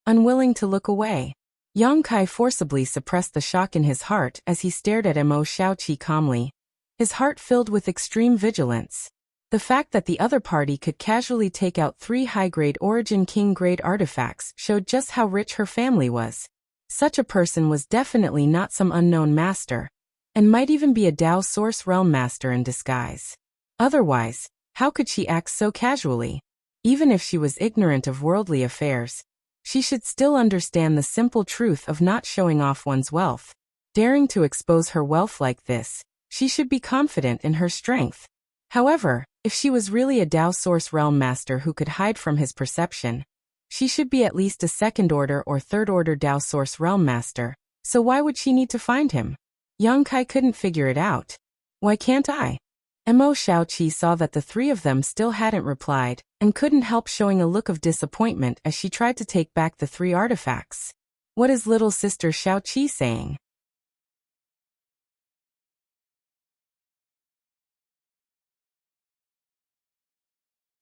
[SPEAKER 1] unwilling to look away. Yang Kai forcibly suppressed the shock in his heart as he stared at Mo Xiaoqi calmly, his heart filled with extreme vigilance. The fact that the other party could casually take out 3 high-grade Origin King-grade artifacts showed just how rich her family was. Such a person was definitely not some unknown master, and might even be a Dao Source Realm master in disguise. Otherwise, how could she act so casually? Even if she was ignorant of worldly affairs, she should still understand the simple truth of not showing off one's wealth. Daring to expose her wealth like this, she should be confident in her strength. However, if she was really a Dao Source Realm master who could hide from his perception, she should be at least a second-order or third-order Dao Source Realm master, so why would she need to find him? Yang Kai couldn't figure it out. Why can't I? Mo Xiaoqi saw that the 3 of them still hadn't replied, and couldn't help showing a look of disappointment as she tried to take back the 3 artifacts. What is little sister Xiaoqi saying?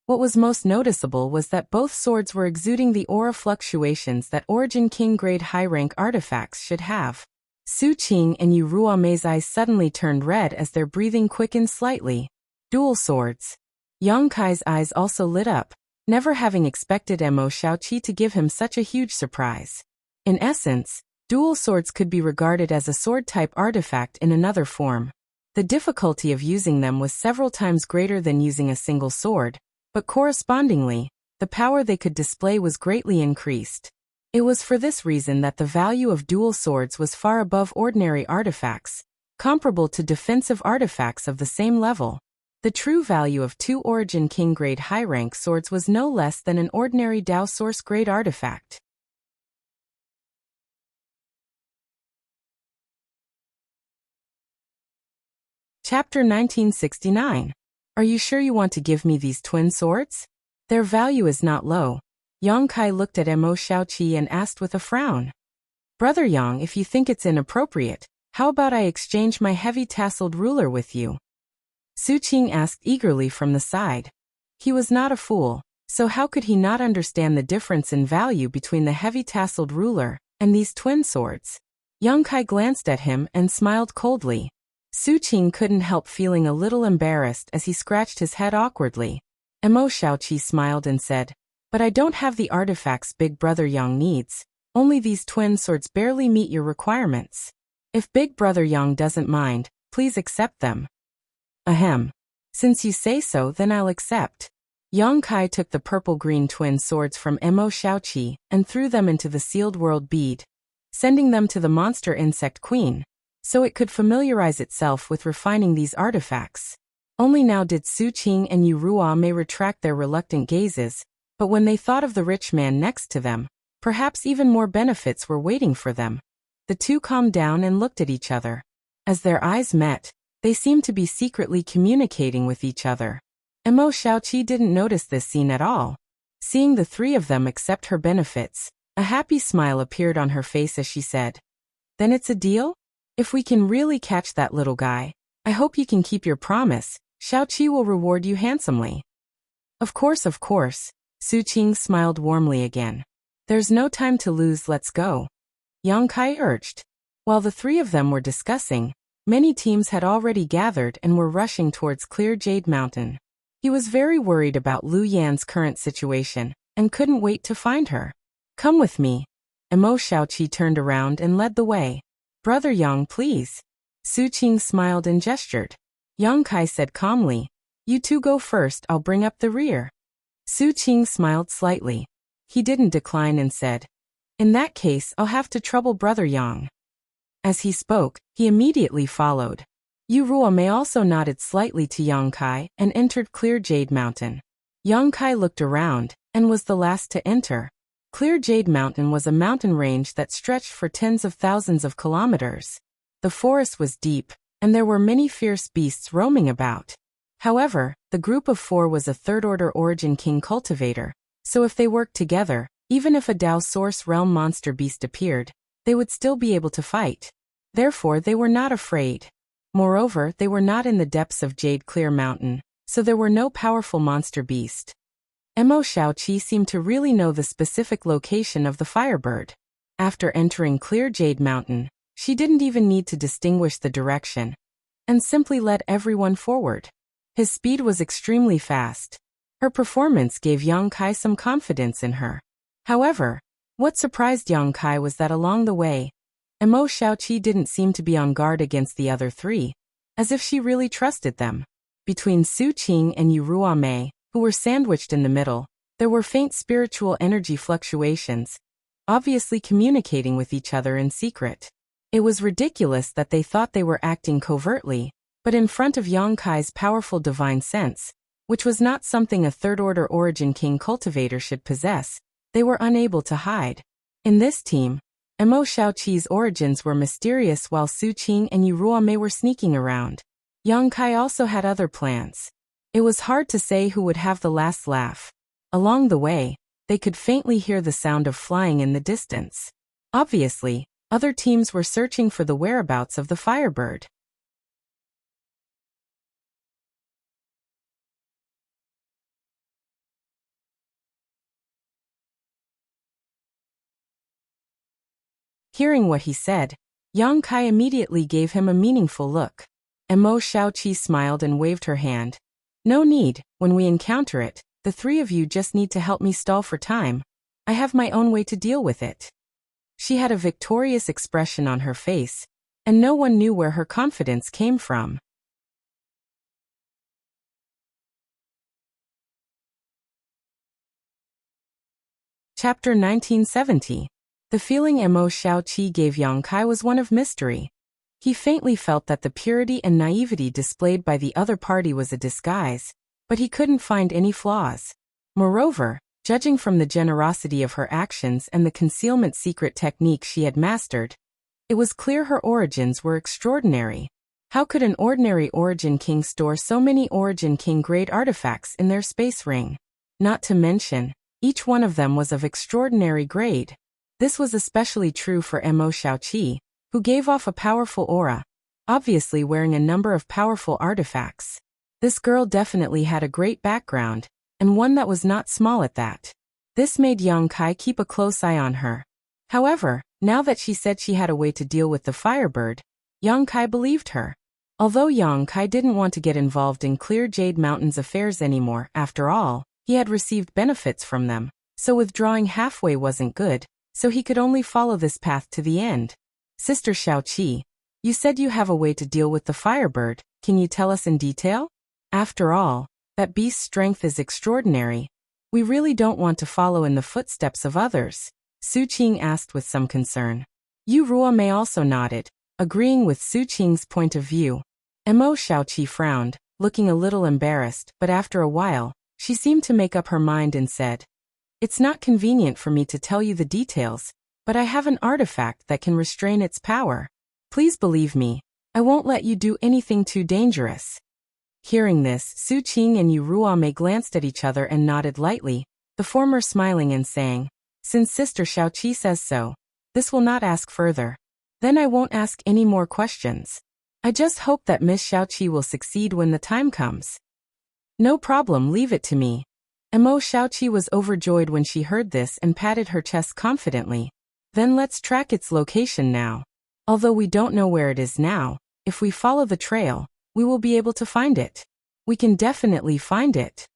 [SPEAKER 1] What was most noticeable was that both swords were exuding the aura fluctuations that Origin King-grade high-rank artifacts should have. Su Qing and Yu Ruomei's eyes suddenly turned red as their breathing quickened slightly. Dual swords. Yang Kai's eyes also lit up, never having expected Mo Xiaoqi to give him such a huge surprise. In essence, dual swords could be regarded as a sword-type artifact in another form. The difficulty of using them was several times greater than using a single sword, but correspondingly, the power they could display was greatly increased. It was for this reason that the value of dual swords was far above ordinary artifacts, comparable to defensive artifacts of the same level. The true value of 2 Origin King-grade high-rank swords was no less than an ordinary Dao Source-grade artifact. Chapter 1969. Are you sure you want to give me these twin swords? Their value is not low. Yang Kai looked at Mo Xiaoqi and asked with a frown. Brother Yang, if you think it's inappropriate, how about I exchange my heavy tasseled ruler with you? Su Qing asked eagerly from the side. He was not a fool, so how could he not understand the difference in value between the heavy tasseled ruler and these twin swords? Yang Kai glanced at him and smiled coldly. Su Qing couldn't help feeling a little embarrassed as he scratched his head awkwardly. Mo Xiaoqi smiled and said, "But I don't have the artifacts Big Brother Yang needs. Only these twin swords barely meet your requirements. If Big Brother Yang doesn't mind, please accept them." Ahem. Since you say so, then I'll accept. Yang Kai took the purple-green twin swords from Mo Xiaoqi and threw them into the sealed world bead, sending them to the monster insect queen, so it could familiarize itself with refining these artifacts. Only now did Su Qing and Yu Ruomei retract their reluctant gazes, but when they thought of the rich man next to them, perhaps even more benefits were waiting for them. The two calmed down and looked at each other. As their eyes met, they seemed to be secretly communicating with each other. Mo Xiaoqi didn't notice this scene at all. Seeing the 3 of them accept her benefits, a happy smile appeared on her face as she said, "Then it's a deal? If we can really catch that little guy, I hope you can keep your promise. Xiaoqi will reward you handsomely." Of course. Su Qing smiled warmly again. "There's no time to lose, let's go," Yang Kai urged. While the 3 of them were discussing, many teams had already gathered and were rushing towards Clear Jade Mountain. He was very worried about Lu Yan's current situation, and couldn't wait to find her. "Come with me." Mo Xiaoqi turned around and led the way. "Brother Yang, please." Su Qing smiled and gestured. Yang Kai said calmly, "You two go first, I'll bring up the rear." Su Qing smiled slightly. He didn't decline and said, "In that case, I'll have to trouble Brother Yang." As he spoke, he immediately followed. Yu Ruomei also nodded slightly to Yang Kai and entered Clear Jade Mountain. Yang Kai looked around, and was the last to enter. Clear Jade Mountain was a mountain range that stretched for tens of thousands of kilometers. The forest was deep, and there were many fierce beasts roaming about. However, the group of 4 was a third-order Origin King cultivator, so if they worked together, even if a Dao Source Realm monster beast appeared, they would still be able to fight. Therefore, they were not afraid. Moreover, they were not in the depths of Jade Clear Mountain, so there were no powerful monster beast. Mo Xiaoqi seemed to really know the specific location of the Firebird. After entering Clear Jade Mountain, she didn't even need to distinguish the direction, and simply led everyone forward. His speed was extremely fast. Her performance gave Yang Kai some confidence in her. However, what surprised Yang Kai was that along the way, Mo Xiaoqi didn't seem to be on guard against the other three, as if she really trusted them. Between Su Qing and Yu Ruamei, who were sandwiched in the middle, there were faint spiritual energy fluctuations, obviously communicating with each other in secret. It was ridiculous that they thought they were acting covertly, but in front of Yang Kai's powerful divine sense, which was not something a third-order origin king cultivator should possess, they were unable to hide. In this team, Mo Xiaoqi's origins were mysterious while Su Qing and Yu Ruamei were sneaking around. Yang Kai also had other plans. It was hard to say who would have the last laugh. Along the way, they could faintly hear the sound of flying in the distance. Obviously, other teams were searching for the whereabouts of the Firebird. Hearing what he said, Yang Kai immediately gave him a meaningful look. Mo Xiaoqi smiled and waved her hand. No need, when we encounter it, the three of you just need to help me stall for time. I have my own way to deal with it. She had a victorious expression on her face, and no one knew where her confidence came from. Chapter 1970. The feeling Mo Xiaoqi gave Yang Kai was one of mystery. He faintly felt that the purity and naivety displayed by the other party was a disguise, but he couldn't find any flaws. Moreover, judging from the generosity of her actions and the concealment secret technique she had mastered, it was clear her origins were extraordinary. How could an ordinary Origin King store so many Origin King-grade artifacts in their space ring? Not to mention, each one of them was of extraordinary grade. This was especially true for Mo Xiaoqi, who gave off a powerful aura, obviously wearing a number of powerful artifacts. This girl definitely had a great background, and one that was not small at that. This made Yang Kai keep a close eye on her. However, now that she said she had a way to deal with the Firebird, Yang Kai believed her. Although Yang Kai didn't want to get involved in Clear Jade Mountain's affairs anymore, after all, he had received benefits from them, so withdrawing halfway wasn't good, so he could only follow this path to the end. Sister Xiaoqi, you said you have a way to deal with the Firebird, can you tell us in detail? After all, that beast's strength is extraordinary. We really don't want to follow in the footsteps of others, Su Qing asked with some concern. Yu Ruamei also nodded, agreeing with Su Qing's point of view. Mo Xiaoqi frowned, looking a little embarrassed, but after a while, she seemed to make up her mind and said, "It's not convenient for me to tell you the details, but I have an artifact that can restrain its power. Please believe me, I won't let you do anything too dangerous." Hearing this, Su Qing and Yu Ruamei glanced at each other and nodded lightly, the former smiling and saying, "Since Sister Xiaoqi says so, this will not ask further. Then I won't ask any more questions. I just hope that Miss Xiaoqi will succeed when the time comes." "No problem, leave it to me." Mo Xiaoqi was overjoyed when she heard this and patted her chest confidently. "Then let's track its location now. Although we don't know where it is now, if we follow the trail, we will be able to find it. We can definitely find it."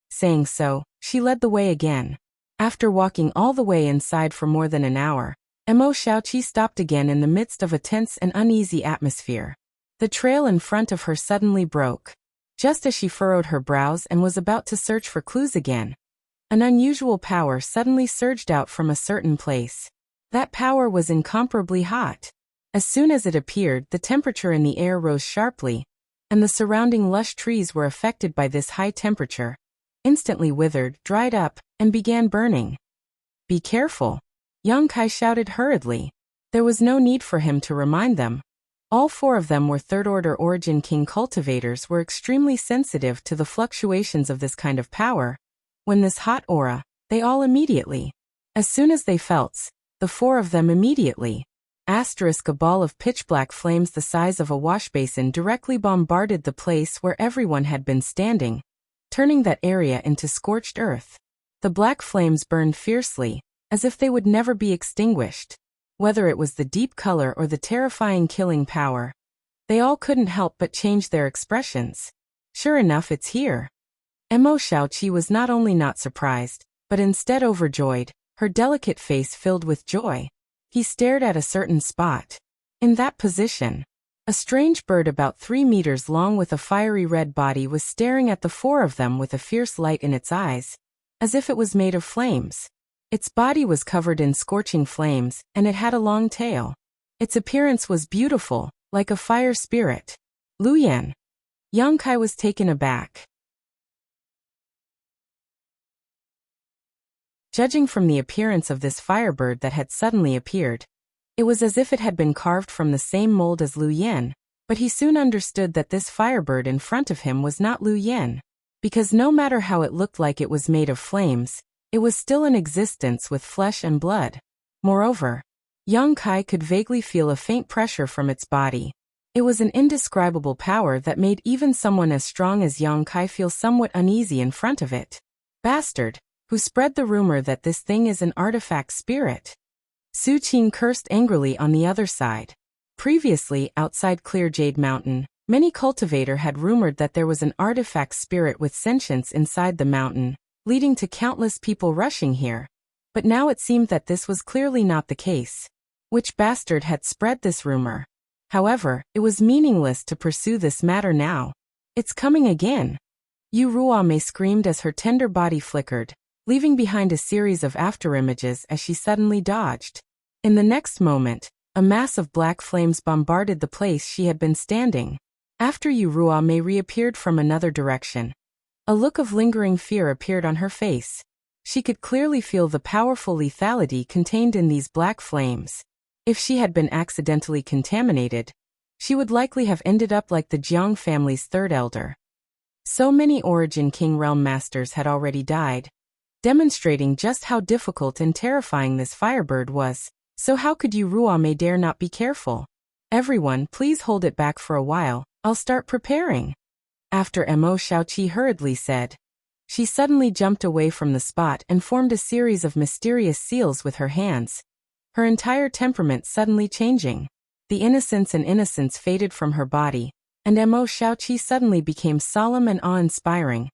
[SPEAKER 1] Saying so, she led the way again. After walking all the way inside for more than an hour, Mo Xiaoqi stopped again in the midst of a tense and uneasy atmosphere. The trail in front of her suddenly broke. Just as she furrowed her brows and was about to search for clues again, an unusual power suddenly surged out from a certain place. That power was incomparably hot. As soon as it appeared, the temperature in the air rose sharply, and the surrounding lush trees were affected by this high temperature, instantly withered, dried up, and began burning. "Be careful," Yang Kai shouted hurriedly. There was no need for him to remind them. All four of them were third-order Origin King cultivators, were extremely sensitive to the fluctuations of this kind of power. When this hot aura, they all immediately. As soon as they felt, the four of them immediately. A ball of pitch-black flames the size of a washbasin directly bombarded the place where everyone had been standing, turning that area into scorched earth. The black flames burned fiercely, as if they would never be extinguished. Whether it was the deep color or the terrifying killing power, they all couldn't help but change their expressions. Sure enough, it's here. Mo Xiaoqi was not only not surprised, but instead overjoyed, her delicate face filled with joy. He stared at a certain spot. In that position, a strange bird about 3 meters long with a fiery red body was staring at the four of them with a fierce light in its eyes, as if it was made of flames. Its body was covered in scorching flames, and it had a long tail. Its appearance was beautiful, like a fire spirit. Lu Yan. Yang Kai was taken aback. Judging from the appearance of this firebird that had suddenly appeared, it was as if it had been carved from the same mold as Lu Yan, but he soon understood that this firebird in front of him was not Lu Yan, because no matter how it looked like it was made of flames, it was still in existence with flesh and blood. Moreover, Yang Kai could vaguely feel a faint pressure from its body. It was an indescribable power that made even someone as strong as Yang Kai feel somewhat uneasy in front of it. Bastard! Who spread the rumor that this thing is an artifact spirit? Su Qing cursed angrily on the other side. Previously, outside Clear Jade Mountain, many cultivator had rumored that there was an artifact spirit with sentience inside the mountain, leading to countless people rushing here. But now it seemed that this was clearly not the case. Which bastard had spread this rumor? However, it was meaningless to pursue this matter now. It's coming again. Yu Ruame screamed as her tender body flickered, leaving behind a series of afterimages as she suddenly dodged. In the next moment, a mass of black flames bombarded the place she had been standing. After Yu Ruame reappeared from another direction, a look of lingering fear appeared on her face. She could clearly feel the powerful lethality contained in these black flames. If she had been accidentally contaminated, she would likely have ended up like the Jiang family's third elder. So many Origin King Realm Masters had already died, demonstrating just how difficult and terrifying this firebird was. So how could Yu Ruame dare not be careful? Everyone, please hold it back for a while, I'll start preparing. After Mo Xiaoqi hurriedly said. She suddenly jumped away from the spot and formed a series of mysterious seals with her hands, her entire temperament suddenly changing. The innocence faded from her body, and Mo Xiaoqi suddenly became solemn and awe-inspiring,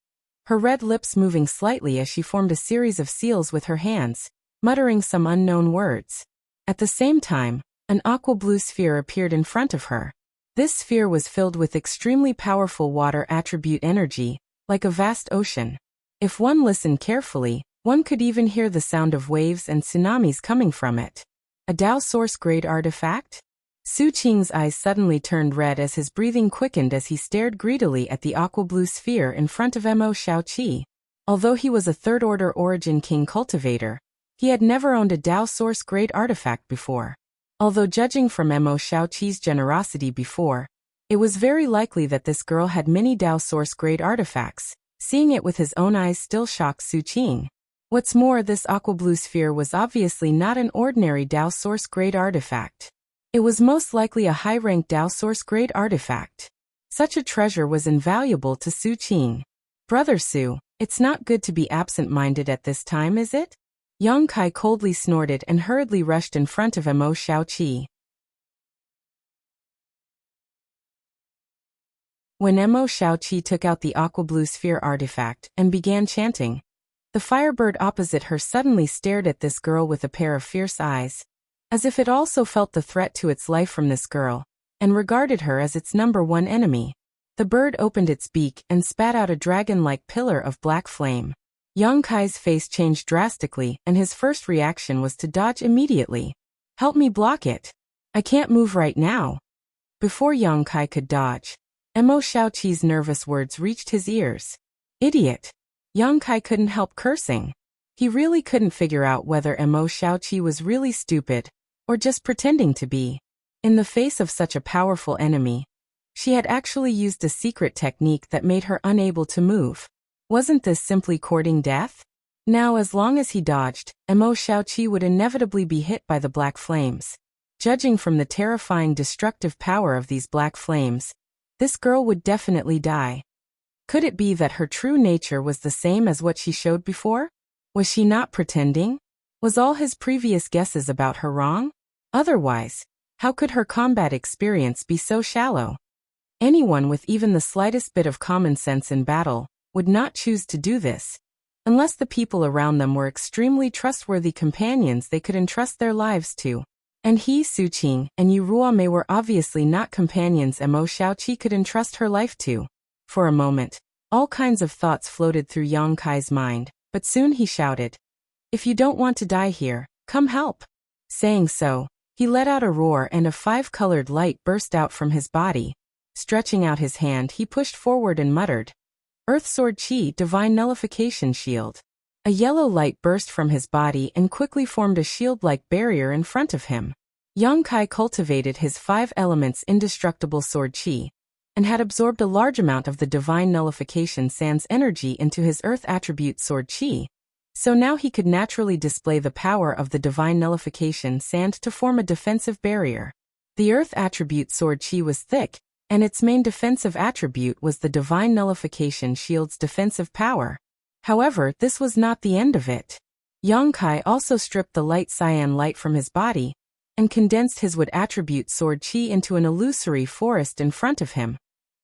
[SPEAKER 1] her red lips moving slightly as she formed a series of seals with her hands, muttering some unknown words. At the same time, an aqua-blue sphere appeared in front of her. This sphere was filled with extremely powerful water attribute energy, like a vast ocean. If one listened carefully, one could even hear the sound of waves and tsunamis coming from it. A Dao Source-grade artifact? Su Qing's eyes suddenly turned red as his breathing quickened as he stared greedily at the aqua-blue sphere in front of Mo Xiaoqi. Although he was a third-order Origin King cultivator, he had never owned a Dao Source-grade artifact before. Although judging from Mo Xiaoqi's generosity before, it was very likely that this girl had many Dao Source-grade artifacts. Seeing it with his own eyes still shocked Su Qing. What's more, this aqua-blue sphere was obviously not an ordinary Dao Source-grade artifact. It was most likely a high-ranked Dao Source-grade artifact. Such a treasure was invaluable to Su Qing. Brother Su, it's not good to be absent-minded at this time, is it? Yang Kai coldly snorted and hurriedly rushed in front of Mo Xiaoqi. When Mo Xiaoqi took out the aqua-blue sphere artifact and began chanting, the firebird opposite her suddenly stared at this girl with a pair of fierce eyes, as if it also felt the threat to its life from this girl, and regarded her as its number one enemy. The bird opened its beak and spat out a dragon-like pillar of black flame. Yang Kai's face changed drastically, and his first reaction was to dodge immediately. Help me block it. I can't move right now. Before Yang Kai could dodge, Mo Xiaoqi's nervous words reached his ears. Idiot. Yang Kai couldn't help cursing. He really couldn't figure out whether Mo Xiaoqi was really stupid, or just pretending to be. In the face of such a powerful enemy, she had actually used a secret technique that made her unable to move. Wasn't this simply courting death? Now, as long as he dodged, Mo Xiaoqi would inevitably be hit by the black flames. Judging from the terrifying destructive power of these black flames, this girl would definitely die. Could it be that her true nature was the same as what she showed before? Was she not pretending? Was all his previous guesses about her wrong? Otherwise, how could her combat experience be so shallow? Anyone with even the slightest bit of common sense in battle would not choose to do this, unless the people around them were extremely trustworthy companions they could entrust their lives to. And he, Su Qing, and Yu Ruomei were obviously not companions Mo Xiaoqi could entrust her life to. For a moment, all kinds of thoughts floated through Yang Kai's mind, but soon he shouted, "If you don't want to die here, come help." Saying so, he let out a roar and a five-colored light burst out from his body. Stretching out his hand, he pushed forward and muttered, "Earth Sword Qi, Divine Nullification Shield." A yellow light burst from his body and quickly formed a shield-like barrier in front of him. Yang Kai cultivated his five elements indestructible sword Qi, and had absorbed a large amount of the Divine Nullification Sand's energy into his Earth attribute sword Qi, so now he could naturally display the power of the Divine Nullification Sand to form a defensive barrier. The Earth attribute sword Qi was thick, and its main defensive attribute was the Divine Nullification Shield's defensive power. However, this was not the end of it. Yang Kai also stripped the light cyan light from his body, and condensed his wood attribute sword Qi into an illusory forest in front of him,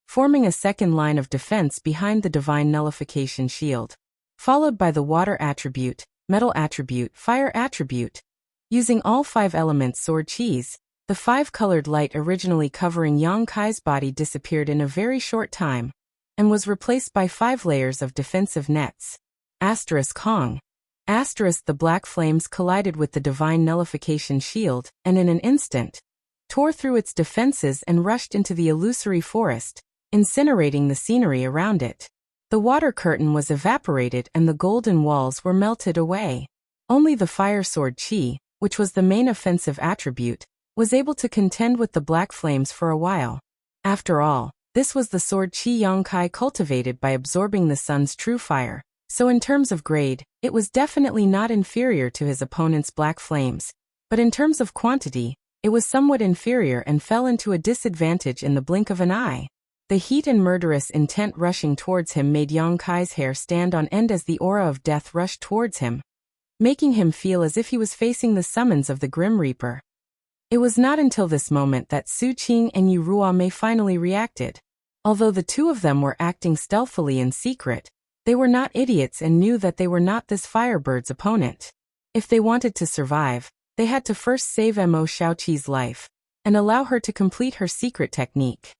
[SPEAKER 1] forming a second line of defense behind the Divine Nullification Shield, followed by the water attribute, metal attribute, fire attribute. Using all five elements sword Qis, the five-colored light originally covering Yang Kai's body disappeared in a very short time, and was replaced by 5 layers of defensive nets. Hong. The black flames collided with the Divine Nullification Shield, and in an instant, tore through its defenses and rushed into the illusory forest, incinerating the scenery around it. The water curtain was evaporated and the golden walls were melted away. Only the fire sword Qi, which was the main offensive attribute, was able to contend with the black flames for a while. After all, this was the sword Qi Yang Kai cultivated by absorbing the sun's true fire, so in terms of grade, it was definitely not inferior to his opponent's black flames, but in terms of quantity, it was somewhat inferior and fell into a disadvantage in the blink of an eye. The heat and murderous intent rushing towards him made Yang Kai's hair stand on end as the aura of death rushed towards him, making him feel as if he was facing the summons of the Grim Reaper. It was not until this moment that Su Qing and Yu Ruomei finally reacted. Although the two of them were acting stealthily in secret, they were not idiots and knew that they were not this firebird's opponent. If they wanted to survive, they had to first save Mo Xiaoqi's life, and allow her to complete her secret technique.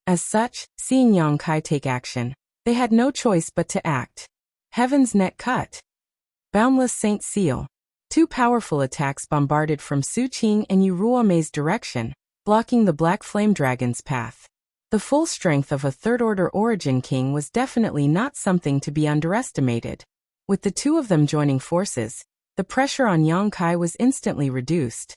[SPEAKER 1] As such, seeing Yang Kai take action, they had no choice but to act. Heaven's Net Cut. Boundless Saint Seal. 2 powerful attacks bombarded from Su Qing and Yu Ruomei's direction, blocking the Black Flame Dragon's path. The full strength of a third-order origin king was definitely not something to be underestimated. With the two of them joining forces, the pressure on Yang Kai was instantly reduced.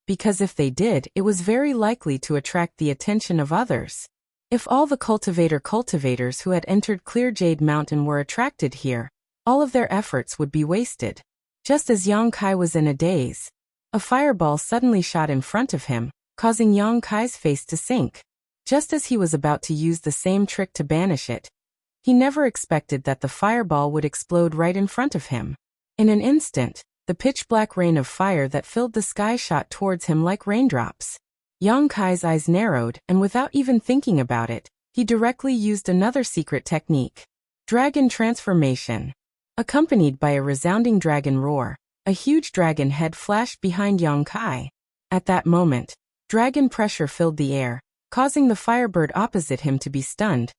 [SPEAKER 1] Because if they did, it was very likely to attract the attention of others. If all the cultivators who had entered Clear Jade Mountain were attracted here, all of their efforts would be wasted. Just as Yang Kai was in a daze, a fireball suddenly shot in front of him, causing Yang Kai's face to sink. Just as he was about to use the same trick to banish it, he never expected that the fireball would explode right in front of him. In an instant, the pitch-black rain of fire that filled the sky shot towards him like raindrops. Yang Kai's eyes narrowed, and without even thinking about it, he directly used another secret technique. Dragon Transformation. Accompanied by a resounding dragon roar, a huge dragon head flashed behind Yang Kai. At that moment, dragon pressure filled the air, causing the firebird opposite him to be stunned,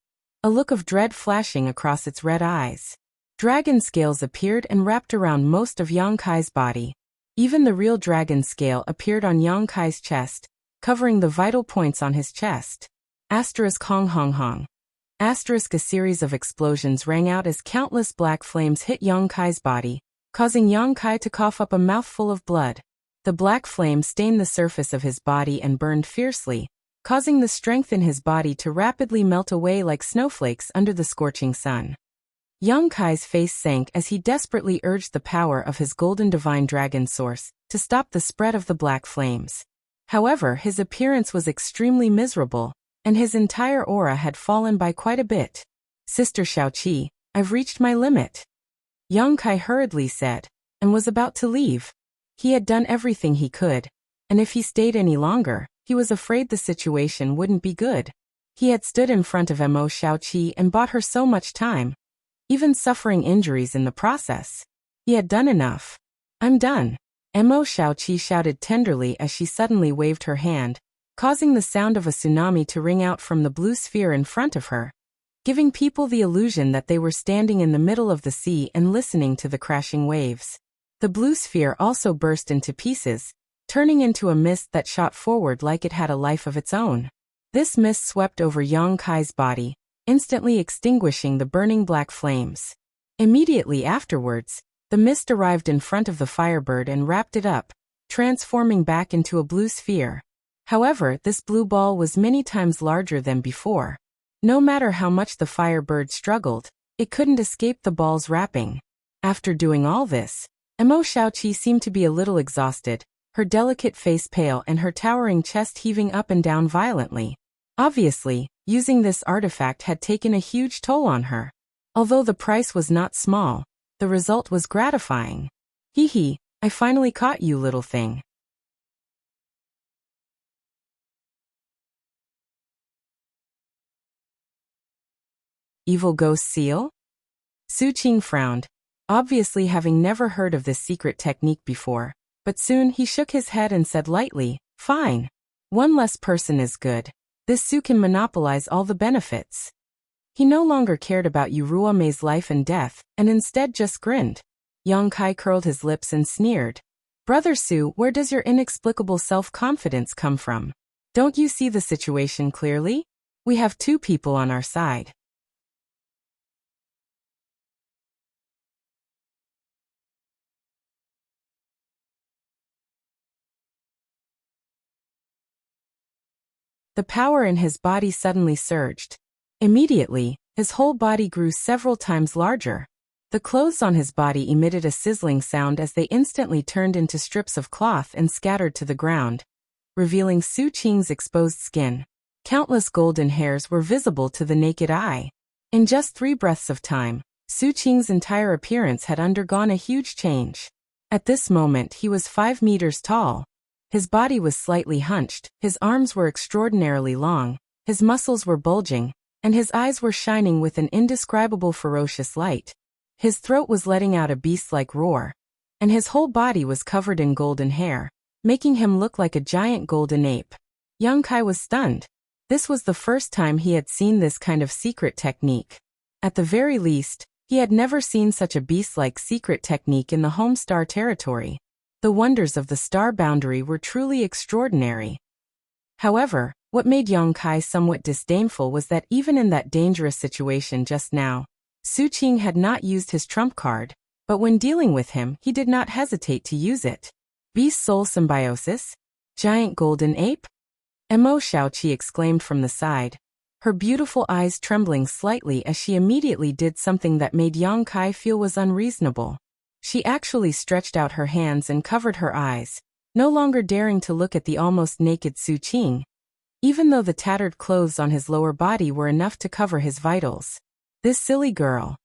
[SPEAKER 1] a look of dread flashing across its red eyes. Dragon scales appeared and wrapped around most of Yang Kai's body. Even the real dragon scale appeared on Yang Kai's chest, covering the vital points on his chest. Hong. A series of explosions rang out as countless black flames hit Yang Kai's body, causing Yang Kai to cough up a mouthful of blood. The black flame stained the surface of his body and burned fiercely, causing the strength in his body to rapidly melt away like snowflakes under the scorching sun. Yang Kai's face sank as he desperately urged the power of his golden divine dragon source to stop the spread of the black flames. However, his appearance was extremely miserable, and his entire aura had fallen by quite a bit. Sister Xiaoqi, I've reached my limit, Yang Kai hurriedly said, and was about to leave. He had done everything he could, and if he stayed any longer, he was afraid the situation wouldn't be good. He had stood in front of Mo Xiaoqi and bought her so much time, even suffering injuries in the process. He had done enough. I'm done. Mo Xiaoqi shouted tenderly as she suddenly waved her hand, causing the sound of a tsunami to ring out from the blue sphere in front of her, giving people the illusion that they were standing in the middle of the sea and listening to the crashing waves. The blue sphere also burst into pieces, turning into a mist that shot forward like it had a life of its own. This mist swept over Yang Kai's body, instantly extinguishing the burning black flames. Immediately afterwards, the mist arrived in front of the Firebird and wrapped it up, transforming back into a blue sphere. However, this blue ball was many times larger than before. No matter how much the Firebird struggled, it couldn't escape the ball's wrapping. After doing all this, Mo Xiaoqi seemed to be a little exhausted, her delicate face pale and her towering chest heaving up and down violently. Obviously, using this artifact had taken a huge toll on her. Although the price was not small, the result was gratifying. Hee hee, I finally caught you, little thing. Evil Ghost Seal? Su Qing frowned, obviously having never heard of this secret technique before, but soon he shook his head and said lightly, fine. One less person is good. This Su can monopolize all the benefits. He no longer cared about Yu Ruomei's life and death, and instead just grinned. Yang Kai curled his lips and sneered. Brother Su, where does your inexplicable self-confidence come from? Don't you see the situation clearly? We have two people on our side. The power in his body suddenly surged. Immediately, his whole body grew several times larger. The clothes on his body emitted a sizzling sound as they instantly turned into strips of cloth and scattered to the ground, revealing Su Qing's exposed skin. Countless golden hairs were visible to the naked eye. In just 3 breaths of time, Su Qing's entire appearance had undergone a huge change. At this moment he was 5 meters tall. His body was slightly hunched, his arms were extraordinarily long, his muscles were bulging, and his eyes were shining with an indescribable ferocious light. His throat was letting out a beast-like roar, and his whole body was covered in golden hair, making him look like a giant golden ape. Yang Kai was stunned. This was the first time he had seen this kind of secret technique. At the very least, he had never seen such a beast-like secret technique in the Homestar territory. The wonders of the star boundary were truly extraordinary. However, what made Yang Kai somewhat disdainful was that even in that dangerous situation just now, Su Qing had not used his trump card, but when dealing with him he did not hesitate to use it. Beast Soul Symbiosis? Giant Golden Ape? Mo Xiaoqi exclaimed from the side, her beautiful eyes trembling slightly as she immediately did something that made Yang Kai feel was unreasonable. She actually stretched out her hands and covered her eyes, no longer daring to look at the almost naked Su Qing, even though the tattered clothes on his lower body were enough to cover his vitals. This silly girl.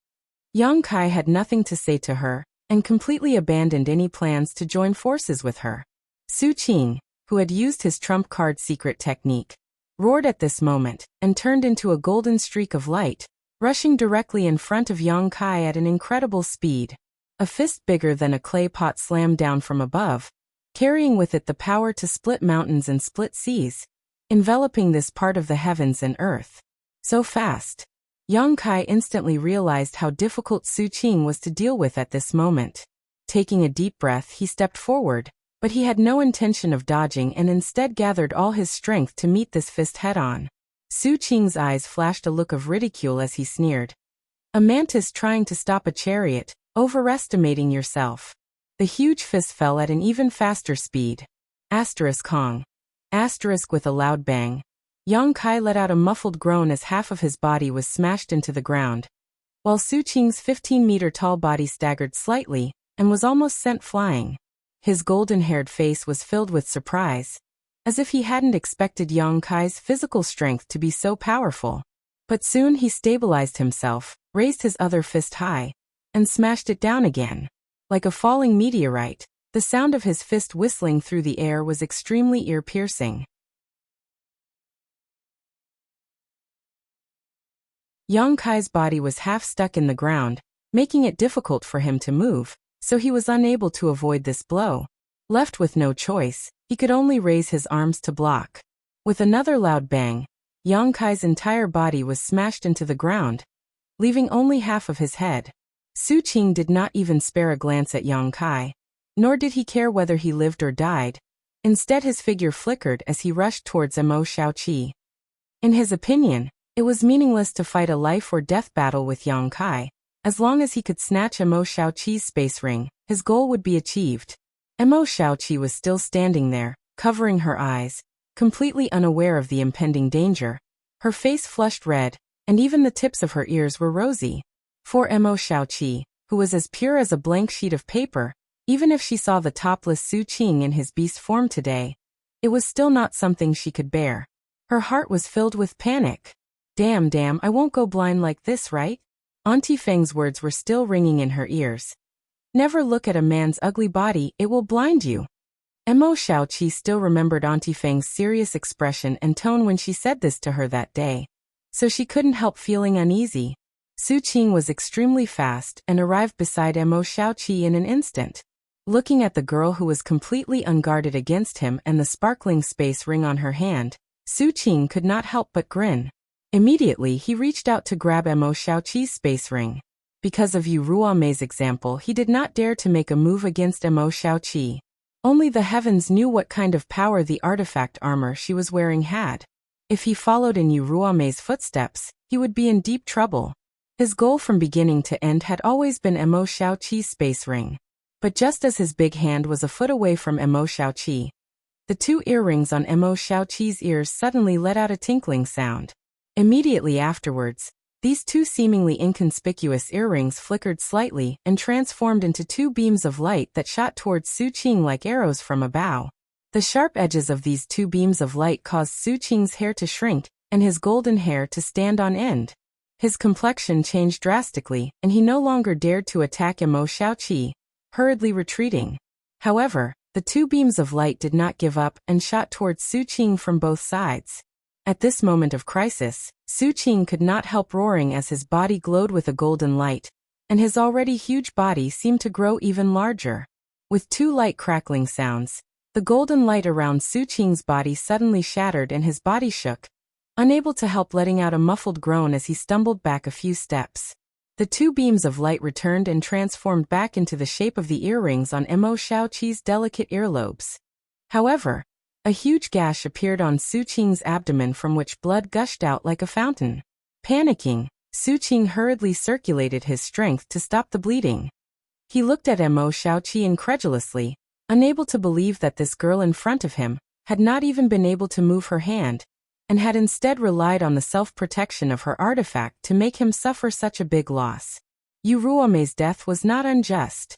[SPEAKER 1] Yang Kai had nothing to say to her, and completely abandoned any plans to join forces with her. Su Qing, who had used his trump card secret technique, roared at this moment, and turned into a golden streak of light, rushing directly in front of Yang Kai at an incredible speed. A fist bigger than a clay pot slammed down from above, carrying with it the power to split mountains and split seas, enveloping this part of the heavens and earth. So fast. Yang Kai instantly realized how difficult Su Qing was to deal with at this moment. Taking a deep breath, he stepped forward, but he had no intention of dodging and instead gathered all his strength to meet this fist head-on. Su Qing's eyes flashed a look of ridicule as he sneered. A mantis trying to stop a chariot, overestimating yourself. The huge fist fell at an even faster speed. Asterisk Kong. Asterisk with a loud bang. Yang Kai let out a muffled groan as half of his body was smashed into the ground, while Su Qing's 15-meter-tall body staggered slightly and was almost sent flying. His golden-haired face was filled with surprise, as if he hadn't expected Yang Kai's physical strength to be so powerful. But soon he stabilized himself, raised his other fist high, and smashed it down again. Like a falling meteorite, the sound of his fist whistling through the air was extremely ear-piercing. Yang Kai's body was half stuck in the ground, making it difficult for him to move, so he was unable to avoid this blow. Left with no choice, he could only raise his arms to block. With another loud bang, Yang Kai's entire body was smashed into the ground, leaving only half of his head. Su Qing did not even spare a glance at Yang Kai, nor did he care whether he lived or died. Instead, his figure flickered as he rushed towards Mo Xiaoqi. In his opinion, it was meaningless to fight a life-or-death battle with Yang Kai. As long as he could snatch Mo Xiaoqi's space ring, his goal would be achieved. Mo Xiaoqi was still standing there, covering her eyes, completely unaware of the impending danger. Her face flushed red, and even the tips of her ears were rosy. For Mo Xiaoqi, who was as pure as a blank sheet of paper, even if she saw the topless Su Qing in his beast form today, it was still not something she could bear. Her heart was filled with panic. Damn, I won't go blind like this, right? Auntie Feng's words were still ringing in her ears. Never look at a man's ugly body, it will blind you. Mo Xiaoqi still remembered Auntie Feng's serious expression and tone when she said this to her that day, so she couldn't help feeling uneasy. Su Qing was extremely fast and arrived beside Mo Xiaoqi in an instant. Looking at the girl who was completely unguarded against him and the sparkling space ring on her hand, Su Qing could not help but grin. Immediately he reached out to grab Mo Xiaoqi's space ring. Because of Yu Ruomei's example, he did not dare to make a move against Mo Xiaoqi. Only the heavens knew what kind of power the artifact armor she was wearing had. If he followed in Yu Ruomei's footsteps, he would be in deep trouble. His goal from beginning to end had always been Mo Xiaoqi's space ring. But just as his big hand was a foot away from Mo Xiaoqi, the two earrings on Mo Xiaoqi's ears suddenly let out a tinkling sound. Immediately afterwards, these two seemingly inconspicuous earrings flickered slightly and transformed into two beams of light that shot towards Su Qing like arrows from a bow. The sharp edges of these two beams of light caused Su Qing's hair to shrink and his golden hair to stand on end. His complexion changed drastically, and he no longer dared to attack Mo Xiaoqi, hurriedly retreating. However, the two beams of light did not give up and shot towards Su Qing from both sides. At this moment of crisis, Su Qing could not help roaring as his body glowed with a golden light, and his already huge body seemed to grow even larger. With two light crackling sounds, the golden light around Su Qing's body suddenly shattered and his body shook, unable to help letting out a muffled groan as he stumbled back a few steps. The two beams of light returned and transformed back into the shape of the earrings on Mo Xiaoqi's delicate earlobes. However, a huge gash appeared on Su Qing's abdomen from which blood gushed out like a fountain. Panicking, Su Qing hurriedly circulated his strength to stop the bleeding. He looked at Mo Xiaoqi incredulously, unable to believe that this girl in front of him had not even been able to move her hand, and had instead relied on the self-protection of her artifact to make him suffer such a big loss. Yu Ruomei's death was not unjust.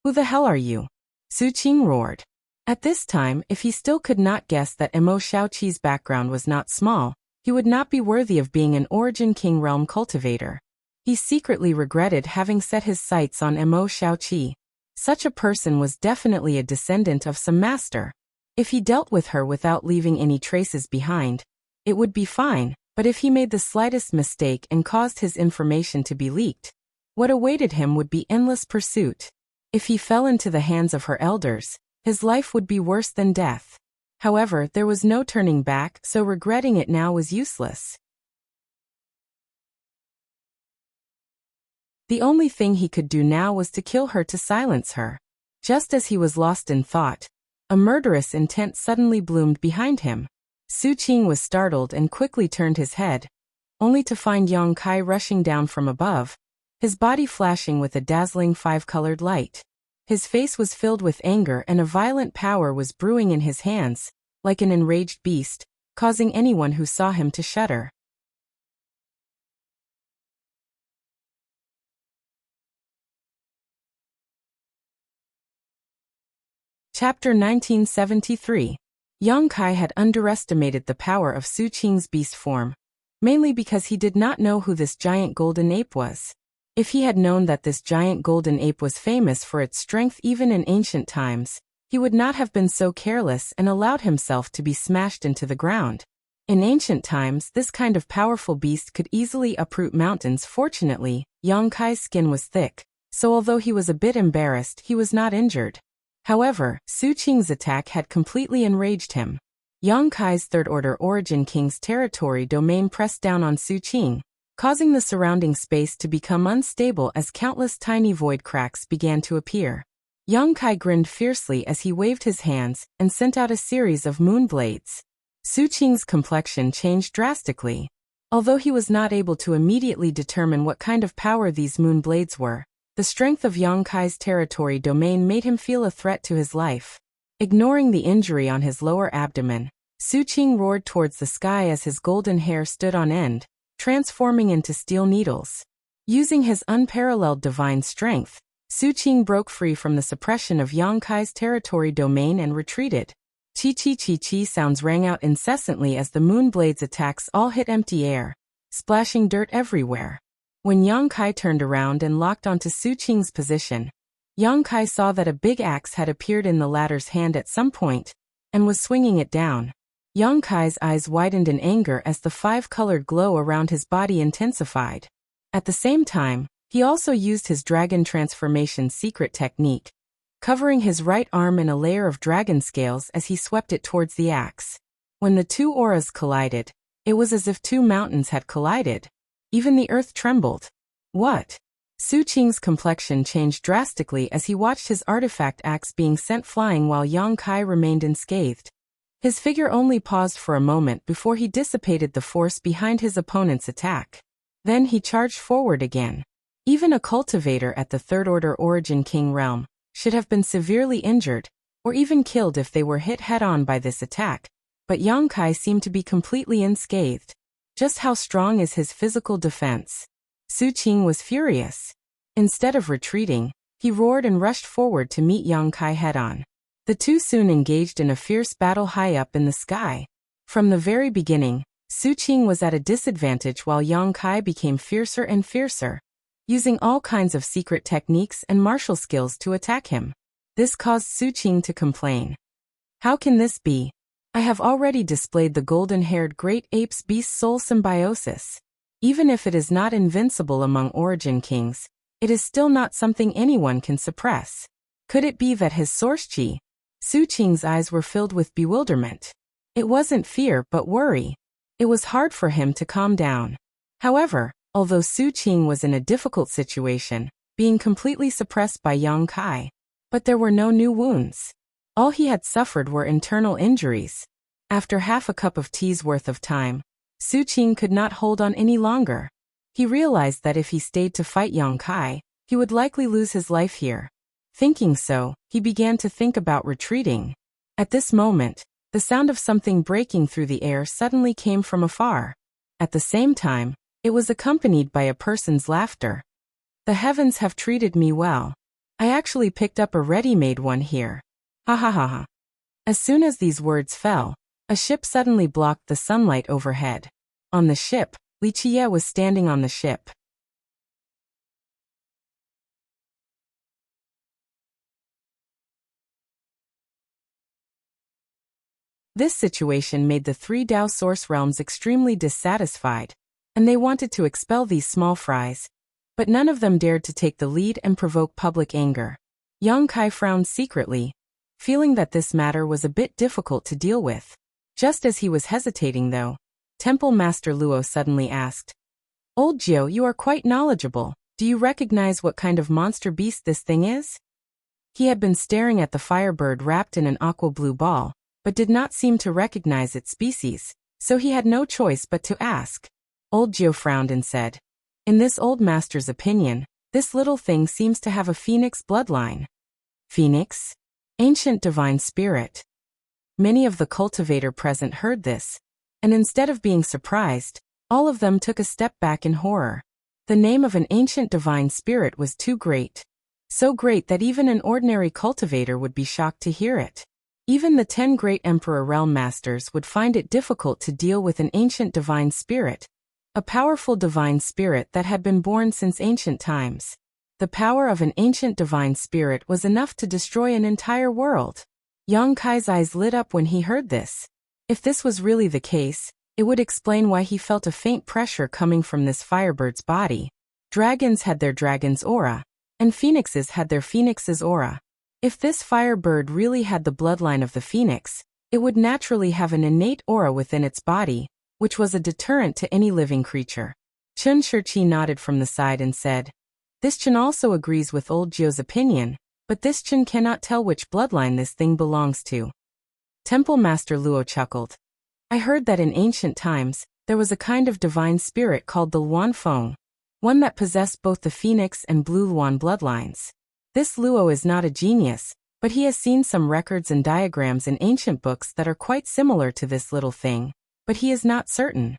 [SPEAKER 1] Who the hell are you? Su Qing roared. At this time, if he still could not guess that Mo Xiaoqi's background was not small, he would not be worthy of being an Origin King realm cultivator. He secretly regretted having set his sights on Mo Xiaoqi. Such a person was definitely a descendant of some master. If he dealt with her without leaving any traces behind, it would be fine, but if he made the slightest mistake and caused his information to be leaked, what awaited him would be endless pursuit. If he fell into the hands of her elders, his life would be worse than death. However, there was no turning back, so regretting it now was useless. The only thing he could do now was to kill her to silence her. Just as he was lost in thought, a murderous intent suddenly bloomed behind him. Su Qing was startled and quickly turned his head, only to find Yang Kai rushing down from above, his body flashing with a dazzling five-colored light. His face was filled with anger and a violent power was brewing in his hands, like an enraged beast, causing anyone who saw him to shudder. Chapter 1973. Yang Kai had underestimated the power of Su Qing's beast form, mainly because he did not know who this giant golden ape was. If he had known that this giant golden ape was famous for its strength even in ancient times, he would not have been so careless and allowed himself to be smashed into the ground. In ancient times, this kind of powerful beast could easily uproot mountains. Fortunately, Yang Kai's skin was thick, so although he was a bit embarrassed, he was not injured. However, Su Qing's attack had completely enraged him. Yang Kai's third-order origin king's territory domain pressed down on Su Qing, causing the surrounding space to become unstable as countless tiny void cracks began to appear. Yang Kai grinned fiercely as he waved his hands and sent out a series of moon blades. Su Qing's complexion changed drastically. Although he was not able to immediately determine what kind of power these moon blades were, the strength of Yang Kai's territory domain made him feel a threat to his life. Ignoring the injury on his lower abdomen, Su Qing roared towards the sky as his golden hair stood on end, transforming into steel needles. Using his unparalleled divine strength, Su Qing broke free from the suppression of Yang Kai's territory domain and retreated. Chi-chi-chi-chi sounds rang out incessantly as the moon blade's attacks all hit empty air, splashing dirt everywhere. When Yang Kai turned around and locked onto Su Qing's position, Yang Kai saw that a big axe had appeared in the latter's hand at some point, and was swinging it down. Yang Kai's eyes widened in anger as the five-colored glow around his body intensified. At the same time, he also used his dragon transformation secret technique, covering his right arm in a layer of dragon scales as he swept it towards the axe. When the two auras collided, it was as if two mountains had collided. Even the earth trembled. What? Su Qing's complexion changed drastically as he watched his artifact axe being sent flying while Yang Kai remained unscathed. His figure only paused for a moment before he dissipated the force behind his opponent's attack. Then he charged forward again. Even a cultivator at the third-order origin king realm should have been severely injured, or even killed if they were hit head-on by this attack, but Yang Kai seemed to be completely unscathed. Just how strong is his physical defense? Su Qing was furious. Instead of retreating, he roared and rushed forward to meet Yang Kai head-on. The two soon engaged in a fierce battle high up in the sky. From the very beginning, Su Qing was at a disadvantage while Yang Kai became fiercer and fiercer, using all kinds of secret techniques and martial skills to attack him. This caused Su Qing to complain. How can this be? I have already displayed the golden-haired great ape's beast soul symbiosis. Even if it is not invincible among origin kings, it is still not something anyone can suppress. Could it be that his source chi? Su Qing's eyes were filled with bewilderment. It wasn't fear but worry. It was hard for him to calm down. However, although Su Qing was in a difficult situation, being completely suppressed by Yang Kai, but there were no new wounds. All he had suffered were internal injuries. After half a cup of tea's worth of time, Su Qing could not hold on any longer. He realized that if he stayed to fight Yang Kai, he would likely lose his life here. Thinking so, he began to think about retreating. At this moment, the sound of something breaking through the air suddenly came from afar. At the same time, it was accompanied by a person's laughter. The heavens have treated me well. I actually picked up a ready-made one here. Ha ha ha ha. As soon as these words fell, a ship suddenly blocked the sunlight overhead. On the ship, Li Qie was standing on the ship. This situation made the three Dao source realms extremely dissatisfied, and they wanted to expel these small fries, but none of them dared to take the lead and provoke public anger. Yang Kai frowned secretly, feeling that this matter was a bit difficult to deal with. Just as he was hesitating though, Temple Master Luo suddenly asked, "Old Jiu, you are quite knowledgeable. Do you recognize what kind of monster beast this thing is?" He had been staring at the firebird wrapped in an aqua blue ball, but did not seem to recognize its species, so he had no choice but to ask. Old Jiu frowned and said, "In this old master's opinion, this little thing seems to have a phoenix bloodline." Phoenix? Ancient divine spirit. Many of the cultivator present heard this, and instead of being surprised, all of them took a step back in horror. The name of an ancient divine spirit was too great. So great that even an ordinary cultivator would be shocked to hear it. Even the 10 great Emperor Realm Masters would find it difficult to deal with an ancient divine spirit, a powerful divine spirit that had been born since ancient times. The power of an ancient divine spirit was enough to destroy an entire world. Yang Kai's eyes lit up when he heard this. If this was really the case, it would explain why he felt a faint pressure coming from this firebird's body. Dragons had their dragon's aura, and phoenixes had their phoenix's aura. If this firebird really had the bloodline of the phoenix, it would naturally have an innate aura within its body, which was a deterrent to any living creature. Chen Shiqi nodded from the side and said, "This Chen also agrees with old Jiu's opinion, but this Chen cannot tell which bloodline this thing belongs to." Temple Master Luo chuckled. "I heard that in ancient times, there was a kind of divine spirit called the Luan Feng, one that possessed both the phoenix and blue Luan bloodlines. This Luo is not a genius, but he has seen some records and diagrams in ancient books that are quite similar to this little thing, but he is not certain."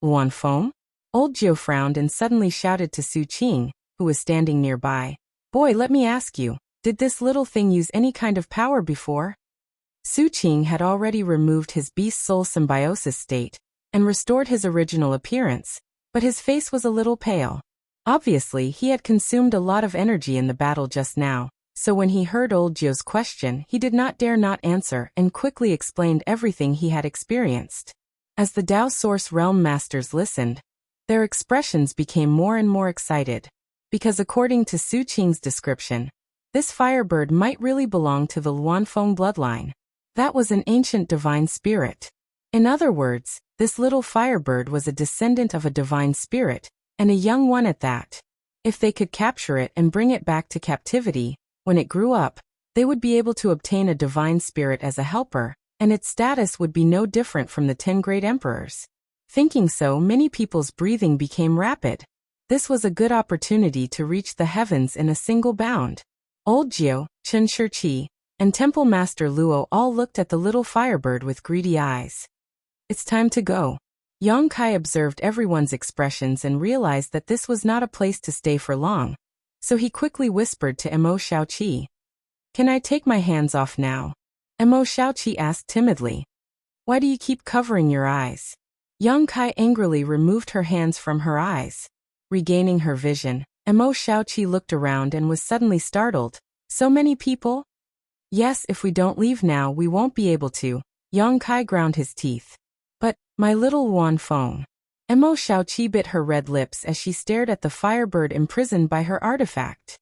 [SPEAKER 1] "Luan Feng?" Old Jiu frowned and suddenly shouted to Su Qing, who was standing nearby. "Boy, let me ask you, did this little thing use any kind of power before?" Su Qing had already removed his beast soul symbiosis state and restored his original appearance, but his face was a little pale. Obviously, he had consumed a lot of energy in the battle just now, so when he heard old Jiu's question, he did not dare not answer and quickly explained everything he had experienced. As the Dao Source Realm Masters listened, their expressions became more and more excited, because according to Su Qing's description, this firebird might really belong to the Luanfeng bloodline. That was an ancient divine spirit. In other words, this little firebird was a descendant of a divine spirit, and a young one at that. If they could capture it and bring it back to captivity, when it grew up, they would be able to obtain a divine spirit as a helper, and its status would be no different from the 10 great emperors. Thinking so, many people's breathing became rapid. This was a good opportunity to reach the heavens in a single bound. Old Jiu, Chen Shiqi, and Temple Master Luo all looked at the little firebird with greedy eyes. "It's time to go." Yang Kai observed everyone's expressions and realized that this was not a place to stay for long, so he quickly whispered to Mo Shaoqi. "Can I take my hands off now?" Mo Shaoqi asked timidly. "Why do you keep covering your eyes?" Yang Kai angrily removed her hands from her eyes. Regaining her vision, Mo Shaoqi looked around and was suddenly startled. "So many people?" "Yes, if we don't leave now we won't be able to." Yang Kai ground his teeth. "But, my little Luan Feng." Mo Shaoqi bit her red lips as she stared at the firebird imprisoned by her artifact.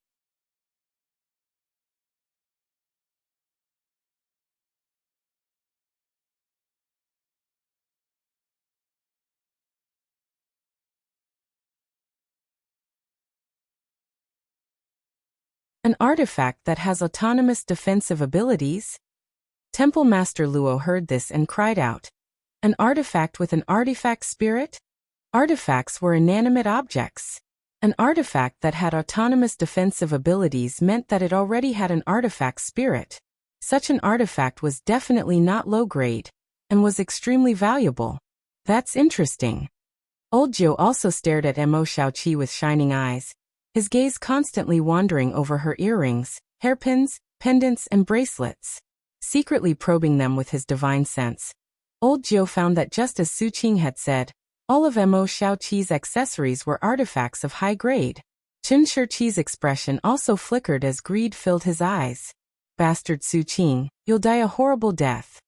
[SPEAKER 1] An artifact that has autonomous defensive abilities? Temple Master Luo heard this and cried out. An artifact with an artifact spirit? Artifacts were inanimate objects. An artifact that had autonomous defensive abilities meant that it already had an artifact spirit. Such an artifact was definitely not low grade, and was extremely valuable. That's interesting. Old Jiu also stared at Mo Shaoqi with shining eyes, his gaze constantly wandering over her earrings, hairpins, pendants and bracelets, secretly probing them with his divine sense. Old Jiu found that just as Su Qing had said, all of Mo Shaoqi's accessories were artifacts of high grade. Chen Shiqi's expression also flickered as greed filled his eyes. Bastard Su Qing, you'll die a horrible death.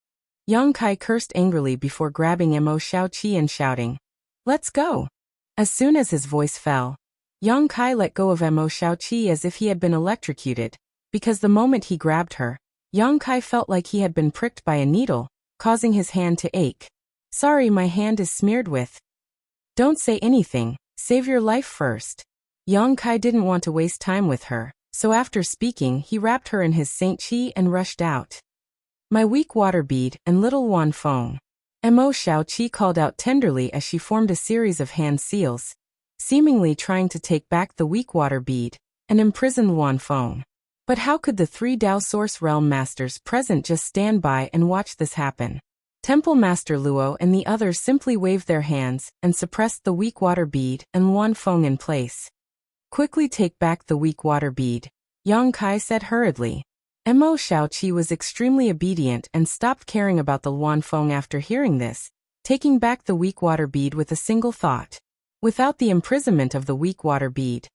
[SPEAKER 1] Yang Kai cursed angrily before grabbing Mo Shaoqi and shouting, "Let's go!" As soon as his voice fell, Yang Kai let go of Mo Shaoqi as if he had been electrocuted, because the moment he grabbed her, Yang Kai felt like he had been pricked by a needle, causing his hand to ache. "Sorry, my hand is smeared with." "Don't say anything, save your life first." Yang Kai didn't want to waste time with her, so after speaking he wrapped her in his Saint Qi and rushed out. "My weak water bead and little Wan Feng." Mo Shaoqi called out tenderly as she formed a series of hand seals, seemingly trying to take back the weak water bead and imprison Wan Feng. But how could the 3 Dao Source Realm Masters present just stand by and watch this happen? Temple Master Luo and the others simply waved their hands and suppressed the weak water bead and Luan Feng in place. "Quickly take back the weak water bead," Yang Kai said hurriedly. Mo Xiaoqi was extremely obedient and stopped caring about the Luanfeng after hearing this, taking back the weak water bead with a single thought. Without the imprisonment of the weak water bead,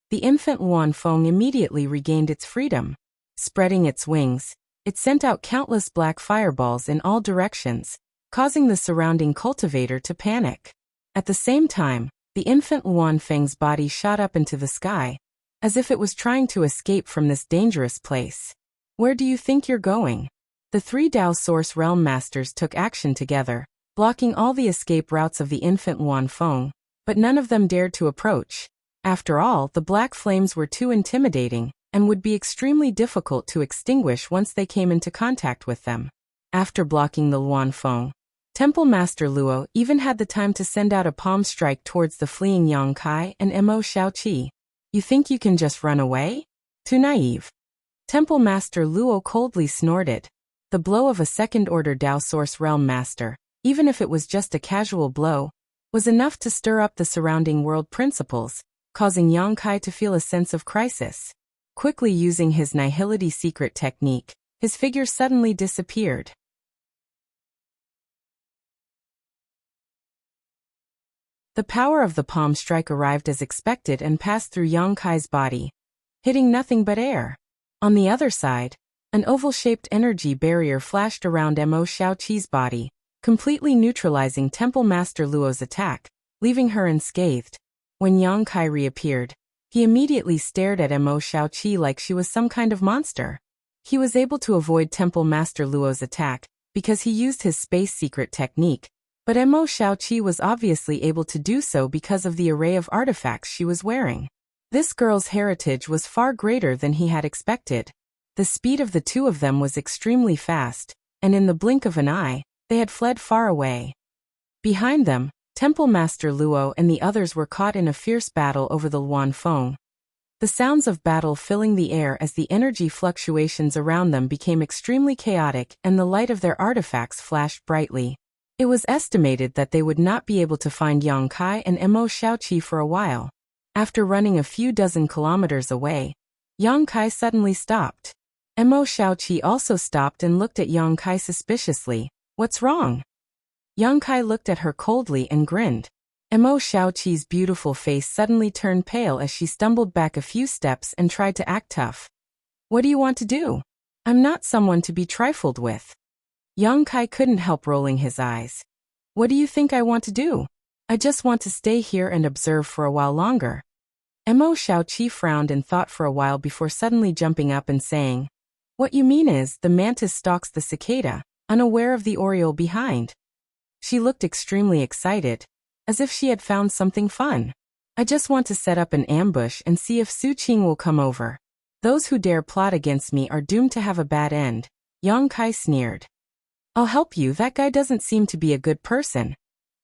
[SPEAKER 1] the infant Luanfeng immediately regained its freedom. Spreading its wings, it sent out countless black fireballs in all directions, causing the surrounding cultivator to panic. At the same time, the infant Luanfeng's body shot up into the sky, as if it was trying to escape from this dangerous place. Where do you think you're going? The three Dao Source Realm Masters took action together, blocking all the escape routes of the infant Luanfeng, but none of them dared to approach. After all, the black flames were too intimidating, and would be extremely difficult to extinguish once they came into contact with them. After blocking the Luanfeng, Temple Master Luo even had the time to send out a palm strike towards the fleeing Yang Kai and Mo Xiaoqi. You think you can just run away? Too naive. Temple Master Luo coldly snorted. The blow of a second-order Dao Source Realm Master, even if it was just a casual blow, was enough to stir up the surrounding world principles, causing Yang Kai to feel a sense of crisis. Quickly using his Nihility secret technique, his figure suddenly disappeared. The power of the palm strike arrived as expected and passed through Yang Kai's body, hitting nothing but air. On the other side, an oval-shaped energy barrier flashed around Mo Xiaoqi's body, completely neutralizing Temple Master Luo's attack, leaving her unscathed. When Yang Kai reappeared, he immediately stared at Mo Xiaoqi like she was some kind of monster. He was able to avoid Temple Master Luo's attack because he used his space secret technique, but Mo Xiaoqi was obviously able to do so because of the array of artifacts she was wearing. This girl's heritage was far greater than he had expected. The speed of the two of them was extremely fast, and in the blink of an eye, they had fled far away. Behind them, Temple Master Luo and the others were caught in a fierce battle over the Luanfeng. The sounds of battle filling the air as the energy fluctuations around them became extremely chaotic and the light of their artifacts flashed brightly. It was estimated that they would not be able to find Yang Kai and Mo Xiaoqi for a while. After running a few dozen kilometers away, Yang Kai suddenly stopped. Mo Xiaoqi also stopped and looked at Yang Kai suspiciously. What's wrong? Yang Kai looked at her coldly and grinned. Mo Xiaoqi's beautiful face suddenly turned pale as she stumbled back a few steps and tried to act tough. What do you want to do? I'm not someone to be trifled with. Yang Kai couldn't help rolling his eyes. What do you think I want to do? I just want to stay here and observe for a while longer. Mo Xiaoqi frowned and thought for a while before suddenly jumping up and saying, What you mean is, the mantis stalks the cicada, unaware of the oriole behind. She looked extremely excited, as if she had found something fun. I just want to set up an ambush and see if Su Qing will come over. Those who dare plot against me are doomed to have a bad end. Yang Kai sneered. I'll help you, that guy doesn't seem to be a good person.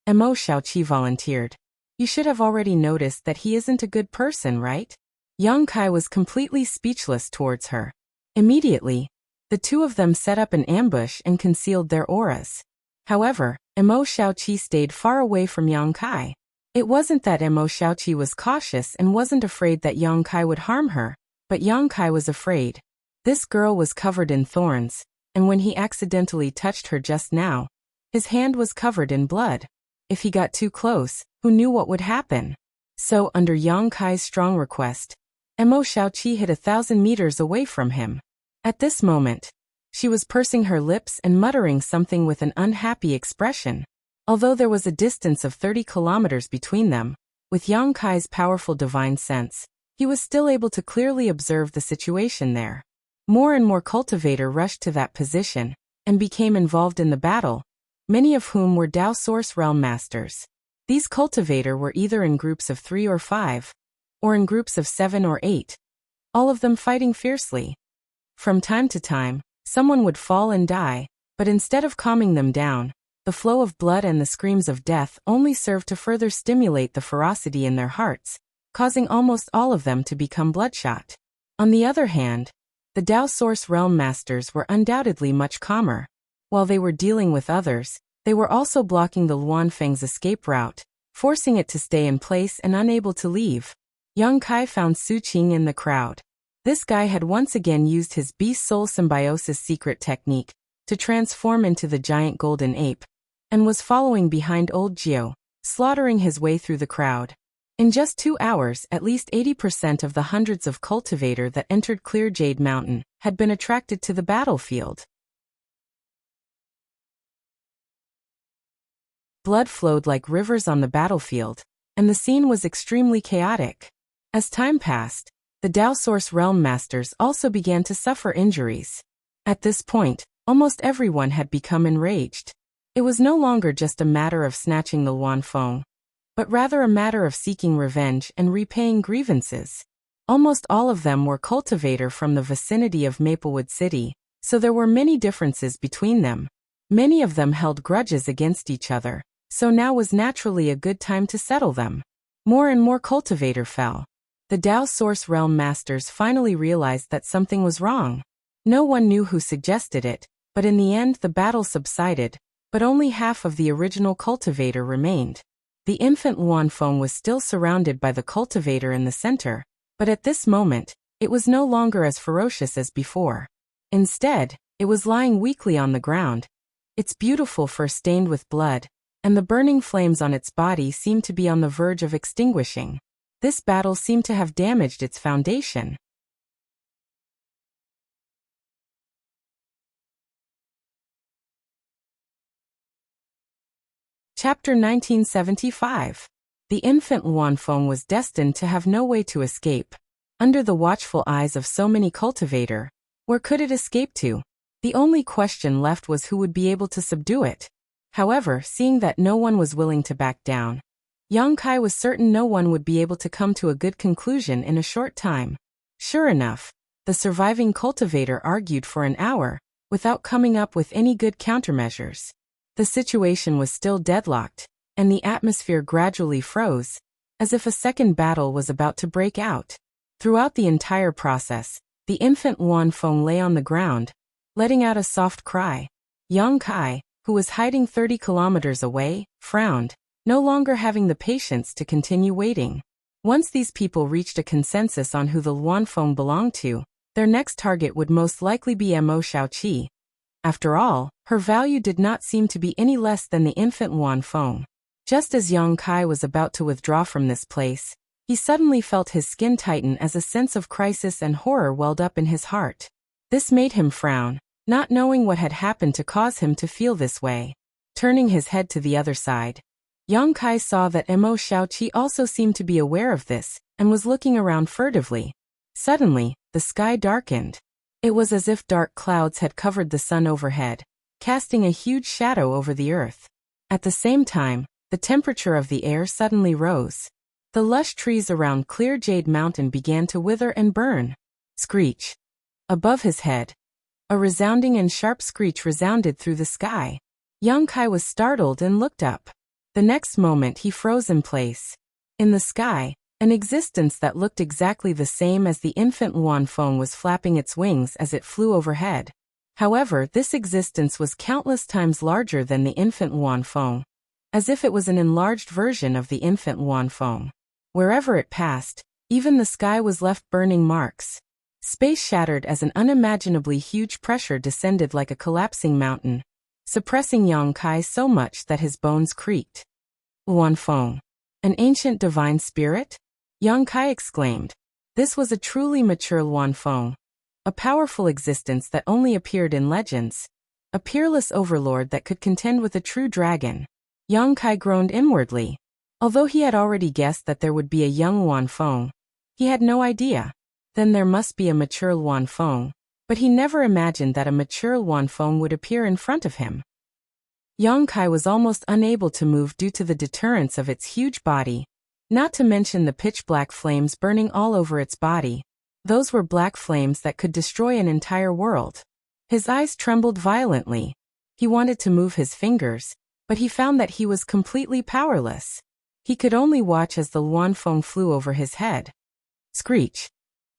[SPEAKER 1] Mo Xiaoqi volunteered. You should have already noticed that he isn't a good person, right? Yang Kai was completely speechless towards her. Immediately, the two of them set up an ambush and concealed their auras. However, Mo Xiaoqi stayed far away from Yang Kai. It wasn't that Mo Xiaoqi was cautious and wasn't afraid that Yang Kai would harm her, but Yang Kai was afraid. This girl was covered in thorns, and when he accidentally touched her just now, his hand was covered in blood. If he got too close, who knew what would happen? So, under Yang Kai's strong request, Mo Xiaoqi hid 1,000 meters away from him. At this moment, she was pursing her lips and muttering something with an unhappy expression. Although there was a distance of 30 kilometers between them, with Yang Kai's powerful divine sense, he was still able to clearly observe the situation there. More and more cultivator rushed to that position, and became involved in the battle, many of whom were Dao Source Realm Masters. These cultivator were either in groups of 3 or 5, or in groups of 7 or 8, all of them fighting fiercely. From time to time, someone would fall and die, but instead of calming them down, the flow of blood and the screams of death only served to further stimulate the ferocity in their hearts, causing almost all of them to become bloodshot. On the other hand, the Dao Source Realm Masters were undoubtedly much calmer. While they were dealing with others, they were also blocking the Luanfeng's escape route, forcing it to stay in place and unable to leave. Yang Kai found Su Qing in the crowd. This guy had once again used his beast-soul symbiosis secret technique to transform into the giant golden ape, and was following behind old Gio, slaughtering his way through the crowd. In just 2 hours, at least 80% of the hundreds of cultivator that entered Clear Jade Mountain had been attracted to the battlefield. Blood flowed like rivers on the battlefield, and the scene was extremely chaotic. As time passed, the Dao Source Realm Masters also began to suffer injuries. At this point, almost everyone had become enraged. It was no longer just a matter of snatching the Luan Feng, but rather a matter of seeking revenge and repaying grievances. Almost all of them were cultivator from the vicinity of Maplewood City, so there were many differences between them. Many of them held grudges against each other, so now was naturally a good time to settle them. More and more cultivator fell. The Dao Source Realm Masters finally realized that something was wrong. No one knew who suggested it, but in the end the battle subsided, but only half of the original cultivator remained. The infant Luan Feng was still surrounded by the cultivator in the center, but at this moment, it was no longer as ferocious as before. Instead, it was lying weakly on the ground, its beautiful fur stained with blood, and the burning flames on its body seemed to be on the verge of extinguishing. This battle seemed to have damaged its foundation. Chapter 1975. The infant Luan Feng was destined to have no way to escape. Under the watchful eyes of so many cultivator, where could it escape to? The only question left was who would be able to subdue it. However, seeing that no one was willing to back down, Yang Kai was certain no one would be able to come to a good conclusion in a short time. Sure enough, the surviving cultivator argued for an hour, without coming up with any good countermeasures. The situation was still deadlocked, and the atmosphere gradually froze, as if a second battle was about to break out. Throughout the entire process, the infant Luan Feng lay on the ground, letting out a soft cry. Yang Kai, who was hiding 30 kilometers away, frowned, no longer having the patience to continue waiting. Once these people reached a consensus on who the Luan Feng belonged to, their next target would most likely be Mo Shaoqi. After all, her value did not seem to be any less than the infant Luan Feng. Just as Yang Kai was about to withdraw from this place, he suddenly felt his skin tighten as a sense of crisis and horror welled up in his heart. This made him frown, not knowing what had happened to cause him to feel this way. Turning his head to the other side, Yang Kai saw that Mo Shaoqi also seemed to be aware of this, and was looking around furtively. Suddenly, the sky darkened. It was as if dark clouds had covered the sun overhead, casting a huge shadow over the earth. At the same time, the temperature of the air suddenly rose. The lush trees around Clear Jade Mountain began to wither and burn. Screech. Above his head, a resounding and sharp screech resounded through the sky. Yang Kai was startled and looked up. The next moment he froze in place. In the sky, an existence that looked exactly the same as the infant Luan Feng was flapping its wings as it flew overhead. However, this existence was countless times larger than the infant Luan Feng, as if it was an enlarged version of the infant Luan Feng. Wherever it passed, even the sky was left burning marks. Space shattered as an unimaginably huge pressure descended like a collapsing mountain, suppressing Yang Kai so much that his bones creaked. Luan Feng. An ancient divine spirit? Yang Kai exclaimed. This was a truly mature Luan Feng, a powerful existence that only appeared in legends, a peerless overlord that could contend with a true dragon. Yang Kai groaned inwardly. Although he had already guessed that there would be a young Luan Feng, he had no idea. Then there must be a mature Luan Feng, but he never imagined that a mature Luan Feng would appear in front of him. Yang Kai was almost unable to move due to the deterrence of its huge body, not to mention the pitch-black flames burning all over its body. Those were black flames that could destroy an entire world. His eyes trembled violently. He wanted to move his fingers, but he found that he was completely powerless. He could only watch as the Luan Feng flew over his head. Screech.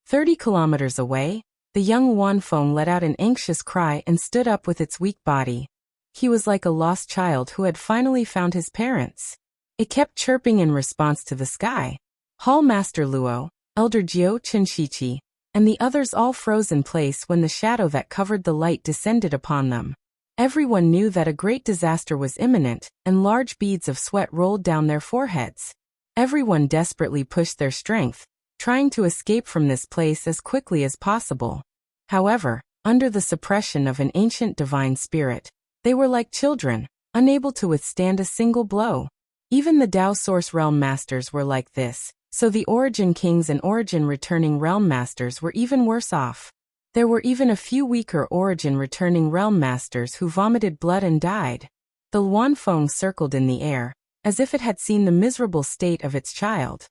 [SPEAKER 1] 30 kilometers away, the young Luan Feng let out an anxious cry and stood up with its weak body. He was like a lost child who had finally found his parents. It kept chirping in response to the sky. Hall Master Luo, Elder Jiao Qinshiqi, and the others all froze in place when the shadow that covered the light descended upon them. Everyone knew that a great disaster was imminent, and large beads of sweat rolled down their foreheads. Everyone desperately pushed their strength, trying to escape from this place as quickly as possible. However, under the suppression of an ancient divine spirit, they were like children, unable to withstand a single blow. Even the Tao Source Realm Masters were like this, so the Origin Kings and Origin Returning Realm Masters were even worse off. There were even a few weaker Origin Returning Realm Masters who vomited blood and died. The Luanfeng circled in the air, as if it had seen the miserable state of its child.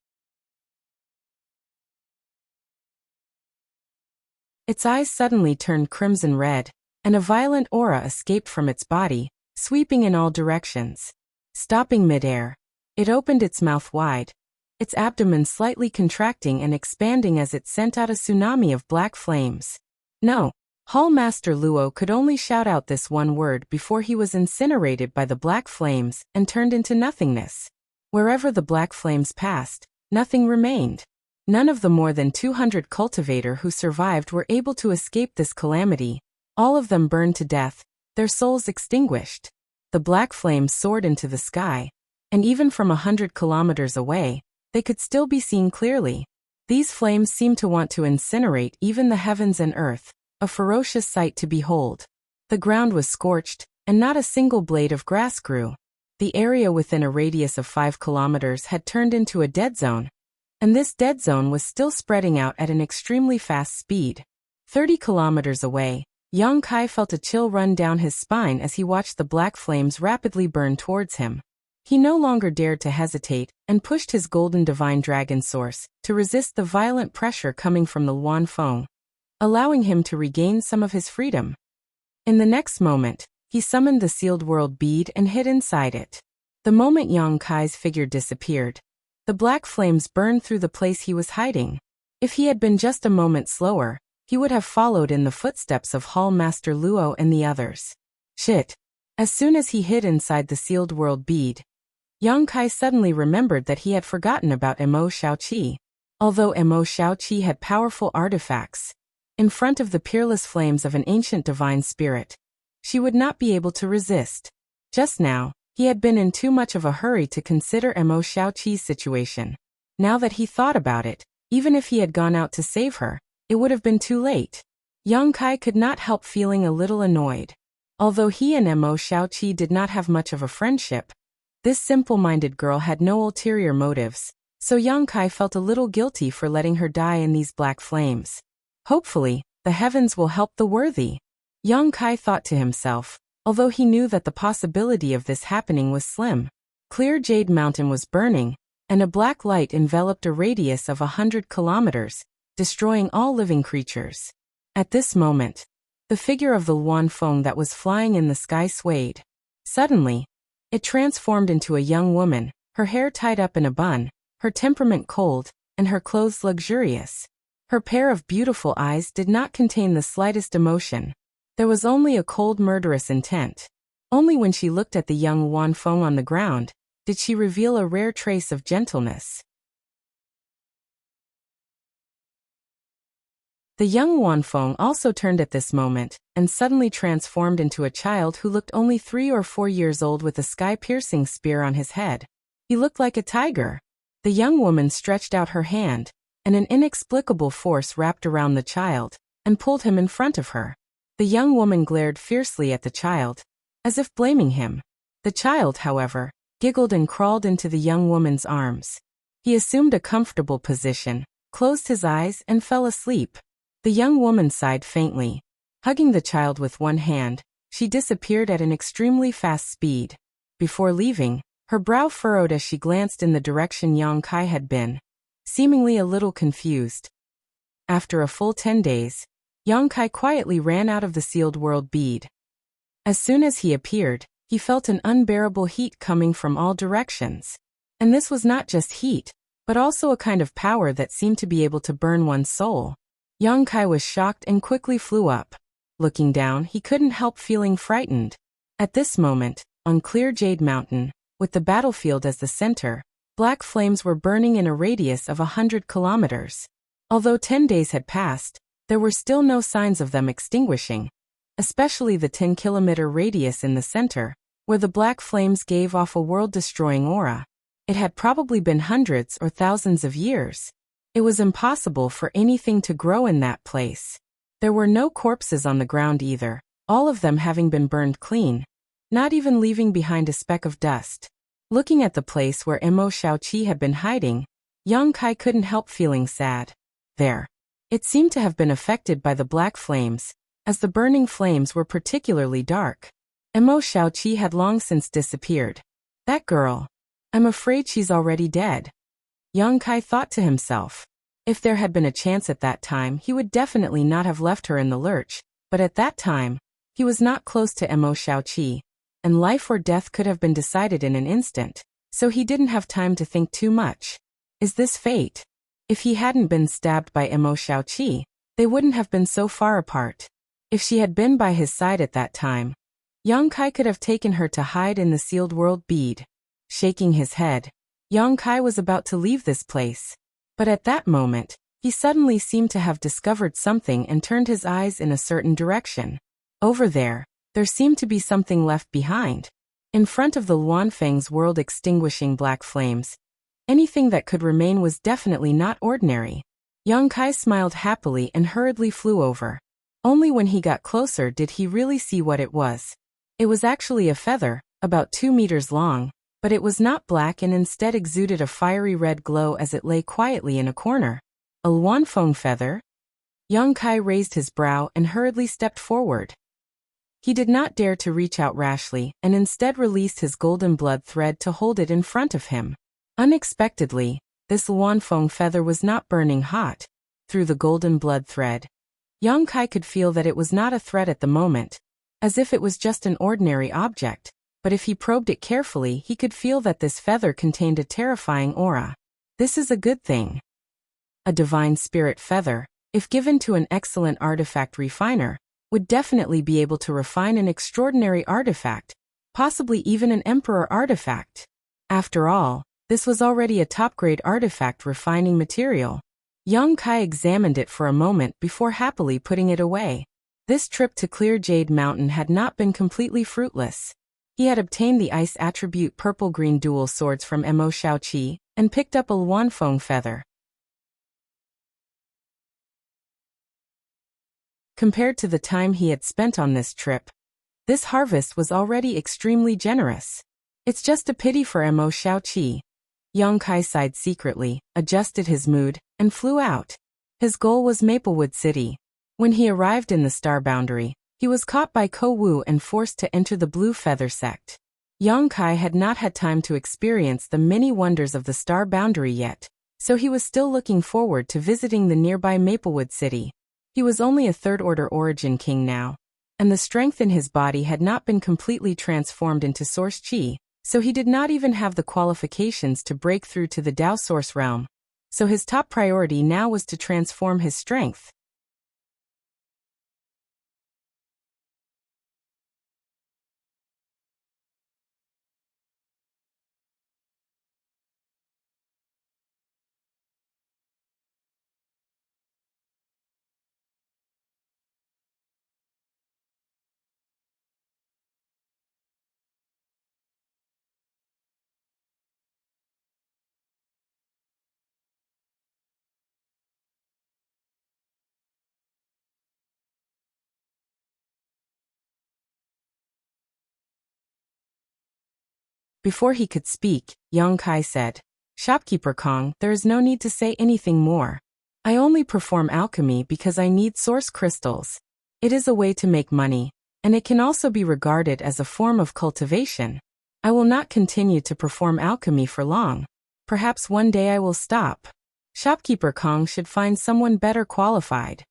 [SPEAKER 1] Its eyes suddenly turned crimson red, and a violent aura escaped from its body, sweeping in all directions. Stopping mid-air, it opened its mouth wide, its abdomen slightly contracting and expanding as it sent out a tsunami of black flames. No! Hall Master Luo could only shout out this one word before he was incinerated by the black flames and turned into nothingness. Wherever the black flames passed, nothing remained. None of the more than 200 cultivator who survived were able to escape this calamity. All of them burned to death, their souls extinguished. The black flames soared into the sky, and even from 100 kilometers away, they could still be seen clearly. These flames seemed to want to incinerate even the heavens and earth, a ferocious sight to behold. The ground was scorched, and not a single blade of grass grew. The area within a radius of 5 kilometers had turned into a dead zone, and this dead zone was still spreading out at an extremely fast speed. 30 kilometers away, Yang Kai felt a chill run down his spine as he watched the black flames rapidly burn towards him. He no longer dared to hesitate, and pushed his golden divine dragon source to resist the violent pressure coming from the Luanfeng, allowing him to regain some of his freedom. In the next moment, he summoned the sealed world bead and hid inside it. The moment Yang Kai's figure disappeared, the black flames burned through the place he was hiding. If he had been just a moment slower, he would have followed in the footsteps of Hall Master Luo and the others. Shit! As soon as he hid inside the sealed world bead, Yang Kai suddenly remembered that he had forgotten about Mo Shaoqi. Although Mo Shaoqi had powerful artifacts, in front of the peerless flames of an ancient divine spirit, she would not be able to resist. Just now, he had been in too much of a hurry to consider Mo Shaoqi's situation. Now that he thought about it, even if he had gone out to save her, it would have been too late. Yang Kai could not help feeling a little annoyed. Although he and Mo Shaoqi did not have much of a friendship, this simple-minded girl had no ulterior motives, so Yang Kai felt a little guilty for letting her die in these black flames. Hopefully, the heavens will help the worthy. Yang Kai thought to himself, although he knew that the possibility of this happening was slim. Clear Jade Mountain was burning, and a black light enveloped a radius of 100 kilometers, destroying all living creatures. At this moment, the figure of the Luanfeng that was flying in the sky swayed. Suddenly, it transformed into a young woman, her hair tied up in a bun, her temperament cold, and her clothes luxurious. Her pair of beautiful eyes did not contain the slightest emotion. There was only a cold murderous intent. Only when she looked at the young Luanfeng on the ground did she reveal a rare trace of gentleness. The young Luanfeng also turned at this moment, and suddenly transformed into a child who looked only 3 or 4 years old with a sky-piercing spear on his head. He looked like a tiger. The young woman stretched out her hand, and an inexplicable force wrapped around the child, and pulled him in front of her. The young woman glared fiercely at the child, as if blaming him. The child, however, giggled and crawled into the young woman's arms. He assumed a comfortable position, closed his eyes, and fell asleep. The young woman sighed faintly. Hugging the child with one hand, she disappeared at an extremely fast speed. Before leaving, her brow furrowed as she glanced in the direction Yang Kai had been, seemingly a little confused. After a full 10 days, Yang Kai quietly ran out of the sealed world bead. As soon as he appeared, he felt an unbearable heat coming from all directions. And this was not just heat, but also a kind of power that seemed to be able to burn one's soul. Yang Kai was shocked and quickly flew up. Looking down, he couldn't help feeling frightened. At this moment, on Clear Jade Mountain, with the battlefield as the center, black flames were burning in a radius of 100 kilometers. Although 10 days had passed, there were still no signs of them extinguishing, especially the 10-kilometer radius in the center, where the black flames gave off a world-destroying aura. It had probably been hundreds or thousands of years. It was impossible for anything to grow in that place. There were no corpses on the ground either, all of them having been burned clean, not even leaving behind a speck of dust. Looking at the place where Emo Shaoqi had been hiding, Yang Kai couldn't help feeling sad. There. It seemed to have been affected by the black flames, as the burning flames were particularly dark. Emo Shaoqi had long since disappeared. That girl. I'm afraid she's already dead. Yang Kai thought to himself. If there had been a chance at that time, he would definitely not have left her in the lurch, but at that time, he was not close to Emo Shaoqi, and life or death could have been decided in an instant, so he didn't have time to think too much. Is this fate? If he hadn't been stabbed by Emo Shaoqi, they wouldn't have been so far apart. If she had been by his side at that time, Yang Kai could have taken her to hide in the sealed world bead. Shaking his head, Yang Kai was about to leave this place. But at that moment, he suddenly seemed to have discovered something and turned his eyes in a certain direction. Over there seemed to be something left behind. In front of the Luanfeng's world-extinguishing black flames, anything that could remain was definitely not ordinary. Yang Kai smiled happily and hurriedly flew over. Only when he got closer did he really see what it was. It was actually a feather, about 2 meters long, but it was not black and instead exuded a fiery red glow as it lay quietly in a corner. A Luanfeng feather? Yang Kai raised his brow and hurriedly stepped forward. He did not dare to reach out rashly and instead released his golden blood thread to hold it in front of him. Unexpectedly, this Luanfeng feather was not burning hot. Through the golden blood thread, Yang Kai could feel that it was not a threat at the moment, as if it was just an ordinary object, but if he probed it carefully he could feel that this feather contained a terrifying aura. This is a good thing. A divine spirit feather, if given to an excellent artifact refiner, would definitely be able to refine an extraordinary artifact, possibly even an emperor artifact. After all, this was already a top-grade artifact refining material. Yang Kai examined it for a moment before happily putting it away. This trip to Clear Jade Mountain had not been completely fruitless. He had obtained the ice attribute purple-green dual swords from Emo Shaoqi and picked up a Luanfeng feather. Compared to the time he had spent on this trip, this harvest was already extremely generous. It's just a pity for Emo Shaoqi. Yang Kai sighed secretly, adjusted his mood, and flew out. His goal was Maplewood City. When he arrived in the Star Boundary, he was caught by Ko Wu and forced to enter the Blue Feather sect. Yang Kai had not had time to experience the many wonders of the Star Boundary yet, so he was still looking forward to visiting the nearby Maplewood City. He was only a third-order origin king now, and the strength in his body had not been completely transformed into source chi, so he did not even have the qualifications to break through to the Dao source realm. So his top priority now was to transform his strength. Before he could speak, Yang Kai said, "Shopkeeper Kong, there is no need to say anything more. I only perform alchemy because I need source crystals. It is a way to make money, and it can also be regarded as a form of cultivation. I will not continue to perform alchemy for long. Perhaps one day I will stop. Shopkeeper Kong should find someone better qualified."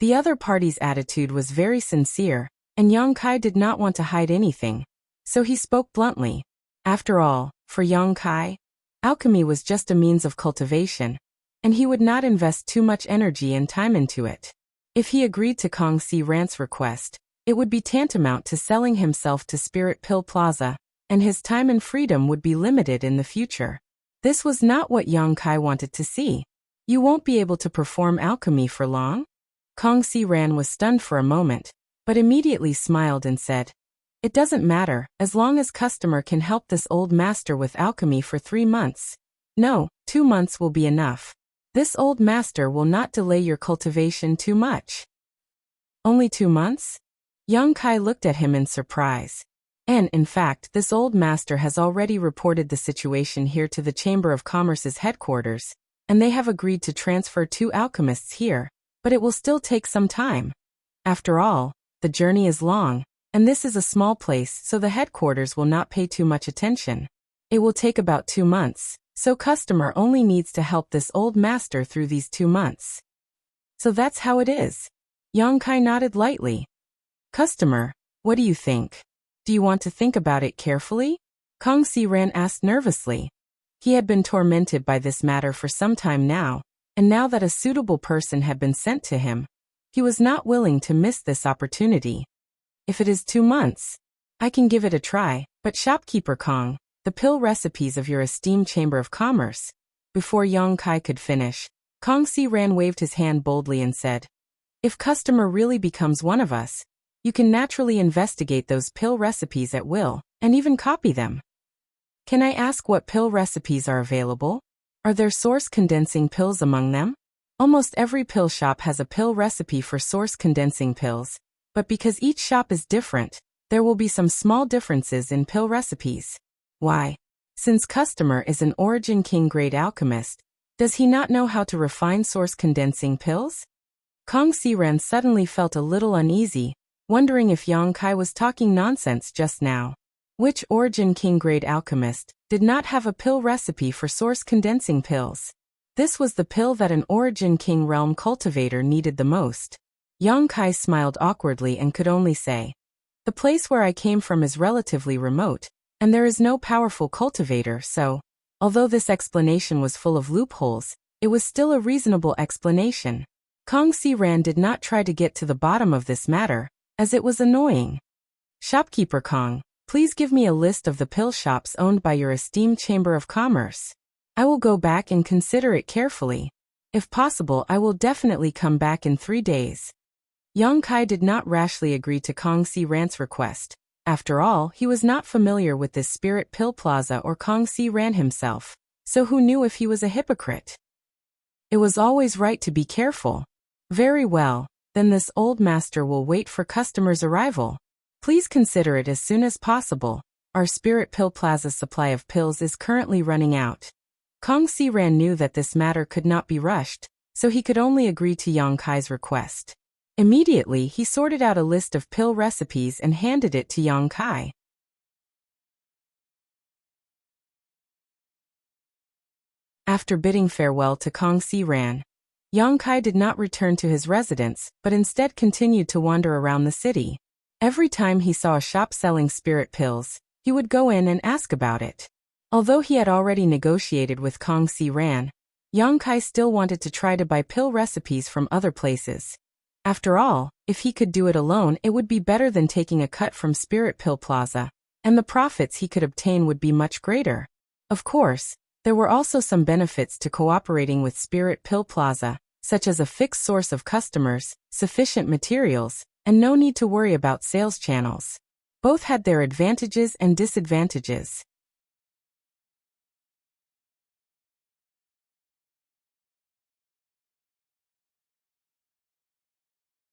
[SPEAKER 1] The other party's attitude was very sincere, and Yang Kai did not want to hide anything, so he spoke bluntly. After all, for Yang Kai, alchemy was just a means of cultivation, and he would not invest too much energy and time into it. If he agreed to Kong Si Rant's request, it would be tantamount to selling himself to Spirit Pill Plaza, and his time and freedom would be limited in the future. This was not what Yang Kai wanted to see. You won't be able to perform alchemy for long? Kong Si Ran was stunned for a moment, but immediately smiled and said, "It doesn't matter, as long as customer can help this old master with alchemy for 3 months. No, 2 months will be enough. This old master will not delay your cultivation too much." Only 2 months? Yang Kai looked at him in surprise. And, in fact, this old master has already reported the situation here to the Chamber of Commerce's headquarters, and they have agreed to transfer 2 alchemists here, but it will still take some time. After all, the journey is long, and this is a small place, so the headquarters will not pay too much attention. It will take about 2 months, so customer only needs to help this old master through these 2 months. So that's how it is. Yang Kai nodded lightly. Customer, what do you think? Do you want to think about it carefully? Kong Si Ran asked nervously. He had been tormented by this matter for some time now, and now that a suitable person had been sent to him, he was not willing to miss this opportunity. If it is 2 months, I can give it a try, but shopkeeper Kong, the pill recipes of your esteemed Chamber of Commerce. Before Yang Kai could finish, Kong Si Ran waved his hand boldly and said, "If customer really becomes one of us, you can naturally investigate those pill recipes at will, and even copy them." Can I ask what pill recipes are available? Are there source condensing pills among them? Almost every pill shop has a pill recipe for source condensing pills, but because each shop is different, there will be some small differences in pill recipes. Why? Since customer is an Origin King grade alchemist, does he not know how to refine source condensing pills? Kong Si Ran suddenly felt a little uneasy, wondering if Yang Kai was talking nonsense just now. Which Origin King grade alchemist did not have a pill recipe for source condensing pills? This was the pill that an Origin King realm cultivator needed the most. Yang Kai smiled awkwardly and could only say, "The place where I came from is relatively remote, and there is no powerful cultivator, so," although this explanation was full of loopholes, it was still a reasonable explanation. Kong Si Ran did not try to get to the bottom of this matter, as it was annoying. "Shopkeeper Kong, please give me a list of the pill shops owned by your esteemed Chamber of Commerce. I will go back and consider it carefully. If possible, I will definitely come back in 3 days." Yang Kai did not rashly agree to Kong Si Ran's request. After all, he was not familiar with this Spirit Pill Plaza or Kong Si Ran himself, so who knew if he was a hypocrite? It was always right to be careful. Very well, then this old master will wait for customers' arrival. Please consider it as soon as possible. Our Spirit Pill Plaza's supply of pills is currently running out. Kong Si Ran knew that this matter could not be rushed, so he could only agree to Yang Kai's request. Immediately, he sorted out a list of pill recipes and handed it to Yang Kai. After bidding farewell to Kong Si Ran, Yang Kai did not return to his residence, but instead continued to wander around the city. Every time he saw a shop selling spirit pills, he would go in and ask about it. Although he had already negotiated with Kong Si Ran, Yang Kai still wanted to try to buy pill recipes from other places. After all, if he could do it alone, it would be better than taking a cut from Spirit Pill Plaza, and the profits he could obtain would be much greater. Of course, there were also some benefits to cooperating with Spirit Pill Plaza, such as a fixed source of customers, sufficient materials, and no need to worry about sales channels. Both had their advantages and disadvantages.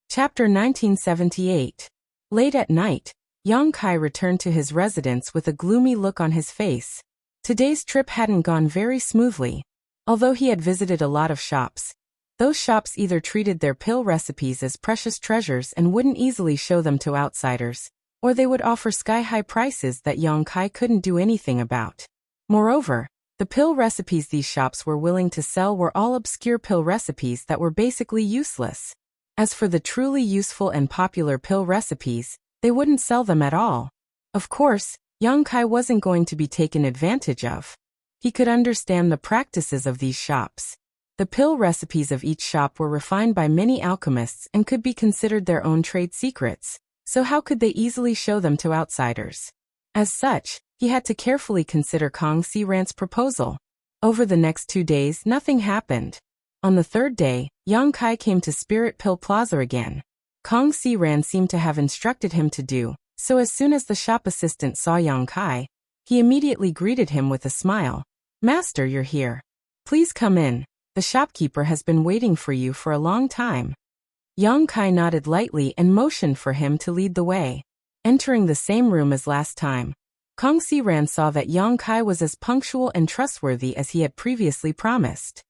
[SPEAKER 1] Chapter 1978. Late at night, Yang Kai returned to his residence with a gloomy look on his face. Today's trip hadn't gone very smoothly. Although he had visited a lot of shops, those shops either treated their pill recipes as precious treasures and wouldn't easily show them to outsiders, or they would offer sky-high prices that Yang Kai couldn't do anything about. Moreover, the pill recipes these shops were willing to sell were all obscure pill recipes that were basically useless. As for the truly useful and popular pill recipes, they wouldn't sell them at all. Of course, Yang Kai wasn't going to be taken advantage of. He could understand the practices of these shops. The pill recipes of each shop were refined by many alchemists and could be considered their own trade secrets, so how could they easily show them to outsiders? As such, he had to carefully consider Kong Si Ran's proposal. Over the next 2 days, nothing happened. On the third day, Yang Kai came to Spirit Pill Plaza again. Kong Si Ran seemed to have instructed him to do, so as soon as the shop assistant saw Yang Kai, he immediately greeted him with a smile. "Master, you're here. Please come in. The shopkeeper has been waiting for you for a long time." Yang Kai nodded lightly and motioned for him to lead the way. Entering the same room as last time, Kong Si Ran saw that Yang Kai was as punctual and trustworthy as he had previously promised.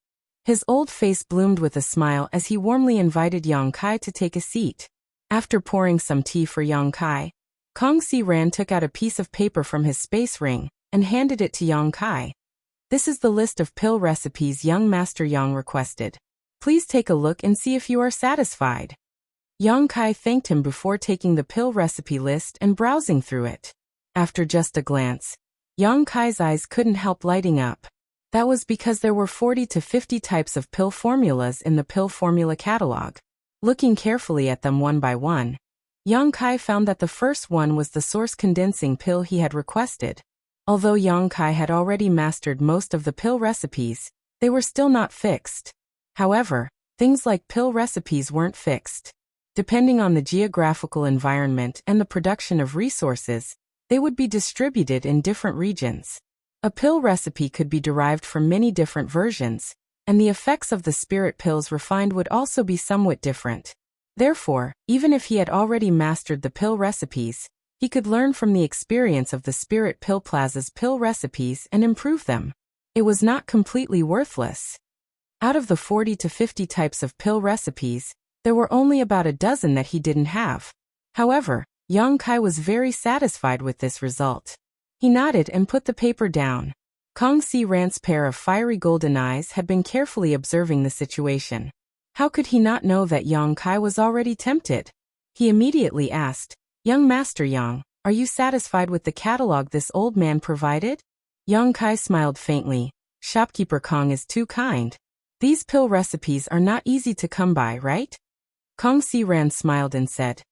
[SPEAKER 1] His old face bloomed with a smile as he warmly invited Yang Kai to take a seat. After pouring some tea for Yang Kai, Kong Si Ran took out a piece of paper from his space ring and handed it to Yang Kai. "This is the list of pill recipes young Master Yang requested. Please take a look and see if you are satisfied." Yang Kai thanked him before taking the pill recipe list and browsing through it. After just a glance, Yang Kai's eyes couldn't help lighting up. That was because there were 40 to 50 types of pill formulas in the pill formula catalog. Looking carefully at them one by one, Yang Kai found that the first one was the source condensing pill he had requested. Although Yang Kai had already mastered most of the pill recipes, they were still not fixed. However, things like pill recipes weren't fixed. Depending on the geographical environment and the production of resources, they would be distributed in different regions. A pill recipe could be derived from many different versions, and the effects of the spirit pills refined would also be somewhat different. Therefore, even if he had already mastered the pill recipes, he could learn from the experience of the Spirit Pill Plaza's pill recipes and improve them. It was not completely worthless. Out of the 40 to 50 types of pill recipes, there were only about a dozen that he didn't have. However, Yang Kai was very satisfied with this result. He nodded and put the paper down. Kong Si Ran's pair of fiery golden eyes had been carefully observing the situation. How could he not know that Yang Kai was already tempted? He immediately asked, "Young Master Yang, are you satisfied with the catalog this old man provided?" Yang Kai smiled faintly. "Shopkeeper Kong is too kind. These pill recipes are not easy to come by, right?" Kong Si Ran smiled and said,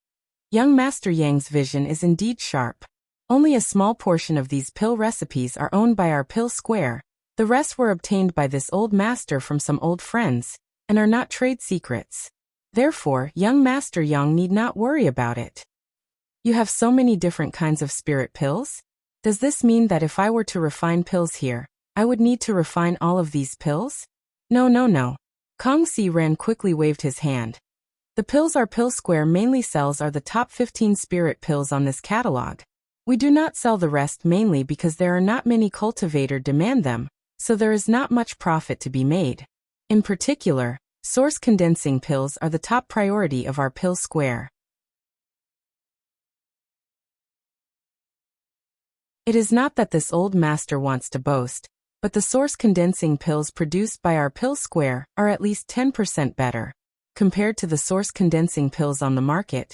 [SPEAKER 1] "Young Master Yang's vision is indeed sharp. Only a small portion of these pill recipes are owned by our pill square. The rest were obtained by this old master from some old friends, and are not trade secrets. Therefore, young Master Yang need not worry about it." "You have so many different kinds of spirit pills? Does this mean that if I were to refine pills here, I would need to refine all of these pills?" No. Kong Si Ran quickly waved his hand. "The pills our pill square mainly sells are the top 15 spirit pills on this catalog. We do not sell the rest mainly because there are not many cultivators demand them, so there is not much profit to be made. In particular, source condensing pills are the top priority of our pill square." It is not that this old master wants to boast, but the source condensing pills produced by our pill square are at least 10% better. Compared to the source condensing pills on the market,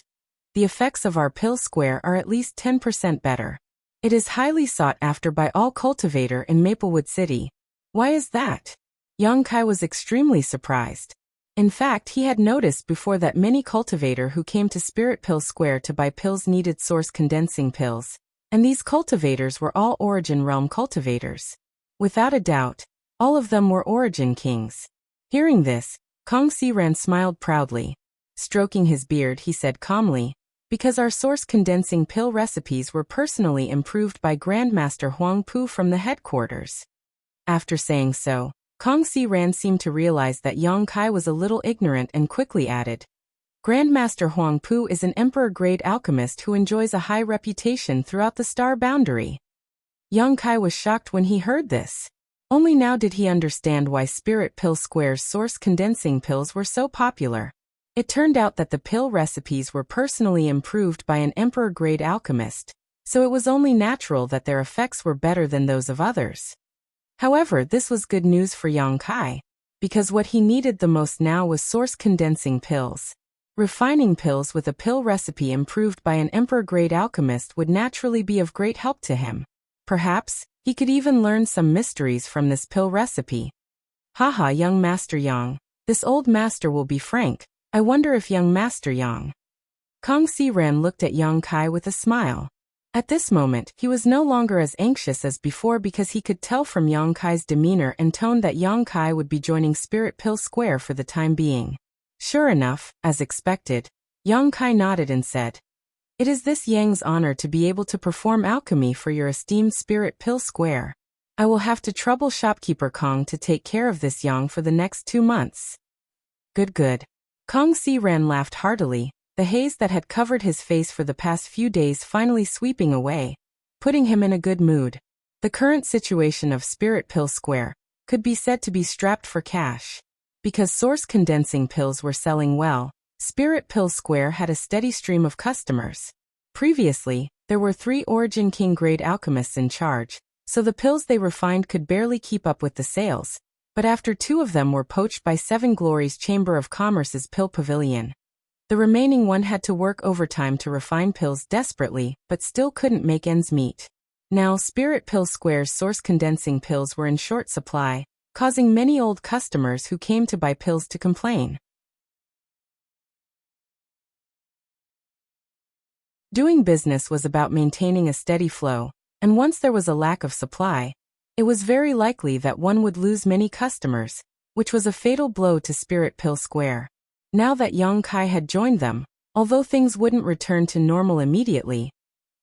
[SPEAKER 1] the effects of our pill square are at least 10% better. It is highly sought after by all cultivator in Maplewood City. Why is that? Yang Kai was extremely surprised. In fact, he had noticed before that many cultivator who came to Spirit Pill Square to buy pills needed source condensing pills, and these cultivators were all Origin Realm cultivators. Without a doubt, all of them were Origin Kings. Hearing this, Kong Si Ran smiled proudly. Stroking his beard, he said calmly, "Because our source condensing pill recipes were personally improved by Grandmaster Huang Pu from the headquarters." After saying so, Kong Si Ran seemed to realize that Yang Kai was a little ignorant and quickly added, "Grandmaster Huang Pu is an emperor-grade alchemist who enjoys a high reputation throughout the star boundary." Yang Kai was shocked when he heard this. Only now did he understand why Spirit Pill Square's source condensing pills were so popular. It turned out that the pill recipes were personally improved by an emperor-grade alchemist, so it was only natural that their effects were better than those of others. However, this was good news for Yang Kai, because what he needed the most now was source condensing pills. Refining pills with a pill recipe improved by an emperor-grade alchemist would naturally be of great help to him. Perhaps, he could even learn some mysteries from this pill recipe. "Haha, young Master Yang, this old master will be frank. I wonder if young Master Yang." Kong Si Ran looked at Yang Kai with a smile. At this moment, he was no longer as anxious as before because he could tell from Yang Kai's demeanor and tone that Yang Kai would be joining Spirit Pill Square for the time being. Sure enough, as expected, Yang Kai nodded and said, "It is this Yang's honor to be able to perform alchemy for your esteemed Spirit Pill Square. I will have to trouble shopkeeper Kong to take care of this Yang for the next 2 months." Good. Kong Si Ran laughed heartily, the haze that had covered his face for the past few days finally sweeping away, putting him in a good mood. The current situation of Spirit Pill Square could be said to be strapped for cash. Because source condensing pills were selling well, Spirit Pill Square had a steady stream of customers. Previously, there were 3 Origin King grade alchemists in charge, so the pills they refined could barely keep up with the sales, but after 2 of them were poached by 7 Glory's Chamber of Commerce's pill pavilion. The remaining one had to work overtime to refine pills desperately, but still couldn't make ends meet. Now Spirit Pill Square's source condensing pills were in short supply, causing many old customers who came to buy pills to complain. Doing business was about maintaining a steady flow, and once there was a lack of supply, it was very likely that one would lose many customers, which was a fatal blow to Spirit Pill Square. Now that Yang Kai had joined them, although things wouldn't return to normal immediately,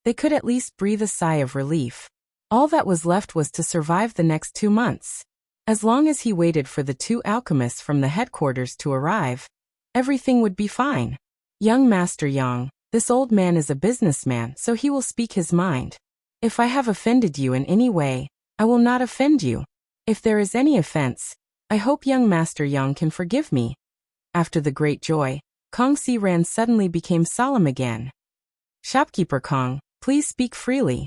[SPEAKER 1] they could at least breathe a sigh of relief. All that was left was to survive the next 2 months. As long as he waited for the 2 alchemists from the headquarters to arrive, everything would be fine. Young Master Yang, this old man is a businessman, so he will speak his mind. If I have offended you in any way, I will not offend you. If there is any offense, I hope young Master Yang can forgive me. After the great joy, Kong Si Ran suddenly became solemn again. Shopkeeper Kong, please speak freely.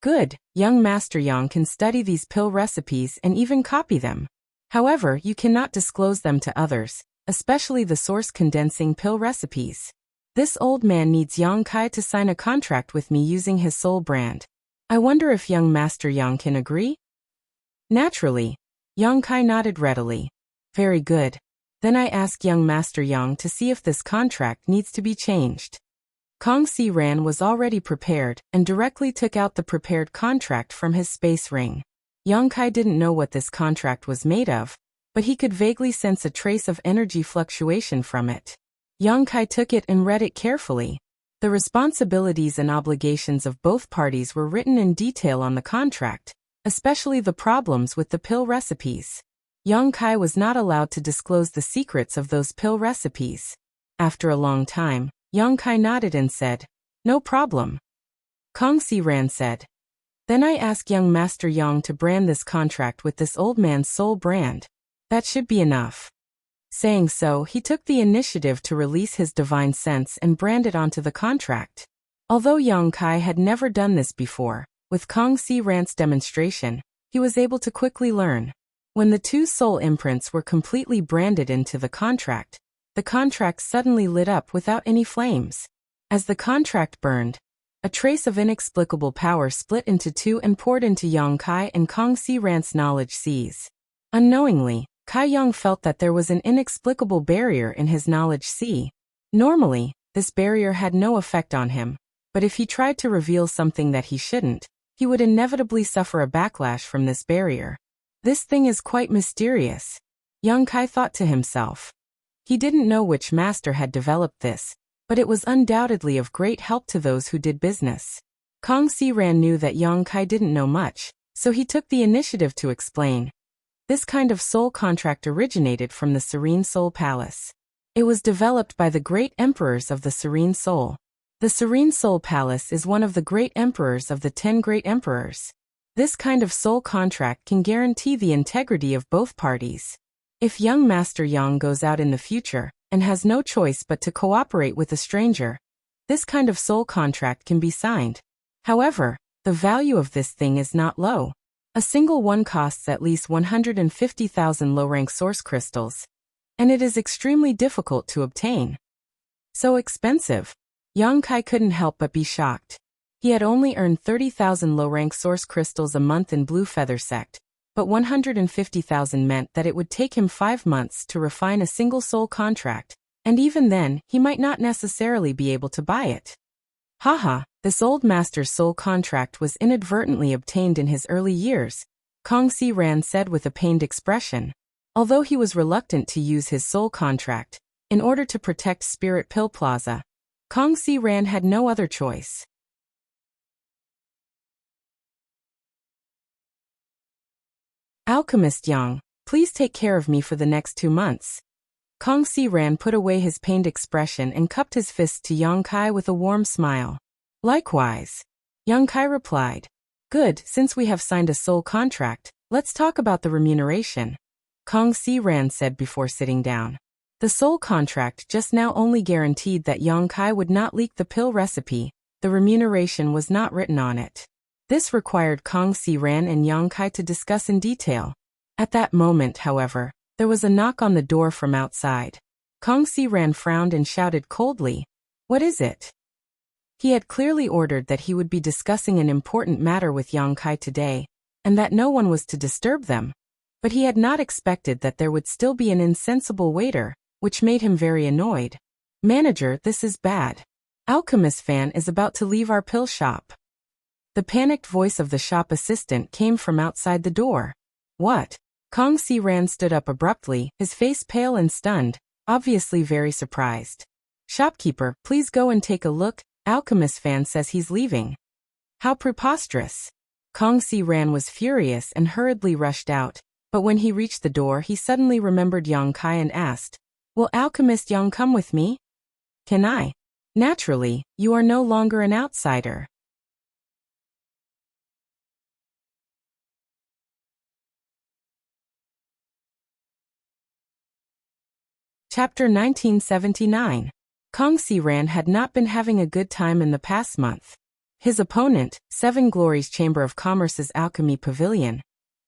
[SPEAKER 1] Good, young Master Yang can study these pill recipes and even copy them. However, you cannot disclose them to others, especially the source condensing pill recipes. This old man needs Yang Kai to sign a contract with me using his soul brand. I wonder if young Master Yang can agree? Naturally. Yang Kai nodded readily. Very good. Then I ask young Master Yang to see if this contract needs to be changed. Kong Si Ran was already prepared and directly took out the prepared contract from his space ring. Yang Kai didn't know what this contract was made of, but he could vaguely sense a trace of energy fluctuation from it. Yang Kai took it and read it carefully. The responsibilities and obligations of both parties were written in detail on the contract, especially the problems with the pill recipes. Yang Kai was not allowed to disclose the secrets of those pill recipes. After a long time, Yang Kai nodded and said, "No problem." Kong Si Ran said, "Then I ask young Master Yang to brand this contract with this old man's soul brand. That should be enough." Saying so, he took the initiative to release his divine sense and brand it onto the contract. Although Yang Kai had never done this before, with Kong Si Ran's demonstration, he was able to quickly learn. When the 2 soul imprints were completely branded into the contract suddenly lit up without any flames. As the contract burned, a trace of inexplicable power split into 2 and poured into Yang Kai and Kong Si Ran's knowledge seas. Unknowingly, Kai Yang felt that there was an inexplicable barrier in his knowledge sea. Normally, this barrier had no effect on him, but if he tried to reveal something that he shouldn't, he would inevitably suffer a backlash from this barrier. This thing is quite mysterious, Yang Kai thought to himself. He didn't know which master had developed this, but it was undoubtedly of great help to those who did business. Kong Si Ran knew that Yang Kai didn't know much, so he took the initiative to explain. This kind of soul contract originated from the Serene Soul Palace. It was developed by the great emperors of the Serene Soul. The Serene Soul Palace is one of the great emperors of the 10 great emperors. This kind of soul contract can guarantee the integrity of both parties. If young Master Yang goes out in the future and has no choice but to cooperate with a stranger, this kind of soul contract can be signed. However, the value of this thing is not low. A single one costs at least 150,000 low-rank source crystals, and it is extremely difficult to obtain. So expensive. Yang Kai couldn't help but be shocked. He had only earned 30,000 low-rank source crystals a month in Blue Feather Sect, but 150,000 meant that it would take him 5 months to refine a single soul contract, and even then, he might not necessarily be able to buy it. Haha, This old master's soul contract was inadvertently obtained in his early years, Kong Si Ran said with a pained expression. Although he was reluctant to use his soul contract in order to protect Spirit Pill Plaza, Kong Si Ran had no other choice. Alchemist Yang, please take care of me for the next 2 months. Kong Si Ran put away his pained expression and cupped his fists to Yang Kai with a warm smile. Likewise. Yang Kai replied. Good, since we have signed a soul contract, let's talk about the remuneration, Kong Si Ran said before sitting down. The soul contract just now only guaranteed that Yang Kai would not leak the pill recipe, the remuneration was not written on it. This required Kong Si Ran and Yang Kai to discuss in detail. At that moment, however, there was a knock on the door from outside. Kong Si Ran frowned and shouted coldly, "What is it?" He had clearly ordered that he would be discussing an important matter with Yang Kai today, and that no one was to disturb them. But he had not expected that there would still be an insensible waiter, which made him very annoyed. "Manager, this is bad. Alchemist Fan is about to leave our pill shop." The panicked voice of the shop assistant came from outside the door. "What?" Kong Si Ran stood up abruptly, his face pale and stunned, obviously very surprised. "Shopkeeper, please go and take a look, Alchemist Fan says he's leaving." How preposterous! Kong Si Ran was furious and hurriedly rushed out, but when he reached the door he suddenly remembered Yang Kai and asked, "Will Alchemist Yang come with me?" "Can I?" "Naturally, you are no longer an outsider." Chapter 1979. Kong Si Ran had not been having a good time in the past month. His opponent, Seven Glories Chamber of Commerce's Alchemy Pavilion,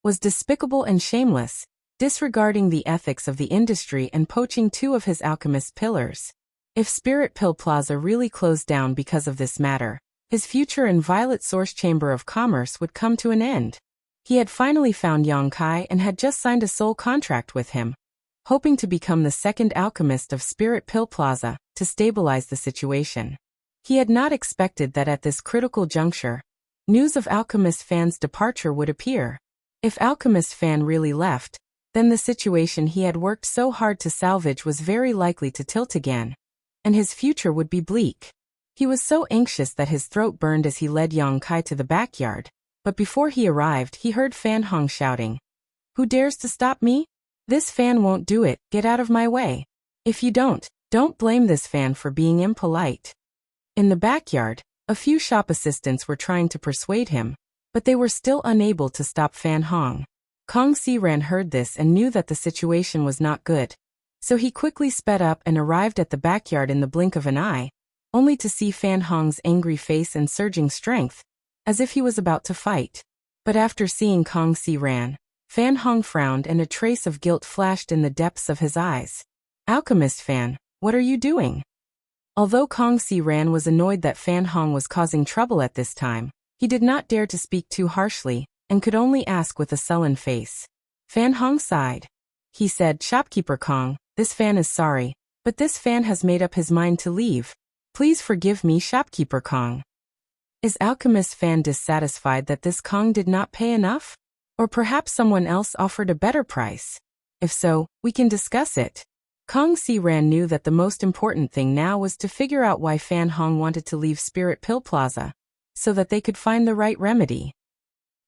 [SPEAKER 1] was despicable and shameless, disregarding the ethics of the industry and poaching 2 of his alchemist pillars. If Spirit Pill Plaza really closed down because of this matter, his future in Violet Source Chamber of Commerce would come to an end. He had finally found Yang Kai and had just signed a soul contract with him, hoping to become the second alchemist of Spirit Pill Plaza, to stabilize the situation. He had not expected that at this critical juncture, news of Alchemist Fan's departure would appear. If Alchemist Fan really left, then the situation he had worked so hard to salvage was very likely to tilt again, and his future would be bleak. He was so anxious that his throat burned as he led Yang Kai to the backyard, but before he arrived he heard Fan Hong shouting, "Who dares to stop me? This fan won't do it, get out of my way. If you don't blame this fan for being impolite." In the backyard, a few shop assistants were trying to persuade him, but they were still unable to stop Fan Hong. Kong Si Ran heard this and knew that the situation was not good, so he quickly sped up and arrived at the backyard in the blink of an eye, only to see Fan Hong's angry face and surging strength, as if he was about to fight. But after seeing Kong Si Ran, Fan Hong frowned and a trace of guilt flashed in the depths of his eyes. "Alchemist Fan, what are you doing?" Although Kong Si Ran was annoyed that Fan Hong was causing trouble at this time, he did not dare to speak too harshly, and could only ask with a sullen face. Fan Hong sighed. He said, "Shopkeeper Kong, this fan is sorry, but this fan has made up his mind to leave. Please forgive me, Shopkeeper Kong." Is Alchemist Fan dissatisfied that this Kong did not pay enough? Or perhaps someone else offered a better price? If so, we can discuss it. Kong Si Ran knew that the most important thing now was to figure out why Fan Hong wanted to leave Spirit Pill Plaza, so that they could find the right remedy.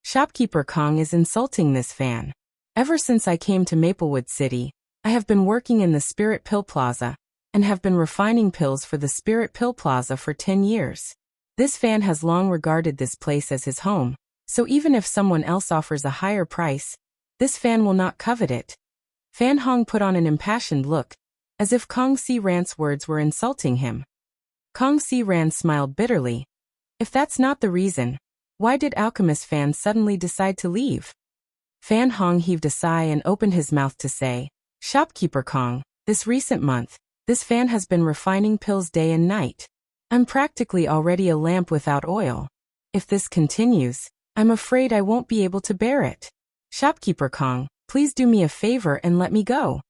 [SPEAKER 1] "Shopkeeper Kong is insulting this fan. Ever since I came to Maplewood City, I have been working in the Spirit Pill Plaza, and have been refining pills for the Spirit Pill Plaza for 10 years. This fan has long regarded this place as his home, so even if someone else offers a higher price, this fan will not covet it." Fan Hong put on an impassioned look, as if Kong Si Ran's words were insulting him. Kong Si Ran smiled bitterly. If that's not the reason, why did Alchemist Fan suddenly decide to leave? Fan Hong heaved a sigh and opened his mouth to say, "Shopkeeper Kong, this recent month, this fan has been refining pills day and night. I'm practically already a lamp without oil. If this continues, I'm afraid I won't be able to bear it. Shopkeeper Kong, please do me a favor and let me go."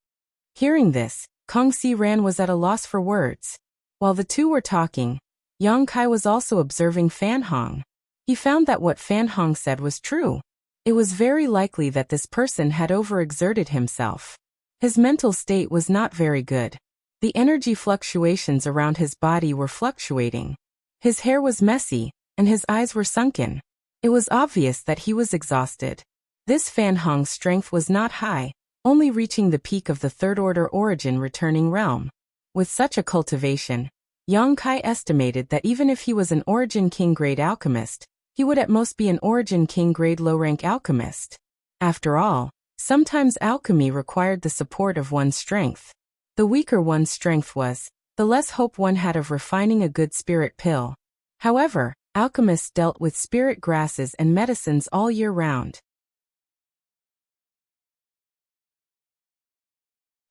[SPEAKER 1] Hearing this, Kong Si Ran was at a loss for words. While the two were talking, Yang Kai was also observing Fan Hong. He found that what Fan Hong said was true. It was very likely that this person had overexerted himself. His mental state was not very good. The energy fluctuations around his body were fluctuating. His hair was messy, and his eyes were sunken. It was obvious that he was exhausted. This Fan Hong's strength was not high, only reaching the peak of the third-order origin returning realm. With such a cultivation, Yang Kai estimated that even if he was an Origin King grade alchemist, he would at most be an Origin King grade low-rank alchemist. After all, sometimes alchemy required the support of one's strength. The weaker one's strength was, the less hope one had of refining a good spirit pill. However, alchemists dealt with spirit grasses and medicines all year round.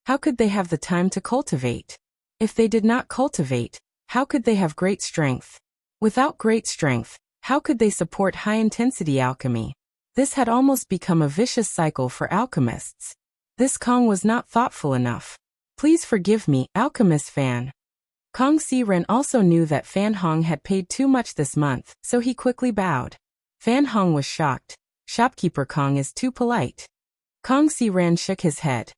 [SPEAKER 1] How could they have the time to cultivate? If they did not cultivate, how could they have great strength? Without great strength, how could they support high-intensity alchemy? This had almost become a vicious cycle for alchemists. This Kong was not thoughtful enough. Please forgive me, alchemist Fan. Kong Si-ren also knew that Fan Hong had paid too much this month, so he quickly bowed. Fan Hong was shocked. Shopkeeper Kong is too polite. Kong Si-ren shook his head.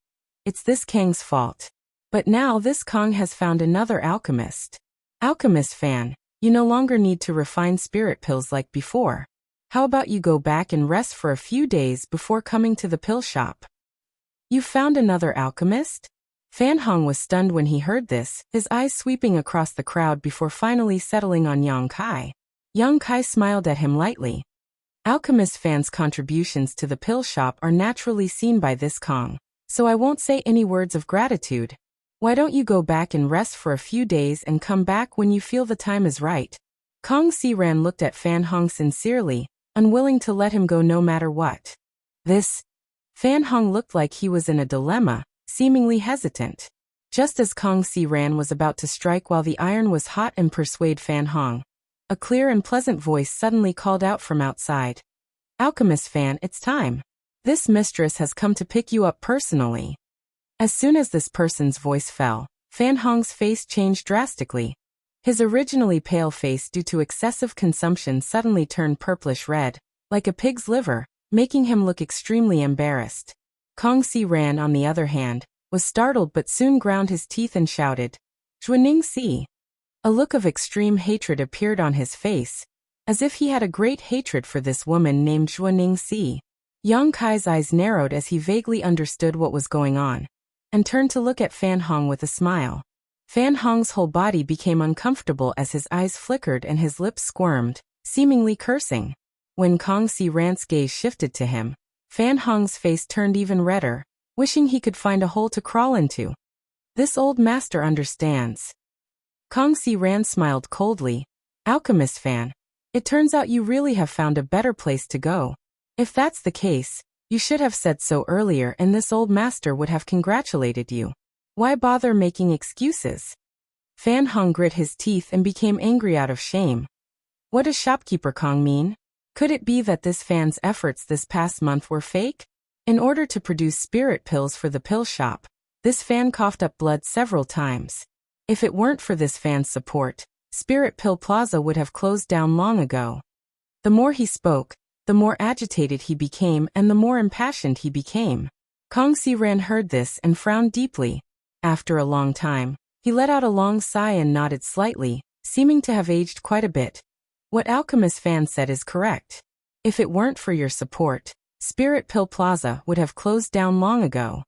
[SPEAKER 1] It's this Kang's fault. But now this Kong has found another alchemist. Alchemist Fan, you no longer need to refine spirit pills like before. How about you go back and rest for a few days before coming to the pill shop? You found another alchemist? Fan Hong was stunned when he heard this, his eyes sweeping across the crowd before finally settling on Yang Kai. Yang Kai smiled at him lightly. Alchemist Fan's contributions to the pill shop are naturally seen by this Kong, so I won't say any words of gratitude. Why don't you go back and rest for a few days and come back when you feel the time is right? Kong Si-ren looked at Fan Hong sincerely, unwilling to let him go no matter what. Fan Hong looked like he was in a dilemma, seemingly hesitant. Just as Kong Si-ren was about to strike while the iron was hot and persuade Fan Hong, a clear and pleasant voice suddenly called out from outside. Alchemist Fan, it's time. This mistress has come to pick you up personally. As soon as this person's voice fell, Fan Hong's face changed drastically. His originally pale face due to excessive consumption suddenly turned purplish red, like a pig's liver, making him look extremely embarrassed. Kong Si-ren, on the other hand, was startled but soon ground his teeth and shouted, Zhuaning Si. A look of extreme hatred appeared on his face, as if he had a great hatred for this woman named Zhuaning Si. Yang Kai's eyes narrowed as he vaguely understood what was going on, and turned to look at Fan Hong with a smile. Fan Hong's whole body became uncomfortable as his eyes flickered and his lips squirmed, seemingly cursing. When Kong Si-ren's gaze shifted to him, Fan Hong's face turned even redder, wishing he could find a hole to crawl into. This old master understands. Kong Si-ren smiled coldly. Alchemist Fan, it turns out you really have found a better place to go. If that's the case, you should have said so earlier and this old master would have congratulated you. Why bother making excuses? Fan Hong grit his teeth and became angry out of shame. What does Shopkeeper Kong mean? Could it be that this Fan's efforts this past month were fake? In order to produce spirit pills for the pill shop, this Fan coughed up blood several times. If it weren't for this Fan's support, Spirit Pill Plaza would have closed down long ago. The more he spoke, the more agitated he became and the more impassioned he became. Kong Si-ren heard this and frowned deeply. After a long time, he let out a long sigh and nodded slightly, seeming to have aged quite a bit. What Alchemist Fan said is correct. If it weren't for your support, Spirit Pill Plaza would have closed down long ago.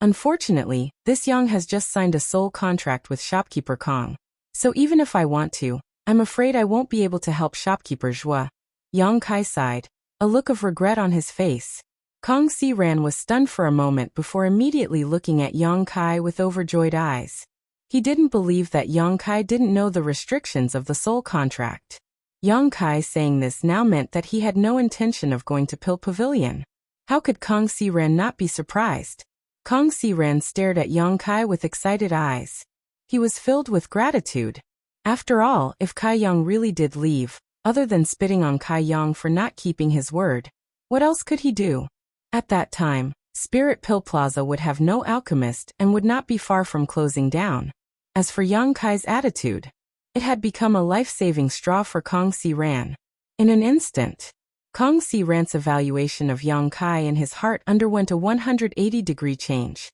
[SPEAKER 1] Unfortunately, this Yang has just signed a soul contract with Shopkeeper Kong. So even if I want to, I'm afraid I won't be able to help Shopkeeper Zhua. Yang Kai sighed, a look of regret on his face. Kong Si-ren was stunned for a moment before immediately looking at Yang Kai with overjoyed eyes. He didn't believe that Yang Kai didn't know the restrictions of the soul contract. Yang Kai saying this now meant that he had no intention of going to Pill Pavilion. How could Kang Si-ran not be surprised? Kang Si-ran stared at Yang Kai with excited eyes. He was filled with gratitude. After all, if Kai Yang really did leave, other than spitting on Kai Yang for not keeping his word, what else could he do? At that time, Spirit Pill Plaza would have no alchemist and would not be far from closing down. As for Yang Kai's attitude, it had become a life-saving straw for Kang Si-ran. In an instant, Kang Si-ran's evaluation of Yang Kai in his heart underwent a 180-degree change.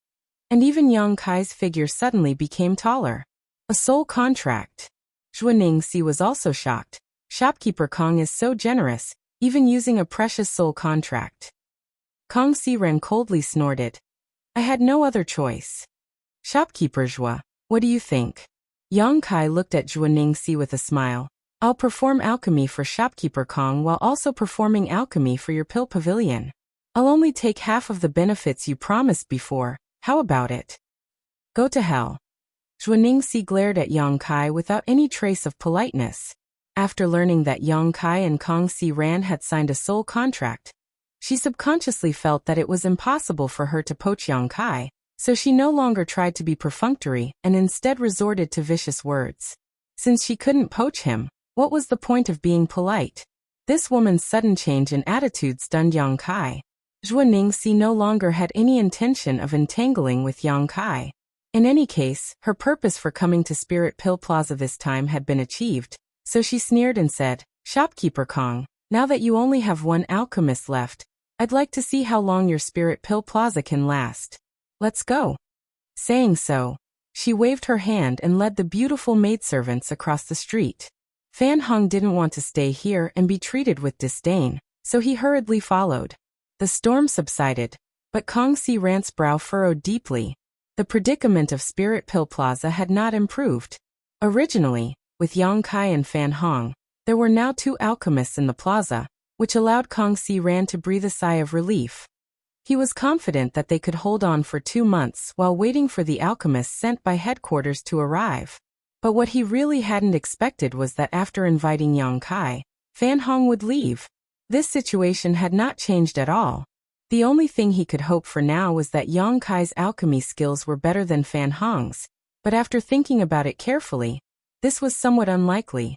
[SPEAKER 1] And even Yang Kai's figure suddenly became taller. A soul contract. Zhuaning-Si was also shocked. Shopkeeper Kang is so generous, even using a precious soul contract. Kang Si-ran coldly snorted. I had no other choice. Shopkeeper Zhua, what do you think? Yang Kai looked at Zhuaning-Si with a smile. I'll perform alchemy for Shopkeeper Kang while also performing alchemy for your pill pavilion. I'll only take half of the benefits you promised before. How about it? Go to hell. Zhuaning-Si glared at Yang Kai without any trace of politeness. After learning that Yang Kai and Kang Si-ran had signed a soul contract, she subconsciously felt that it was impossible for her to poach Yang Kai, so she no longer tried to be perfunctory and instead resorted to vicious words. Since she couldn't poach him, what was the point of being polite? This woman's sudden change in attitude stunned Yang Kai. Zhuaning-Si no longer had any intention of entangling with Yang Kai. In any case, her purpose for coming to Spirit Pill Plaza this time had been achieved, so she sneered and said, Shopkeeper Kang, now that you only have one alchemist left, I'd like to see how long your Spirit Pill Plaza can last. Let's go. Saying so, she waved her hand and led the beautiful maidservants across the street. Fan Hong didn't want to stay here and be treated with disdain, so he hurriedly followed. The storm subsided, but Kang Si-ran's brow furrowed deeply. The predicament of Spirit Pill Plaza had not improved. Originally, with Yang Kai and Fan Hong, there were now 2 alchemists in the plaza, which allowed Kang Si-ran to breathe a sigh of relief. He was confident that they could hold on for 2 months while waiting for the alchemists sent by headquarters to arrive. But what he really hadn't expected was that after inviting Yang Kai, Fan Hong would leave. This situation had not changed at all. The only thing he could hope for now was that Yang Kai's alchemy skills were better than Fan Hong's, but after thinking about it carefully, this was somewhat unlikely.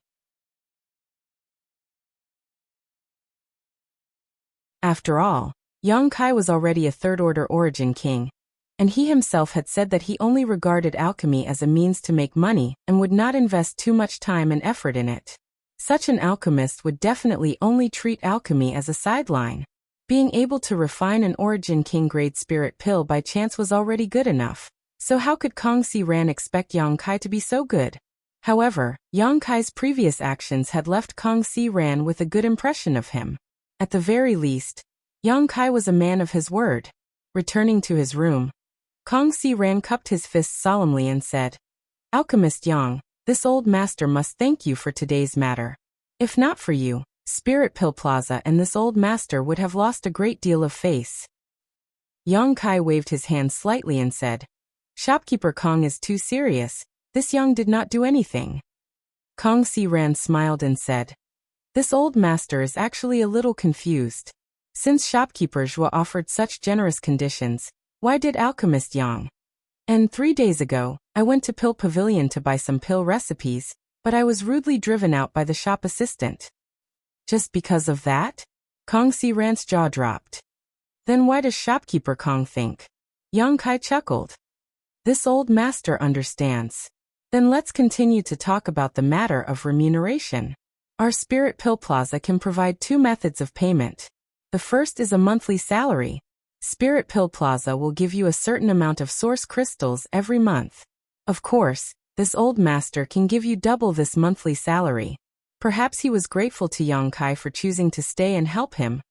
[SPEAKER 1] After all, Yang Kai was already a third-order origin king, and he himself had said that he only regarded alchemy as a means to make money and would not invest too much time and effort in it. Such an alchemist would definitely only treat alchemy as a sideline. Being able to refine an origin king grade spirit pill by chance was already good enough, so how could Kang Si-ran expect Yang Kai to be so good? However, Yang Kai's previous actions had left Kang Si-ran with a good impression of him. At the very least, Yang Kai was a man of his word. Returning to his room, Kang Si-ran cupped his fists solemnly and said, Alchemist Yang, this old master must thank you for today's matter. If not for you, Spirit Pill Plaza and this old master would have lost a great deal of face. Yang Kai waved his hand slightly and said, Shopkeeper Kang is too serious, this Yang did not do anything. Kang Si-ran smiled and said, This old master is actually a little confused. Since shopkeeper Zhua offered such generous conditions, why did alchemist Yang? And 3 days ago, I went to Pill Pavilion to buy some pill recipes, but I was rudely driven out by the shop assistant. Just because of that? Kang Si-ran's jaw dropped. Then why does shopkeeper Kang think? Yang Kai chuckled. This old master understands. Then let's continue to talk about the matter of remuneration. Our Spirit Pill Plaza can provide 2 methods of payment. The first is a monthly salary. Spirit Pill Plaza will give you a certain amount of source crystals every month. Of course, this old master can give you double this monthly salary. Perhaps he was grateful to Yang Kai for choosing to stay and help him.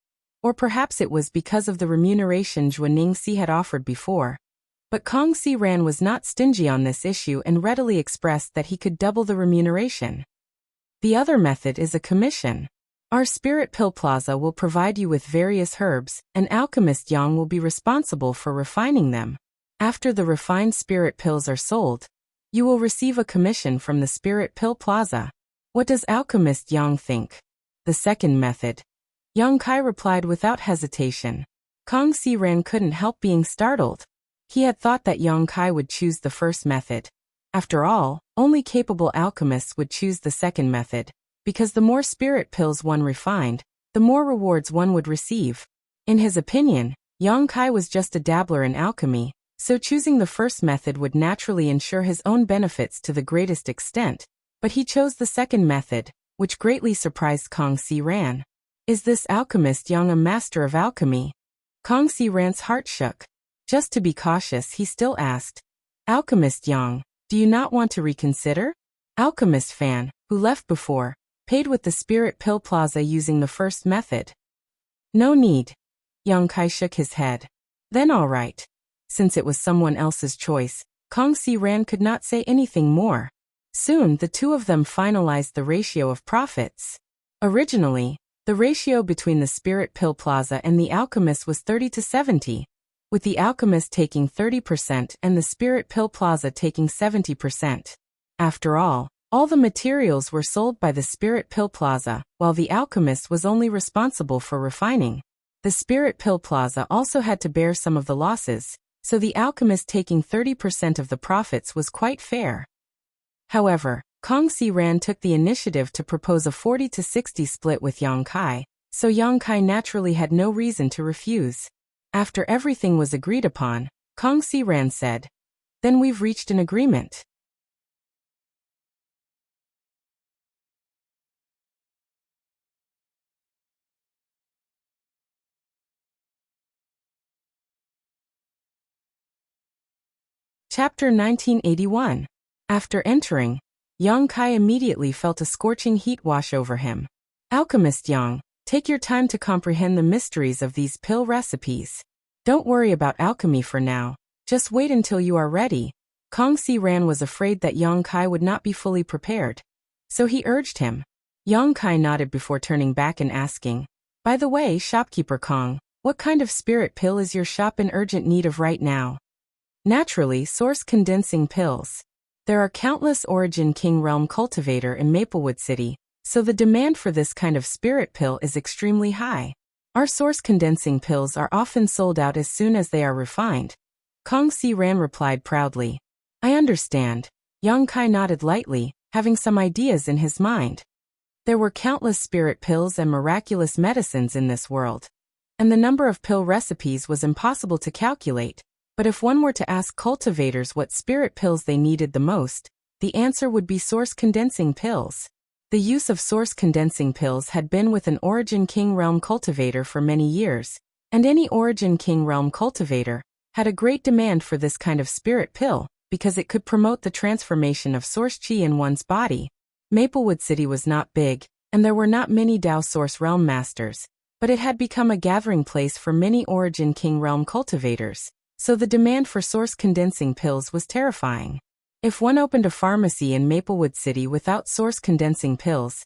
[SPEAKER 1] Or perhaps it was because of the remuneration Zhuaning-Si had offered before. But Kang Si-ran was not stingy on this issue and readily expressed that he could double the remuneration. The other method is a commission. Our Spirit Pill Plaza will provide you with various herbs, and Alchemist Yang will be responsible for refining them. After the refined spirit pills are sold, you will receive a commission from the Spirit Pill Plaza. What does Alchemist Yang think? The second method. Yang Kai replied without hesitation. Kong Si Ran couldn't help being startled. He had thought that Yang Kai would choose the first method. After all, only capable alchemists would choose the second method, because the more spirit pills one refined, the more rewards one would receive. In his opinion, Yang Kai was just a dabbler in alchemy, so choosing the first method would naturally ensure his own benefits to the greatest extent, but he chose the second method, which greatly surprised Kong Si Ran. Is this alchemist Yang a master of alchemy? Kong Si Ran's heart shook. Just to be cautious, he still asked, Alchemist Yang, do you not want to reconsider? Alchemist Fan, who left before, paid with the Spirit Pill Plaza using the first method. No need. Yang Kai shook his head. Then all right. Since it was someone else's choice, Kong Si Ran could not say anything more. Soon the two of them finalized the ratio of profits. Originally, the ratio between the Spirit Pill Plaza and the alchemist was 30-70, with the alchemist taking 30% and the Spirit Pill Plaza taking 70%. After all the materials were sold by the Spirit Pill Plaza, while the alchemist was only responsible for refining. The Spirit Pill Plaza also had to bear some of the losses, so the alchemist taking 30% of the profits was quite fair. However, Kong Si Ran took the initiative to propose a 40-60 split with Yang Kai, so Yang Kai naturally had no reason to refuse. After everything was agreed upon, Kong Si Ran said, Then we've reached an agreement. Chapter 1981. After entering, Yang Kai immediately felt a scorching heat wash over him. Alchemist Yang, take your time to comprehend the mysteries of these pill recipes. Don't worry about alchemy for now, just wait until you are ready. Kong Si Ran was afraid that Yang Kai would not be fully prepared, so he urged him. Yang Kai nodded before turning back and asking, By the way, shopkeeper Kong, what kind of spirit pill is your shop in urgent need of right now? Naturally, source condensing pills. There are countless Origin King Realm cultivator in Maplewood City, so the demand for this kind of spirit pill is extremely high. Our source condensing pills are often sold out as soon as they are refined. Kong Si Ran replied proudly. I understand. Yang Kai nodded lightly, having some ideas in his mind. There were countless spirit pills and miraculous medicines in this world, and the number of pill recipes was impossible to calculate. But if one were to ask cultivators what spirit pills they needed the most, the answer would be source condensing pills. The use of source condensing pills had been with an Origin King Realm cultivator for many years, and any Origin King Realm cultivator had a great demand for this kind of spirit pill, because it could promote the transformation of source chi in one's body. Maplewood City was not big, and there were not many Dao Source Realm masters, but it had become a gathering place for many Origin King Realm cultivators. So the demand for source condensing pills was terrifying. If one opened a pharmacy in Maplewood City without source condensing pills,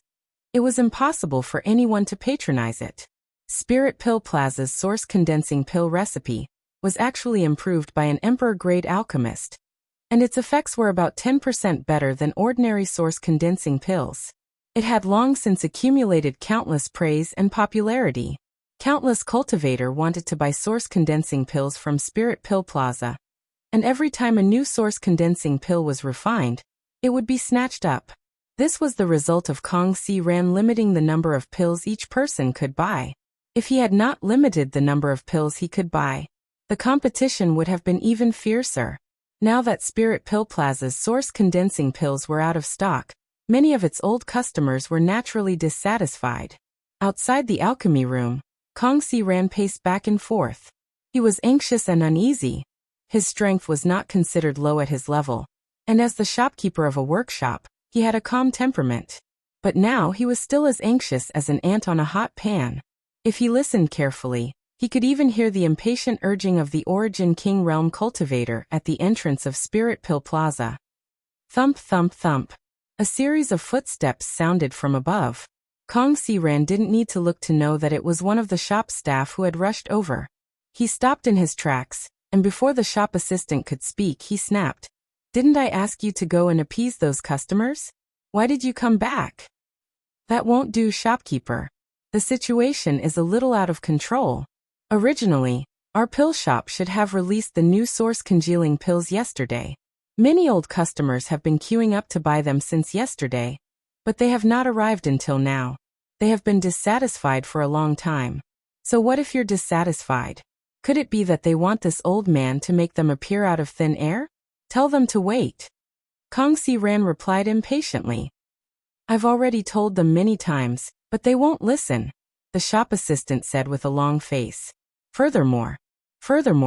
[SPEAKER 1] it was impossible for anyone to patronize it. Spirit Pill Plaza's source condensing pill recipe was actually improved by an emperor-grade alchemist, and its effects were about 10% better than ordinary source condensing pills. It had long since accumulated countless praise and popularity. Countless cultivator wanted to buy source condensing pills from Spirit Pill Plaza, and every time a new source condensing pill was refined, it would be snatched up. This was the result of Kong Si Ran limiting the number of pills each person could buy. If he had not limited the number of pills he could buy, the competition would have been even fiercer. Now that Spirit Pill Plaza's source condensing pills were out of stock, many of its old customers were naturally dissatisfied. Outside the alchemy room, Kong Si Ran paced back and forth. He was anxious and uneasy. His strength was not considered low at his level, and as the shopkeeper of a workshop, he had a calm temperament. But now he was still as anxious as an ant on a hot pan. If he listened carefully, he could even hear the impatient urging of the Origin King Realm cultivator at the entrance of Spirit Pill Plaza. Thump, thump, thump. A series of footsteps sounded from above. Kong Si Ran didn't need to look to know that it was one of the shop staff who had rushed over. He stopped in his tracks, and before the shop assistant could speak, he snapped. Didn't I ask you to go and appease those customers? Why did you come back? That won't do, shopkeeper. The situation is a little out of control. Originally, our pill shop should have released the new source congealing pills yesterday. Many old customers have been queuing up to buy them since yesterday, but they have not arrived until now. They have been dissatisfied for a long time. So what if you're dissatisfied? Could it be that they want this old man to make them appear out of thin air? Tell them to wait. Kong Si Ran replied impatiently. I've already told them many times, but they won't listen, the shop assistant said with a long face. Furthermore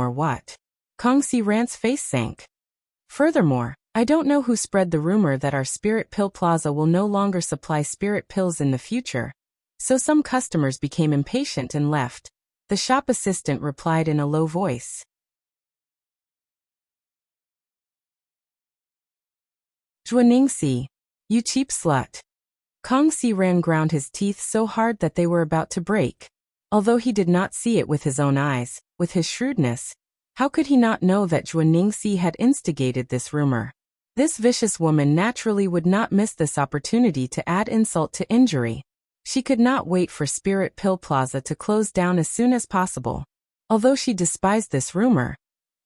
[SPEAKER 1] what? Kong Si Ran's face sank. Furthermore, I don't know who spread the rumor that our Spirit Pill Plaza will no longer supply spirit pills in the future. So some customers became impatient and left, the shop assistant replied in a low voice. Zhuaningxi, you cheap slut. Kong Si Ran ground his teeth so hard that they were about to break. Although he did not see it with his own eyes, with his shrewdness, how could he not know that Zhuaningxi had instigated this rumor? This vicious woman naturally would not miss this opportunity to add insult to injury. She could not wait for Spirit Pill Plaza to close down as soon as possible. Although she despised this rumor,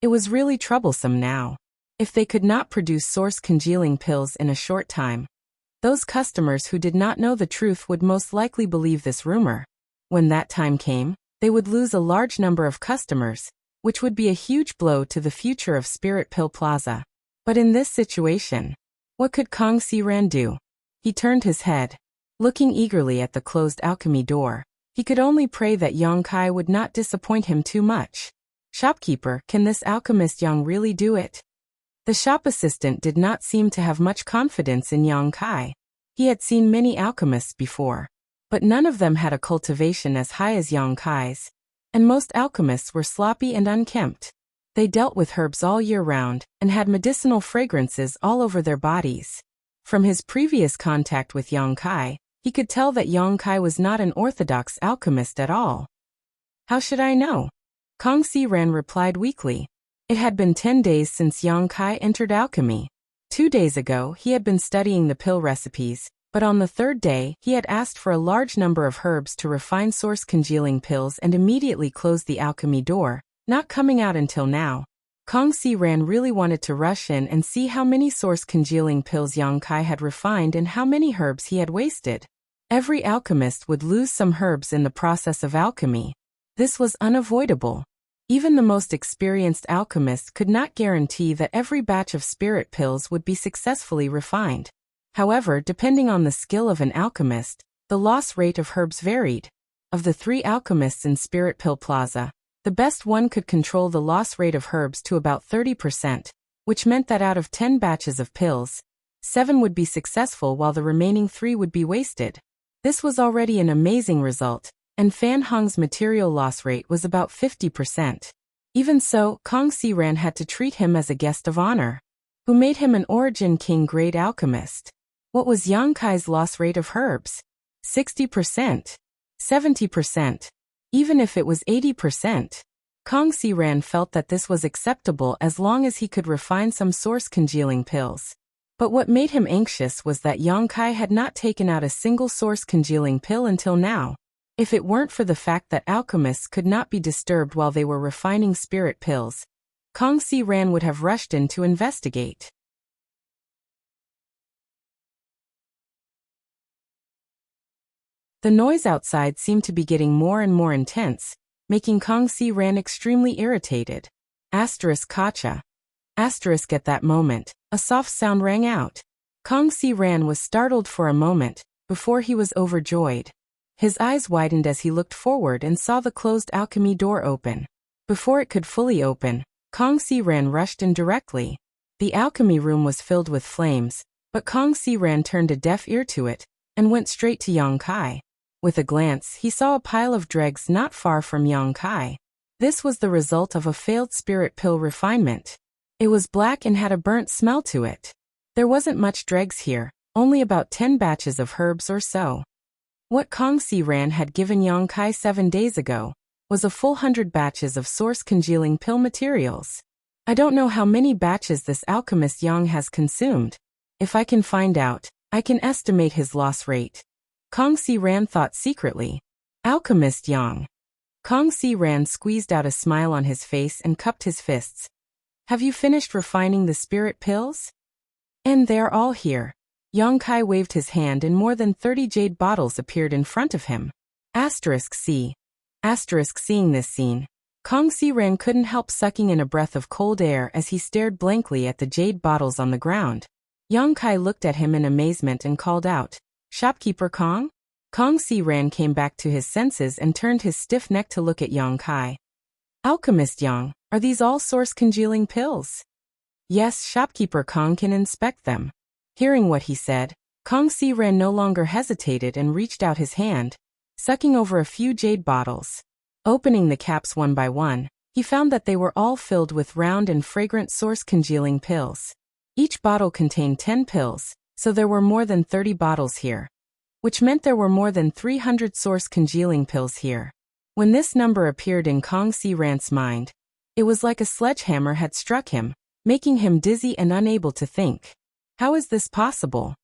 [SPEAKER 1] it was really troublesome now. If they could not produce source congealing pills in a short time, those customers who did not know the truth would most likely believe this rumor. When that time came, they would lose a large number of customers, which would be a huge blow to the future of Spirit Pill Plaza. But in this situation, what could Kong Si Ran do? He turned his head, looking eagerly at the closed alchemy door. He could only pray that Yang Kai would not disappoint him too much. Shopkeeper, can this alchemist Yang really do it? The shop assistant did not seem to have much confidence in Yang Kai. He had seen many alchemists before, but none of them had a cultivation as high as Yang Kai's, and most alchemists were sloppy and unkempt. They dealt with herbs all year round, and had medicinal fragrances all over their bodies. From his previous contact with Yang Kai, he could tell that Yang Kai was not an orthodox alchemist at all. How should I know? Kong Si Ran replied weakly. It had been 10 days since Yang Kai entered alchemy. 2 days ago he had been studying the pill recipes, but on the third day he had asked for a large number of herbs to refine source congealing pills and immediately closed the alchemy door, not coming out until now. Kong Si Ran really wanted to rush in and see how many source congealing pills Yang Kai had refined and how many herbs he had wasted. Every alchemist would lose some herbs in the process of alchemy. This was unavoidable. Even the most experienced alchemist could not guarantee that every batch of spirit pills would be successfully refined. However, depending on the skill of an alchemist, the loss rate of herbs varied. Of the 3 alchemists in Spirit Pill Plaza, the best one could control the loss rate of herbs to about 30%, which meant that out of 10 batches of pills, 7 would be successful while the remaining 3 would be wasted. This was already an amazing result, and Fan Hong's material loss rate was about 50%. Even so, Kong Si Ran had to treat him as a guest of honor, who made him an Origin King grade alchemist. What was Yang Kai's loss rate of herbs? 60%? 70%? Even if it was 80%? Kong Si Ran felt that this was acceptable as long as he could refine some source congealing pills. But what made him anxious was that Yang Kai had not taken out a single source congealing pill until now. If it weren't for the fact that alchemists could not be disturbed while they were refining spirit pills, Kong Si Ran would have rushed in to investigate. The noise outside seemed to be getting more and more intense, making Kong Si Ran extremely irritated. Kacha. At that moment, a soft sound rang out. Kong Si Ran was startled for a moment, before he was overjoyed. His eyes widened as he looked forward and saw the closed alchemy door open. Before it could fully open, Kong Si Ran rushed in directly. The alchemy room was filled with flames, but Kong Si Ran turned a deaf ear to it, and went straight to Yang Kai. With a glance, he saw a pile of dregs not far from Yang Kai. This was the result of a failed spirit pill refinement. It was black and had a burnt smell to it. There wasn't much dregs here, only about 10 batches of herbs or so. What Kong Si Ran had given Yang Kai 7 days ago was a full 100 batches of source congealing pill materials. I don't know how many batches this alchemist Yang has consumed. If I can find out, I can estimate his loss rate. Kong Si Ran thought secretly. Alchemist Yang. Kong Si Ran squeezed out a smile on his face and cupped his fists. Have you finished refining the spirit pills? And they're all here. Yang Kai waved his hand and more than 30 jade bottles appeared in front of him. C. Seeing this scene, Kong Si Ran couldn't help sucking in a breath of cold air as he stared blankly at the jade bottles on the ground. Yang Kai looked at him in amazement and called out, Shopkeeper Kong? Kong Si Ran came back to his senses and turned his stiff neck to look at Yang Kai. Alchemist Yang, are these all source-congealing pills? Yes, Shopkeeper Kong can inspect them. Hearing what he said, Kong Si Ran no longer hesitated and reached out his hand, sucking over a few jade bottles. Opening the caps one by one, he found that they were all filled with round and fragrant source-congealing pills. Each bottle contained 10 pills, so there were more than 30 bottles here, which meant there were more than 300 source-congealing pills here. When this number appeared in Kong Si Ran's mind, it was like a sledgehammer had struck him, making him dizzy and unable to think. How is this possible?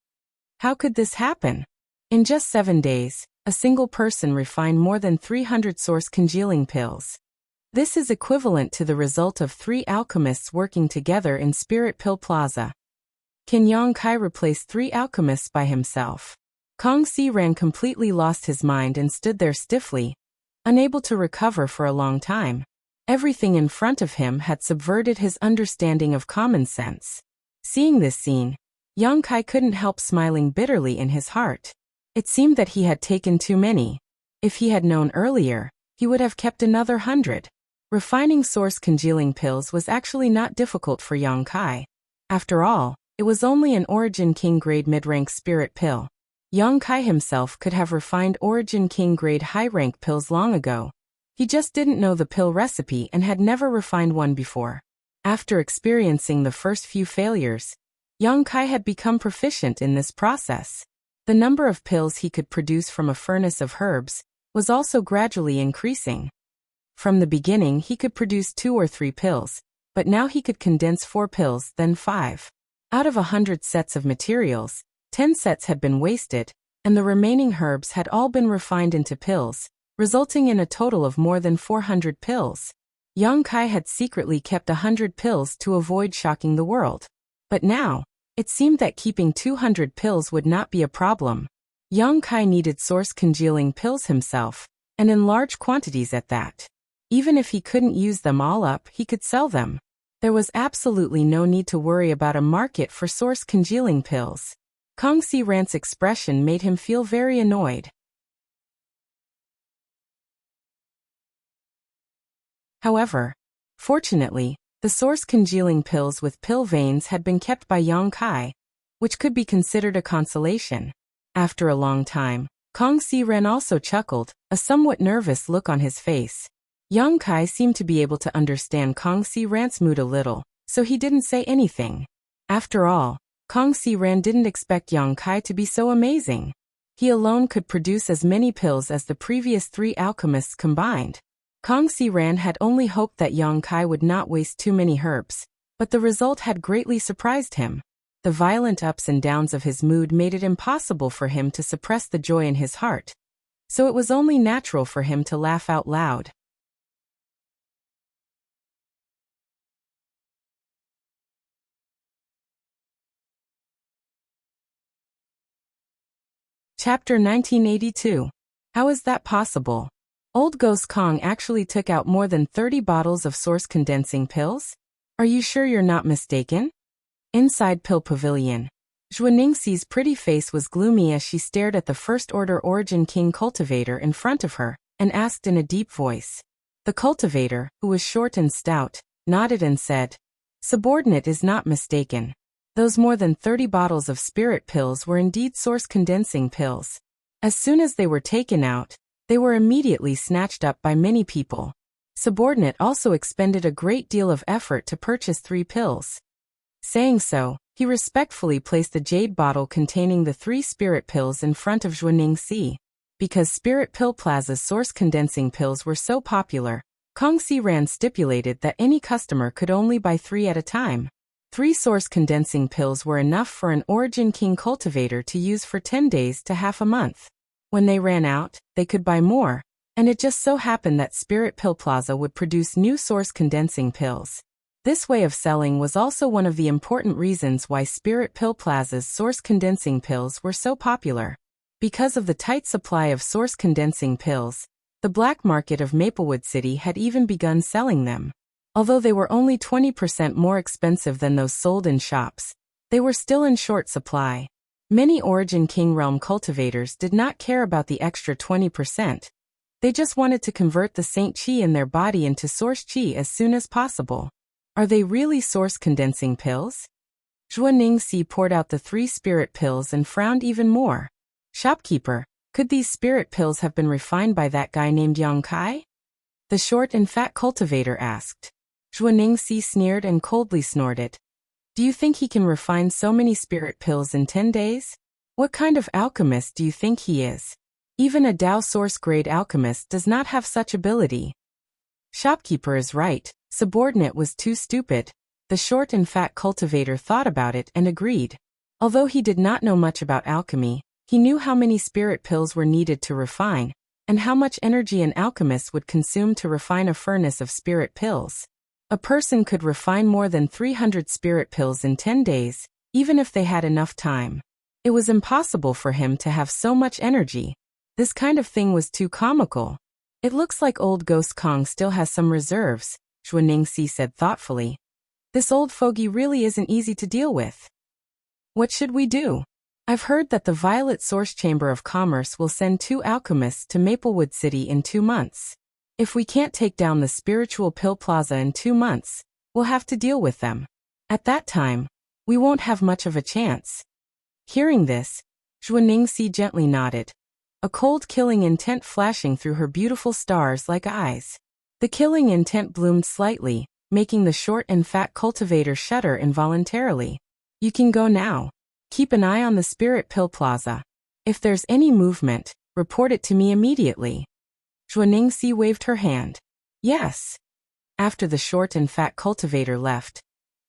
[SPEAKER 1] How could this happen? In just 7 days, a single person refined more than 300 source-congealing pills. This is equivalent to the result of 3 alchemists working together in Spirit Pill Plaza. Can Yang Kai replace 3 alchemists by himself? Kong Si Ran completely lost his mind and stood there stiffly, unable to recover for a long time. Everything in front of him had subverted his understanding of common sense. Seeing this scene, Yang Kai couldn't help smiling bitterly in his heart. It seemed that he had taken too many. If he had known earlier, he would have kept another 100. Refining source-congealing pills was actually not difficult for Yang Kai. After all, it was only an Origin King grade mid-rank spirit pill. Yang Kai himself could have refined Origin King grade high-rank pills long ago. He just didn't know the pill recipe and had never refined one before. After experiencing the first few failures, Yang Kai had become proficient in this process. The number of pills he could produce from a furnace of herbs was also gradually increasing. From the beginning he could produce 2 or 3 pills, but now he could condense 4 pills, then 5. Out of 100 sets of materials, 10 sets had been wasted, and the remaining herbs had all been refined into pills, resulting in a total of more than 400 pills. Yang Kai had secretly kept 100 pills to avoid shocking the world. But now, it seemed that keeping 200 pills would not be a problem. Yang Kai needed source-congealing pills himself, and in large quantities at that. Even if he couldn't use them all up, he could sell them. There was absolutely no need to worry about a market for source-congealing pills. Kong Si Ran's expression made him feel very annoyed. However, fortunately, the source-congealing pills with pill veins had been kept by Yang Kai, which could be considered a consolation. After a long time, Kong Si Ran also chuckled, a somewhat nervous look on his face. Yang Kai seemed to be able to understand Kong Si Ran's mood a little, so he didn't say anything. After all, Kong Si Ran didn't expect Yang Kai to be so amazing. He alone could produce as many pills as the previous 3 alchemists combined. Kong Si Ran had only hoped that Yang Kai would not waste too many herbs, but the result had greatly surprised him. The violent ups and downs of his mood made it impossible for him to suppress the joy in his heart, so it was only natural for him to laugh out loud. Chapter 1982. How is that possible? Old Ghost Kong actually took out more than 30 bottles of source-condensing pills? Are you sure you're not mistaken? Inside Pill Pavilion, Zhuaningxi's pretty face was gloomy as she stared at the First Order Origin King cultivator in front of her, and asked in a deep voice. The cultivator, who was short and stout, nodded and said, "Subordinate is not mistaken. Those more than 30 bottles of spirit pills were indeed source-condensing pills. As soon as they were taken out, they were immediately snatched up by many people. Subordinate also expended a great deal of effort to purchase 3 pills." Saying so, he respectfully placed the jade bottle containing the 3 spirit pills in front of Zhuaningxi. Because Spirit Pill Plaza's source-condensing pills were so popular, Kong Si Ran stipulated that any customer could only buy 3 at a time. 3 source-condensing pills were enough for an Origin King cultivator to use for 10 days to half a month. When they ran out, they could buy more, And it just so happened that Spirit Pill Plaza would produce new source condensing pills. This way of selling was also one of the important reasons why Spirit Pill Plaza's source condensing pills were so popular. Because of the tight supply of source condensing pills, the black market of Maplewood City had even begun selling them. Although they were only 20% more expensive than those sold in shops, they were still in short supply. Many Origin King Realm cultivators did not care about the extra 20%. They just wanted to convert the Saint Chi in their body into source Chi as soon as possible. Are they really source condensing pills? Zhuo Ningxi poured out the 3 spirit pills and frowned even more. Shopkeeper, could these spirit pills have been refined by that guy named Yang Kai? The short and fat cultivator asked. Zhuo Ningxi sneered and coldly snorted. Do you think he can refine so many spirit pills in 10 days? What kind of alchemist do you think he is? Even a Dao source-grade alchemist does not have such ability. Shopkeeper is right, subordinate was too stupid. The short and fat cultivator thought about it and agreed. Although he did not know much about alchemy, he knew how many spirit pills were needed to refine, and how much energy an alchemist would consume to refine a furnace of spirit pills. A person could refine more than 300 spirit pills in 10 days, even if they had enough time. It was impossible for him to have so much energy. This kind of thing was too comical. It looks like old Ghost Kong still has some reserves, Zhuo Ningxi said thoughtfully. This old fogey really isn't easy to deal with. What should we do? I've heard that the Violet Source Chamber of Commerce will send 2 alchemists to Maplewood City in 2 months. If we can't take down the Spiritual Pill Plaza in 2 months, we'll have to deal with them. At that time, we won't have much of a chance. Hearing this, Zhuo Ningxi gently nodded, a cold killing intent flashing through her beautiful stars-like eyes. The killing intent bloomed slightly, making the short and fat cultivator shudder involuntarily. You can go now. Keep an eye on the Spirit Pill Plaza. If there's any movement, report it to me immediately. Zhuo Ningxi waved her hand. Yes. After the short and fat cultivator left,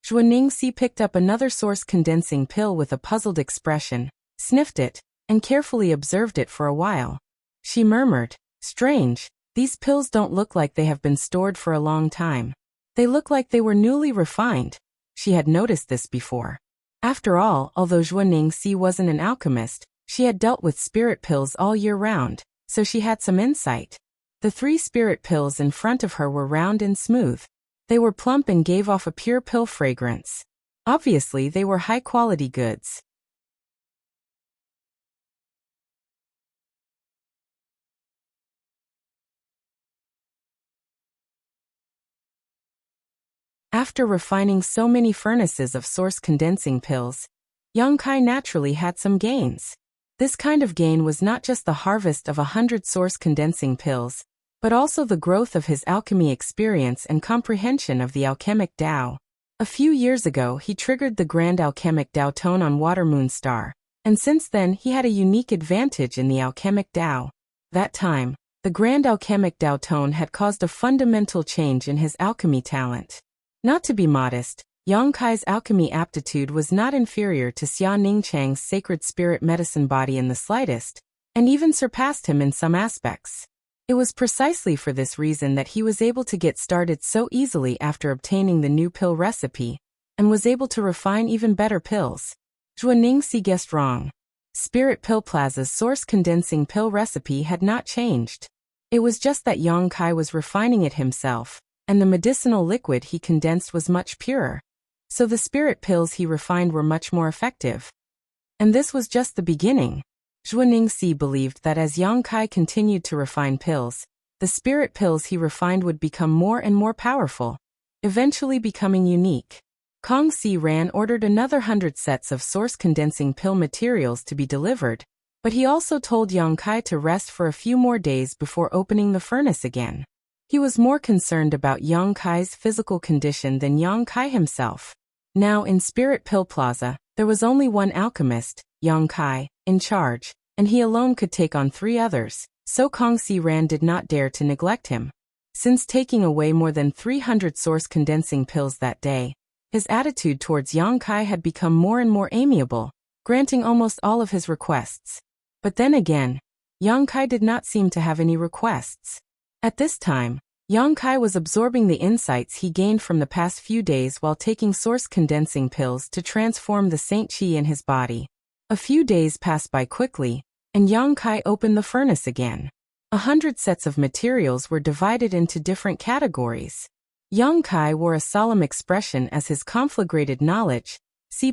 [SPEAKER 1] Zhuo Ningxi picked up another source condensing pill with a puzzled expression, sniffed it, and carefully observed it for a while. She murmured, strange, these pills don't look like they have been stored for a long time. They look like they were newly refined. She had noticed this before. After all, although Zhuo Ningxi wasn't an alchemist, she had dealt with spirit pills all year round, so she had some insight. The 3 spirit pills in front of her were round and smooth. They were plump and gave off a pure pill fragrance. Obviously, they were high-quality goods. After refining so many furnaces of source condensing pills, Yang Kai naturally had some gains. This kind of gain was not just the harvest of 100 source condensing pills, but also the growth of his alchemy experience and comprehension of the alchemic Tao. A few years ago he triggered the Grand Alchemic Tao Tone on Water Moon Star, and since then he had a unique advantage in the alchemic Tao. That time, the Grand Alchemic Tao Tone had caused a fundamental change in his alchemy talent. Not to be modest, Yang Kai's alchemy aptitude was not inferior to Xia Ningchang's sacred spirit medicine body in the slightest, and even surpassed him in some aspects. It was precisely for this reason that he was able to get started so easily after obtaining the new pill recipe, and was able to refine even better pills. Zhuo Ningxi guessed wrong. Spirit Pill Plaza's source condensing pill recipe had not changed. It was just that Yang Kai was refining it himself, and the medicinal liquid he condensed was much purer. So the spirit pills he refined were much more effective. And this was just the beginning. Zhuo Ningxi believed that as Yang Kai continued to refine pills, the spirit pills he refined would become more and more powerful, eventually becoming unique. Kong Si Ran ordered another 100 sets of source condensing pill materials to be delivered, but he also told Yang Kai to rest for a few more days before opening the furnace again. He was more concerned about Yang Kai's physical condition than Yang Kai himself. Now in Spirit Pill Plaza, there was only one alchemist, Yang Kai, in charge, and he alone could take on 3 others, so Kong Si Ran did not dare to neglect him. Since taking away more than 300 source condensing pills that day, his attitude towards Yang Kai had become more and more amiable, granting almost all of his requests. But then again, Yang Kai did not seem to have any requests. At this time, Yang Kai was absorbing the insights he gained from the past few days while taking source condensing pills to transform the Saint Qi in his body. A few days passed by quickly, and Yang Kai opened the furnace again. 100 sets of materials were divided into different categories. Yang Kai wore a solemn expression as his conflagrated knowledge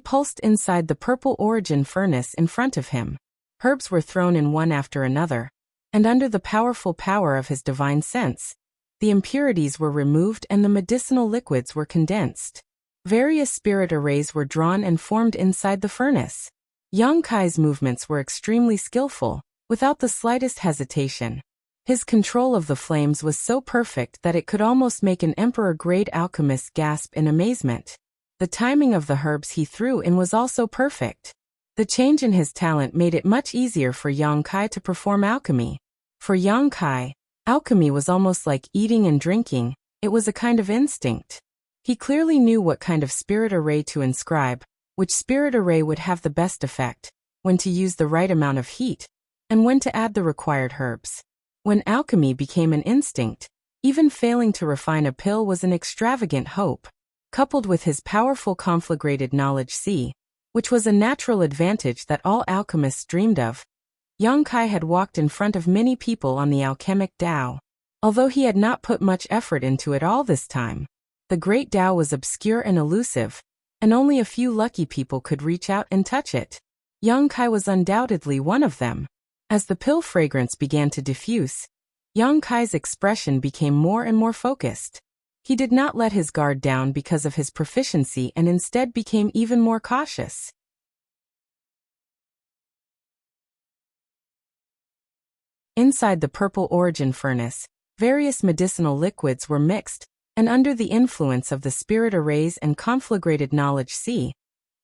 [SPEAKER 1] pulsed inside the purple origin furnace in front of him. Herbs were thrown in one after another, and under the powerful power of his divine sense, the impurities were removed and the medicinal liquids were condensed. Various spirit arrays were drawn and formed inside the furnace. Yang Kai's movements were extremely skillful, without the slightest hesitation. His control of the flames was so perfect that it could almost make an emperor-grade alchemist gasp in amazement. The timing of the herbs he threw in was also perfect. The change in his talent made it much easier for Yang Kai to perform alchemy. For Yang Kai, alchemy was almost like eating and drinking, it was a kind of instinct. He clearly knew what kind of spirit array to inscribe, which spirit array would have the best effect, when to use the right amount of heat, and when to add the required herbs. When alchemy became an instinct, even failing to refine a pill was an extravagant hope. Coupled with his powerful conflagrated knowledge which was a natural advantage that all alchemists dreamed of, Yang Kai had walked in front of many people on the alchemic Tao. Although he had not put much effort into it all this time, the great Tao was obscure and elusive, and only a few lucky people could reach out and touch it. Yang Kai was undoubtedly one of them. As the pill fragrance began to diffuse, Yang Kai's expression became more and more focused. He did not let his guard down because of his proficiency and instead became even more cautious. Inside the purple origin furnace, various medicinal liquids were mixed, and under the influence of the spirit arrays and conflagrated knowledge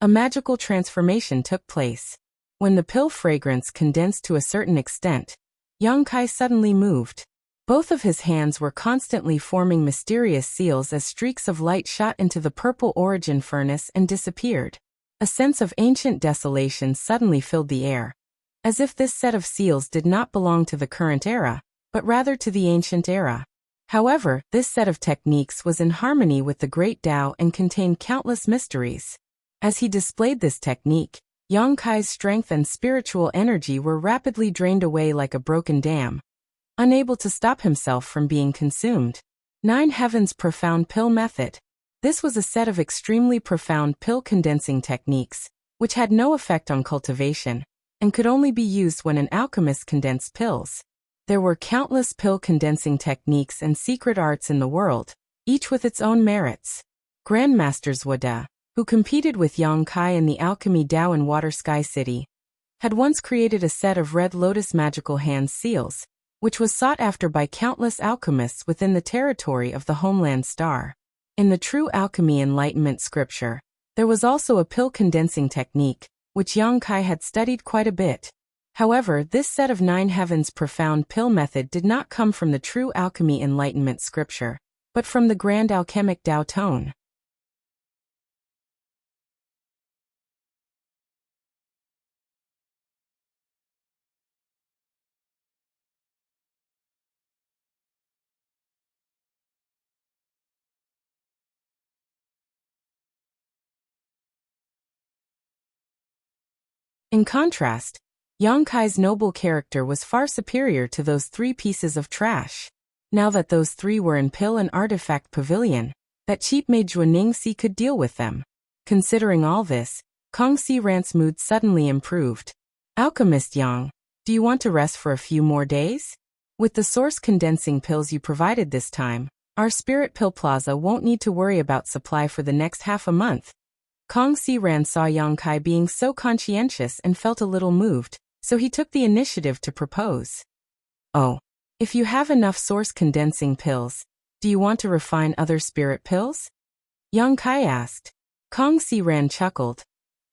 [SPEAKER 1] a magical transformation took place. When the pill fragrance condensed to a certain extent, Yang Kai suddenly moved. Both of his hands were constantly forming mysterious seals as streaks of light shot into the purple origin furnace and disappeared. A sense of ancient desolation suddenly filled the air, as if this set of seals did not belong to the current era, but rather to the ancient era. However, this set of techniques was in harmony with the great Tao and contained countless mysteries. As he displayed this technique, Yang Kai's strength and spiritual energy were rapidly drained away like a broken dam, unable to stop himself from being consumed. 9 Heavens Profound Pill Method. This was a set of extremely profound pill condensing techniques, which had no effect on cultivation, and could only be used when an alchemist condensed pills. There were countless pill condensing techniques and secret arts in the world, each with its own merits. Grandmasters Wuxia, who competed with Yang Kai in the alchemy Tao in Water Sky City, had once created a set of red lotus magical hand seals, which was sought after by countless alchemists within the territory of the homeland star. In the true alchemy enlightenment scripture, there was also a pill condensing technique, which Yang Kai had studied quite a bit. However, this set of 9 Heavens Profound Pill Method did not come from the true alchemy enlightenment scripture, but from the grand alchemic Tao tone. In contrast, Yang Kai's noble character was far superior to those 3 pieces of trash. Now that those 3 were in pill and artifact pavilion, that cheap maid Juaningxi could deal with them. Considering all this, Kong Si Ran's mood suddenly improved. Alchemist Yang, do you want to rest for a few more days? With the source condensing pills you provided this time, our Spirit Pill Plaza won't need to worry about supply for the next half a month. Kong Si Ran saw Yang Kai being so conscientious and felt a little moved, so he took the initiative to propose. Oh, if you have enough source condensing pills, do you want to refine other spirit pills? Yang Kai asked. Kong Si Ran chuckled.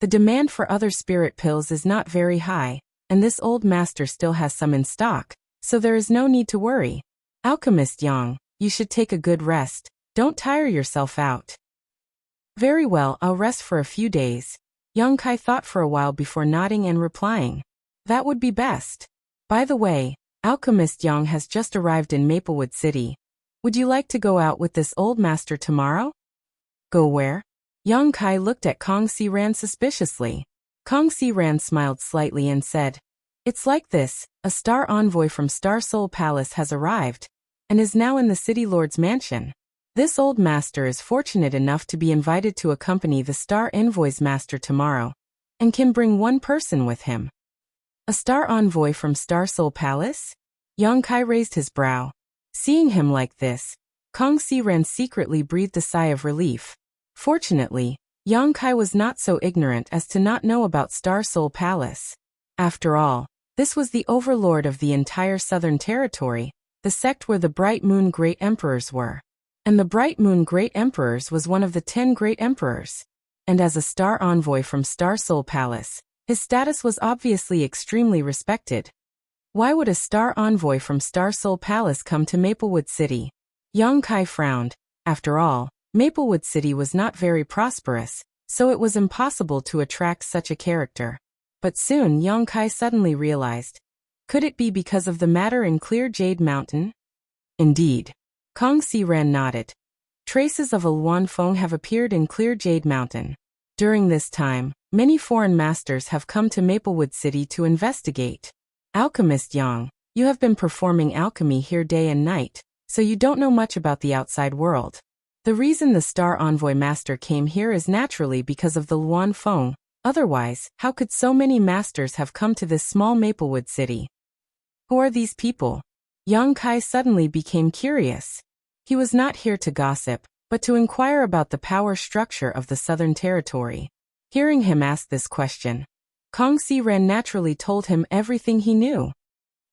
[SPEAKER 1] The demand for other spirit pills is not very high, and this old master still has some in stock, so there is no need to worry. Alchemist Yang, you should take a good rest, don't tire yourself out. Very well, I'll rest for a few days. Yang Kai thought for a while before nodding and replying. That would be best. By the way, Alchemist Yang has just arrived in Maplewood City. Would you like to go out with this old master tomorrow? Go where? Yang Kai looked at Kong Si-ran suspiciously. Kong Si-ran smiled slightly and said, "It's like this, a star envoy from Star Soul Palace has arrived, and is now in the City Lord's mansion. This old master is fortunate enough to be invited to accompany the Star Envoy's master tomorrow, and can bring one person with him." A star envoy from Star Soul Palace? Yang Kai raised his brow. Seeing him like this, Kong Si-ran secretly breathed a sigh of relief. Fortunately, Yang Kai was not so ignorant as to not know about Star Soul Palace. After all, this was the overlord of the entire Southern Territory, the sect where the Bright Moon Great Emperors were. And the Bright Moon Great Emperors was one of the 10 Great Emperors. And as a star envoy from Star Soul Palace, his status was obviously extremely respected. Why would a star envoy from Star Soul Palace come to Maplewood City? Yang Kai frowned. After all, Maplewood City was not very prosperous, so it was impossible to attract such a character. But soon Yang Kai suddenly realized. Could it be because of the matter in Clear Jade Mountain? Indeed. Kong Si-ran nodded. Traces of a Luan Feng have appeared in Clear Jade Mountain. During this time, many foreign masters have come to Maplewood City to investigate. Alchemist Yang, you have been performing alchemy here day and night, so you don't know much about the outside world. The reason the Star Envoy Master came here is naturally because of the Luan Feng. Otherwise, how could so many masters have come to this small Maplewood City? Who are these people? Yang Kai suddenly became curious. He was not here to gossip, but to inquire about the power structure of the Southern Territory. Hearing him ask this question, Kong Si-ran naturally told him everything he knew.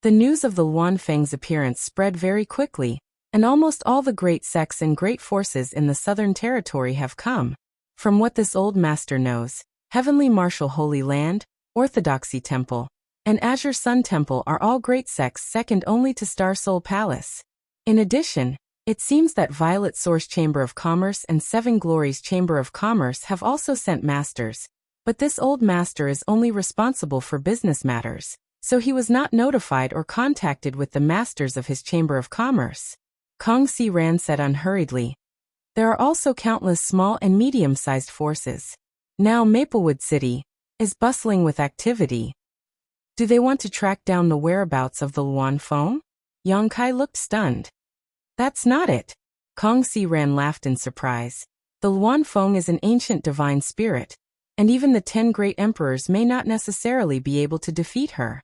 [SPEAKER 1] The news of the Luan Feng's appearance spread very quickly, and almost all the great sects and great forces in the Southern Territory have come. From what this old master knows, Heavenly Martial Holy Land, Orthodoxy Temple, and Azure Sun Temple are all great sects second only to Star Soul Palace. In addition, it seems that Violet Source Chamber of Commerce and Seven Glories Chamber of Commerce have also sent masters, but this old master is only responsible for business matters, so he was not notified or contacted with the masters of his Chamber of Commerce. Kong Si-ran said unhurriedly. There are also countless small and medium-sized forces. Now Maplewood City is bustling with activity. Do they want to track down the whereabouts of the Luan Feng? Yang Kai looked stunned. That's not it. Kong Si-ran laughed in surprise. The Luan Feng is an ancient divine spirit, and even the 10 great emperors may not necessarily be able to defeat her.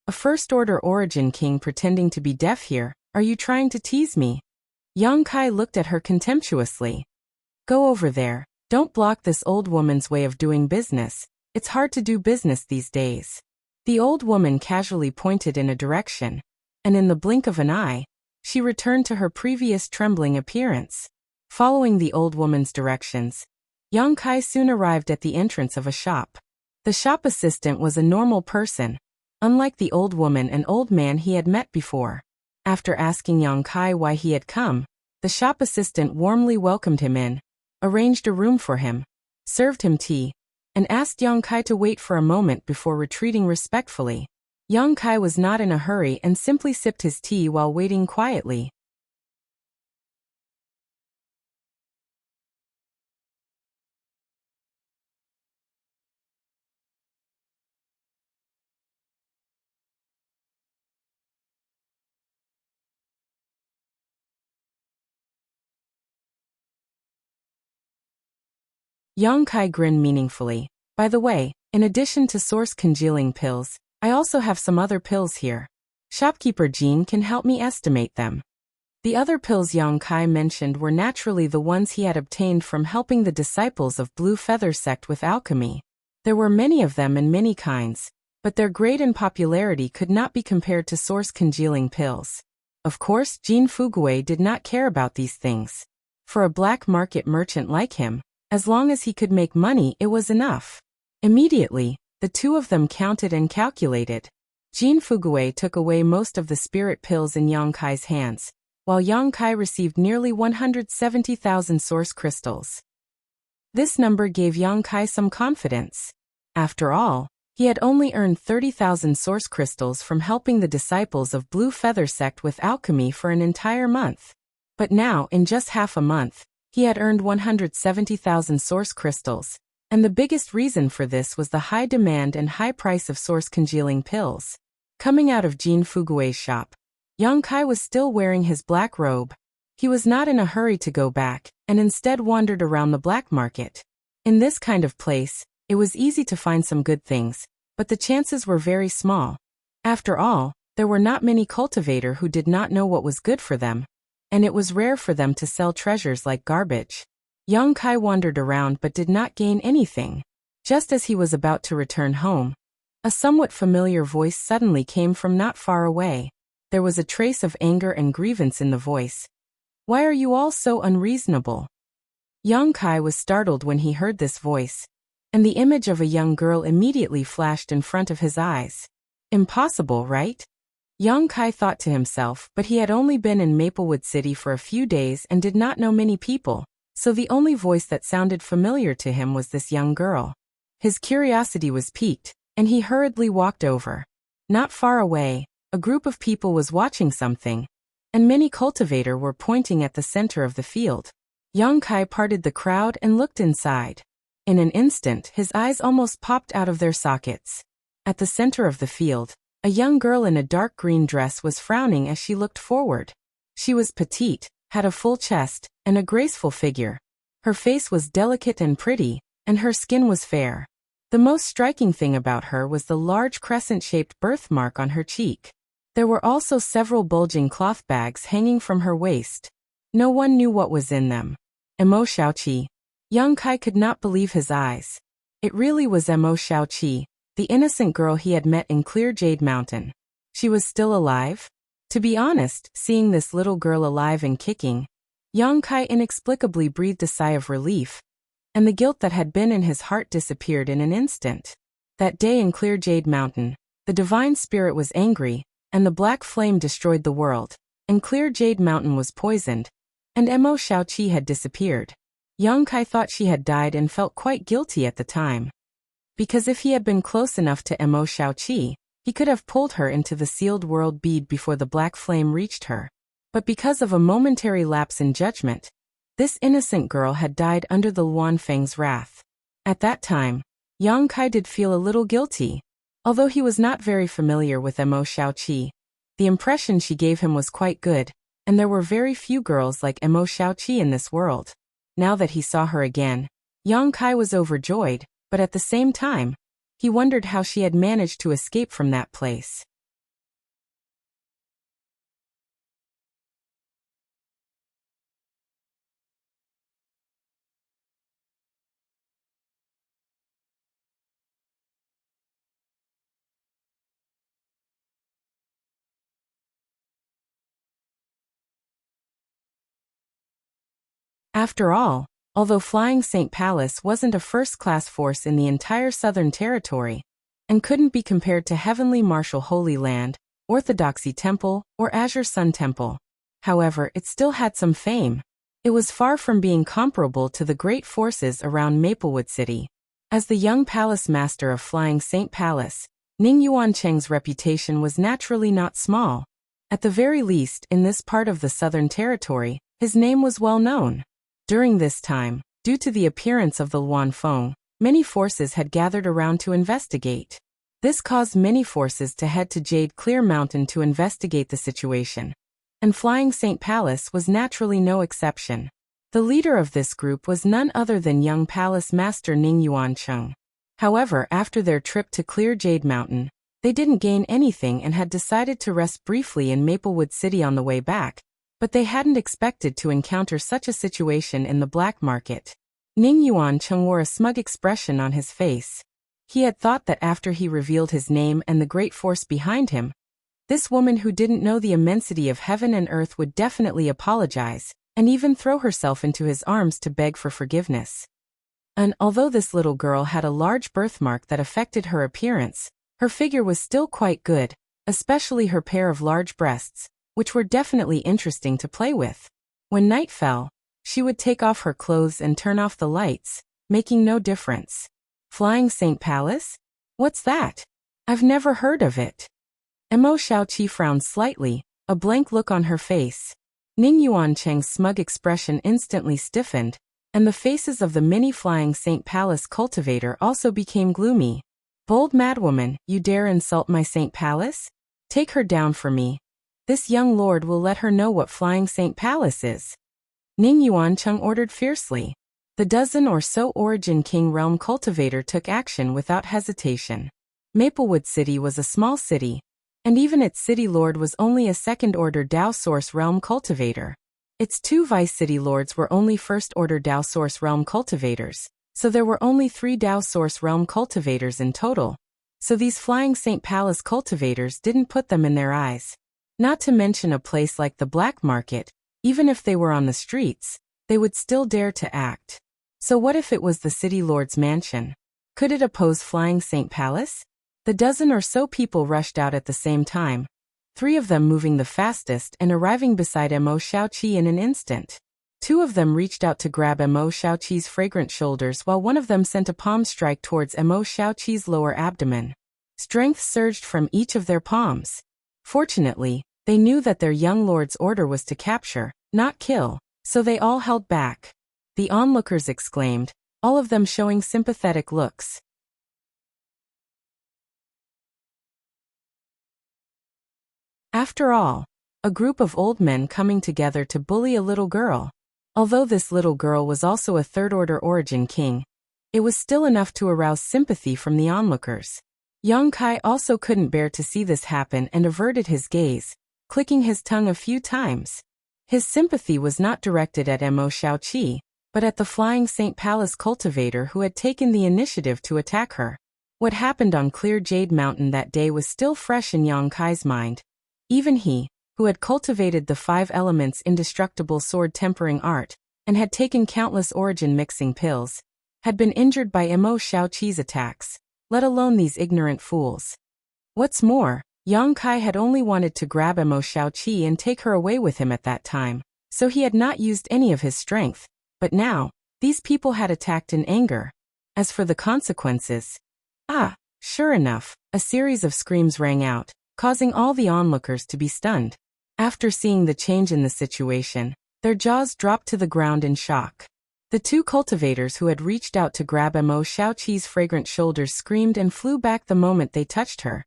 [SPEAKER 1] A first-order origin king pretending to be deaf here, are you trying to tease me? Yang Kai looked at her contemptuously. Go over there, don't block this old woman's way of doing business, it's hard to do business these days. The old woman casually pointed in a direction, and in the blink of an eye, she returned to her previous trembling appearance. Following the old woman's directions, Yang Kai soon arrived at the entrance of a shop. The shop assistant was a normal person, unlike the old woman and old man he had met before. After asking Yang Kai why he had come, the shop assistant warmly welcomed him in, arranged a room for him, served him tea, and asked Yang Kai to wait for a moment before retreating respectfully. Yang Kai was not in a hurry and simply sipped his tea while waiting quietly. Yang Kai grinned meaningfully. By the way, in addition to source congealing pills, I also have some other pills here. Shopkeeper Jean can help me estimate them. The other pills Yang Kai mentioned were naturally the ones he had obtained from helping the disciples of Blue Feather sect with alchemy. There were many of them and many kinds, but their grade and popularity could not be compared to source-congealing pills. Of course, Jin Fuguei did not care about these things. For a black market merchant like him, as long as he could make money, it was enough. Immediately, the two of them counted and calculated. Jin Fuguei took away most of the spirit pills in Yang Kai's hands, while Yang Kai received nearly 170,000 source crystals. This number gave Yang Kai some confidence. After all, he had only earned 30,000 source crystals from helping the disciples of Blue Feather Sect with alchemy for an entire month. But now, in just half a month, he had earned 170,000 source crystals, and the biggest reason for this was the high demand and high price of source-congealing pills. Coming out of Jin Fuguei's shop, Yang Kai was still wearing his black robe. He was not in a hurry to go back, and instead wandered around the black market. In this kind of place, it was easy to find some good things, but the chances were very small. After all, there were not many cultivators who did not know what was good for them, and it was rare for them to sell treasures like garbage. Yang Kai wandered around but did not gain anything. Just as he was about to return home, a somewhat familiar voice suddenly came from not far away. There was a trace of anger and grievance in the voice. "Why are you all so unreasonable?" Yang Kai was startled when he heard this voice, and the image of a young girl immediately flashed in front of his eyes. Impossible, right? Yang Kai thought to himself, but he had only been in Maplewood City for a few days and did not know many people, so the only voice that sounded familiar to him was this young girl. His curiosity was piqued, and he hurriedly walked over. Not far away, a group of people was watching something, and many cultivators were pointing at the center of the field. Yang Kai parted the crowd and looked inside. In an instant, his eyes almost popped out of their sockets. At the center of the field, a young girl in a dark green dress was frowning as she looked forward. She was petite, had a full chest, and a graceful figure. Her face was delicate and pretty, and her skin was fair. The most striking thing about her was the large crescent-shaped birthmark on her cheek. There were also several bulging cloth bags hanging from her waist. No one knew what was in them. Emo Xiaoqi. Yang Kai could not believe his eyes. It really was Emo Xiaoqi, the innocent girl he had met in Clear Jade Mountain. She was still alive? To be honest, seeing this little girl alive and kicking, Yang Kai inexplicably breathed a sigh of relief, and the guilt that had been in his heart disappeared in an instant. That day in Clear Jade Mountain, the divine spirit was angry, and the black flame destroyed the world, and Clear Jade Mountain was poisoned, and Emo Xiaoqi had disappeared. Yang Kai thought she had died and felt quite guilty at the time. Because if he had been close enough to Emo Xiaoqi, he could have pulled her into the sealed world bead before the black flame reached her. But because of a momentary lapse in judgment, this innocent girl had died under the Luan Feng's wrath. At that time, Yang Kai did feel a little guilty. Although he was not very familiar with Emo Xiaoqi, the impression she gave him was quite good, and there were very few girls like Emo Xiaoqi in this world. Now that he saw her again, Yang Kai was overjoyed, but at the same time, he wondered how she had managed to escape from that place. After all, although Flying Saint Palace wasn't a first-class force in the entire Southern Territory, and couldn't be compared to Heavenly Martial Holy Land, Orthodoxy Temple, or Azure Sun Temple. However, it still had some fame. It was far from being comparable to the great forces around Maplewood City. As the young palace master of Flying Saint Palace, Ning Yuancheng's reputation was naturally not small. At the very least, in this part of the Southern Territory, his name was well known. During this time, due to the appearance of the Luan Feng, many forces had gathered around to investigate. This caused many forces to head to Jade Clear Mountain to investigate the situation, and Flying Saint Palace was naturally no exception. The leader of this group was none other than young palace master Ning Yuancheng. However, after their trip to Clear Jade Mountain, they didn't gain anything and had decided to rest briefly in Maplewood City on the way back, but they hadn't expected to encounter such a situation in the black market. Ning Yuancheng wore a smug expression on his face. He had thought that after he revealed his name and the great force behind him, this woman who didn't know the immensity of heaven and earth would definitely apologize, and even throw herself into his arms to beg for forgiveness. And although this little girl had a large birthmark that affected her appearance, her figure was still quite good, especially her pair of large breasts, which were definitely interesting to play with. When night fell, she would take off her clothes and turn off the lights, making no difference. Flying Saint Palace? What's that? I've never heard of it. Mo Xiaoqi frowned slightly, a blank look on her face. Ning Yuancheng's smug expression instantly stiffened, and the faces of the mini Flying Saint Palace cultivator also became gloomy. Bold madwoman, you dare insult my Saint Palace? Take her down for me. This young lord will let her know what Flying Saint Palace is. Ning Yuancheng ordered fiercely. The dozen or so Origin King Realm cultivator took action without hesitation. Maplewood City was a small city, and even its city lord was only a second-order Dao Source Realm cultivator. Its 2 vice city lords were only first-order Dao Source Realm cultivators, so there were only 3 Dao Source Realm cultivators in total. So these Flying Saint Palace cultivators didn't put them in their eyes. Not to mention a place like the black market, even if they were on the streets, they would still dare to act. So what if it was the city lord's mansion? Could it oppose Flying Saint Palace? The dozen or so people rushed out at the same time, 3 of them moving the fastest and arriving beside Mo Xiaoqi in an instant. 2 of them reached out to grab Mo Xiaoqi's fragrant shoulders while one of them sent a palm strike towards Mo Xiaoqi's lower abdomen. Strength surged from each of their palms. Fortunately, they knew that their young lord's order was to capture, not kill, so they all held back. The onlookers exclaimed, all of them showing sympathetic looks. After all, a group of old men coming together to bully a little girl. Although this little girl was also a third-order Origin King, it was still enough to arouse sympathy from the onlookers. Yang Kai also couldn't bear to see this happen and averted his gaze, clicking his tongue a few times. His sympathy was not directed at Mo Xiaoqi, but at the Flying Saint Palace cultivator who had taken the initiative to attack her. What happened on Clear Jade Mountain that day was still fresh in Yang Kai's mind. Even he, who had cultivated the 5 elements indestructible sword tempering art, and had taken countless origin mixing pills, had been injured by Mo Xiaoqi's attacks, let alone these ignorant fools. What's more, Yang Kai had only wanted to grab Mo Xiaoqi and take her away with him at that time, so he had not used any of his strength. But now, these people had attacked in anger. As for the consequences, sure enough, a series of screams rang out, causing all the onlookers to be stunned. After seeing the change in the situation, their jaws dropped to the ground in shock. The 2 cultivators who had reached out to grab Mo Xiaoqi's fragrant shoulders screamed and flew back the moment they touched her,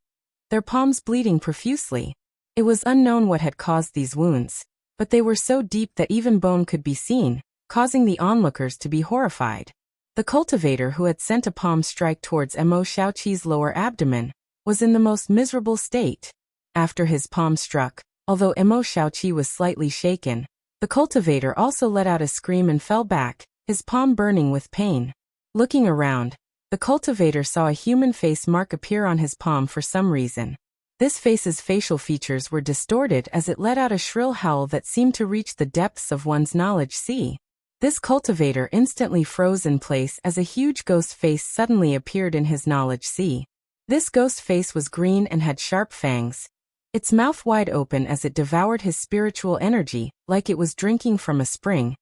[SPEAKER 1] their palms bleeding profusely. It was unknown what had caused these wounds, but they were so deep that even bone could be seen, causing the onlookers to be horrified. The cultivator who had sent a palm strike towards Mo Xiaoqi's lower abdomen was in the most miserable state. After his palm struck, although Mo Xiaoqi was slightly shaken, the cultivator also let out a scream and fell back, his palm burning with pain. Looking around, the cultivator saw a human face mark appear on his palm for some reason. This face's facial features were distorted as it let out a shrill howl that seemed to reach the depths of one's knowledge sea. This cultivator instantly froze in place as a huge ghost face suddenly appeared in his knowledge sea. This ghost face was green and had sharp fangs, its mouth wide open as it devoured his spiritual energy, like it was drinking from a spring,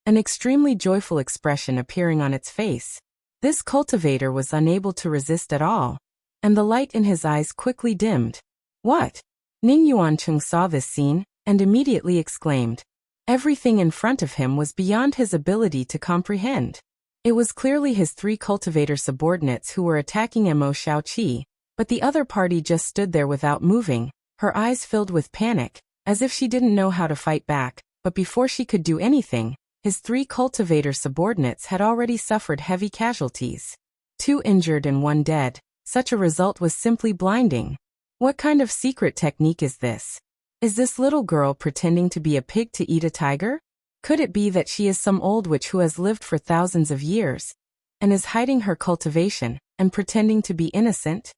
[SPEAKER 1] an extremely joyful expression appearing on its face. This cultivator was unable to resist at all, and the light in his eyes quickly dimmed. What? Ning Yuancheng saw this scene, and immediately exclaimed. Everything in front of him was beyond his ability to comprehend. It was clearly his 3 cultivator subordinates who were attacking Mo Xiaoqi, but the other party just stood there without moving, her eyes filled with panic, as if she didn't know how to fight back, but before she could do anything, his 3 cultivator subordinates had already suffered heavy casualties. 2 injured and 1 dead. Such a result was simply blinding. What kind of secret technique is this? Is this little girl pretending to be a pig to eat a tiger? Could it be that she is some old witch who has lived for thousands of years, and is hiding her cultivation, and pretending to be innocent?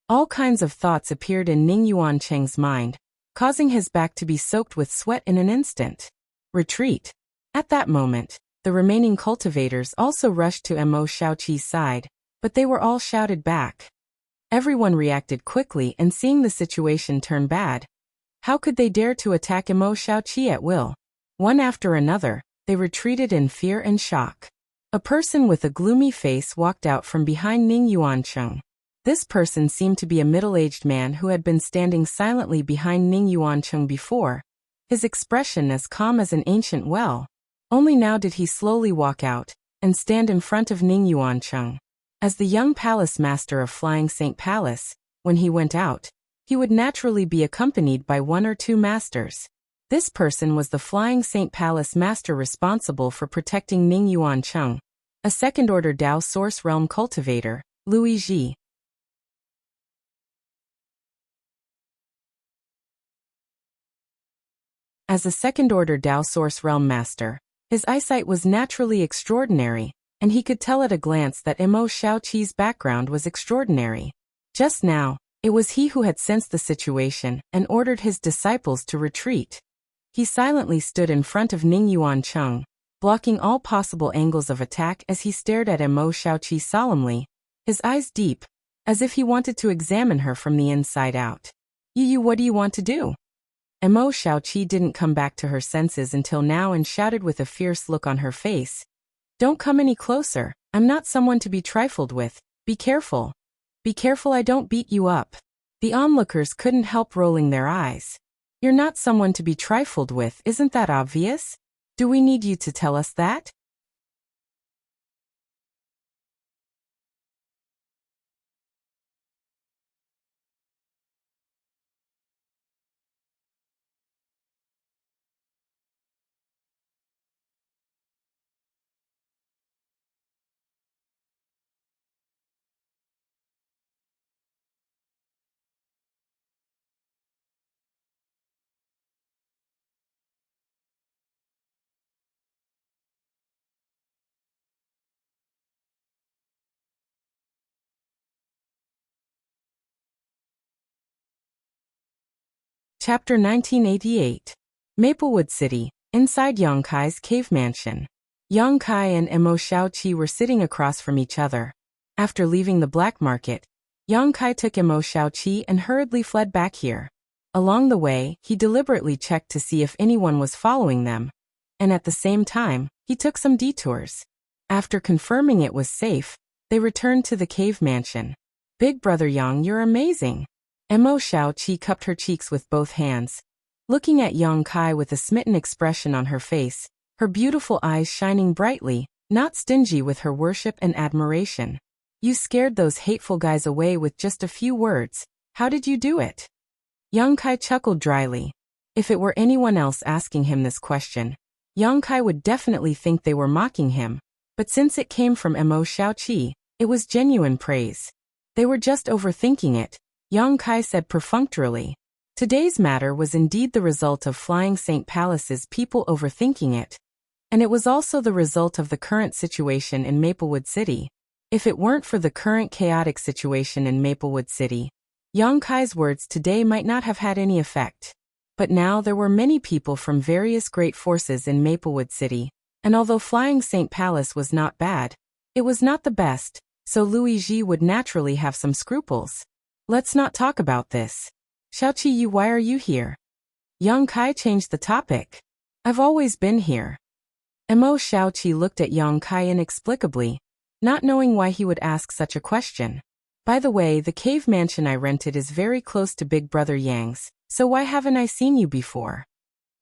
[SPEAKER 1] All kinds of thoughts appeared in Ning Yuancheng's mind, causing his back to be soaked with sweat in an instant. Retreat. At that moment, the remaining cultivators also rushed to Mo Xiaoqi's side, but they were all shouted back. Everyone reacted quickly and seeing the situation turn bad. How could they dare to attack Mo Xiaoqi at will? One after another, they retreated in fear and shock. A person with a gloomy face walked out from behind Ning Yuancheng. This person seemed to be a middle-aged man who had been standing silently behind Ning Yuancheng before, his expression as calm as an ancient well. Only now did he slowly walk out and stand in front of Ning Yuancheng. As the young palace master of Flying Saint Palace, when he went out, he would naturally be accompanied by one or two masters. This person was the Flying Saint Palace master responsible for protecting Ning Yuancheng, a second-order Dao Source Realm cultivator, Luigi. As a second-order Dao Source Realm master, his eyesight was naturally extraordinary, and he could tell at a glance that Mo Xiaoqi's background was extraordinary. Just now, it was he who had sensed the situation and ordered his disciples to retreat. He silently stood in front of Ning Yuancheng, blocking all possible angles of attack as he stared at Mo Xiaoqi solemnly, his eyes deep, as if he wanted to examine her from the inside out. "You, what do you want to do?" Mo Xiaoqi didn't come back to her senses until now and shouted with a fierce look on her face. "Don't come any closer, I'm not someone to be trifled with, be careful. Be careful I don't beat you up." The onlookers couldn't help rolling their eyes. "You're not someone to be trifled with, isn't that obvious? Do we need you to tell us that?" Chapter 1988. Maplewood City, inside Yang Kai's cave mansion. Yang Kai and Mo Xiaoqi were sitting across from each other. After leaving the black market, Yang Kai took Mo Xiaoqi and hurriedly fled back here. Along the way, he deliberately checked to see if anyone was following them, and at the same time, he took some detours. After confirming it was safe, they returned to the cave mansion. "Big brother Yang, you're amazing." Mo Xiaoqi cupped her cheeks with both hands, looking at Yang Kai with a smitten expression on her face, her beautiful eyes shining brightly, not stingy with her worship and admiration. "You scared those hateful guys away with just a few words. How did you do it?" Yang Kai chuckled dryly. If it were anyone else asking him this question, Yang Kai would definitely think they were mocking him, but since it came from Mo Xiaoqi, it was genuine praise. They were just overthinking it, Yang Kai said perfunctorily. Today's matter was indeed the result of Flying Saint Palace's people overthinking it. And it was also the result of the current situation in Maplewood City. If it weren't for the current chaotic situation in Maplewood City, Yang Kai's words today might not have had any effect. But now there were many people from various great forces in Maplewood City, and although Flying Saint Palace was not bad, it was not the best, so Luigi would naturally have some scruples. "Let's not talk about this. Xiaoqi, why are you here?" Yang Kai changed the topic. "I've always been here." Mo Xiaoqi looked at Yang Kai inexplicably, not knowing why he would ask such a question. "By the way, the cave mansion I rented is very close to Big Brother Yang's, so why haven't I seen you before?"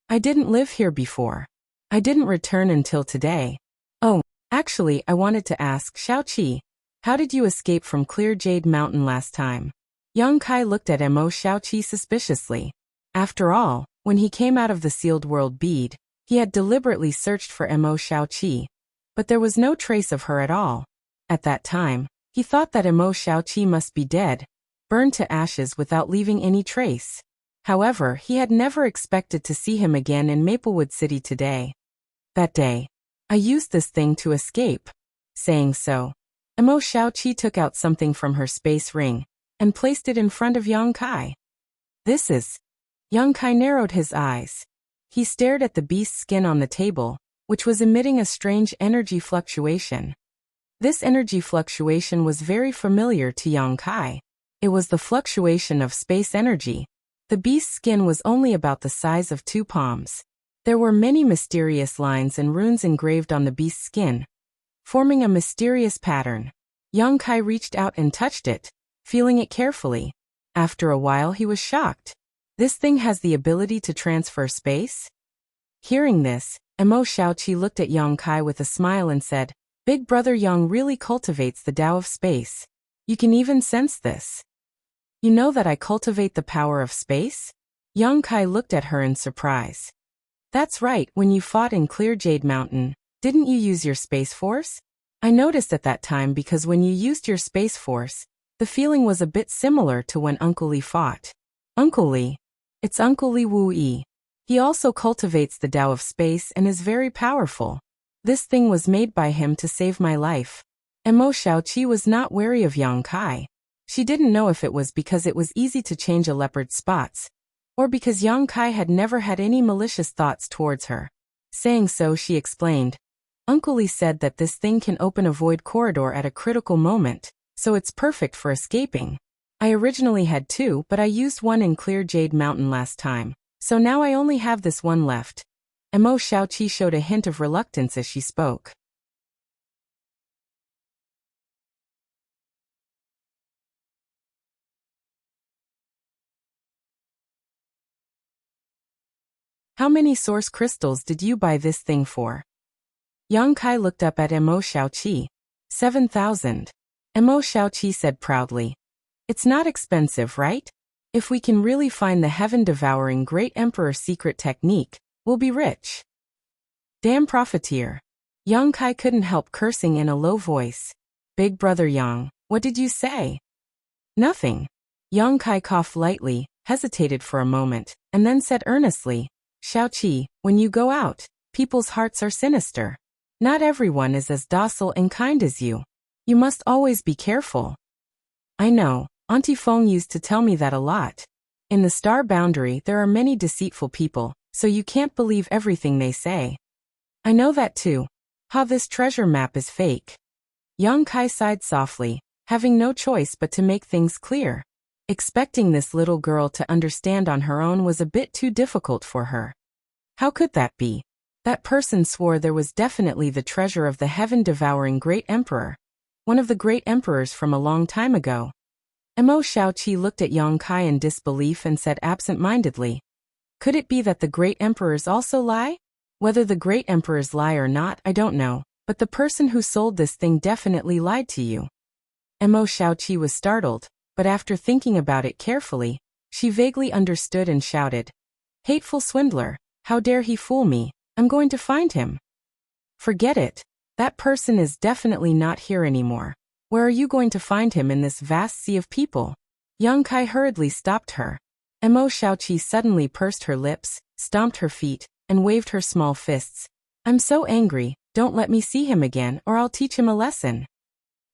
[SPEAKER 1] "I didn't live here before. I didn't return until today." "Oh, actually, I wanted to ask, Xiaoqi, how did you escape from Clear Jade Mountain last time?" Yang Kai looked at Mo Xiaoqi suspiciously. After all, when he came out of the sealed world bead, he had deliberately searched for Mo Xiaoqi, but there was no trace of her at all. At that time, he thought that Mo Xiaoqi must be dead, burned to ashes without leaving any trace. However, he had never expected to see him again in Maplewood City today. "That day, I used this thing to escape." Saying so, Emo Xiaoqi took out something from her space ring and placed it in front of Yang Kai. This is... Yang Kai narrowed his eyes. He stared at the beast's skin on the table, which was emitting a strange energy fluctuation. This energy fluctuation was very familiar to Yang Kai. It was the fluctuation of space energy. The beast's skin was only about the size of 2 palms. There were many mysterious lines and runes engraved on the beast's skin, forming a mysterious pattern. Yang Kai reached out and touched it, feeling it carefully. After a while he was shocked. This thing has the ability to transfer space? Hearing this, Emo Xiaoqi looked at Yang Kai with a smile and said, Big brother Yang really cultivates the Tao of space. You can even sense this. You know that I cultivate the power of space? Yang Kai looked at her in surprise. That's right, when you fought in Clear Jade Mountain, didn't you use your space force? I noticed at that time because when you used your space force, the feeling was a bit similar to when Uncle Li fought. Uncle Li? It's Uncle Li Wu Yi. He also cultivates the Tao of space and is very powerful. This thing was made by him to save my life. Emo Xiaoqi was not wary of Yang Kai. She didn't know if it was because it was easy to change a leopard's spots, or because Yang Kai had never had any malicious thoughts towards her. Saying so, she explained, Uncle Li said that this thing can open a void corridor at a critical moment, so it's perfect for escaping. I originally had 2, but I used one in Clear Jade Mountain last time, so now I only have this one left. Emo Xiaoqi showed a hint of reluctance as she spoke. How many source crystals did you buy this thing for? Yang Kai looked up at Emo Xiaoqi. 7,000. Emo Xiaoqi said proudly. It's not expensive, right? If we can really find the heaven-devouring Great Emperor secret technique, we'll be rich. Damn profiteer. Yang Kai couldn't help cursing in a low voice. Big brother Yang, what did you say? Nothing. Yang Kai coughed lightly, hesitated for a moment, and then said earnestly, Xiaoqi, when you go out, people's hearts are sinister. Not everyone is as docile and kind as you. You must always be careful. I know, Auntie Feng used to tell me that a lot. In the star boundary there are many deceitful people, so you can't believe everything they say. I know that too. How this treasure map is fake. Yang Kai sighed softly, having no choice but to make things clear. Expecting this little girl to understand on her own was a bit too difficult for her. How could that be? That person swore there was definitely the treasure of the heaven-devouring Great Emperor. One of the great emperors from a long time ago. Emo Xiaoqi looked at Yang Kai in disbelief and said absent-mindedly, Could it be that the great emperors also lie? Whether the great emperors lie or not, I don't know, but the person who sold this thing definitely lied to you. Emo Xiaoqi was startled, but after thinking about it carefully, she vaguely understood and shouted, Hateful swindler, how dare he fool me, I'm going to find him. Forget it. That person is definitely not here anymore. Where are you going to find him in this vast sea of people? Yang Kai hurriedly stopped her. Emo Xiaoqi suddenly pursed her lips, stomped her feet, and waved her small fists. I'm so angry, don't let me see him again or I'll teach him a lesson.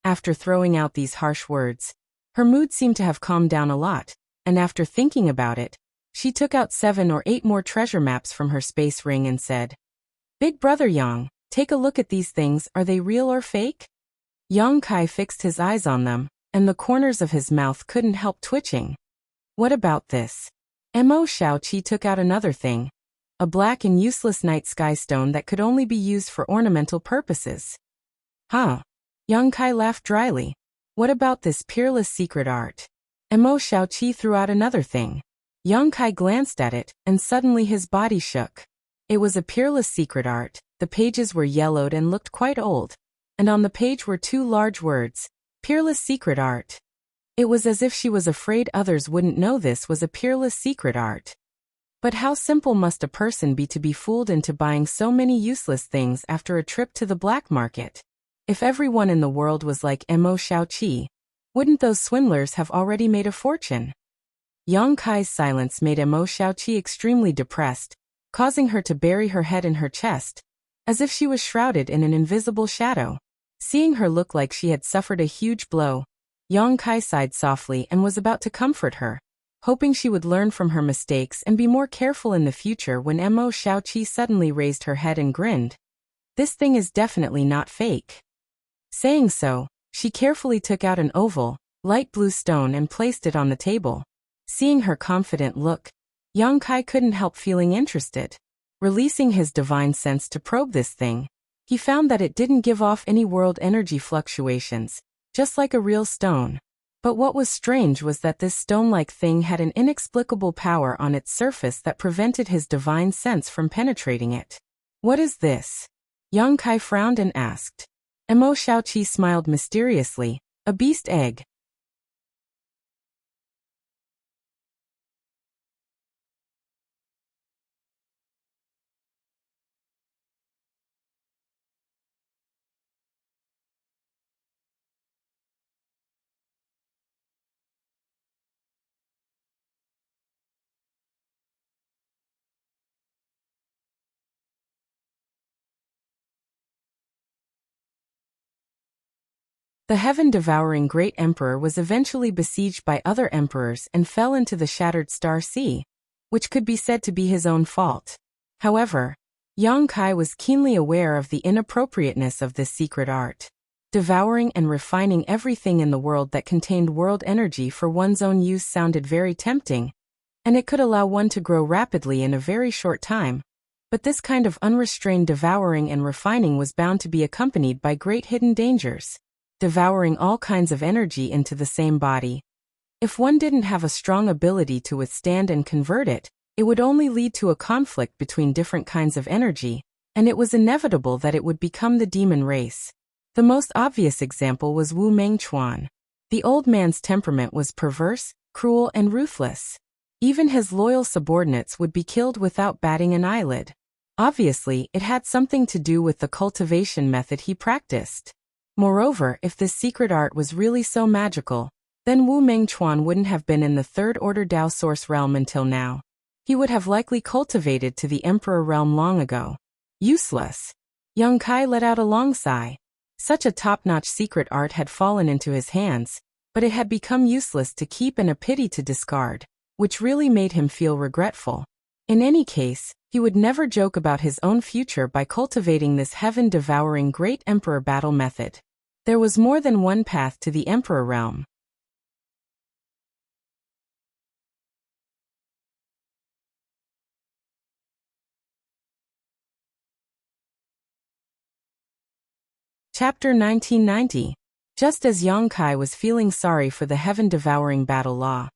[SPEAKER 1] After throwing out these harsh words, her mood seemed to have calmed down a lot, and after thinking about it, she took out 7 or 8 more treasure maps from her space ring and said, Big brother Yang, take a look at these things, are they real or fake? Yang Kai fixed his eyes on them, and the corners of his mouth couldn't help twitching. What about this? Emo Xiaoqi took out another thing, a black and useless night sky stone that could only be used for ornamental purposes. Huh? Yang Kai laughed dryly. What about this peerless secret art? Emo Xiaoqi threw out another thing. Yang Kai glanced at it, and suddenly his body shook. It was a peerless secret art, the pages were yellowed and looked quite old, and on the page were 2 large words, Peerless Secret Art. It was as if she was afraid others wouldn't know this was a peerless secret art. But how simple must a person be to be fooled into buying so many useless things after a trip to the black market? If everyone in the world was like Emo Xiaoqi, wouldn't those swindlers have already made a fortune? Yang Kai's silence made Emo Xiaoqi extremely depressed, causing her to bury her head in her chest, as if she was shrouded in an invisible shadow. Seeing her look like she had suffered a huge blow, Yang Kai sighed softly and was about to comfort her, hoping she would learn from her mistakes and be more careful in the future when Mo Shaoqi suddenly raised her head and grinned. "This thing is definitely not fake." Saying so, she carefully took out an oval, light blue stone and placed it on the table. Seeing her confident look, Yang Kai couldn't help feeling interested. Releasing his divine sense to probe this thing, he found that it didn't give off any world energy fluctuations, just like a real stone. But what was strange was that this stone-like thing had an inexplicable power on its surface that prevented his divine sense from penetrating it. "What is this?" Yang Kai frowned and asked. Mo Shaoqi smiled mysteriously. "A beast egg." The heaven-devouring great emperor was eventually besieged by other emperors and fell into the shattered star sea, which could be said to be his own fault. However, Yang Kai was keenly aware of the inappropriateness of this secret art. Devouring and refining everything in the world that contained world energy for one's own use sounded very tempting, and it could allow one to grow rapidly in a very short time. But this kind of unrestrained devouring and refining was bound to be accompanied by great hidden dangers. Devouring all kinds of energy into the same body. If one didn't have a strong ability to withstand and convert it, it would only lead to a conflict between different kinds of energy, and it was inevitable that it would become the demon race. The most obvious example was Wu Mengchuan. The old man's temperament was perverse, cruel, and ruthless. Even his loyal subordinates would be killed without batting an eyelid. Obviously, it had something to do with the cultivation method he practiced. Moreover, if this secret art was really so magical, then Wu Mengchuan wouldn't have been in the third-order Dao Source realm until now. He would have likely cultivated to the Emperor realm long ago. Useless. Yang Kai let out a long sigh. Such a top-notch secret art had fallen into his hands, but it had become useless to keep and a pity to discard, which really made him feel regretful. In any case, he would never joke about his own future by cultivating this heaven-devouring great emperor battle method. There was more than one path to the Emperor realm. Chapter 1990. Just as Yang Kai was feeling sorry for the heaven-devouring battle law,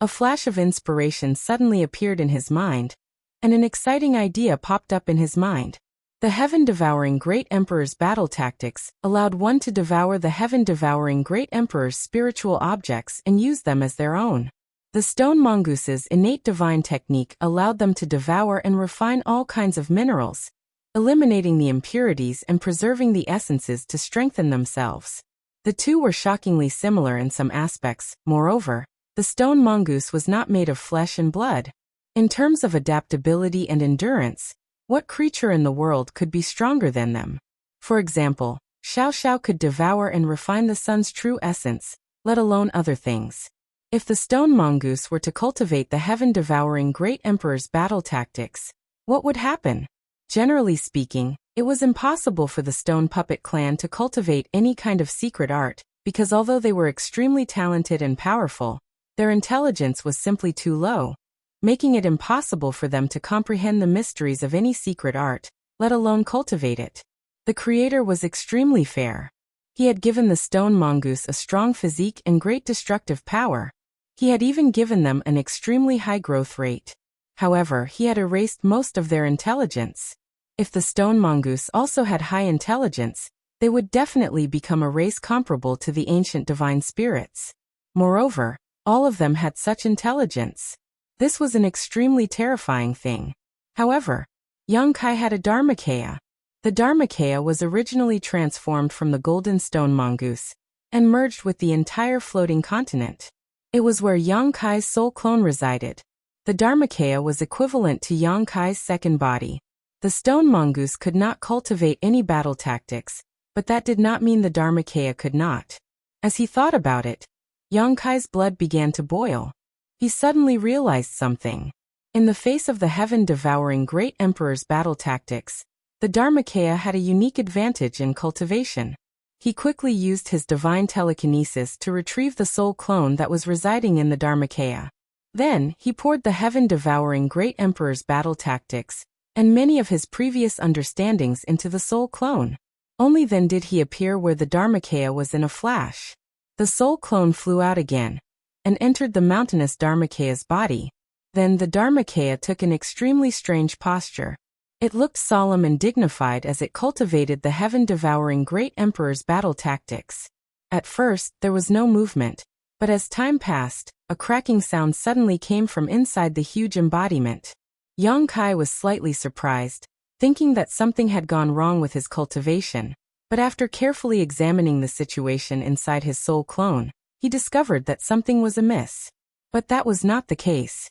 [SPEAKER 1] a flash of inspiration suddenly appeared in his mind, and an exciting idea popped up in his mind. The heaven-devouring Great Emperor's battle tactics allowed one to devour the heaven-devouring Great Emperor's spiritual objects and use them as their own. The stone mongoose's innate divine technique allowed them to devour and refine all kinds of minerals, eliminating the impurities and preserving the essences to strengthen themselves. The two were shockingly similar in some aspects. Moreover, the stone mongoose was not made of flesh and blood. In terms of adaptability and endurance, what creature in the world could be stronger than them? For example, Xiao Xiao could devour and refine the sun's true essence, let alone other things. If the stone mongoose were to cultivate the heaven-devouring Great Emperor's battle tactics, what would happen? Generally speaking, it was impossible for the Stone Puppet clan to cultivate any kind of secret art, because although they were extremely talented and powerful, their intelligence was simply too low, making it impossible for them to comprehend the mysteries of any secret art, let alone cultivate it. The creator was extremely fair. He had given the stone mongoose a strong physique and great destructive power. He had even given them an extremely high growth rate. However, he had erased most of their intelligence. If the stone mongoose also had high intelligence, they would definitely become a race comparable to the ancient divine spirits. Moreover, all of them had such intelligence. This was an extremely terrifying thing. However, Yang Kai had a Dharmakaya. The Dharmakaya was originally transformed from the golden stone mongoose and merged with the entire floating continent. It was where Yang Kai's soul clone resided. The Dharmakaya was equivalent to Yang Kai's second body. The stone mongoose could not cultivate any battle tactics, But that did not mean the Dharmakaya could not. As he thought about it, Yongkai's blood began to boil. He suddenly realized something. In the face of the heaven-devouring great emperor's battle tactics, the Dharmakaya had a unique advantage in cultivation. He quickly used his divine telekinesis to retrieve the soul clone that was residing in the Dharmakaya. Then, he poured the heaven-devouring great emperor's battle tactics and many of his previous understandings into the soul clone. Only then did he appear where the Dharmakaya was in a flash. The soul clone flew out again and entered the mountainous Dharmakaya's body. Then the Dharmakaya took an extremely strange posture. It looked solemn and dignified as it cultivated the heaven-devouring great emperor's battle tactics. At first, there was no movement, but as time passed, a cracking sound suddenly came from inside the huge embodiment. Yongkai was slightly surprised, thinking that something had gone wrong with his cultivation, but after carefully examining the situation inside his soul clone, he discovered that something was amiss. But that was not the case.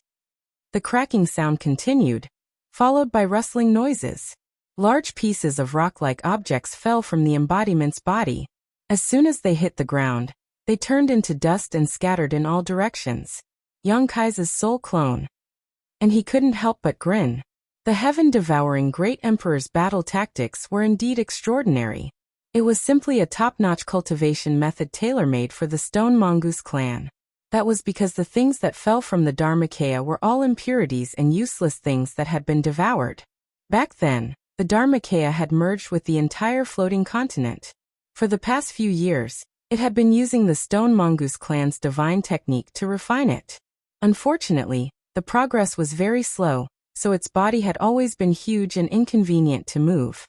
[SPEAKER 1] The cracking sound continued, followed by rustling noises. Large pieces of rock-like objects fell from the embodiment's body. As soon as they hit the ground, they turned into dust and scattered in all directions. Yongkai's soul clone. And he couldn't help but grin. The heaven-devouring great emperor's battle tactics were indeed extraordinary. It was simply a top-notch cultivation method tailor-made for the Stone Mongoose clan. That was because the things that fell from the Dharmakaya were all impurities and useless things that had been devoured. Back then, the Dharmakaya had merged with the entire floating continent. For the past few years, it had been using the Stone Mongoose clan's divine technique to refine it. Unfortunately, the progress was very slow, so its body had always been huge and inconvenient to move.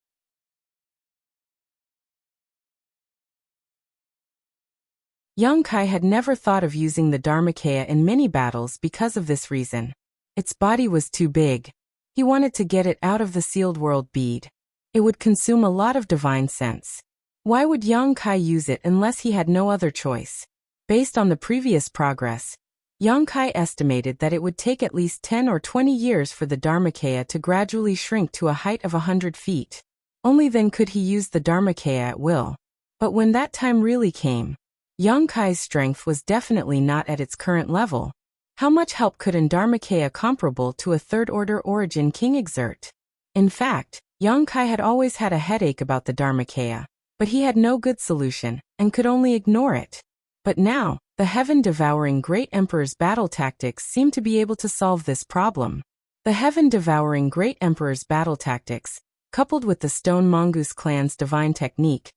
[SPEAKER 1] Yongkai had never thought of using the Dharmakaya in many battles because of this reason. Its body was too big. He wanted to get it out of the sealed world bead. It would consume a lot of divine sense. Why would Yongkai use it unless he had no other choice? Based on the previous progress, Yongkai estimated that it would take at least 10 or 20 years for the Dharmakaya to gradually shrink to a height of 100 feet. Only then could he use the Dharmakaya at will. But when that time really came, Yongkai's strength was definitely not at its current level. How much help could an Dharmakaya comparable to a third-order origin king exert? In fact, Yongkai had always had a headache about the Dharmakaya, but he had no good solution, and could only ignore it. But now, the heaven-devouring great emperor's battle tactics seemed to be able to solve this problem. The heaven-devouring great emperor's battle tactics, coupled with the Stone Mongoose clan's divine technique,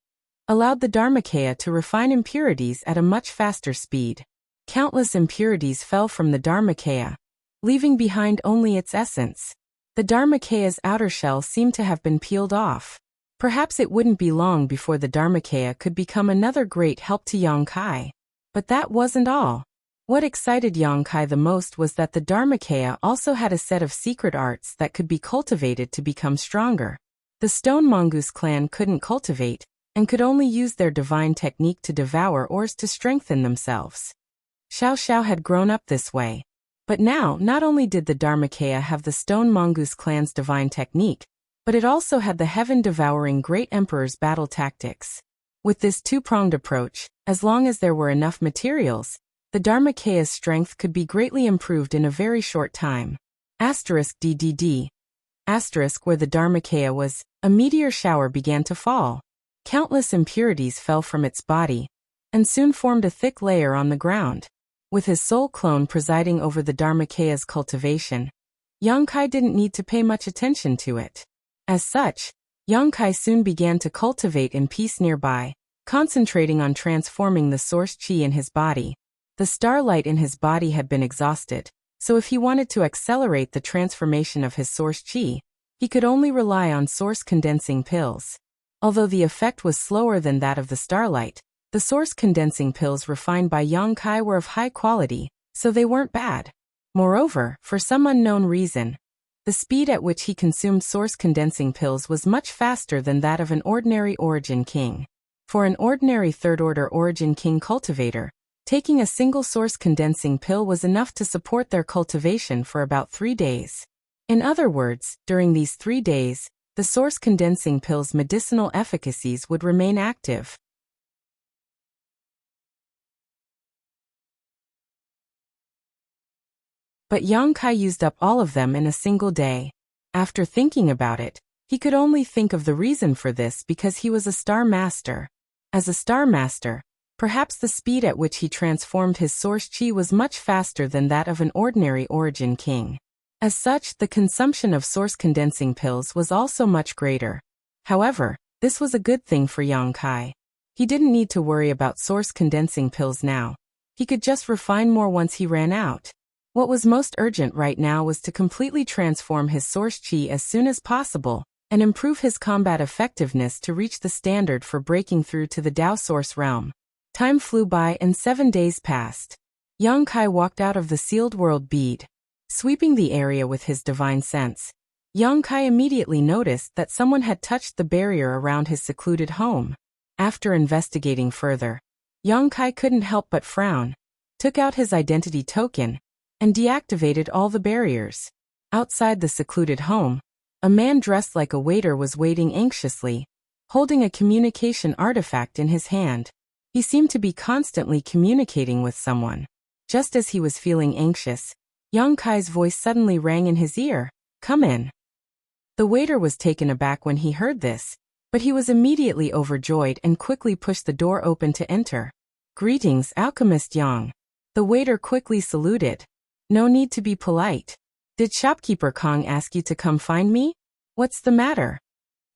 [SPEAKER 1] allowed the Dharmakaya to refine impurities at a much faster speed. Countless impurities fell from the Dharmakaya, leaving behind only its essence. The Dharmakaya's outer shell seemed to have been peeled off. Perhaps it wouldn't be long before the Dharmakaya could become another great help to Yongkai. But that wasn't all. What excited Yongkai the most was that the Dharmakaya also had a set of secret arts that could be cultivated to become stronger. The Stone Mongoose clan couldn't cultivate, and could only use their divine technique to devour ores to strengthen themselves. Xiao Xiao had grown up this way. But now, not only did the Dharmakaya have the Stone Mongoose clan's divine technique, but it also had the heaven-devouring great emperor's battle tactics. With this two-pronged approach, as long as there were enough materials, the Dharmakaya's strength could be greatly improved in a very short time. *DDD. Where the Dharmakaya was, a meteor shower began to fall. Countless impurities fell from its body, and soon formed a thick layer on the ground. With his soul clone presiding over the Dharmakaya's cultivation, Yongkai didn't need to pay much attention to it. As such, Yongkai soon began to cultivate in peace nearby, concentrating on transforming the source chi in his body. The starlight in his body had been exhausted, so if he wanted to accelerate the transformation of his source chi, he could only rely on source condensing pills. Although the effect was slower than that of the starlight, the source condensing pills refined by Yongkai were of high quality, so they weren't bad. Moreover, for some unknown reason, the speed at which he consumed source condensing pills was much faster than that of an ordinary origin king. For an ordinary third-order origin king cultivator, taking a single source condensing pill was enough to support their cultivation for about 3 days. In other words, during these 3 days, the source condensing pill's medicinal efficacies would remain active. But Yang Kai used up all of them in a single day. After thinking about it, he could only think of the reason for this because he was a Star Master. As a Star Master, perhaps the speed at which he transformed his source chi was much faster than that of an ordinary origin king. As such, the consumption of source condensing pills was also much greater. However, this was a good thing for Yang Kai. He didn't need to worry about source condensing pills now. He could just refine more once he ran out. What was most urgent right now was to completely transform his source chi as soon as possible, and improve his combat effectiveness to reach the standard for breaking through to the Tao source realm. Time flew by and 7 days passed. Yang Kai walked out of the sealed world bead. Sweeping the area with his divine sense, Yang Kai immediately noticed that someone had touched the barrier around his secluded home. After investigating further, Yang Kai couldn't help but frown, took out his identity token, and deactivated all the barriers. Outside the secluded home, a man dressed like a waiter was waiting anxiously, holding a communication artifact in his hand. He seemed to be constantly communicating with someone. Just as he was feeling anxious, Yang Kai's voice suddenly rang in his ear, "Come in." The waiter was taken aback when he heard this, but he was immediately overjoyed and quickly pushed the door open to enter. "Greetings, Alchemist Yang." The waiter quickly saluted. "No need to be polite. Did shopkeeper Kong ask you to come find me? What's the matter?"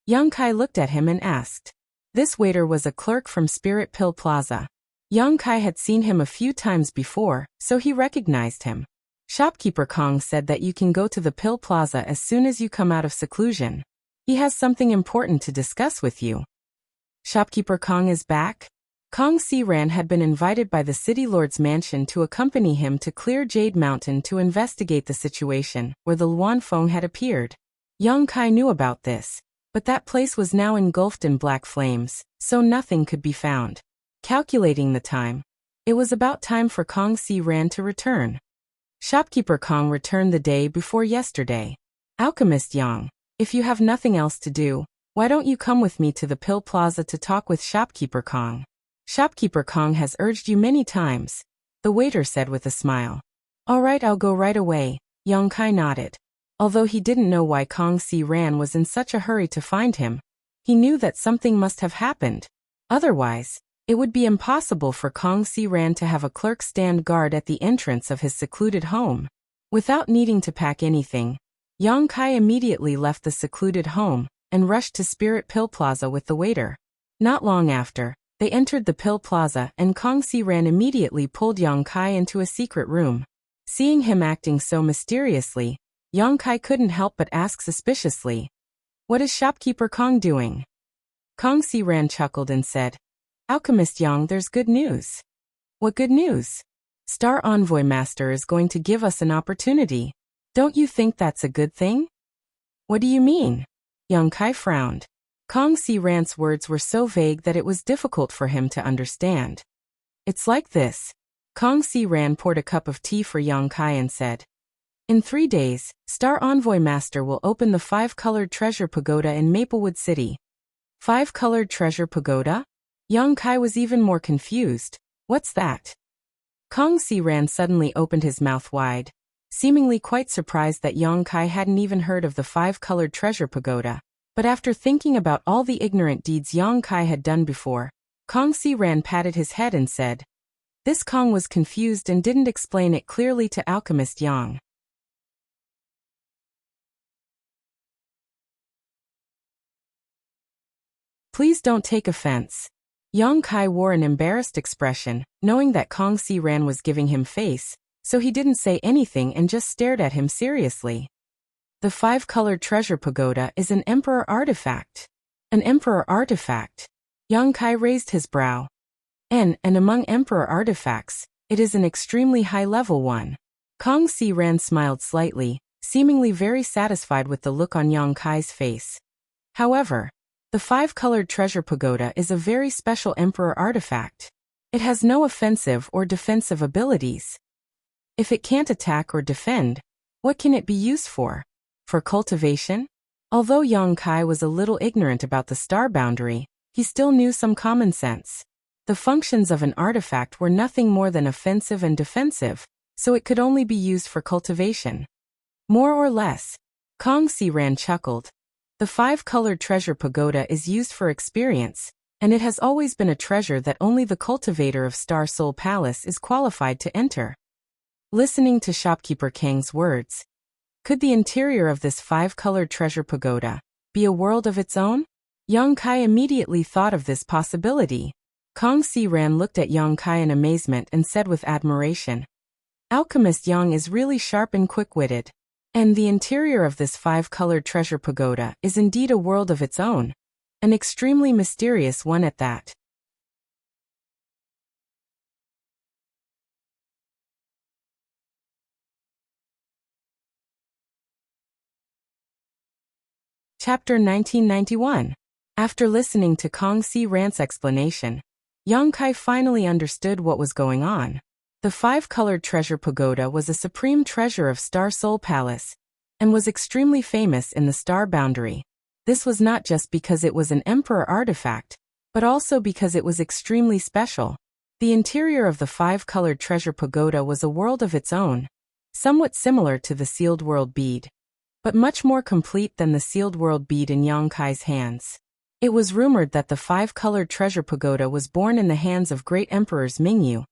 [SPEAKER 1] Yang Kai looked at him and asked. This waiter was a clerk from Spirit Pill Plaza. Yang Kai had seen him a few times before, so he recognized him. "Shopkeeper Kong said that you can go to the Pill Plaza as soon as you come out of seclusion. He has something important to discuss with you." Shopkeeper Kong is back? Kong Si-ran had been invited by the city lord's mansion to accompany him to clear Jade Mountain to investigate the situation where the Luan Feng had appeared. Yang Kai knew about this, but that place was now engulfed in black flames, so nothing could be found. Calculating the time, it was about time for Kong Si-ran to return. Shopkeeper Kong returned the day before yesterday. "Alchemist Yang, if you have nothing else to do, why don't you come with me to the Pill Plaza to talk with Shopkeeper Kong? Shopkeeper Kong has urged you many times," the waiter said with a smile. "All right, I'll go right away," Yang Kai nodded. Although he didn't know why Kong Si-ran was in such a hurry to find him, he knew that something must have happened. Otherwise, it would be impossible for Kong Si-ran to have a clerk stand guard at the entrance of his secluded home. Without needing to pack anything, Yang Kai immediately left the secluded home and rushed to Spirit Pill Plaza with the waiter. Not long after, they entered the Pill Plaza and Kong Si-ran immediately pulled Yang Kai into a secret room. Seeing him acting so mysteriously, Yang Kai couldn't help but ask suspiciously, "What is Shopkeeper Kong doing?" Kong Si-ran chuckled and said, "Alchemist Yang, there's good news." "What good news?" "Star Envoy Master is going to give us an opportunity. Don't you think that's a good thing?" "What do you mean?" Yang Kai frowned. Kong Si-ran's words were so vague that it was difficult for him to understand. "It's like this." Kong Si-ran poured a cup of tea for Yang Kai and said, "In 3 days, Star Envoy Master will open the 5-colored treasure pagoda in Maplewood City." 5-colored treasure pagoda? Yang Kai was even more confused. "What's that?" Kong Si-ran suddenly opened his mouth wide, seemingly quite surprised that Yang Kai hadn't even heard of the 5-colored treasure pagoda. But after thinking about all the ignorant deeds Yang Kai had done before, Kong Si-ran patted his head and said, This Kong was confused and didn't explain it clearly to Alchemist Yang. "Please don't take offense." Yang Kai wore an embarrassed expression, knowing that Kong Si-ran was giving him face, so he didn't say anything and just stared at him seriously. "The 5-colored treasure pagoda is an emperor artifact." "An emperor artifact?" Yang Kai raised his brow. And among emperor artifacts, it is an extremely high-level one." Kong Si-ran smiled slightly, seemingly very satisfied with the look on Yang Kai's face. "However, the 5-colored treasure pagoda is a very special emperor artifact. It has no offensive or defensive abilities. If it can't attack or defend, what can it be used for? For cultivation? Although Yang Kai was a little ignorant about the star boundary, he still knew some common sense. The functions of an artifact were nothing more than offensive and defensive, so it could only be used for cultivation. More or less. Kong Si Ran chuckled. The 5-colored treasure pagoda is used for experience, and it has always been a treasure that only the cultivator of Star Soul Palace is qualified to enter. Listening to shopkeeper Kang's words, could the interior of this 5-colored treasure pagoda be a world of its own? Yang Kai immediately thought of this possibility. Kong Si Ran looked at Yang Kai in amazement and said with admiration, Alchemist Yang is really sharp and quick-witted. And the interior of this 5-colored treasure pagoda is indeed a world of its own. An extremely mysterious one at that. Chapter 1991. After listening to Kong Si Ran's explanation, Yang Kai finally understood what was going on. The 5-colored treasure pagoda was a supreme treasure of Star Soul Palace, and was extremely famous in the star boundary. This was not just because it was an emperor artifact, but also because it was extremely special. The interior of the 5-colored treasure pagoda was a world of its own, somewhat similar to the sealed world bead, but much more complete than the sealed world bead in Yang Kai's hands. It was rumored that the 5-colored treasure pagoda was born in the hands of great emperors Mingyu,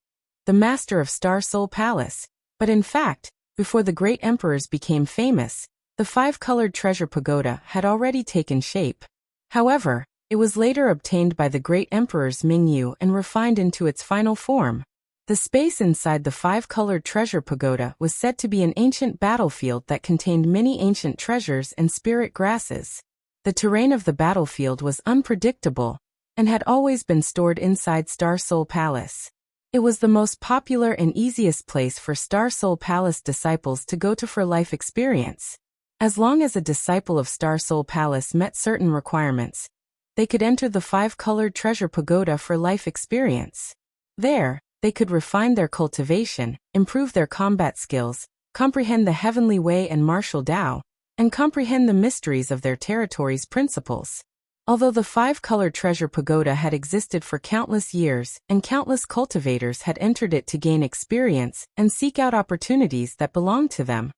[SPEAKER 1] the master of Star Soul Palace, but in fact, before the great emperors became famous, the 5-colored treasure pagoda had already taken shape. However, it was later obtained by the great emperors Mingyu and refined into its final form. The space inside the 5-colored treasure pagoda was said to be an ancient battlefield that contained many ancient treasures and spirit grasses. The terrain of the battlefield was unpredictable and had always been stored inside Star Soul Palace. It was the most popular and easiest place for Star Soul Palace disciples to go to for life experience. As long as a disciple of Star Soul Palace met certain requirements, they could enter the 5-colored treasure pagoda for life experience. There, they could refine their cultivation, improve their combat skills, comprehend the heavenly way and martial Tao, and comprehend the mysteries of their territory's principles. Although the 5-colored treasure pagoda had existed for countless years and countless cultivators had entered it to gain experience and seek out opportunities that belonged to them,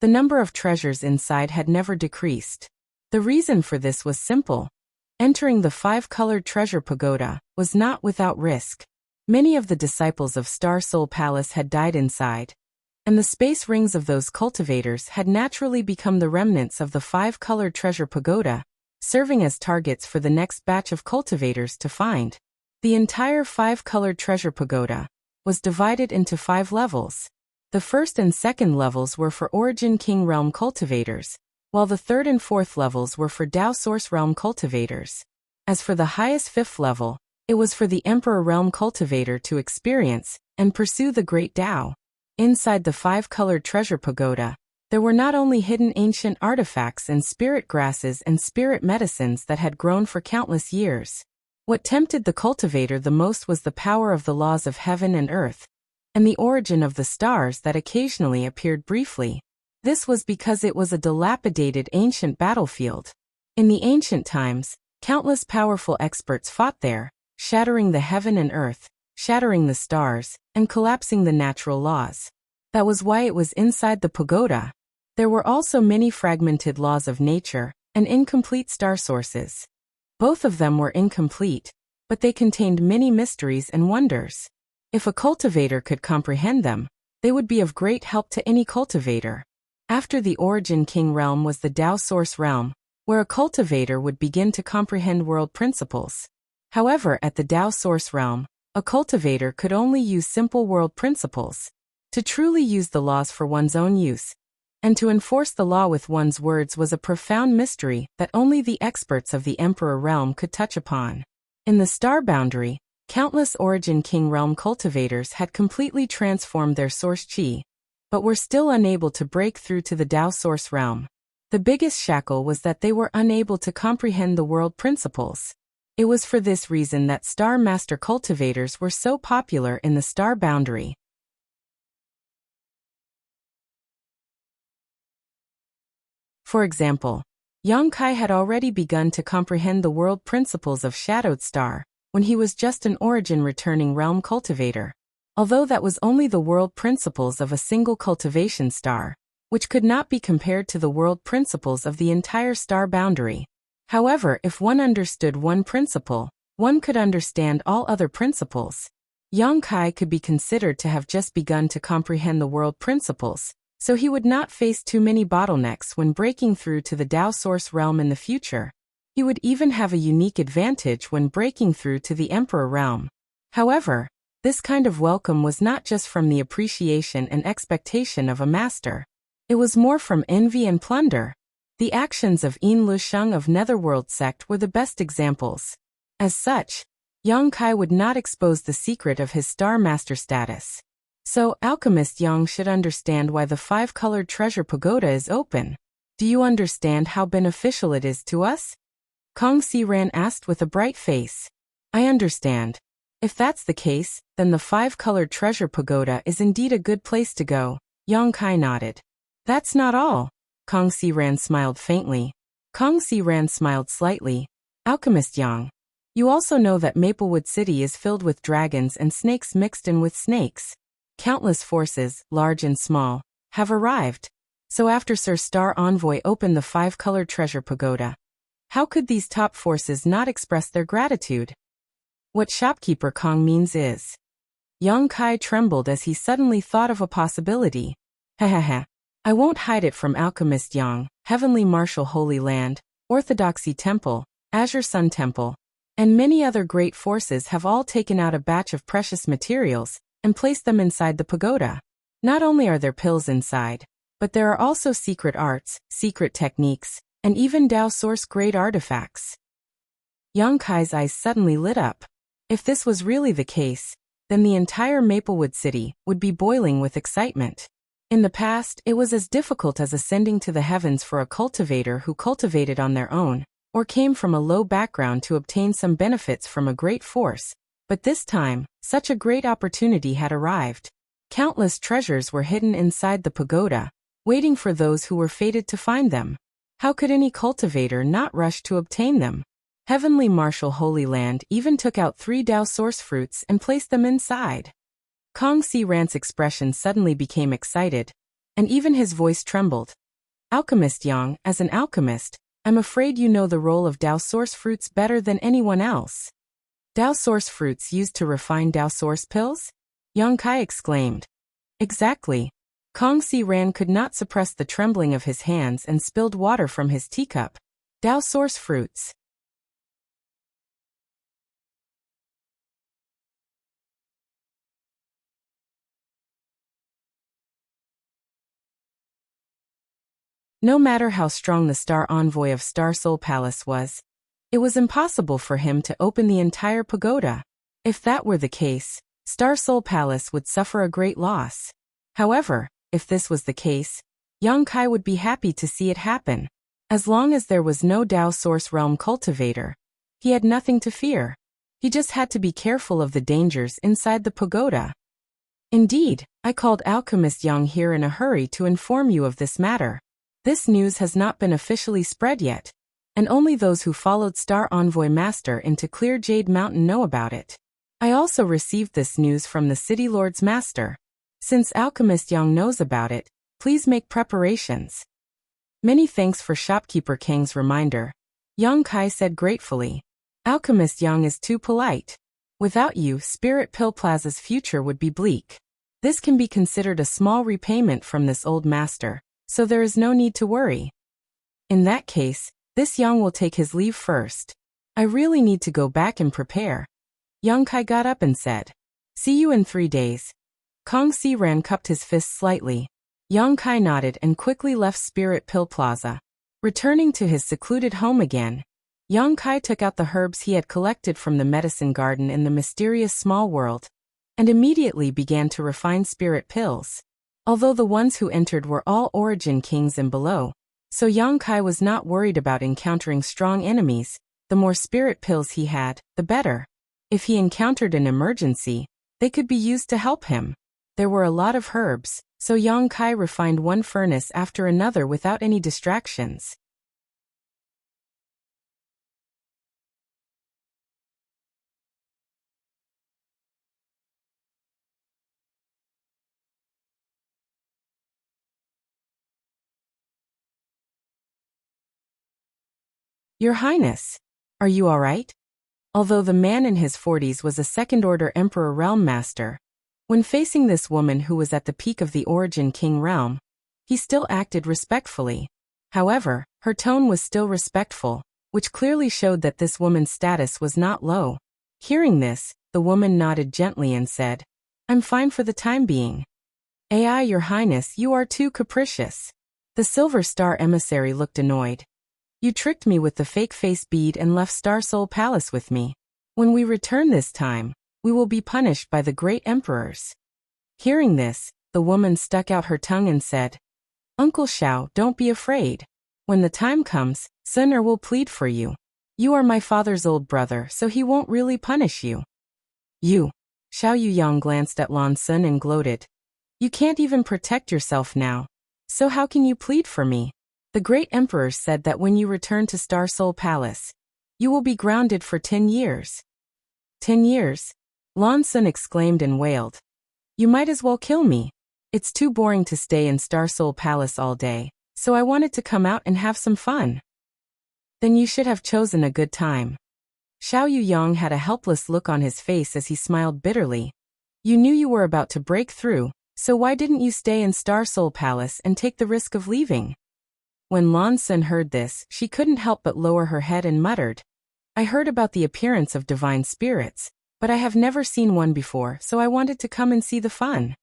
[SPEAKER 1] the number of treasures inside had never decreased. The reason for this was simple. Entering the 5-colored treasure pagoda was not without risk. Many of the disciples of Star Soul Palace had died inside, and the space rings of those cultivators had naturally become the remnants of the 5-colored treasure pagoda, serving as targets for the next batch of cultivators to find. The entire 5-colored treasure pagoda was divided into 5 levels. The first and second levels were for Origin King Realm cultivators, while the third and fourth levels were for Tao Source Realm cultivators. As for the highest 5th level, it was for the Emperor Realm cultivator to experience and pursue the Great Tao. Inside the 5-colored treasure pagoda, there were not only hidden ancient artifacts and spirit grasses and spirit medicines that had grown for countless years. What tempted the cultivator the most was the power of the laws of heaven and earth, and the origin of the stars that occasionally appeared briefly. This was because it was a dilapidated ancient battlefield. In the ancient times, countless powerful experts fought there, shattering the heaven and earth, shattering the stars, and collapsing the natural laws. That was why it was inside the pagoda. There were also many fragmented laws of nature and incomplete star sources. Both of them were incomplete, but they contained many mysteries and wonders. If a cultivator could comprehend them, they would be of great help to any cultivator. After the Origin King Realm was the Tao Source Realm, where a cultivator would begin to comprehend world principles. However, at the Tao Source Realm, a cultivator could only use simple world principles. To truly use the laws for one's own use, and to enforce the law with one's words was a profound mystery that only the experts of the Emperor Realm could touch upon. In the star boundary, countless Origin King Realm cultivators had completely transformed their source chi, but were still unable to break through to the Tao Source Realm. The biggest shackle was that they were unable to comprehend the world principles. It was for this reason that Star Master cultivators were so popular in the star boundary. For example, Yang Kai had already begun to comprehend the world principles of Shadowed Star, when he was just an origin-returning realm cultivator. Although that was only the world principles of a single cultivation star, which could not be compared to the world principles of the entire star boundary. However, if one understood one principle, one could understand all other principles. Yang Kai could be considered to have just begun to comprehend the world principles, so he would not face too many bottlenecks when breaking through to the Dao Source realm in the future. He would even have a unique advantage when breaking through to the Emperor realm. However, this kind of welcome was not just from the appreciation and expectation of a master. It was more from envy and plunder. The actions of Yin Lusheng of Netherworld sect were the best examples. As such, Yang Kai would not expose the secret of his Star Master status. So, Alchemist Yang should understand why the 5-colored treasure pagoda is open. Do you understand how beneficial it is to us? Kong Si-ran asked with a bright face. I understand. If that's the case, then the 5-colored treasure pagoda is indeed a good place to go. Yang Kai nodded. That's not all. Kong Si-ran smiled faintly. Kong Si-ran smiled slightly. Alchemist Yang. You also know that Maplewood City is filled with dragons and snakes mixed in with snakes. Countless forces, large and small, have arrived. So after Sir Star Envoy opened the 5-colored treasure pagoda, how could these top forces not express their gratitude? What shopkeeper Kong means is. Yang Kai trembled as he suddenly thought of a possibility. Hahaha. I won't hide it from Alchemist Yang, Heavenly Martial Holy Land, Orthodoxy Temple, Azure Sun Temple, and many other great forces have all taken out a batch of precious materials and placed them inside the pagoda. Not only are there pills inside, but there are also secret arts, secret techniques, and even Dao Source grade artifacts. Yang Kai's eyes suddenly lit up. If this was really the case, then the entire Maplewood City would be boiling with excitement. In the past, it was as difficult as ascending to the heavens for a cultivator who cultivated on their own, or came from a low background to obtain some benefits from a great force. But this time, such a great opportunity had arrived. Countless treasures were hidden inside the pagoda, waiting for those who were fated to find them. How could any cultivator not rush to obtain them? Heavenly Martial Holy Land even took out 3 Dao Source fruits and placed them inside. Kong Si-ran's expression suddenly became excited, and even his voice trembled. Alchemist Yang, as an alchemist, I'm afraid you know the role of Dao Source fruits better than anyone else. Dao Source fruits used to refine Dao Source pills? Yang Kai exclaimed. Exactly. Kong Si-ran could not suppress the trembling of his hands and spilled water from his teacup. Dao Source fruits. No matter how strong the Star Envoy of Star Soul Palace was, it was impossible for him to open the entire pagoda. If that were the case, Star Soul Palace would suffer a great loss. However, if this was the case, Yang Kai would be happy to see it happen. As long as there was no Dao Source Realm cultivator, he had nothing to fear. He just had to be careful of the dangers inside the pagoda. Indeed, I called Alchemist Yang here in a hurry to inform you of this matter. This news has not been officially spread yet, and only those who followed Star Envoy Master into Clear Jade Mountain know about it. I also received this news from the City Lord's Master. Since Alchemist Yang knows about it, please make preparations. Many thanks for Shopkeeper Kang's reminder, Yang Kai said gratefully. Alchemist Yang is too polite. Without you, Spirit Pill Plaza's future would be bleak. This can be considered a small repayment from this old master, so there is no need to worry. In that case, this Yang will take his leave first. I really need to go back and prepare. Yang Kai got up and said, See you in 3 days. Kong Si-ran cupped his fist slightly. Yang Kai nodded and quickly left Spirit Pill Plaza. Returning to his secluded home again, Yang Kai took out the herbs he had collected from the medicine garden in the mysterious small world, and immediately began to refine spirit pills. Although the ones who entered were all origin kings and below, so Yang Kai was not worried about encountering strong enemies. The more spirit pills he had, the better. If he encountered an emergency, they could be used to help him. There were a lot of herbs, so Yang Kai refined one furnace after another without any distractions. Your Highness, are you all right? Although the man in his 40s was a second-order Emperor Realm Master, when facing this woman who was at the peak of the Origin King realm, he still acted respectfully. However, her tone was still respectful, which clearly showed that this woman's status was not low. Hearing this, the woman nodded gently and said, I'm fine for the time being. Ai, Your Highness, you are too capricious. The Silver Star emissary looked annoyed. You tricked me with the fake face bead and left Star Soul Palace with me. When we return this time, we will be punished by the great emperors. Hearing this, the woman stuck out her tongue and said, Uncle Xiao, don't be afraid. When the time comes, Sun Er will plead for you. You are my father's old brother, so he won't really punish you. You. Xiao Yuyang glanced at Lan Sun and gloated. You can't even protect yourself now. So how can you plead for me? The great emperor said that when you return to Star Soul Palace, you will be grounded for 10 years. 10 years? Lan Sun exclaimed and wailed. You might as well kill me. It's too boring to stay in Star Soul Palace all day, so I wanted to come out and have some fun. Then you should have chosen a good time. Xiao Yuyang had a helpless look on his face as he smiled bitterly. You knew you were about to break through, so why didn't you stay in Star Soul Palace and take the risk of leaving? When Lan Sun heard this, she couldn't help but lower her head and muttered, I heard about the appearance of divine spirits, but I have never seen one before, so I wanted to come and see the fun.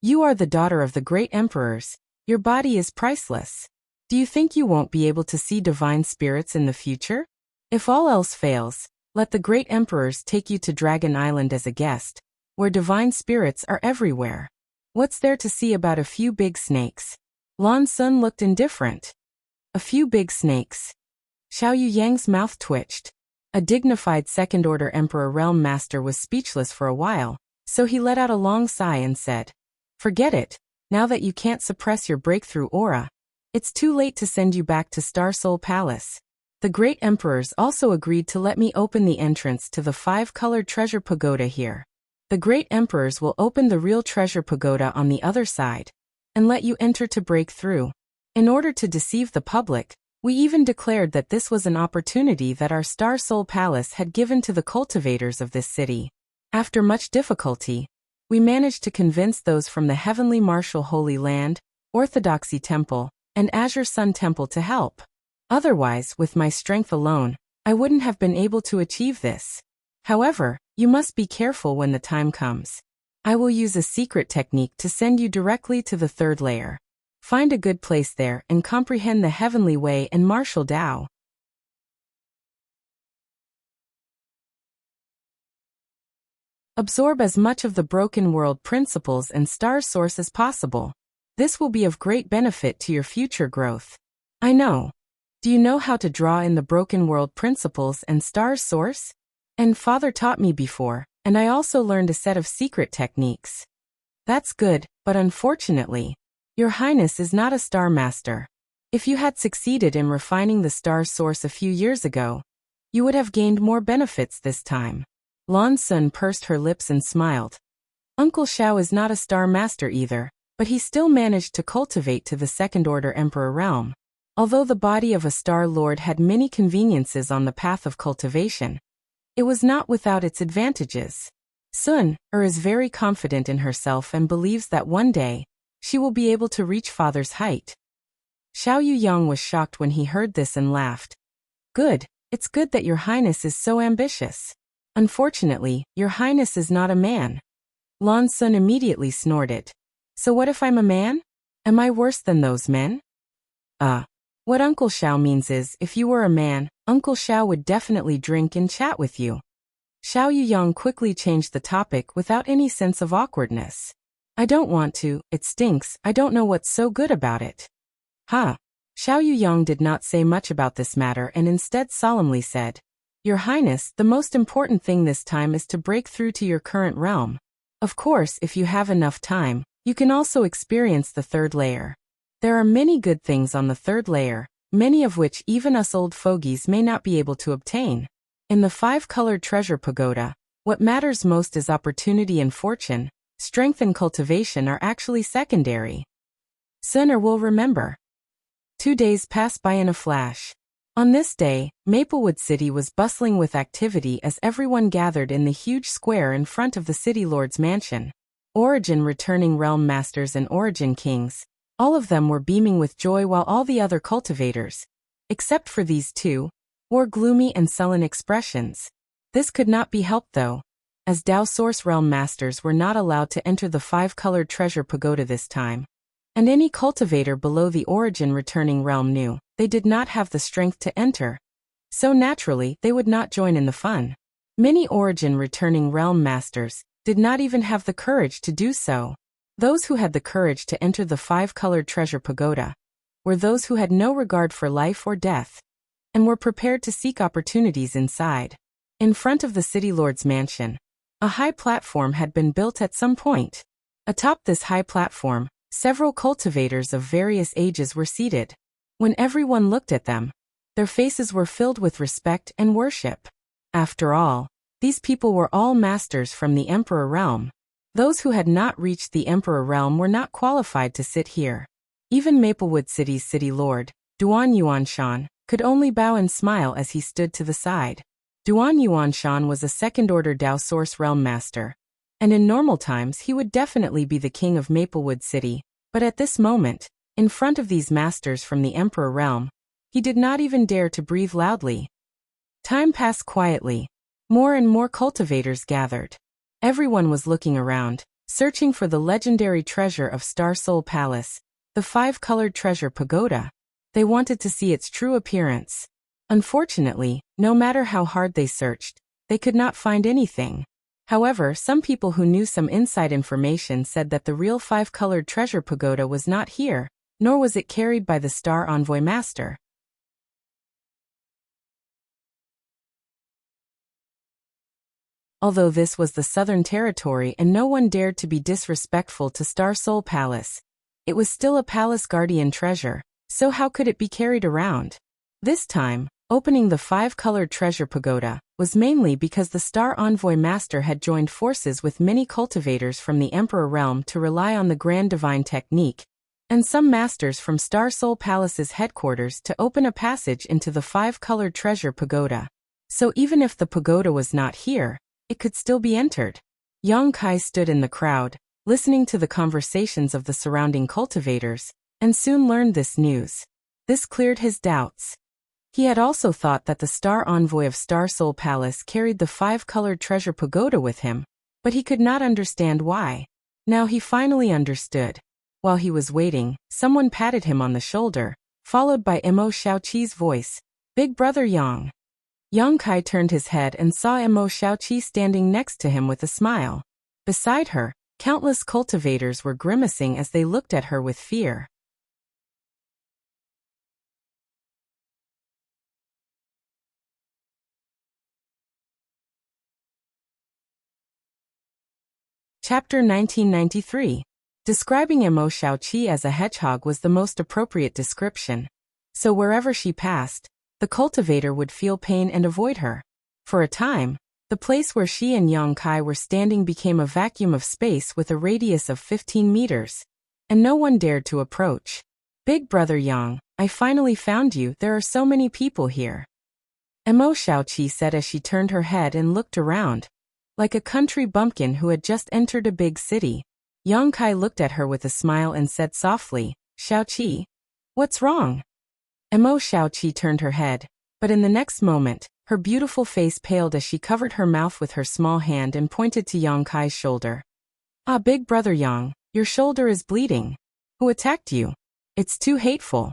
[SPEAKER 1] You are the daughter of the great emperors. Your body is priceless. Do you think you won't be able to see divine spirits in the future? If all else fails, let the great emperors take you to Dragon Island as a guest, where divine spirits are everywhere. What's there to see about a few big snakes? Lan Sun looked indifferent. A few big snakes. Xiao Yuyang's mouth twitched. A dignified second-order Emperor Realm Master was speechless for a while, so he let out a long sigh and said, Forget it, now that you can't suppress your breakthrough aura. It's too late to send you back to Star Soul Palace. The great emperors also agreed to let me open the entrance to the 5-colored treasure pagoda here. The great emperors will open the real treasure pagoda on the other side, and let you enter to break through. In order to deceive the public, we even declared that this was an opportunity that our Star Soul Palace had given to the cultivators of this city. After much difficulty, we managed to convince those from the Heavenly Martial Holy Land, Orthodoxy Temple, and Azure Sun Temple to help. Otherwise, with my strength alone, I wouldn't have been able to achieve this. However, you must be careful when the time comes. I will use a secret technique to send you directly to the 3rd layer. Find a good place there and comprehend the Heavenly Way and Martial Tao. Absorb as much of the broken world principles and star source as possible. This will be of great benefit to your future growth. I know. Do you know how to draw in the broken world principles and star source? And Father taught me before, and I also learned a set of secret techniques. That's good, but unfortunately, Your Highness is not a star master. If you had succeeded in refining the star source a few years ago, you would have gained more benefits this time. Lan Sun pursed her lips and smiled. Uncle Xiao is not a star master either, but he still managed to cultivate to the second-order Emperor realm. Although the body of a Star Lord had many conveniences on the path of cultivation, it was not without its advantages. Sun Er is very confident in herself and believes that one day, she will be able to reach Father's height. Xiao Yuyang was shocked when he heard this and laughed. Good, it's good that Your Highness is so ambitious. Unfortunately, Your Highness is not a man. Lan Sun immediately snorted. So what if I'm a man? Am I worse than those men? What Uncle Xiao means is, if you were a man, Uncle Xiao would definitely drink and chat with you. Xiao Yuyang quickly changed the topic without any sense of awkwardness. I don't want to, it stinks, I don't know what's so good about it. Xiao Yuyang did not say much about this matter and instead solemnly said, Your Highness, the most important thing this time is to break through to your current realm. Of course, if you have enough time, you can also experience the 3rd layer. There are many good things on the 3rd layer, many of which even us old fogies may not be able to obtain. In the 5-colored treasure pagoda, what matters most is opportunity and fortune. Strength and cultivation are actually secondary. Sun Er will remember. 2 days passed by in a flash. On this day, Maplewood City was bustling with activity as everyone gathered in the huge square in front of the City Lord's mansion. Origin returning realm masters and Origin kings, all of them were beaming with joy while all the other cultivators, except for these two, wore gloomy and sullen expressions. This could not be helped though, as Dao Source realm masters were not allowed to enter the 5-colored treasure pagoda this time. And any cultivator below the Origin returning realm knew they did not have the strength to enter. So naturally, they would not join in the fun. Many Origin returning realm masters did not even have the courage to do so. Those who had the courage to enter the 5-colored treasure pagoda were those who had no regard for life or death, and were prepared to seek opportunities inside. In front of the City Lord's mansion, a high platform had been built at some point. Atop this high platform, several cultivators of various ages were seated. When everyone looked at them, their faces were filled with respect and worship. After all, these people were all masters from the Emperor realm. Those who had not reached the Emperor realm were not qualified to sit here. Even Maplewood City's City Lord, Duan Yuanshan, could only bow and smile as he stood to the side. Duan Yuanshan was a second-order Dao Source realm master, and in normal times he would definitely be the king of Maplewood City, but at this moment, in front of these masters from the Emperor realm, he did not even dare to breathe loudly. Time passed quietly. More and more cultivators gathered. Everyone was looking around, searching for the legendary treasure of Star Soul Palace, the 5-colored treasure pagoda. They wanted to see its true appearance. Unfortunately, no matter how hard they searched, they could not find anything. However, some people who knew some inside information said that the real 5-colored treasure pagoda was not here, nor was it carried by the Star Envoy Master. Although this was the Southern Territory and no one dared to be disrespectful to Star Soul Palace, it was still a palace guardian treasure, so how could it be carried around? This time, opening the 5-colored treasure pagoda was mainly because the Star Envoy Master had joined forces with many cultivators from the Emperor realm to rely on the Grand Divine Technique, and some masters from Star Soul Palace's headquarters to open a passage into the 5-colored treasure pagoda. So even if the pagoda was not here, it could still be entered. Yang Kai stood in the crowd, listening to the conversations of the surrounding cultivators, and soon learned this news. This cleared his doubts. He had also thought that the Star Envoy of Star Soul Palace carried the 5-colored treasure pagoda with him, but he could not understand why. Now he finally understood. While he was waiting, someone patted him on the shoulder, followed by Emo Xiaoqi's voice, "Big Brother Yang." Yang Kai turned his head and saw Emo Xiaoqi standing next to him with a smile. Beside her, countless cultivators were grimacing as they looked at her with fear. Chapter 1993. Describing Emo Xiaoqi as a hedgehog was the most appropriate description. So wherever she passed, the cultivator would feel pain and avoid her. For a time, the place where she and Yang Kai were standing became a vacuum of space with a radius of 15 meters, and no one dared to approach. "Big Brother Yang, I finally found you. There are so many people here," Emo Xiaoqi said as she turned her head and looked around, like a country bumpkin who had just entered a big city. Yang Kai looked at her with a smile and said softly, "Xiaoqi, what's wrong?" Emo Xiaoqi turned her head, but in the next moment, her beautiful face paled as she covered her mouth with her small hand and pointed to Yang Kai's shoulder. "Ah, Big Brother Yang, your shoulder is bleeding. Who attacked you? It's too hateful."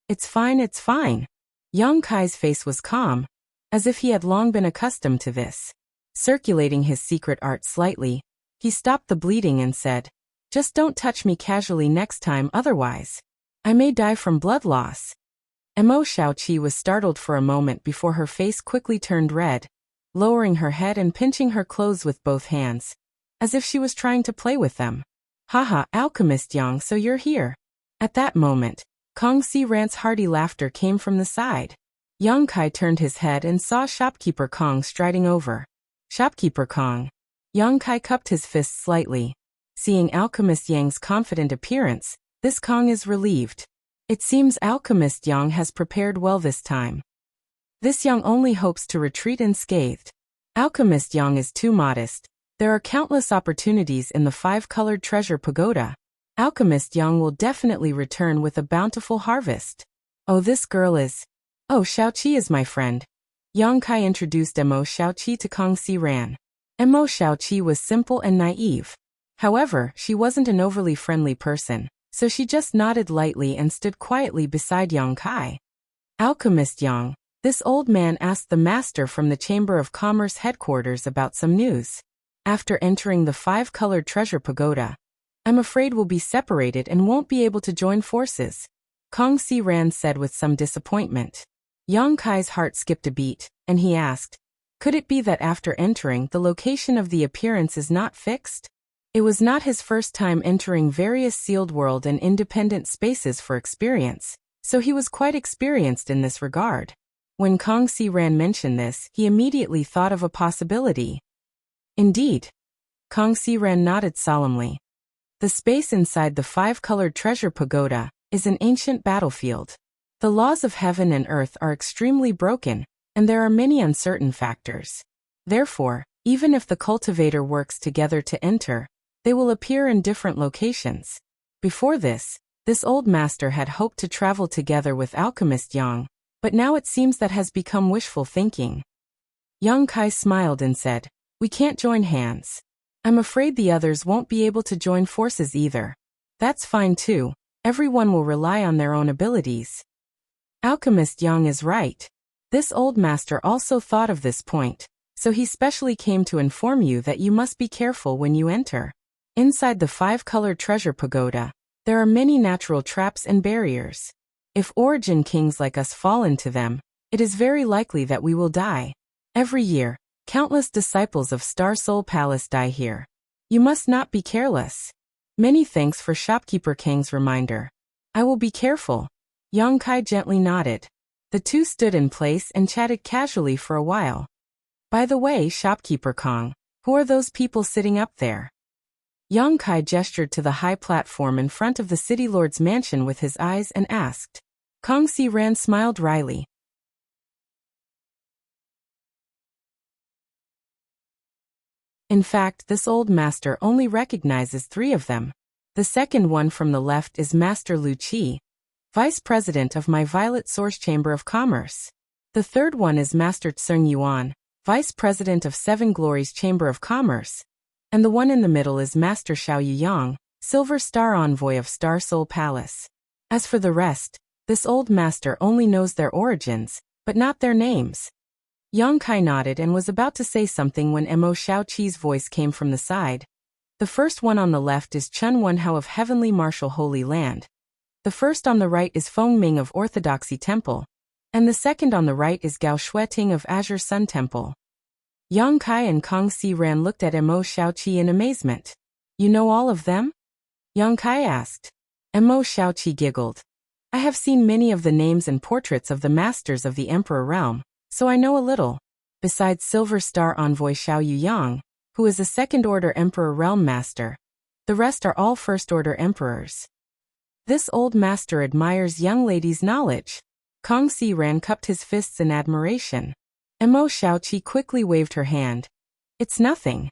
[SPEAKER 1] It's fine, it's fine." Yang Kai's face was calm, as if he had long been accustomed to this. Circulating his secret art slightly, he stopped the bleeding and said, "Just don't touch me casually next time, otherwise I may die from blood loss." Emo Xiaoqi was startled for a moment before her face quickly turned red, lowering her head and pinching her clothes with both hands, as if she was trying to play with them. "Haha, Alchemist Yang, so you're here." At that moment, Kong Si Rant's hearty laughter came from the side. Yang Kai turned his head and saw Shopkeeper Kong striding over. "Shopkeeper Kong." Yang Kai cupped his fists slightly. Seeing Alchemist Yang's confident appearance, this Kong is relieved. It seems Alchemist Yang has prepared well this time. This Yang only hopes to retreat unscathed. Alchemist Yang is too modest. There are countless opportunities in the 5-colored treasure pagoda. Alchemist Yang will definitely return with a bountiful harvest. Oh, this girl is... Oh, Xiaoqi is my friend. Yang Kai introduced Mo Xiaoqi to Kong Si Ran. Mo Xiaoqi was simple and naive. However, she wasn't an overly friendly person, so she just nodded lightly and stood quietly beside Yang Kai. Alchemist Yang, this old man asked the master from the Chamber of Commerce headquarters about some news. After entering the 5-colored treasure pagoda, I'm afraid we'll be separated and won't be able to join forces, Kong Si Ran said with some disappointment. Yang Kai's heart skipped a beat, and he asked, could it be that after entering, the location of the appearance is not fixed? It was not his first time entering various sealed world and independent spaces for experience, so he was quite experienced in this regard. When Kong Si Ran mentioned this, he immediately thought of a possibility. Indeed. Kong Si Ran nodded solemnly. The space inside the 5-colored treasure pagoda is an ancient battlefield. The laws of heaven and earth are extremely broken, and there are many uncertain factors. Therefore, even if the cultivator works together to enter, they will appear in different locations. Before this old master had hoped to travel together with Alchemist Yang, but now it seems that has become wishful thinking. Yang Kai smiled and said, we can't join hands. I'm afraid the others won't be able to join forces either. That's fine too, everyone will rely on their own abilities. Alchemist Yang is right. This old master also thought of this point, so he specially came to inform you that you must be careful when you enter. Inside the 5-colored treasure pagoda, there are many natural traps and barriers. If origin kings like us fall into them, it is very likely that we will die. Every year, countless disciples of Star Soul Palace die here. You must not be careless. Many thanks for Shopkeeper Kang's reminder. I will be careful. Yang Kai gently nodded. The two stood in place and chatted casually for a while. By the way, Shopkeeper Kong, who are those people sitting up there? Yang Kai gestured to the high platform in front of the city lord's mansion with his eyes and asked. Kong Si Ran smiled wryly. In fact, this old master only recognizes 3 of them. The second one from the left is Master Lu Qi, Vice President of my Violet Source Chamber of Commerce. The third one is Master Tseng Yuan, Vice President of 7 Glories Chamber of Commerce. And the one in the middle is Master Xiao Yuyang, Silver Star Envoy of Star Soul Palace. As for the rest, this old master only knows their origins, but not their names. Yang Kai nodded and was about to say something when Mo Xiaoqi's voice came from the side. The first one on the left is Chun Wenhao of Heavenly Martial Holy Land. The first on the right is Feng Ming of Orthodoxy Temple. And the second on the right is Gao Shueting of Azure Sun Temple. Yang Kai and Kong Si Ran looked at Mo Xiaoqi in amazement. You know all of them? Yang Kai asked. Mo Xiaoqi giggled. I have seen many of the names and portraits of the masters of the Emperor Realm, so I know a little. Besides Silver Star Envoy Xiao Yuyang, who is a second-order Emperor Realm Master, the rest are all first-order Emperors. This old master admires young ladies' knowledge. Kong Si Ran cupped his fists in admiration. Mo Xiaoqi quickly waved her hand. It's nothing.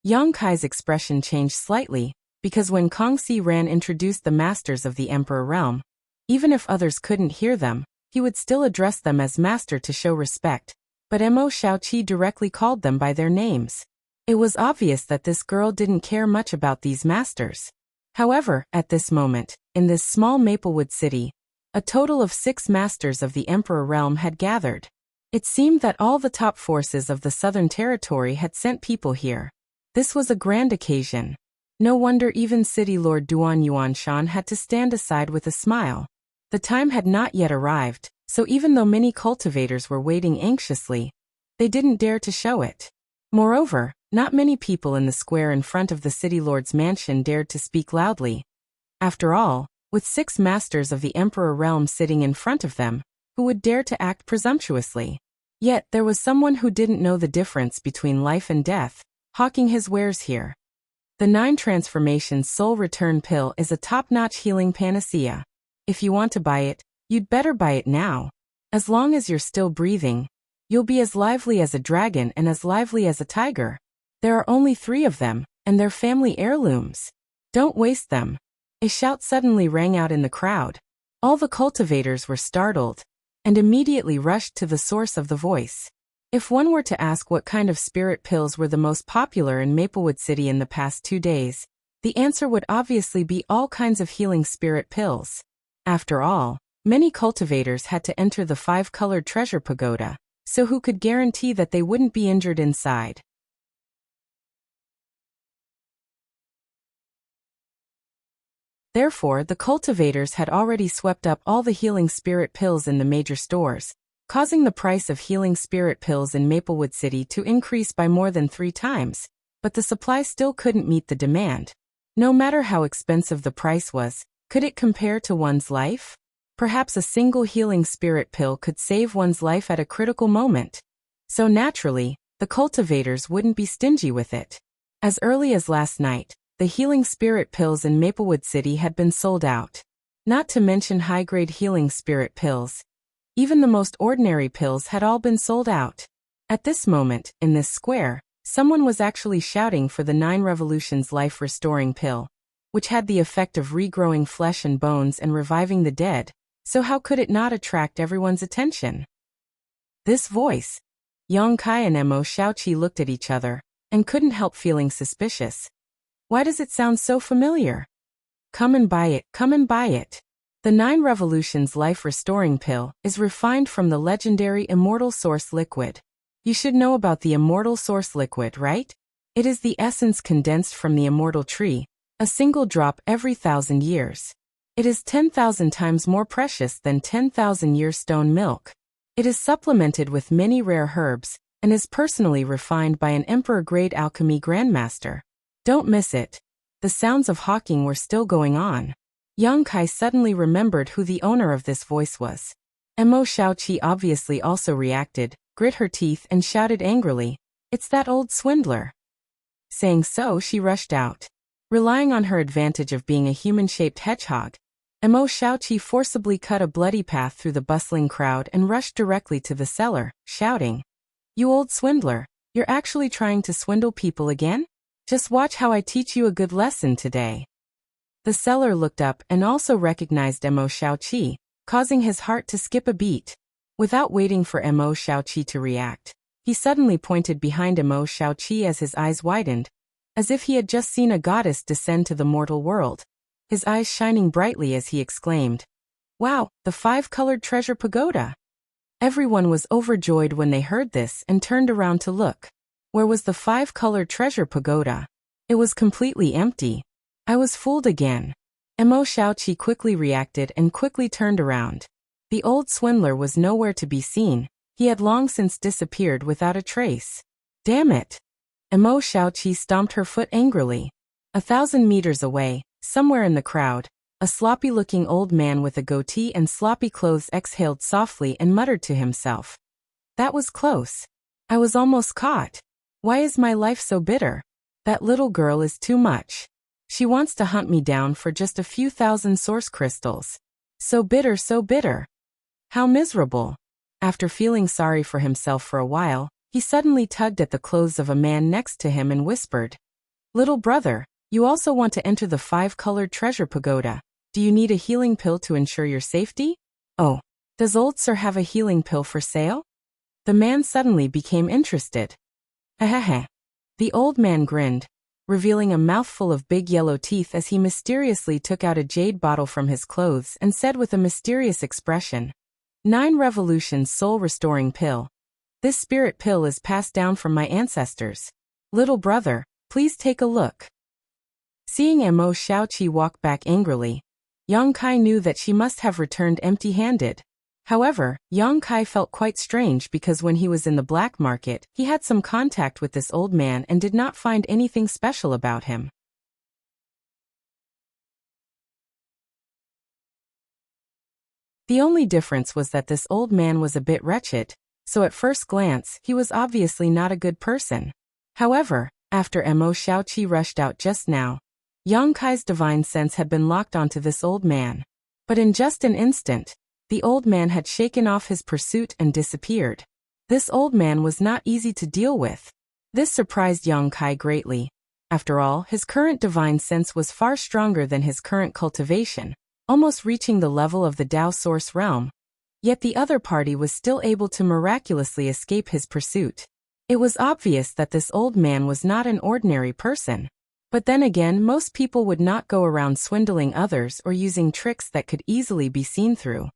[SPEAKER 1] Yang Kai's expression changed slightly, because when Kong Si Ran introduced the masters of the Emperor Realm, even if others couldn't hear them, he would still address them as master to show respect, but Mo Xiaoqi directly called them by their names. It was obvious that this girl didn't care much about these masters. However, at this moment, in this small Maplewood city, a total of 6 masters of the Emperor Realm had gathered. It seemed that all the top forces of the Southern Territory had sent people here. This was a grand occasion. No wonder even City Lord Duan Yuanshan had to stand aside with a smile. The time had not yet arrived, so even though many cultivators were waiting anxiously, they didn't dare to show it. Moreover, not many people in the square in front of the city lord's mansion dared to speak loudly. After all, with 6 masters of the Emperor Realm sitting in front of them, who would dare to act presumptuously? Yet there was someone who didn't know the difference between life and death, hawking his wares here. The 9 Transformations Soul Return Pill is a top-notch healing panacea. If you want to buy it, you'd better buy it now. As long as you're still breathing, you'll be as lively as a dragon and as lively as a tiger. There are only 3 of them, and they're family heirlooms. Don't waste them. A shout suddenly rang out in the crowd. All the cultivators were startled, and immediately rushed to the source of the voice. If one were to ask what kind of spirit pills were the most popular in Maplewood City in the past 2 days, the answer would obviously be all kinds of healing spirit pills. After all, many cultivators had to enter the 5-colored treasure pagoda, so who could guarantee that they wouldn't be injured inside? Therefore, the cultivators had already swept up all the healing spirit pills in the major stores, causing the price of healing spirit pills in Maplewood City to increase by more than 3 times, but the supply still couldn't meet the demand. No matter how expensive the price was, could it compare to one's life? Perhaps a single healing spirit pill could save one's life at a critical moment. So naturally, the cultivators wouldn't be stingy with it. As early as last night, the healing spirit pills in Maplewood City had been sold out. Not to mention high-grade healing spirit pills. Even the most ordinary pills had all been sold out. At this moment, in this square, someone was actually shouting for the 9 Revolutions life-restoring pill, which had the effect of regrowing flesh and bones and reviving the dead, so how could it not attract everyone's attention? This voice. Yang Kai and Mo Xiaoqi looked at each other, and couldn't help feeling suspicious. Why does it sound so familiar? Come and buy it, come and buy it. The 9 Revolutions life-restoring pill is refined from the legendary Immortal Source liquid. You should know about the Immortal Source liquid, right? It is the essence condensed from the immortal tree, a single drop every 1,000 years. It is 10,000 times more precious than 10,000-year stone milk. It is supplemented with many rare herbs, and is personally refined by an emperor-grade alchemy grandmaster. Don't miss it. The sounds of hawking were still going on. Yang Kai suddenly remembered who the owner of this voice was. Mo Xiaoqi obviously also reacted, grit her teeth and shouted angrily, "It's that old swindler." Saying so, she rushed out. Relying on her advantage of being a human-shaped hedgehog, Mo Xiaoqi forcibly cut a bloody path through the bustling crowd and rushed directly to the cellar, shouting, "You old swindler, you're actually trying to swindle people again? Just watch how I teach you a good lesson today." The seller looked up and also recognized Mo Xiaoqi, causing his heart to skip a beat. Without waiting for Mo Xiaoqi to react, he suddenly pointed behind Mo Xiaoqi as his eyes widened, as if he had just seen a goddess descend to the mortal world, his eyes shining brightly as he exclaimed, "Wow, the 5-colored treasure pagoda!" Everyone was overjoyed when they heard this and turned around to look. Where was the 5-colored treasure pagoda? It was completely empty. I was fooled again. Mo Xiaoqi quickly reacted and quickly turned around. The old swindler was nowhere to be seen. He had long since disappeared without a trace. Damn it! Mo Xiaoqi stomped her foot angrily. 1,000 meters away, somewhere in the crowd, a sloppy-looking old man with a goatee and sloppy clothes exhaled softly and muttered to himself. That was close. I was almost caught. Why is my life so bitter? That little girl is too much. She wants to hunt me down for just a few thousand source crystals. So bitter, so bitter. How miserable. After feeling sorry for himself for a while, he suddenly tugged at the clothes of a man next to him and whispered, "Little brother, you also want to enter the 5-colored treasure pagoda. Do you need a healing pill to ensure your safety? Oh, does old sir have a healing pill for sale?" The man suddenly became interested. Hehehe. The old man grinned, revealing a mouthful of big yellow teeth as he mysteriously took out a jade bottle from his clothes and said with a mysterious expression, 9 Revolutions soul-restoring pill. This spirit pill is passed down from my ancestors. Little brother, please take a look." Seeing Mo Xiaoqi walk back angrily, Yang Kai knew that she must have returned empty-handed. However, Yang Kai felt quite strange because when he was in the black market, he had some contact with this old man and did not find anything special about him. The only difference was that this old man was a bit wretched, so at first glance, he was obviously not a good person. However, after Mo Xiaoqi rushed out just now, Yang Kai's divine sense had been locked onto this old man. But in just an instant, the old man had shaken off his pursuit and disappeared. This old man was not easy to deal with. This surprised Yang Kai greatly. After all, his current divine sense was far stronger than his current cultivation, almost reaching the level of the Tao Source realm. Yet the other party was still able to miraculously escape his pursuit. It was obvious that this old man was not an ordinary person. But then again, most people would not go around swindling others or using tricks that could easily be seen through.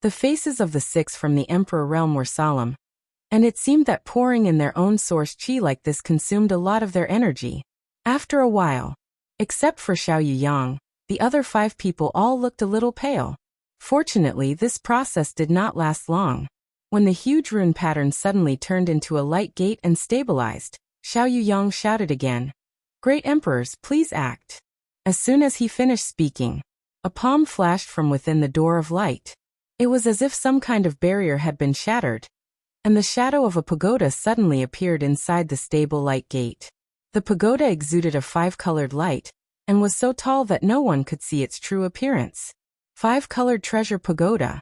[SPEAKER 1] The faces of the six from the Emperor realm were solemn, and it seemed that pouring in their own source chi like this consumed a lot of their energy. After a while, except for Xiao Yang, the other 5 people all looked a little pale. Fortunately, this process did not last long. When the huge rune pattern suddenly turned into a light gate and stabilized, Xiao Yang shouted again, "Great Emperors, please act." As soon as he finished speaking, a palm flashed from within the door of light. It was as if some kind of barrier had been shattered, and the shadow of a pagoda suddenly appeared inside the stable light gate. The pagoda exuded a 5-colored light, and was so tall that no one could see its true appearance. 5-colored treasure pagoda.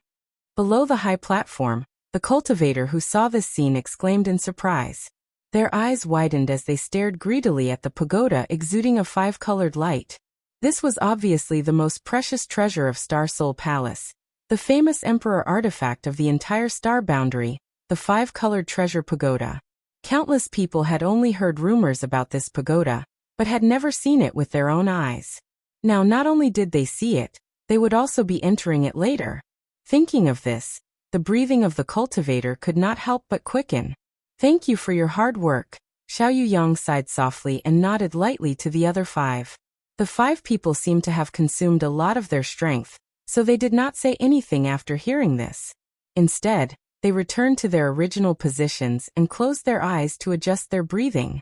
[SPEAKER 1] Below the high platform, the cultivator who saw this scene exclaimed in surprise. Their eyes widened as they stared greedily at the pagoda exuding a 5-colored light. This was obviously the most precious treasure of Star Soul Palace, the famous emperor artifact of the entire star boundary, the 5-colored treasure pagoda. Countless people had only heard rumors about this pagoda, but had never seen it with their own eyes. Now not only did they see it, they would also be entering it later. Thinking of this, the breathing of the cultivator could not help but quicken. "Thank you for your hard work." Xiao Yang sighed softly and nodded lightly to the other 5. The 5 people seemed to have consumed a lot of their strength, so they did not say anything after hearing this. Instead, they returned to their original positions and closed their eyes to adjust their breathing.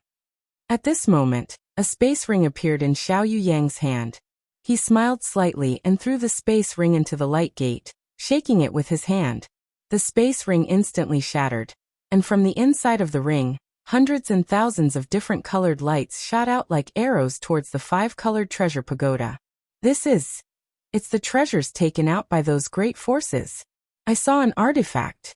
[SPEAKER 1] At this moment, a space ring appeared in Xiao Yang's hand. He smiled slightly and threw the space ring into the light gate, shaking it with his hand. The space ring instantly shattered, and from the inside of the ring, hundreds and thousands of different colored lights shot out like arrows towards the 5-colored treasure pagoda. It's the treasures taken out by those great forces. I saw an artifact.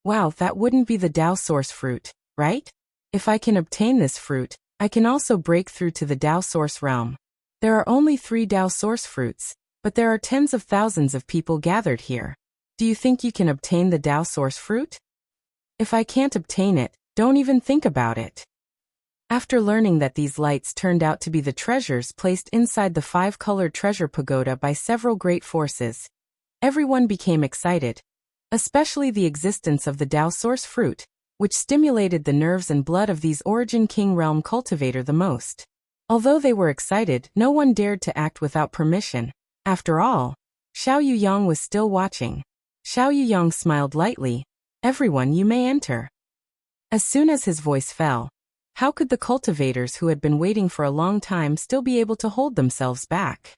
[SPEAKER 1] Wow, that wouldn't be the Tao Source fruit, right? If I can obtain this fruit, I can also break through to the Tao Source realm. There are only 3 Tao Source fruits, but there are tens of thousands of people gathered here. Do you think you can obtain the Tao Source fruit? If I can't obtain it, don't even think about it. After learning that these lights turned out to be the treasures placed inside the 5-colored treasure pagoda by several great forces, everyone became excited, especially the existence of the Tao Source fruit, which stimulated the nerves and blood of these Origin King realm cultivator the most. Although they were excited, no one dared to act without permission. After all, Xiao Yang was still watching. Xiao Yang smiled lightly. "Everyone, you may enter." As soon as his voice fell, how could the cultivators who had been waiting for a long time still be able to hold themselves back?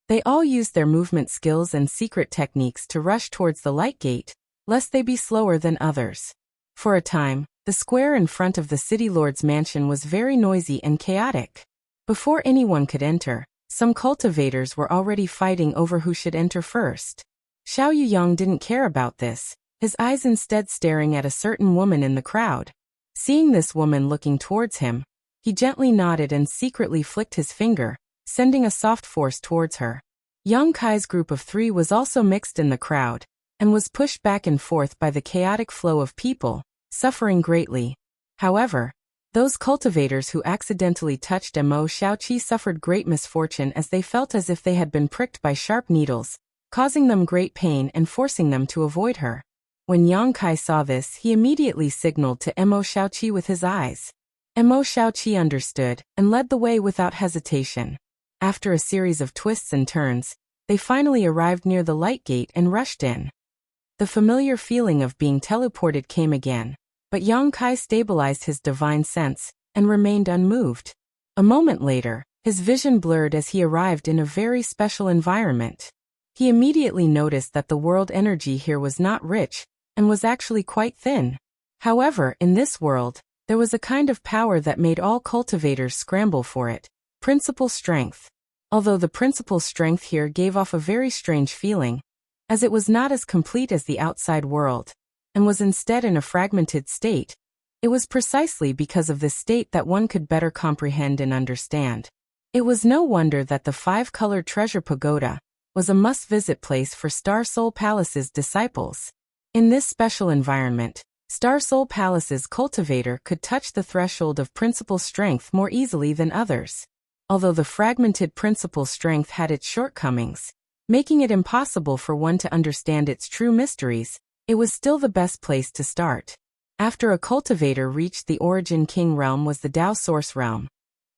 [SPEAKER 1] They all used their movement skills and secret techniques to rush towards the light gate, lest they be slower than others. For a time, the square in front of the city lord's mansion was very noisy and chaotic. Before anyone could enter, some cultivators were already fighting over who should enter first. Xiao Yang didn't care about this, his eyes instead staring at a certain woman in the crowd. Seeing this woman looking towards him, he gently nodded and secretly flicked his finger, sending a soft force towards her. Yang Kai's group of 3 was also mixed in the crowd, and was pushed back and forth by the chaotic flow of people, suffering greatly. However, those cultivators who accidentally touched Mo Xiaoqi suffered great misfortune as they felt as if they had been pricked by sharp needles, causing them great pain and forcing them to avoid her. When Yang Kai saw this, he immediately signaled to Mo Xiaoqi with his eyes. Mo Xiaoqi understood, and led the way without hesitation. After a series of twists and turns, they finally arrived near the light gate and rushed in. The familiar feeling of being teleported came again, But Yang Kai stabilized his divine sense and remained unmoved. A moment later, his vision blurred as he arrived in a very special environment. He immediately noticed that the world energy here was not rich and was actually quite thin. However, in this world, there was a kind of power that made all cultivators scramble for it: principal strength. Although the principal strength here gave off a very strange feeling, as it was not as complete as the outside world, and was instead in a fragmented state, it was precisely because of this state that one could better comprehend and understand. It was no wonder that the five-colored treasure pagoda was a must-visit place for Star Soul Palace's disciples. In this special environment, Star Soul Palace's cultivator could touch the threshold of principal strength more easily than others. Although the fragmented principal strength had its shortcomings, making it impossible for one to understand its true mysteries, it was still the best place to start. After a cultivator reached the Origin King realm was the Tao Source realm.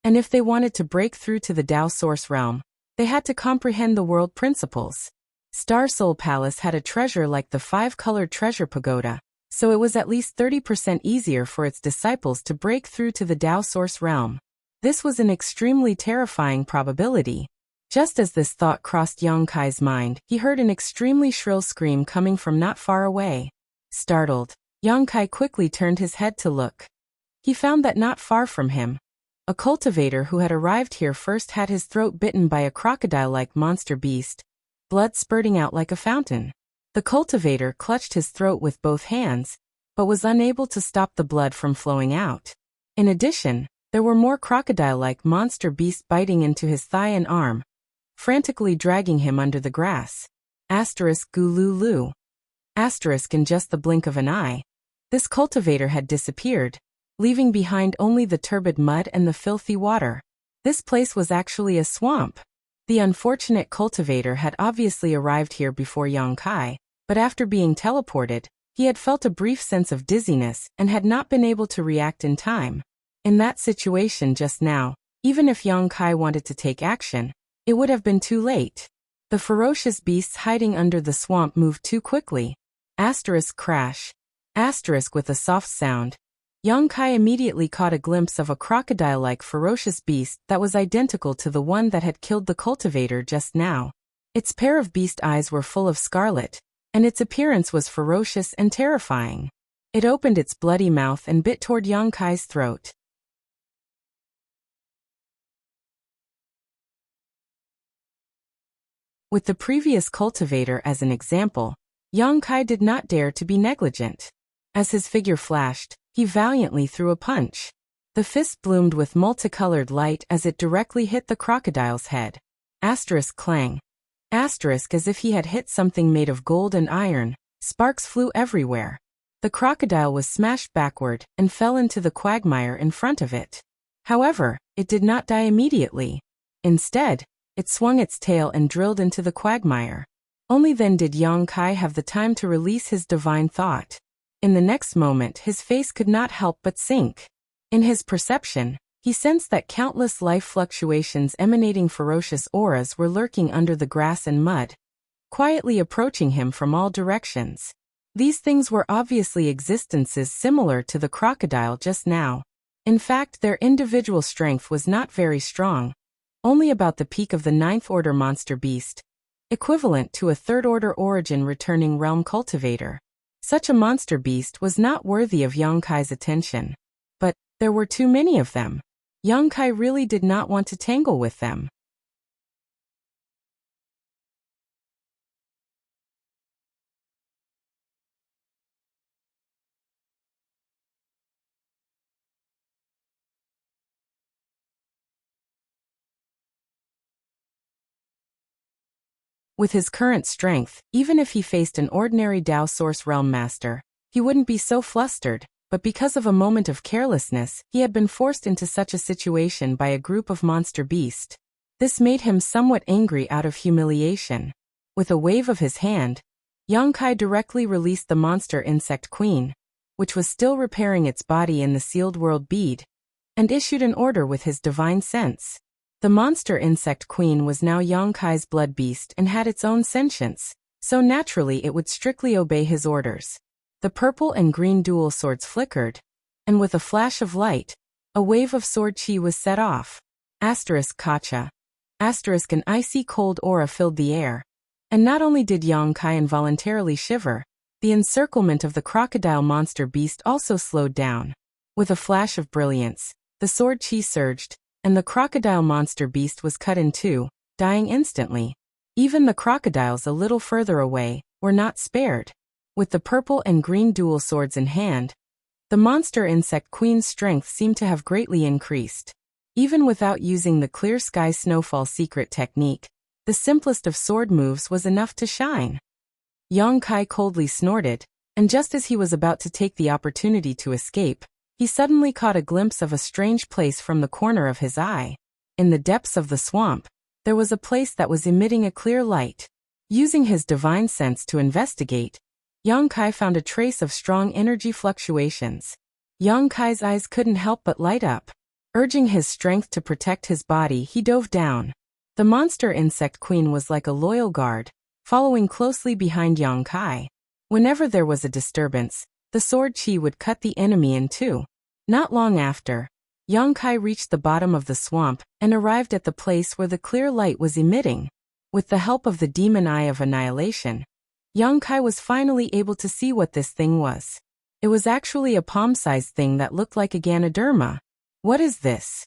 [SPEAKER 1] And if they wanted to break through to the Tao Source realm, they had to comprehend the world principles. Star Soul Palace had a treasure like the five-colored treasure pagoda, so it was at least 30% easier for its disciples to break through to the Tao Source realm. This was an extremely terrifying probability. Just as this thought crossed Yang Kai's mind, he heard an extremely shrill scream coming from not far away. Startled, Yang Kai quickly turned his head to look. He found that not far from him, a cultivator who had arrived here first had his throat bitten by a crocodile-like monster beast, blood spurting out like a fountain. The cultivator clutched his throat with both hands, but was unable to stop the blood from flowing out. In addition, there were more crocodile-like monster beasts biting into his thigh and arm, frantically dragging him under the grass. Gululu. In just the blink of an eye, this cultivator had disappeared, leaving behind only the turbid mud and the filthy water. This place was actually a swamp. The unfortunate cultivator had obviously arrived here before Yang Kai, but after being teleported, he had felt a brief sense of dizziness and had not been able to react in time. In that situation just now, even if Yang Kai wanted to take action, it would have been too late. The ferocious beasts hiding under the swamp moved too quickly. Crash. With a soft sound, Yang Kai immediately caught a glimpse of a crocodile-like ferocious beast that was identical to the one that had killed the cultivator just now. Its pair of beast eyes were full of scarlet, and its appearance was ferocious and terrifying. It opened its bloody mouth and bit toward Yang Kai's throat. With the previous cultivator as an example, Yang Kai did not dare to be negligent. As his figure flashed, he valiantly threw a punch. The fist bloomed with multicolored light as it directly hit the crocodile's head. Clang. As if he had hit something made of gold and iron, sparks flew everywhere. The crocodile was smashed backward and fell into the quagmire in front of it. However, it did not die immediately. Instead, it swung its tail and drilled into the quagmire. Only then did Yang Kai have the time to release his divine thought. In the next moment his face could not help but sink. In his perception, he sensed that countless life fluctuations emanating ferocious auras were lurking under the grass and mud, quietly approaching him from all directions. These things were obviously existences similar to the crocodile just now. In fact, their individual strength was not very strong, only about the peak of the ninth-order monster beast, equivalent to a third-order origin returning realm cultivator. Such a monster beast was not worthy of Yang Kai's attention. But there were too many of them. Yang Kai really did not want to tangle with them. With his current strength, even if he faced an ordinary Tao Source Realm Master, he wouldn't be so flustered, but because of a moment of carelessness, he had been forced into such a situation by a group of monster beasts. This made him somewhat angry out of humiliation. With a wave of his hand, Yang Kai directly released the monster insect queen, which was still repairing its body in the sealed world bead, and issued an order with his divine sense. The monster insect queen was now Yang Kai's blood beast and had its own sentience, so naturally it would strictly obey his orders. The The purple and green dual swords flickered, and with a flash of light, a wave of sword chi was set off. Kacha. An icy cold aura filled the air. And not only did Yang Kai involuntarily shiver, the encirclement of the crocodile monster beast also slowed down. With a flash of brilliance, the sword chi surged, and the crocodile monster beast was cut in two, dying instantly. Even the crocodiles a little further away were not spared. With the purple and green dual swords in hand, the monster insect queen's strength seemed to have greatly increased. Even without using the clear sky snowfall secret technique, the simplest of sword moves was enough to shine. Yang Kai coldly snorted, and just as he was about to take the opportunity to escape, he suddenly caught a glimpse of a strange place from the corner of his eye. In the depths of the swamp, there was a place that was emitting a clear light. Using his divine sense to investigate, Yang Kai found a trace of strong energy fluctuations. Yang Kai's eyes couldn't help but light up. Urging his strength to protect his body, he dove down. The monster insect queen was like a loyal guard, following closely behind Yang Kai. Whenever there was a disturbance, the sword chi would cut the enemy in two. Not long after, Yang Kai reached the bottom of the swamp and arrived at the place where the clear light was emitting. With the help of the demon eye of annihilation, Yang Kai was finally able to see what this thing was. It was actually a palm-sized thing that looked like a Ganoderma. What is this?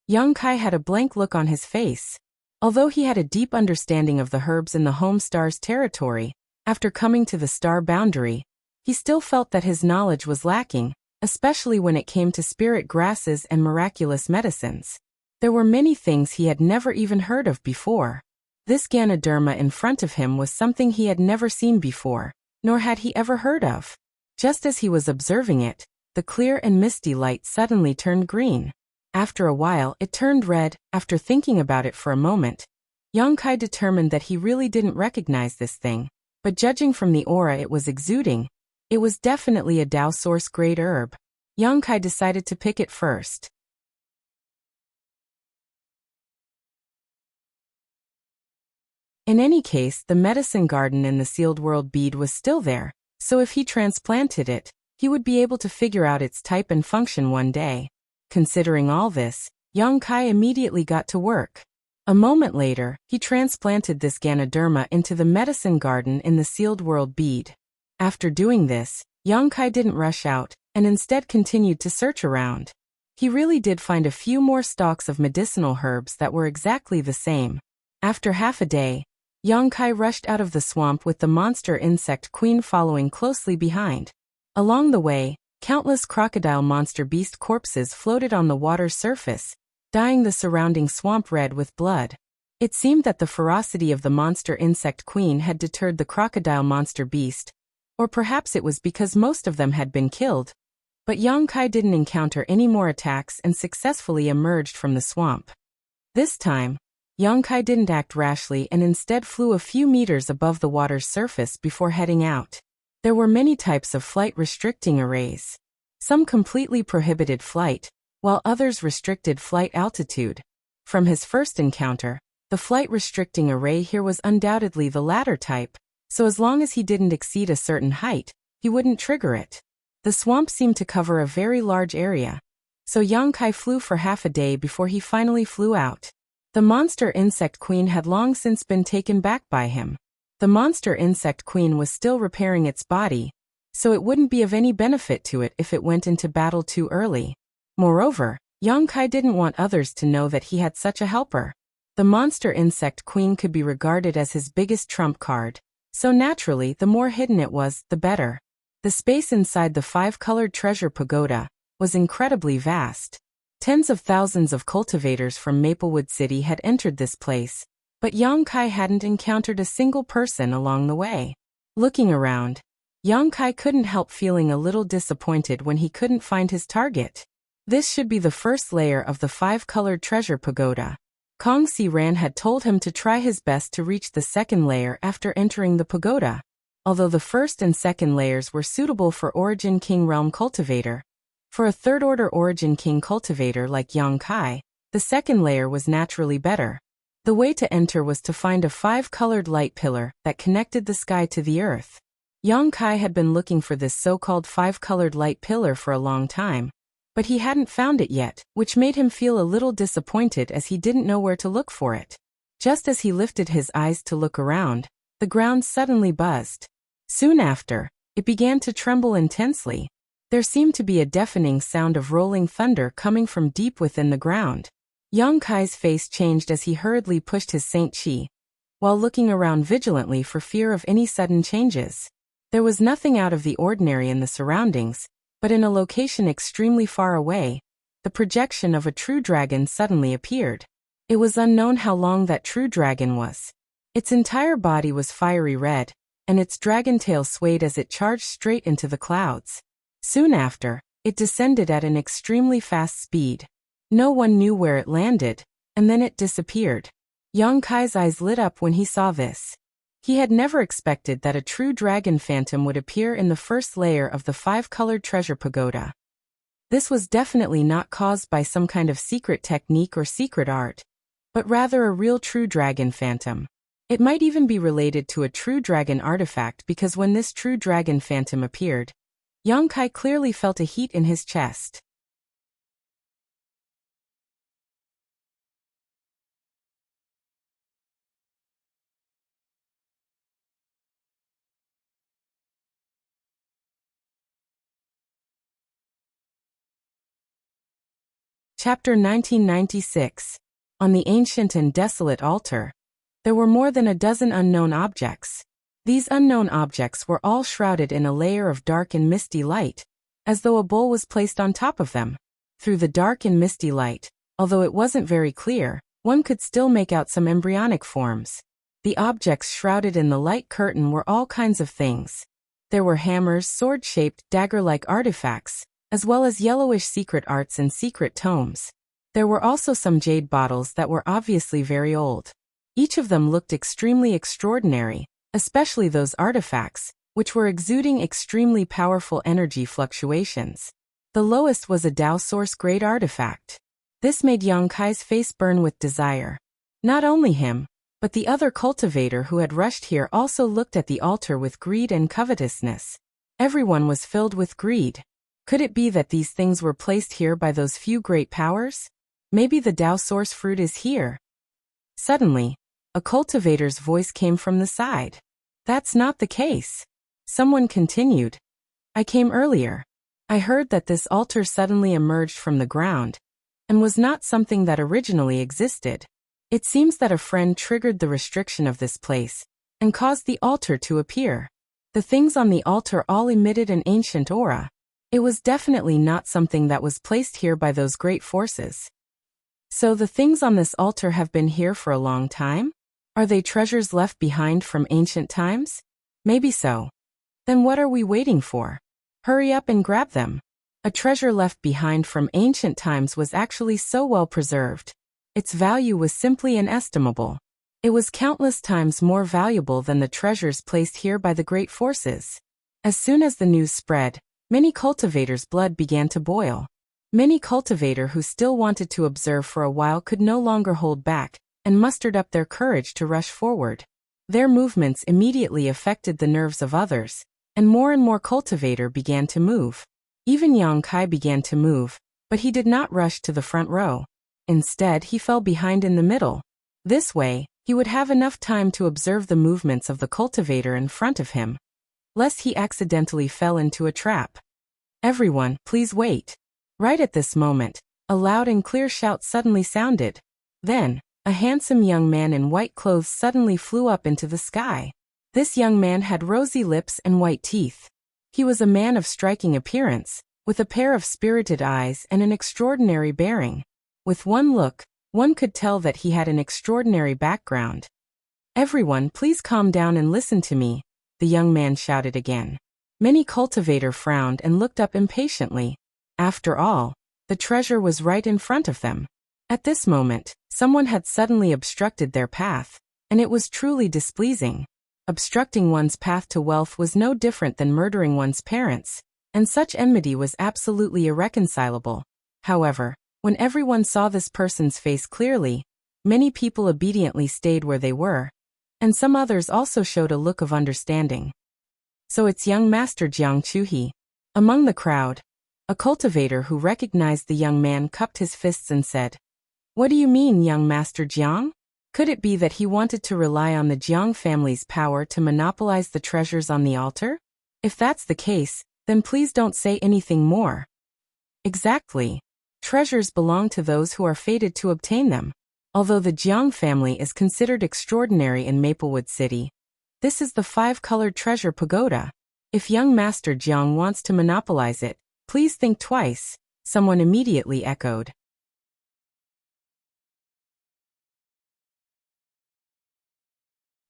[SPEAKER 1] Yang Kai had a blank look on his face. Although he had a deep understanding of the herbs in the home star's territory, after coming to the star boundary, he still felt that his knowledge was lacking, especially when it came to spirit grasses and miraculous medicines. There were many things he had never even heard of before. This Ganoderma in front of him was something he had never seen before, nor had he ever heard of. Just as he was observing it, the clear and misty light suddenly turned green. After a while, it turned red. After thinking about it for a moment, Yang Kai determined that he really didn't recognize this thing, but judging from the aura it was exuding, it was definitely a Dao Source grade herb. Yang Kai decided to pick it first. In any case, the medicine garden in the sealed world bead was still there, so if he transplanted it, he would be able to figure out its type and function one day. Considering all this, Yang Kai immediately got to work. A moment later, he transplanted this Ganoderma into the medicine garden in the sealed world bead. After doing this, Yang Kai didn't rush out, and instead continued to search around. He really did find a few more stalks of medicinal herbs that were exactly the same. After half a day, Yang Kai rushed out of the swamp with the monster insect queen following closely behind. Along the way, countless crocodile monster beast corpses floated on the water's surface, dyeing the surrounding swamp red with blood. It seemed that the ferocity of the monster insect queen had deterred the crocodile monster beast, or perhaps it was because most of them had been killed. But Yang Kai didn't encounter any more attacks and successfully emerged from the swamp. This time, Yang Kai didn't act rashly and instead flew a few meters above the water's surface before heading out. There were many types of flight-restricting arrays. Some completely prohibited flight, while others restricted flight altitude. From his first encounter, the flight-restricting array here was undoubtedly the latter type, so as long as he didn't exceed a certain height, he wouldn't trigger it. The swamp seemed to cover a very large area, so Yang Kai flew for half a day before he finally flew out. The monster insect queen had long since been taken back by him. The monster insect queen was still repairing its body, so it wouldn't be of any benefit to it if it went into battle too early. Moreover, Yang Kai didn't want others to know that he had such a helper. The monster insect queen could be regarded as his biggest trump card, so naturally the more hidden it was, the better. The space inside the 5-colored treasure pagoda was incredibly vast. Tens of thousands of cultivators from Maplewood City had entered this place, but Yang Kai hadn't encountered a single person along the way. Looking around, Yang Kai couldn't help feeling a little disappointed when he couldn't find his target. This should be the first layer of the 5-colored treasure pagoda. Kong Si Ran had told him to try his best to reach the second layer after entering the pagoda. Although the first and second layers were suitable for Origin King Realm cultivator, for a third-order Origin King cultivator like Yang Kai, the second layer was naturally better. The way to enter was to find a 5-colored light pillar that connected the sky to the earth. Yang Kai had been looking for this so-called five-colored light pillar for a long time, but he hadn't found it yet, which made him feel a little disappointed as he didn't know where to look for it. Just as he lifted his eyes to look around, the ground suddenly buzzed. Soon after, it began to tremble intensely. There seemed to be a deafening sound of rolling thunder coming from deep within the ground. Yang Kai's face changed as he hurriedly pushed his Saint Chi, while looking around vigilantly for fear of any sudden changes. There was nothing out of the ordinary in the surroundings, but in a location extremely far away, the projection of a true dragon suddenly appeared. It was unknown how long that true dragon was. Its entire body was fiery red, and its dragon tail swayed as it charged straight into the clouds. Soon after, it descended at an extremely fast speed. No one knew where it landed, and then it disappeared. Yang Kai's eyes lit up when he saw this. He had never expected that a true dragon phantom would appear in the first layer of the five-colored treasure pagoda. This was definitely not caused by some kind of secret technique or secret art, but rather a real true dragon phantom. It might even be related to a true dragon artifact because when this true dragon phantom appeared, Yang Kai clearly felt a heat in his chest. Chapter 1996. On the ancient and desolate altar, there were more than a dozen unknown objects. These unknown objects were all shrouded in a layer of dark and misty light, as though a bowl was placed on top of them. Through the dark and misty light, although it wasn't very clear, one could still make out some embryonic forms. The objects shrouded in the light curtain were all kinds of things. There were hammers, sword-shaped, dagger-like artifacts, as well as yellowish secret arts and secret tomes. There were also some jade bottles that were obviously very old. Each of them looked extremely extraordinary, especially those artifacts, which were exuding extremely powerful energy fluctuations. The lowest was a Dao Source grade artifact. This made Yang Kai's face burn with desire. Not only him, but the other cultivator who had rushed here also looked at the altar with greed and covetousness. Everyone was filled with greed. Could it be that these things were placed here by those few great powers? Maybe the Dao Source fruit is here. Suddenly, a cultivator's voice came from the side. That's not the case. Someone continued. I came earlier. I heard that this altar suddenly emerged from the ground, and was not something that originally existed. It seems that a friend triggered the restriction of this place, and caused the altar to appear. The things on the altar all emitted an ancient aura. It was definitely not something that was placed here by those great forces. So the things on this altar have been here for a long time? Are they treasures left behind from ancient times? Maybe so. Then what are we waiting for? Hurry up and grab them. A treasure left behind from ancient times was actually so well preserved. Its value was simply inestimable. It was countless times more valuable than the treasures placed here by the great forces. As soon as the news spread, many cultivators' blood began to boil. Many cultivator who still wanted to observe for a while could no longer hold back, and mustered up their courage to rush forward. Their movements immediately affected the nerves of others, and more cultivator began to move. Even Yang Kai began to move, but he did not rush to the front row. Instead, he fell behind in the middle. This way, he would have enough time to observe the movements of the cultivator in front of him, lest he accidentally fell into a trap. Everyone, please wait. Right at this moment, a loud and clear shout suddenly sounded. Then, a handsome young man in white clothes suddenly flew up into the sky. This young man had rosy lips and white teeth. He was a man of striking appearance, with a pair of spirited eyes and an extraordinary bearing. With one look, one could tell that he had an extraordinary background. Everyone, please calm down and listen to me, the young man shouted again. Many cultivator frowned and looked up impatiently. After all, the treasure was right in front of them. At this moment, someone had suddenly obstructed their path, and it was truly displeasing. Obstructing one's path to wealth was no different than murdering one's parents, and such enmity was absolutely irreconcilable. However, when everyone saw this person's face clearly, many people obediently stayed where they were, and some others also showed a look of understanding. So it's young Master Jiang Chuhi. Among the crowd, a cultivator who recognized the young man cupped his fists and said, "What do you mean, young Master Jiang? Could it be that he wanted to rely on the Jiang family's power to monopolize the treasures on the altar? If that's the case, then please don't say anything more." Exactly. Treasures belong to those who are fated to obtain them. Although the Jiang family is considered extraordinary in Maplewood City, this is the five-colored treasure pagoda. If young Master Jiang wants to monopolize it, please think twice, someone immediately echoed.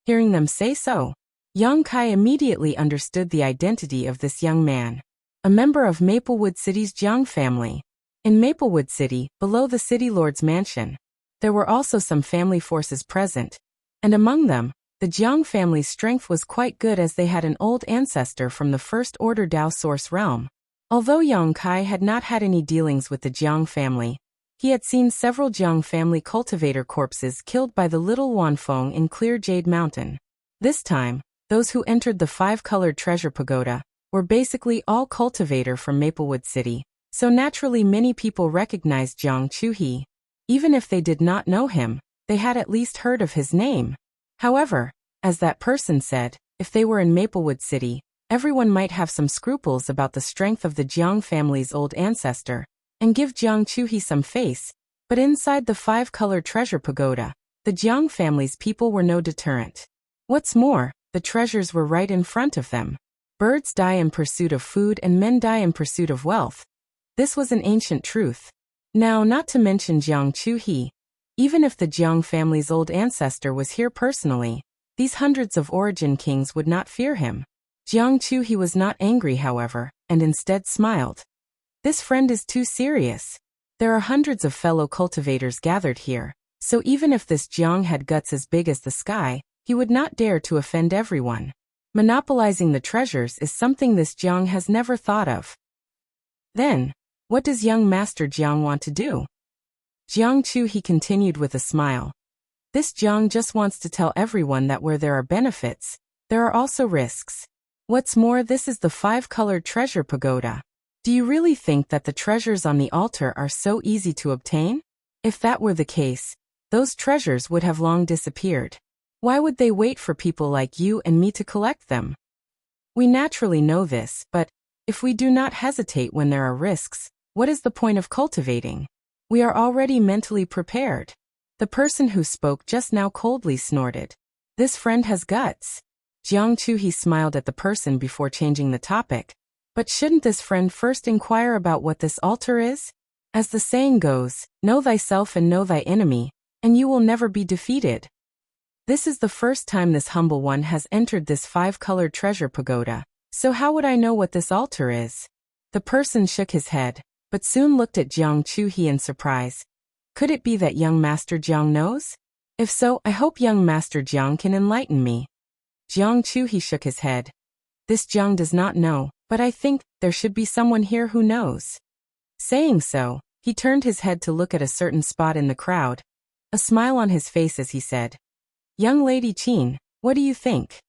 [SPEAKER 1] Hearing them say so, Yang Kai immediately understood the identity of this young man, a member of Maplewood City's Jiang family. In Maplewood City, below the city lord's mansion, there were also some family forces present, and among them, the Jiang family's strength was quite good as they had an old ancestor from the First Order Dao Source realm. Although Yang Kai had not had any dealings with the Jiang family, he had seen several Jiang family cultivator corpses killed by the little Wanfeng in Clear Jade Mountain. This time, those who entered the five-colored treasure pagoda were basically all cultivator from Maplewood City, so naturally many people recognized Jiang Chuhi. Even if they did not know him, they had at least heard of his name. However, as that person said, if they were in Maplewood City, everyone might have some scruples about the strength of the Jiang family's old ancestor, and give Jiang Chuhi some face, but inside the five-colored treasure pagoda, the Jiang family's people were no deterrent. What's more, the treasures were right in front of them. Birds die in pursuit of food and men die in pursuit of wealth. This was an ancient truth. Now, not to mention Jiang Chuhi, even if the Jiang family's old ancestor was here personally, these hundreds of origin kings would not fear him. Jiang Chuhi was not angry, however, and instead smiled. This friend is too serious. There are hundreds of fellow cultivators gathered here, so even if this Jiang had guts as big as the sky, he would not dare to offend everyone. Monopolizing the treasures is something this Jiang has never thought of. Then, what does young Master Jiang want to do? Jiang Chuhi continued with a smile. This Jiang just wants to tell everyone that where there are benefits, there are also risks. What's more, this is the five-colored treasure pagoda. Do you really think that the treasures on the altar are so easy to obtain? If that were the case, those treasures would have long disappeared. Why would they wait for people like you and me to collect them? We naturally know this, but if we do not hesitate when there are risks, what is the point of cultivating? We are already mentally prepared. The person who spoke just now coldly snorted. This friend has guts. Jiang Chuhi smiled at the person before changing the topic. But shouldn't this friend first inquire about what this altar is? As the saying goes, know thyself and know thy enemy, and you will never be defeated. This is the first time this humble one has entered this five-colored treasure pagoda, so how would I know what this altar is? The person shook his head, but soon looked at Jiang Chuhi in surprise. Could it be that young Master Jiang knows? If so, I hope young Master Jiang can enlighten me. Jiang Chuhi shook his head. This Jiang does not know, but I think there should be someone here who knows. Saying so, he turned his head to look at a certain spot in the crowd, a smile on his face as he said, "Young Lady Qin, what do you think?"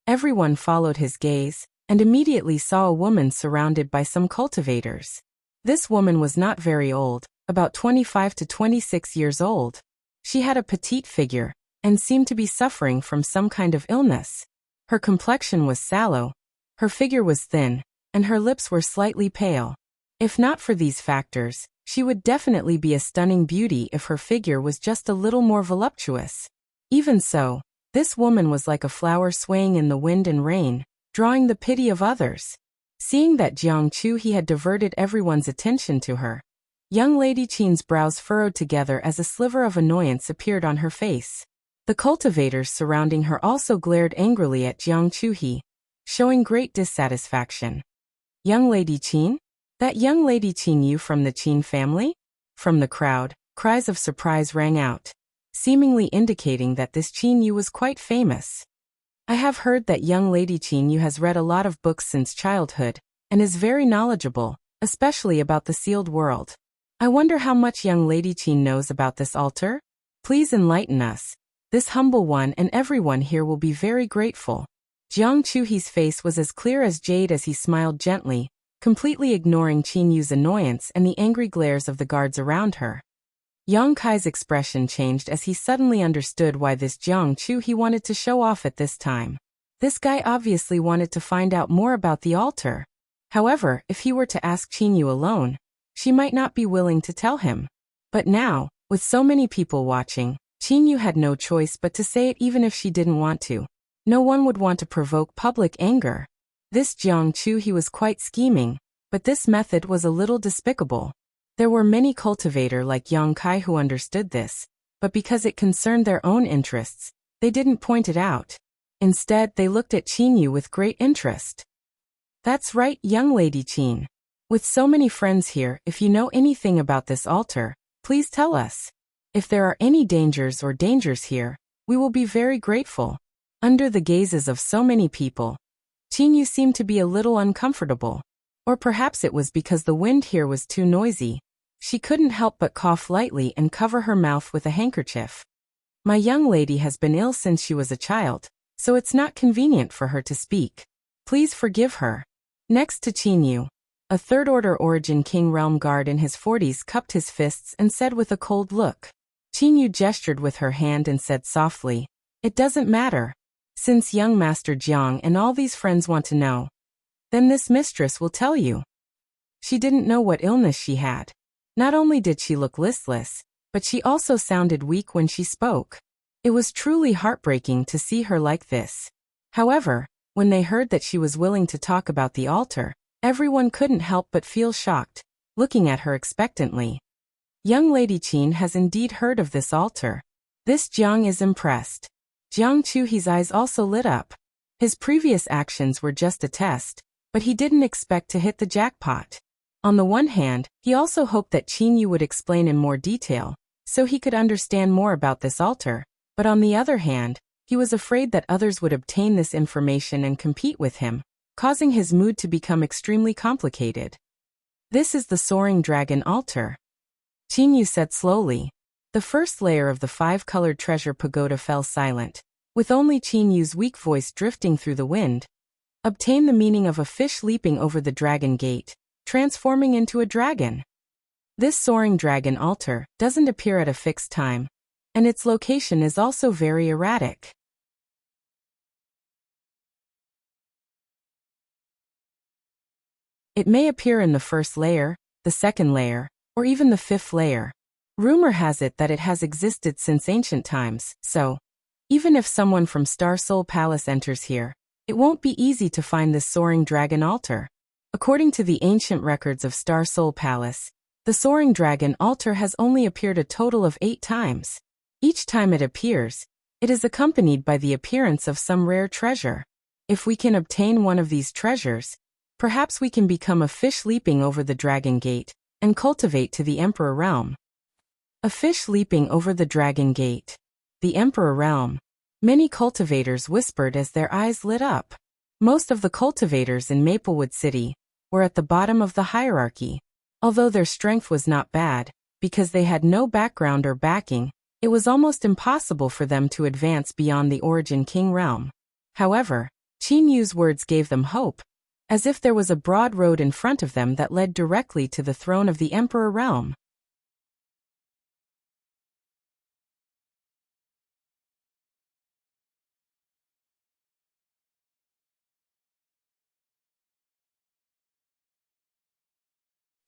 [SPEAKER 1] Everyone followed his gaze, and immediately saw a woman surrounded by some cultivators. This woman was not very old, about 25 to 26 years old. She had a petite figure, and seemed to be suffering from some kind of illness. Her complexion was sallow, her figure was thin, and her lips were slightly pale. If not for these factors, she would definitely be a stunning beauty if her figure was just a little more voluptuous. Even so, this woman was like a flower swaying in the wind and rain, drawing the pity of others. Seeing that Jiang Chuhi had diverted everyone's attention to her, young Lady Qin's brows furrowed together as a sliver of annoyance appeared on her face. The cultivators surrounding her also glared angrily at Jiang Chuhi, showing great dissatisfaction. Young Lady Qin? That young Lady Qin you from the Qin family? From the crowd, cries of surprise rang out, seemingly indicating that this Qin Yu was quite famous. I have heard that young Lady Qin Yu has read a lot of books since childhood, and is very knowledgeable, especially about the sealed world. I wonder how much young Lady Qin knows about this altar? Please enlighten us. This humble one and everyone here will be very grateful. Jiang Chuhi's face was as clear as jade as he smiled gently, completely ignoring Qin Yu's annoyance and the angry glares of the guards around her. Yang Kai's expression changed as he suddenly understood why this Jiang Chuhi wanted to show off at this time. This guy obviously wanted to find out more about the altar. However, if he were to ask Qin Yu alone, she might not be willing to tell him. But now, with so many people watching, Qin Yu had no choice but to say it even if she didn't want to. No one would want to provoke public anger. This Jiang Chuhi was quite scheming, but this method was a little despicable. There were many cultivators like Yang Kai who understood this, but because it concerned their own interests, they didn't point it out. Instead, they looked at Qin Yu with great interest. That's right, young lady Qin. With so many friends here, if you know anything about this altar, please tell us. If there are any dangers here, we will be very grateful. Under the gazes of so many people, Qin Yu seemed to be a little uncomfortable. Or perhaps it was because the wind here was too noisy. She couldn't help but cough lightly and cover her mouth with a handkerchief. My young lady has been ill since she was a child, so it's not convenient for her to speak. Please forgive her. Next to Qin Yu, a third-order origin king realm guard in his 40s cupped his fists and said with a cold look. Qin Yu gestured with her hand and said softly, "It doesn't matter. Since young Master Jiang and all these friends want to know, then this mistress will tell you." She didn't know what illness she had. Not only did she look listless, but she also sounded weak when she spoke. It was truly heartbreaking to see her like this. However, when they heard that she was willing to talk about the altar, everyone couldn't help but feel shocked, looking at her expectantly. Young Lady Qin has indeed heard of this altar. This Jiang is impressed. Jiang Chuhi's eyes also lit up. His previous actions were just a test, but he didn't expect to hit the jackpot. On the one hand, he also hoped that Qin Yu would explain in more detail, so he could understand more about this altar, but on the other hand, he was afraid that others would obtain this information and compete with him, causing his mood to become extremely complicated. This is the Soaring Dragon Altar. Qin Yu said slowly. The first layer of the 5-colored treasure pagoda fell silent, with only Qin Yu's weak voice drifting through the wind. Obtain the meaning of a fish leaping over the dragon gate, transforming into a dragon. This Soaring Dragon Altar doesn't appear at a fixed time, and its location is also very erratic. It may appear in the first layer, the second layer, or even the 5th layer. Rumor has it that it has existed since ancient times, so even if someone from Star Soul Palace enters here, it won't be easy to find this Soaring Dragon Altar. According to the ancient records of Star Soul Palace, the Soaring Dragon Altar has only appeared a total of 8 times. Each time it appears, it is accompanied by the appearance of some rare treasure. If we can obtain one of these treasures, perhaps we can become a fish leaping over the dragon gate and cultivate to the Emperor Realm. A fish leaping over the dragon gate. The Emperor Realm. Many cultivators whispered as their eyes lit up. Most of the cultivators in Maplewood City were at the bottom of the hierarchy. Although their strength was not bad, because they had no background or backing, it was almost impossible for them to advance beyond the Origin King realm. However, Qin Yu's words gave them hope, as if there was a broad road in front of them that led directly to the throne of the Emperor Realm.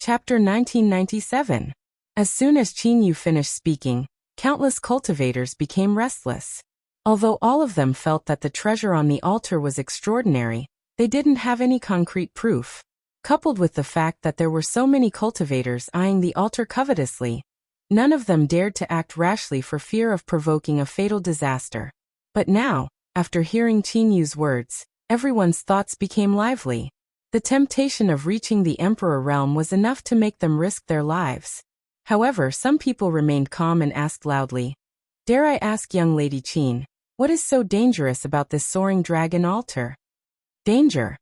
[SPEAKER 1] Chapter 1997. As soon as Qin Yu finished speaking, countless cultivators became restless. Although all of them felt that the treasure on the altar was extraordinary, they didn't have any concrete proof. Coupled with the fact that there were so many cultivators eyeing the altar covetously, none of them dared to act rashly for fear of provoking a fatal disaster. But now, after hearing Qin Yu's words, everyone's thoughts became lively. The temptation of reaching the Emperor Realm was enough to make them risk their lives. However, some people remained calm and asked loudly, "Dare I ask young Lady Qin, what is so dangerous about this Soaring Dragon Altar?" Danger.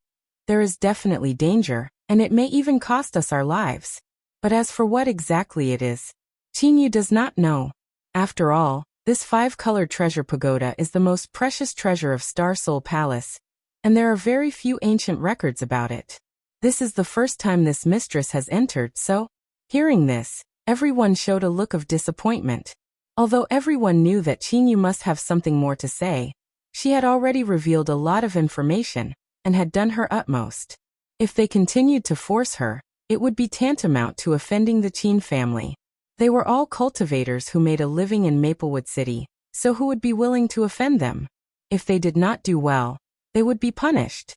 [SPEAKER 1] There is definitely danger, and it may even cost us our lives. But as for what exactly it is, Qin Yu does not know. After all, this 5-colored treasure pagoda is the most precious treasure of Star Soul Palace, and there are very few ancient records about it. This is the first time this mistress has entered, so, hearing this, everyone showed a look of disappointment. Although everyone knew that Qingyu must have something more to say, she had already revealed a lot of information, and had done her utmost. If they continued to force her, it would be tantamount to offending the Qin family. They were all cultivators who made a living in Maplewood City, so who would be willing to offend them? If they did not do well, they would be punished.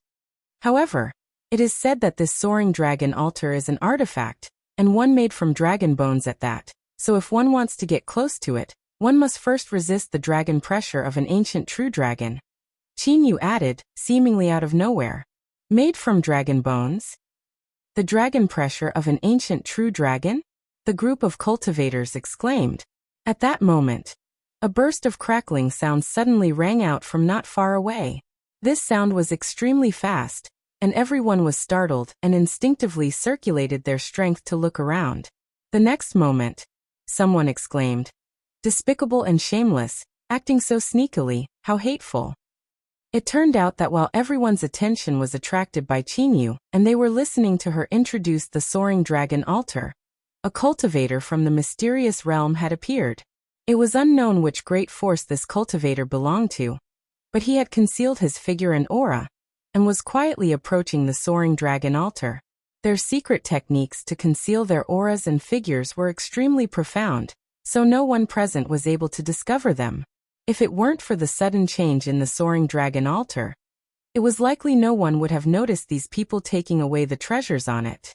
[SPEAKER 1] However, it is said that this soaring dragon altar is an artifact, and one made from dragon bones at that, so if one wants to get close to it, one must first resist the dragon pressure of an ancient true dragon. Qingyu added, seemingly out of nowhere. Made from dragon bones? The dragon pressure of an ancient true dragon? The group of cultivators exclaimed. At that moment, a burst of crackling sounds suddenly rang out from not far away. This sound was extremely fast, and everyone was startled and instinctively circulated their strength to look around. The next moment, someone exclaimed, "Despicable and shameless, acting so sneakily, how hateful." It turned out that while everyone's attention was attracted by Qingyu, and they were listening to her introduce the soaring dragon altar, a cultivator from the mysterious realm had appeared. It was unknown which great force this cultivator belonged to, but he had concealed his figure and aura, and was quietly approaching the soaring dragon altar. Their secret techniques to conceal their auras and figures were extremely profound, so no one present was able to discover them. If it weren't for the sudden change in the soaring dragon altar, it was likely no one would have noticed these people taking away the treasures on it.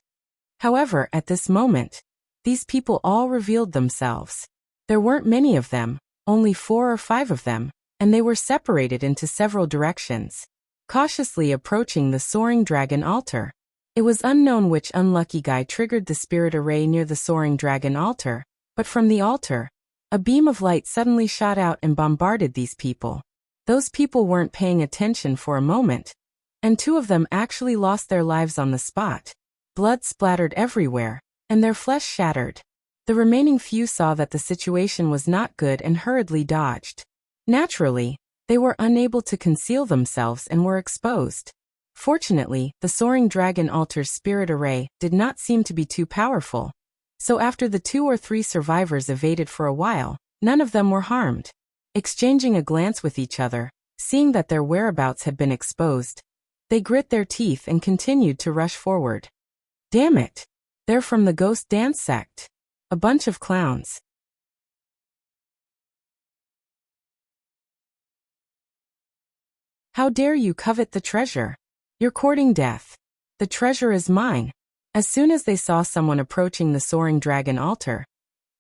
[SPEAKER 1] However, at this moment, these people all revealed themselves. There weren't many of them, only 4 or 5 of them, and they were separated into several directions, cautiously approaching the soaring dragon altar. It was unknown which unlucky guy triggered the spirit array near the soaring dragon altar, but from the altar, a beam of light suddenly shot out and bombarded these people. Those people weren't paying attention for a moment, and 2 of them actually lost their lives on the spot. Blood splattered everywhere, and their flesh shattered. The remaining few saw that the situation was not good and hurriedly dodged. Naturally, they were unable to conceal themselves and were exposed. Fortunately, the soaring dragon altar's spirit array did not seem to be too powerful, so after the 2 or 3 survivors evaded for a while, none of them were harmed. Exchanging a glance with each other, seeing that their whereabouts had been exposed, they grit their teeth and continued to rush forward. Damn it! They're from the Ghost Dance sect. A bunch of clowns. How dare you covet the treasure? You're courting death. The treasure is mine. As soon as they saw someone approaching the soaring dragon altar,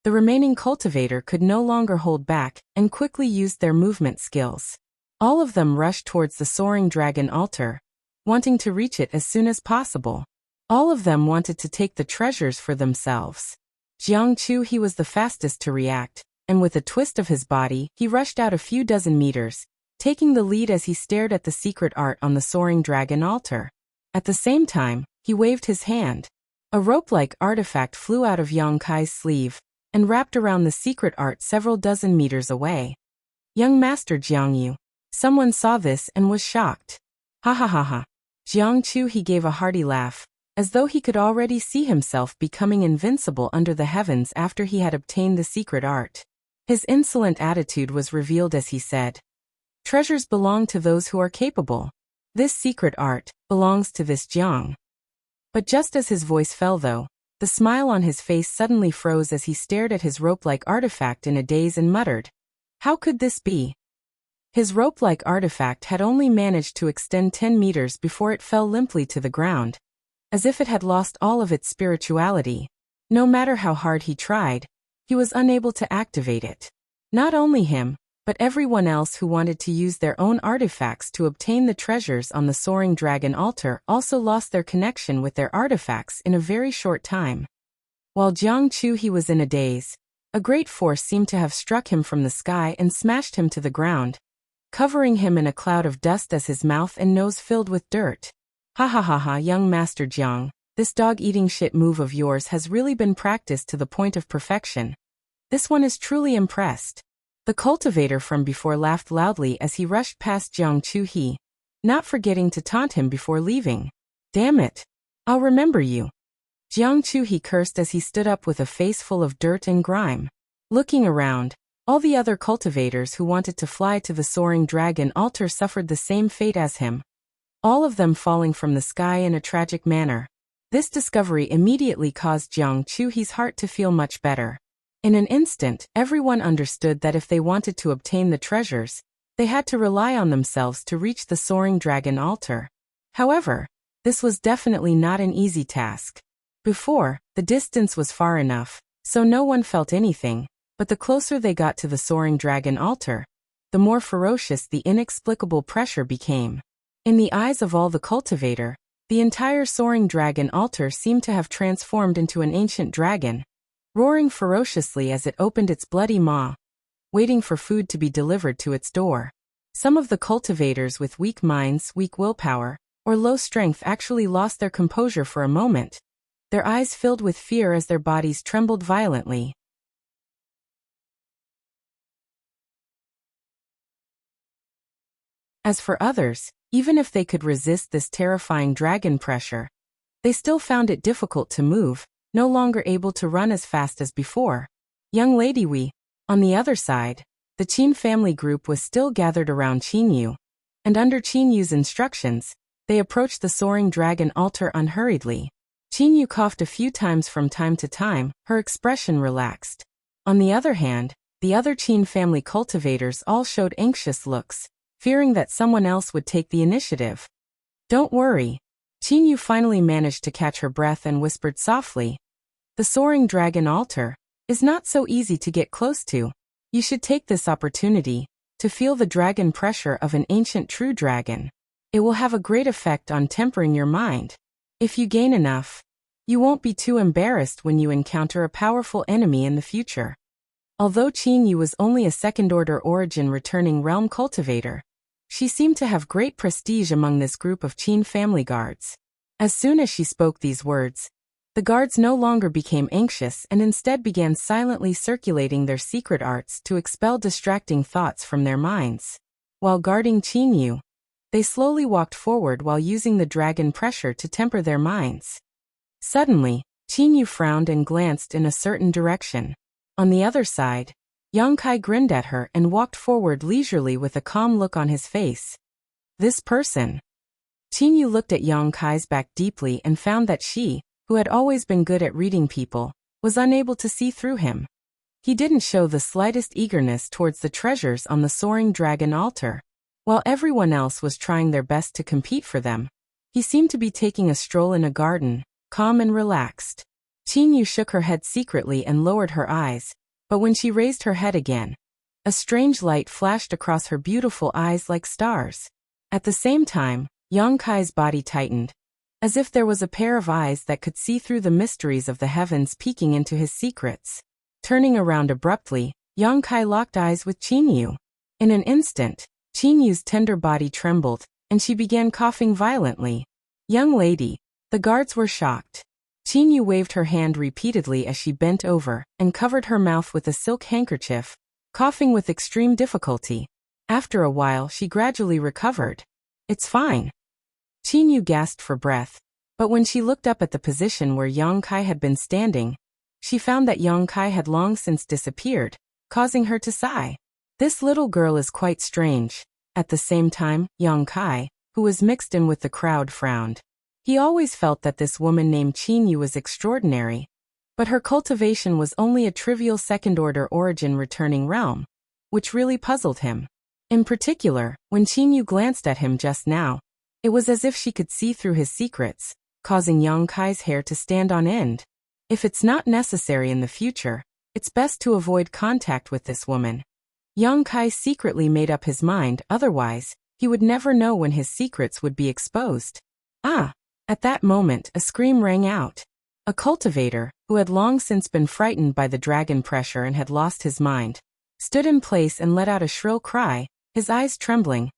[SPEAKER 1] the remaining cultivator could no longer hold back and quickly used their movement skills. All of them rushed towards the soaring dragon altar, wanting to reach it as soon as possible. All of them wanted to take the treasures for themselves. Jiang Chu, he was the fastest to react, and with a twist of his body, he rushed out a few dozen meters, taking the lead as he stared at the secret art on the soaring dragon altar. At the same time, he waved his hand. A rope-like artifact flew out of Yang Kai's sleeve, and wrapped around the secret art several dozen meters away. Young Master Jiang Yu. Someone saw this and was shocked. Ha ha ha ha. Jiang Chu, he gave a hearty laugh, as though he could already see himself becoming invincible under the heavens after he had obtained the secret art. His insolent attitude was revealed as he said, "Treasures belong to those who are capable. This secret art belongs to this Jiang." But just as his voice fell though, the smile on his face suddenly froze as he stared at his rope-like artifact in a daze and muttered, "How could this be?" His rope-like artifact had only managed to extend 10 meters before it fell limply to the ground, as if it had lost all of its spirituality. No matter how hard he tried, he was unable to activate it. Not only him, but everyone else who wanted to use their own artifacts to obtain the treasures on the soaring dragon altar also lost their connection with their artifacts in a very short time. While Jiang Chu, he was in a daze, a great force seemed to have struck him from the sky and smashed him to the ground, covering him in a cloud of dust as his mouth and nose filled with dirt. Ha ha ha ha, young Master Jiang, this dog-eating shit move of yours has really been practiced to the point of perfection. This one is truly impressed. The cultivator from before laughed loudly as he rushed past Jiang Chuhe, not forgetting to taunt him before leaving. Damn it. I'll remember you. Jiang Chuhe cursed as he stood up with a face full of dirt and grime. Looking around, all the other cultivators who wanted to fly to the soaring dragon altar suffered the same fate as him, all of them falling from the sky in a tragic manner. This discovery immediately caused Jiang Chuhe's heart to feel much better. In an instant, everyone understood that if they wanted to obtain the treasures, they had to rely on themselves to reach the soaring dragon altar. However, this was definitely not an easy task. Before, the distance was far enough, so no one felt anything, but the closer they got to the soaring dragon altar, the more ferocious the inexplicable pressure became. In the eyes of all the cultivator, the entire soaring dragon altar seemed to have transformed into an ancient dragon, roaring ferociously as it opened its bloody maw, waiting for food to be delivered to its door. Some of the cultivators with weak minds, weak willpower, or low strength actually lost their composure for a moment, their eyes filled with fear as their bodies trembled violently. As for others, even if they could resist this terrifying dragon pressure, they still found it difficult to move, no longer able to run as fast as before. Young Lady Wei, on the other side, the Qin family group was still gathered around Qin Yu, and under Qin Yu's instructions, they approached the soaring dragon altar unhurriedly. Qin Yu coughed a few times from time to time, her expression relaxed. On the other hand, the other Qin family cultivators all showed anxious looks, fearing that someone else would take the initiative. Don't worry. Qin Yu finally managed to catch her breath and whispered softly, "The soaring dragon altar is not so easy to get close to. You should take this opportunity to feel the dragon pressure of an ancient true dragon. It will have a great effect on tempering your mind. If you gain enough, you won't be too embarrassed when you encounter a powerful enemy in the future." Although Qin Yu was only a second-order origin returning realm cultivator, she seemed to have great prestige among this group of Qin family guards. As soon as she spoke these words, the guards no longer became anxious and instead began silently circulating their secret arts to expel distracting thoughts from their minds. While guarding Qin Yu, they slowly walked forward while using the dragon pressure to temper their minds. Suddenly, Qin Yu frowned and glanced in a certain direction. On the other side, Yang Kai grinned at her and walked forward leisurely with a calm look on his face. This person. Qin Yu looked at Yang Kai's back deeply and found that she, who had always been good at reading people, was unable to see through him. He didn't show the slightest eagerness towards the treasures on the soaring dragon altar. While everyone else was trying their best to compete for them, he seemed to be taking a stroll in a garden, calm and relaxed. Qin Yu shook her head secretly and lowered her eyes, but when she raised her head again, a strange light flashed across her beautiful eyes like stars. At the same time, Yang Kai's body tightened, as if there was a pair of eyes that could see through the mysteries of the heavens peeking into his secrets. Turning around abruptly, Yang Kai locked eyes with Qin Yu. In an instant, Qin Yu's tender body trembled, and she began coughing violently. "Young lady." The guards were shocked. Qin Yu waved her hand repeatedly as she bent over and covered her mouth with a silk handkerchief, coughing with extreme difficulty. After a while she gradually recovered. "It's fine." Qin Yu gasped for breath, but when she looked up at the position where Yang Kai had been standing, she found that Yang Kai had long since disappeared, causing her to sigh. This little girl is quite strange. At the same time, Yang Kai, who was mixed in with the crowd, frowned. He always felt that this woman named Qin Yu was extraordinary, but her cultivation was only a trivial second-order origin returning realm, which really puzzled him. In particular, when Qin Yu glanced at him just now, it was as if she could see through his secrets, causing Yang Kai's hair to stand on end. If it's not necessary in the future, it's best to avoid contact with this woman. Yang Kai secretly made up his mind, otherwise, he would never know when his secrets would be exposed. Ah! At that moment, a scream rang out. A cultivator, who had long since been frightened by the dragon pressure and had lost his mind, stood in place and let out a shrill cry, his eyes trembling,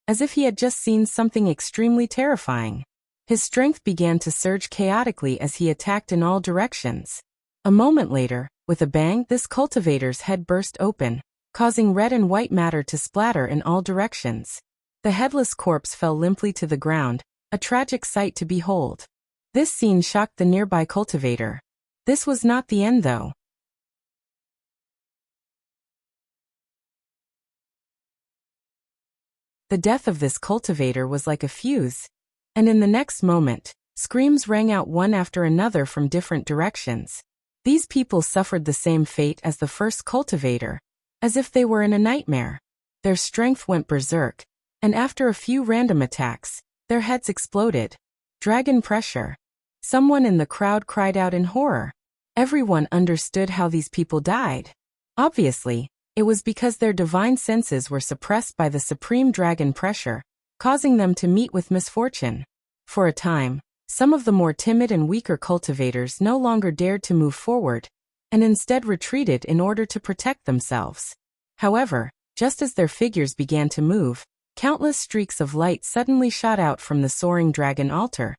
[SPEAKER 1] as if he had just seen something extremely terrifying. His strength began to surge chaotically as he attacked in all directions. A moment later, With a bang, this cultivator's head burst open, causing red and white matter to splatter in all directions. The headless corpse fell limply to the ground, a tragic sight to behold. This scene shocked the nearby cultivator. This was not the end, though. The death of this cultivator was like a fuse, and in the next moment, screams rang out one after another from different directions. These people suffered the same fate as the first cultivator, as if they were in a nightmare. Their strength went berserk, and after a few random attacks, their heads exploded. Dragon pressure. Someone in the crowd cried out in horror. Everyone understood how these people died. Obviously, it was because their divine senses were suppressed by the supreme dragon pressure, causing them to meet with misfortune. For a time, some of the more timid and weaker cultivators no longer dared to move forward, and instead retreated in order to protect themselves. However, just as their figures began to move, countless streaks of light suddenly shot out from the soaring dragon altar,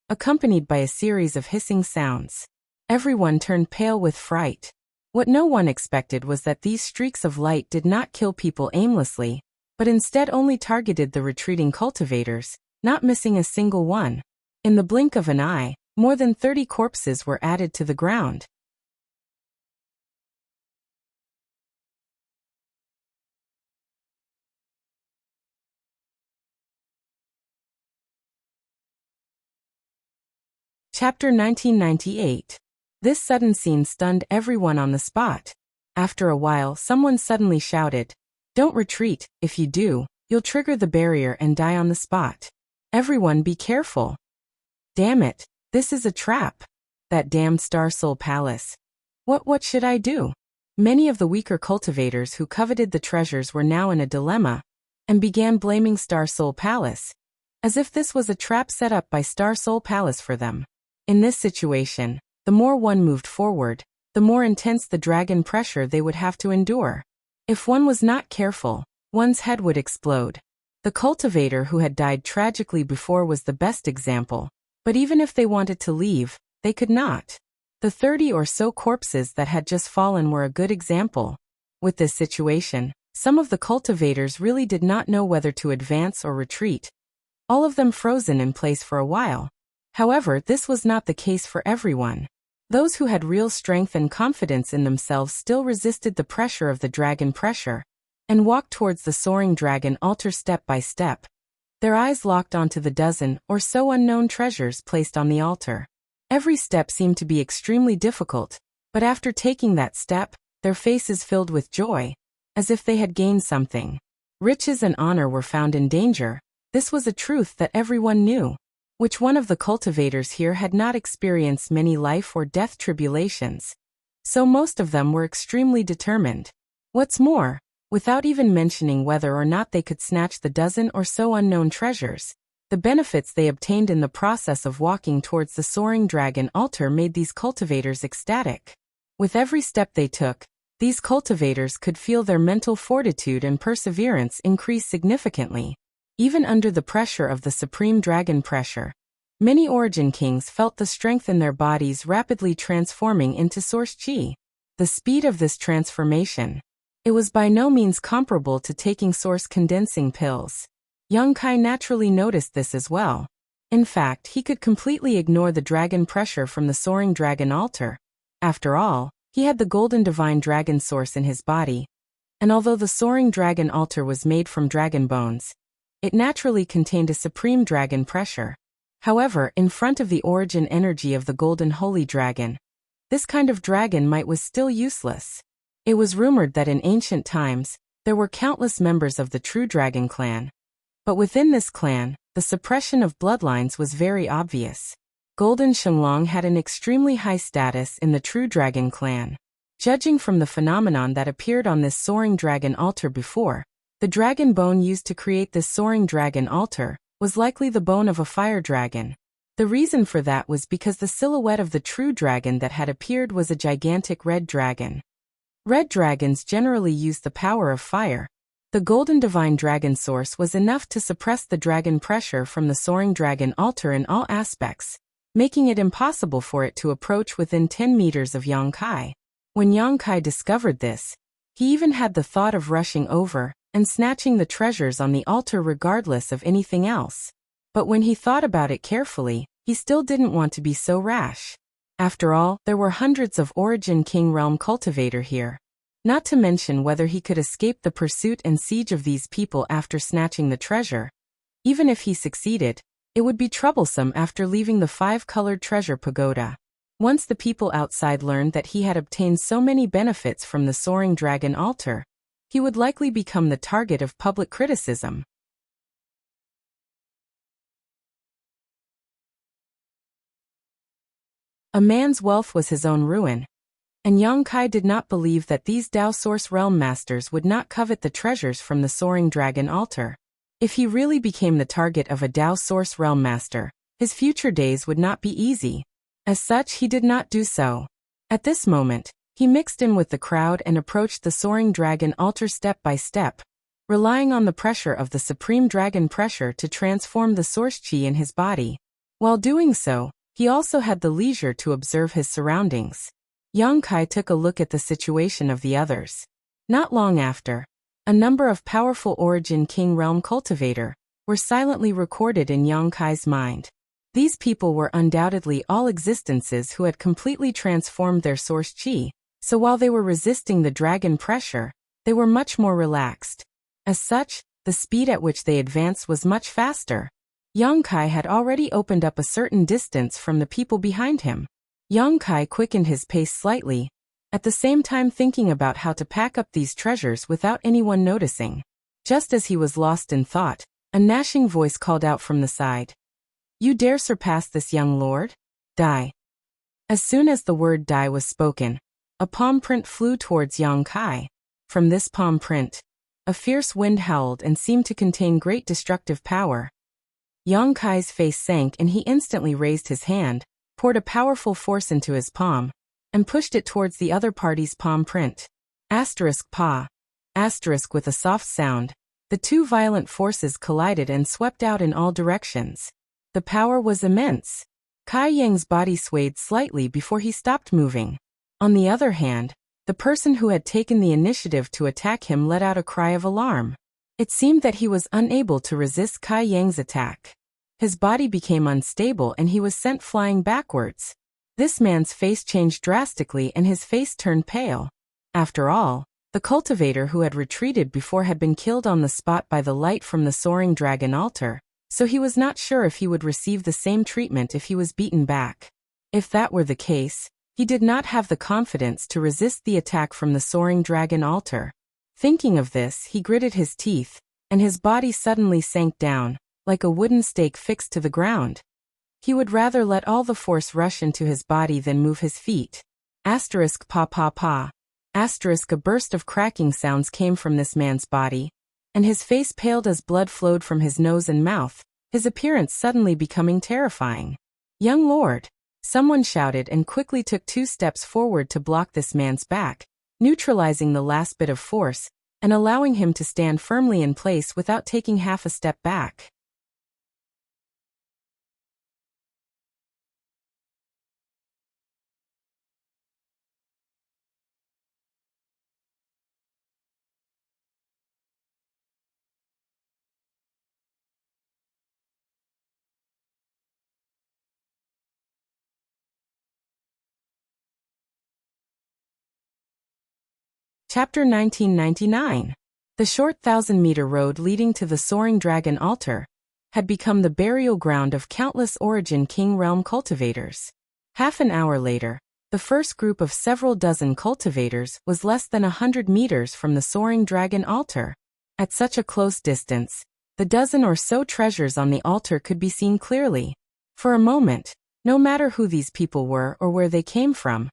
[SPEAKER 1] accompanied by a series of hissing sounds. Everyone turned pale with fright. What no one expected was that these streaks of light did not kill people aimlessly, but instead only targeted the retreating cultivators, not missing a single one. In the blink of an eye, more than 30 corpses were added to the ground. Chapter 1998. This sudden scene stunned everyone on the spot. After a while, someone suddenly shouted, "Don't retreat, if you do, you'll trigger the barrier and die on the spot. Everyone be careful." Damn it, this is a trap. That damned Star Soul Palace. What should I do? Many of the weaker cultivators who coveted the treasures were now in a dilemma, and began blaming Star Soul Palace, as if this was a trap set up by Star Soul Palace for them. In this situation, the more one moved forward, the more intense the dragon pressure they would have to endure. If one was not careful, one's head would explode. The cultivator who had died tragically before was the best example, but even if they wanted to leave, they could not. The 30 or so corpses that had just fallen were a good example. With this situation, some of the cultivators really did not know whether to advance or retreat, all of them frozen in place for a while. However, this was not the case for everyone. Those who had real strength and confidence in themselves still resisted the pressure of the dragon pressure, and walked towards the soaring dragon altar step by step. Their eyes locked onto the dozen or so unknown treasures placed on the altar. Every step seemed to be extremely difficult, but after taking that step, their faces filled with joy, as if they had gained something. Riches and honor were found in danger. This was a truth that everyone knew. Which one of the cultivators here had not experienced many life or death tribulations? So most of them were extremely determined. What's more, without even mentioning whether or not they could snatch the dozen or so unknown treasures, the benefits they obtained in the process of walking towards the soaring dragon altar made these cultivators ecstatic. With every step they took, these cultivators could feel their mental fortitude and perseverance increase significantly. Even under the pressure of the supreme dragon pressure, many origin kings felt the strength in their bodies rapidly transforming into source chi. The speed of this transformation, it was by no means comparable to taking source condensing pills. Young Kai naturally noticed this as well. In fact, he could completely ignore the dragon pressure from the soaring dragon altar. After all, he had the golden divine dragon source in his body, and although the soaring dragon altar was made from dragon bones, it naturally contained a supreme dragon pressure. However, in front of the origin energy of the golden holy dragon, this kind of dragon might was still useless. It was rumored that in ancient times, there were countless members of the true dragon clan. But within this clan, the suppression of bloodlines was very obvious. Golden Shenlong had an extremely high status in the true dragon clan. Judging from the phenomenon that appeared on this soaring dragon altar before, the dragon bone used to create this soaring dragon altar was likely the bone of a fire dragon. The reason for that was because the silhouette of the true dragon that had appeared was a gigantic red dragon. Red dragons generally use the power of fire. The golden divine dragon source was enough to suppress the dragon pressure from the soaring dragon altar in all aspects, making it impossible for it to approach within 10 meters of Yang Kai. When Yang Kai discovered this, he even had the thought of rushing over and snatching the treasures on the altar regardless of anything else. But when he thought about it carefully, he still didn't want to be so rash. After all, there were hundreds of Origin King Realm cultivator here. Not to mention whether he could escape the pursuit and siege of these people after snatching the treasure. Even if he succeeded, it would be troublesome after leaving the 5-colored treasure pagoda. Once the people outside learned that he had obtained so many benefits from the Soaring Dragon altar, he would likely become the target of public criticism. A man's wealth was his own ruin, and Yang Kai did not believe that these Dao Source Realm Masters would not covet the treasures from the Soaring Dragon altar. If he really became the target of a Dao Source Realm Master, his future days would not be easy. As such, he did not do so. At this moment, he mixed in with the crowd and approached the Soaring Dragon altar step by step, relying on the pressure of the Supreme Dragon Pressure to transform the Source Chi in his body. While doing so, he also had the leisure to observe his surroundings. Yang Kai took a look at the situation of the others. Not long after, a number of powerful Origin King Realm cultivator were silently recorded in Yang Kai's mind. These people were undoubtedly all existences who had completely transformed their Source Chi, so while they were resisting the dragon pressure, they were much more relaxed. As such, the speed at which they advanced was much faster. Yang Kai had already opened up a certain distance from the people behind him. Yang Kai quickened his pace slightly, at the same time thinking about how to pack up these treasures without anyone noticing. Just as he was lost in thought, a gnashing voice called out from the side. "You dare surpass this young lord? Die." As soon as the word die was spoken, a palm print flew towards Yang Kai. From this palm print, a fierce wind howled and seemed to contain great destructive power. Yang Kai's face sank and he instantly raised his hand, poured a powerful force into his palm, and pushed it towards the other party's palm print. Pa. With a soft sound, the two violent forces collided and swept out in all directions. The power was immense. Kai Yang's body swayed slightly before he stopped moving. On the other hand, the person who had taken the initiative to attack him let out a cry of alarm. It seemed that he was unable to resist Kai Yang's attack. His body became unstable and he was sent flying backwards. This man's face changed drastically and his face turned pale. After all, the cultivator who had retreated before had been killed on the spot by the light from the Soaring Dragon altar, so he was not sure if he would receive the same treatment if he was beaten back. If that were the case, he did not have the confidence to resist the attack from the Soaring Dragon altar. Thinking of this, he gritted his teeth, and his body suddenly sank down, like a wooden stake fixed to the ground. He would rather let all the force rush into his body than move his feet. Pa. A burst of cracking sounds came from this man's body, and his face paled as blood flowed from his nose and mouth, his appearance suddenly becoming terrifying. "Young lord!" Someone shouted and quickly took 2 steps forward to block this man's back, neutralizing the last bit of force, and allowing him to stand firmly in place without taking half a step back. Chapter 1999. The short 1,000-meter road leading to the Soaring Dragon altar had become the burial ground of countless Origin King Realm cultivators. Half an hour later, the first group of several dozen cultivators was less than 100 meters from the Soaring Dragon altar. At such a close distance, the dozen or so treasures on the altar could be seen clearly. For a moment, no matter who these people were or where they came from,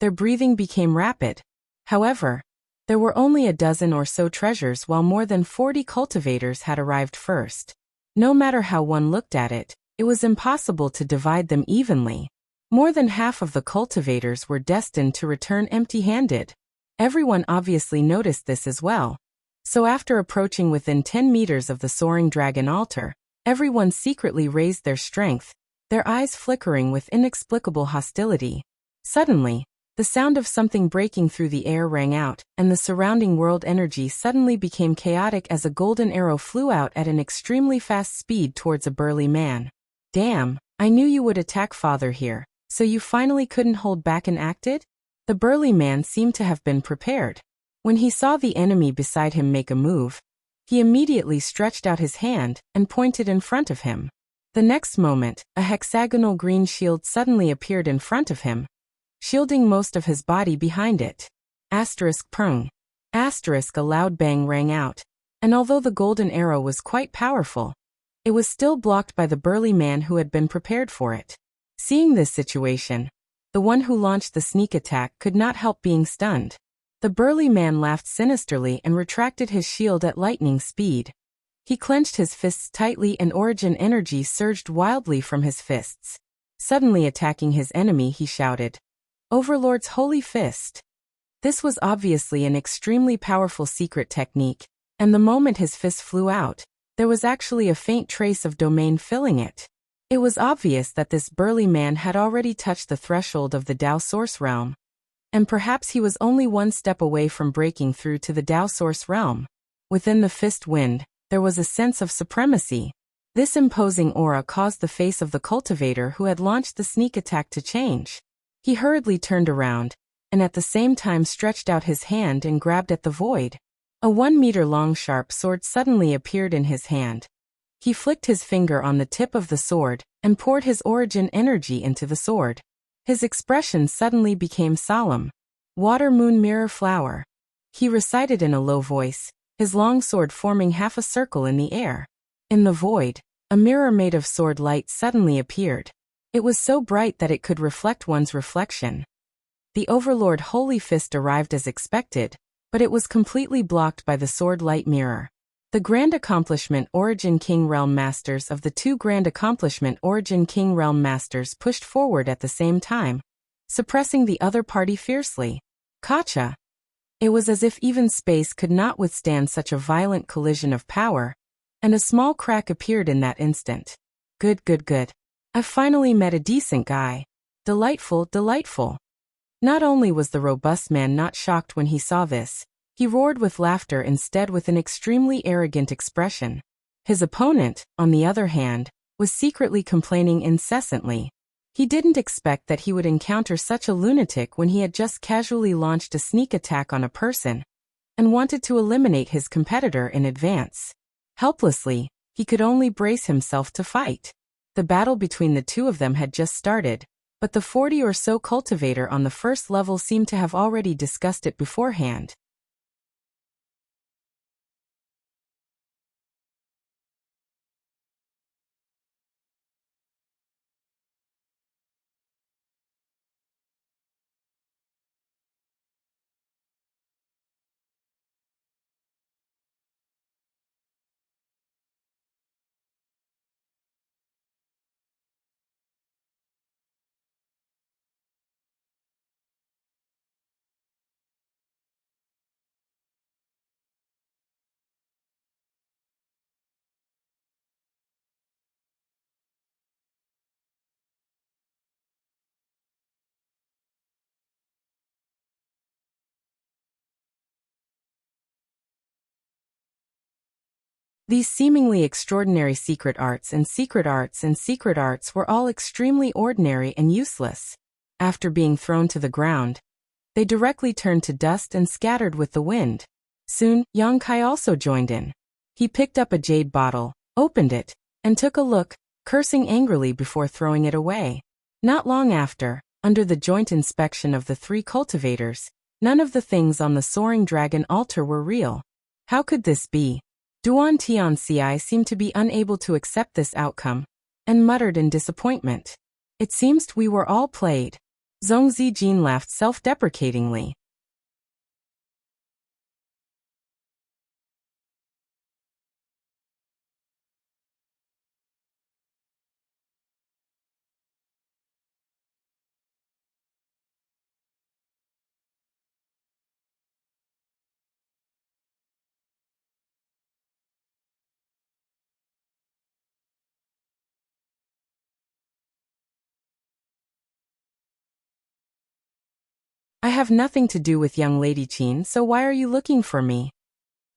[SPEAKER 1] their breathing became rapid. However, there were only a dozen or so treasures while more than 40 cultivators had arrived first. No matter how one looked at it, it was impossible to divide them evenly. More than half of the cultivators were destined to return empty-handed. Everyone obviously noticed this as well. So after approaching within 10 meters of the Soaring Dragon altar, everyone secretly raised their strength, their eyes flickering with inexplicable hostility. Suddenly, The sound of something breaking through the air rang out, and the surrounding world energy suddenly became chaotic as a golden arrow flew out at an extremely fast speed towards a burly man. Damn, I knew you would attack father here, so you finally couldn't hold back and acted? The burly man seemed to have been prepared. When he saw the enemy beside him make a move, he immediately stretched out his hand and pointed in front of him. The next moment, a hexagonal green shield suddenly appeared in front of him, shielding most of his body behind it. Asterisk prung. Asterisk, a loud bang rang out, and although the golden arrow was quite powerful, it was still blocked by the burly man who had been prepared for it. Seeing this situation, the one who launched the sneak attack could not help being stunned. The burly man laughed sinisterly and retracted his shield at lightning speed. He clenched his fists tightly and origin energy surged wildly from his fists. Suddenly attacking his enemy, he shouted, "Overlord's Holy Fist." This was obviously an extremely powerful secret technique, and the moment his fist flew out, there was actually a faint trace of domain filling it. It was obvious that this burly man had already touched the threshold of the Tao Source realm, and perhaps he was only one step away from breaking through to the Tao Source realm. Within the fist wind, there was a sense of supremacy. This imposing aura caused the face of the cultivator who had launched the sneak attack to change. He hurriedly turned around, and at the same time stretched out his hand and grabbed at the void. A 1-meter-long sharp sword suddenly appeared in his hand. He flicked his finger on the tip of the sword and poured his origin energy into the sword. His expression suddenly became solemn. "Water Moon Mirror Flower," he recited in a low voice, his long sword forming half a circle in the air. In the void, a mirror made of sword light suddenly appeared. It was so bright that it could reflect one's reflection. The Overlord Holy Fist arrived as expected, but it was completely blocked by the sword light mirror. The Grand Accomplishment Origin King Realm Masters of the two Grand Accomplishment Origin King Realm Masters pushed forward at the same time, suppressing the other party fiercely. Kacha! It was as if even space could not withstand such a violent collision of power, and a small crack appeared in that instant. Good, good, good. I finally met a decent guy. Delightful, delightful. Not only was the robust man not shocked when he saw this, he roared with laughter instead with an extremely arrogant expression. His opponent, on the other hand, was secretly complaining incessantly. He didn't expect that he would encounter such a lunatic when he had just casually launched a sneak attack on a person, and wanted to eliminate his competitor in advance. Helplessly, he could only brace himself to fight. The battle between the two of them had just started, but the 40 or so cultivator on the first level seemed to have already discussed it beforehand. These seemingly extraordinary secret arts and secret arts and secret arts were all extremely ordinary and useless. After being thrown to the ground, they directly turned to dust and scattered with the wind. Soon, Yang Kai also joined in. He picked up a jade bottle, opened it, and took a look, cursing angrily before throwing it away. Not long after, under the joint inspection of the three cultivators, none of the things on the soaring dragon altar were real. How could this be? Duan Tianci seemed to be unable to accept this outcome, and muttered in disappointment. It seems we were all played. Zhong Zijin laughed self-deprecatingly. I have nothing to do with young Lady Qin, so why are you looking for me?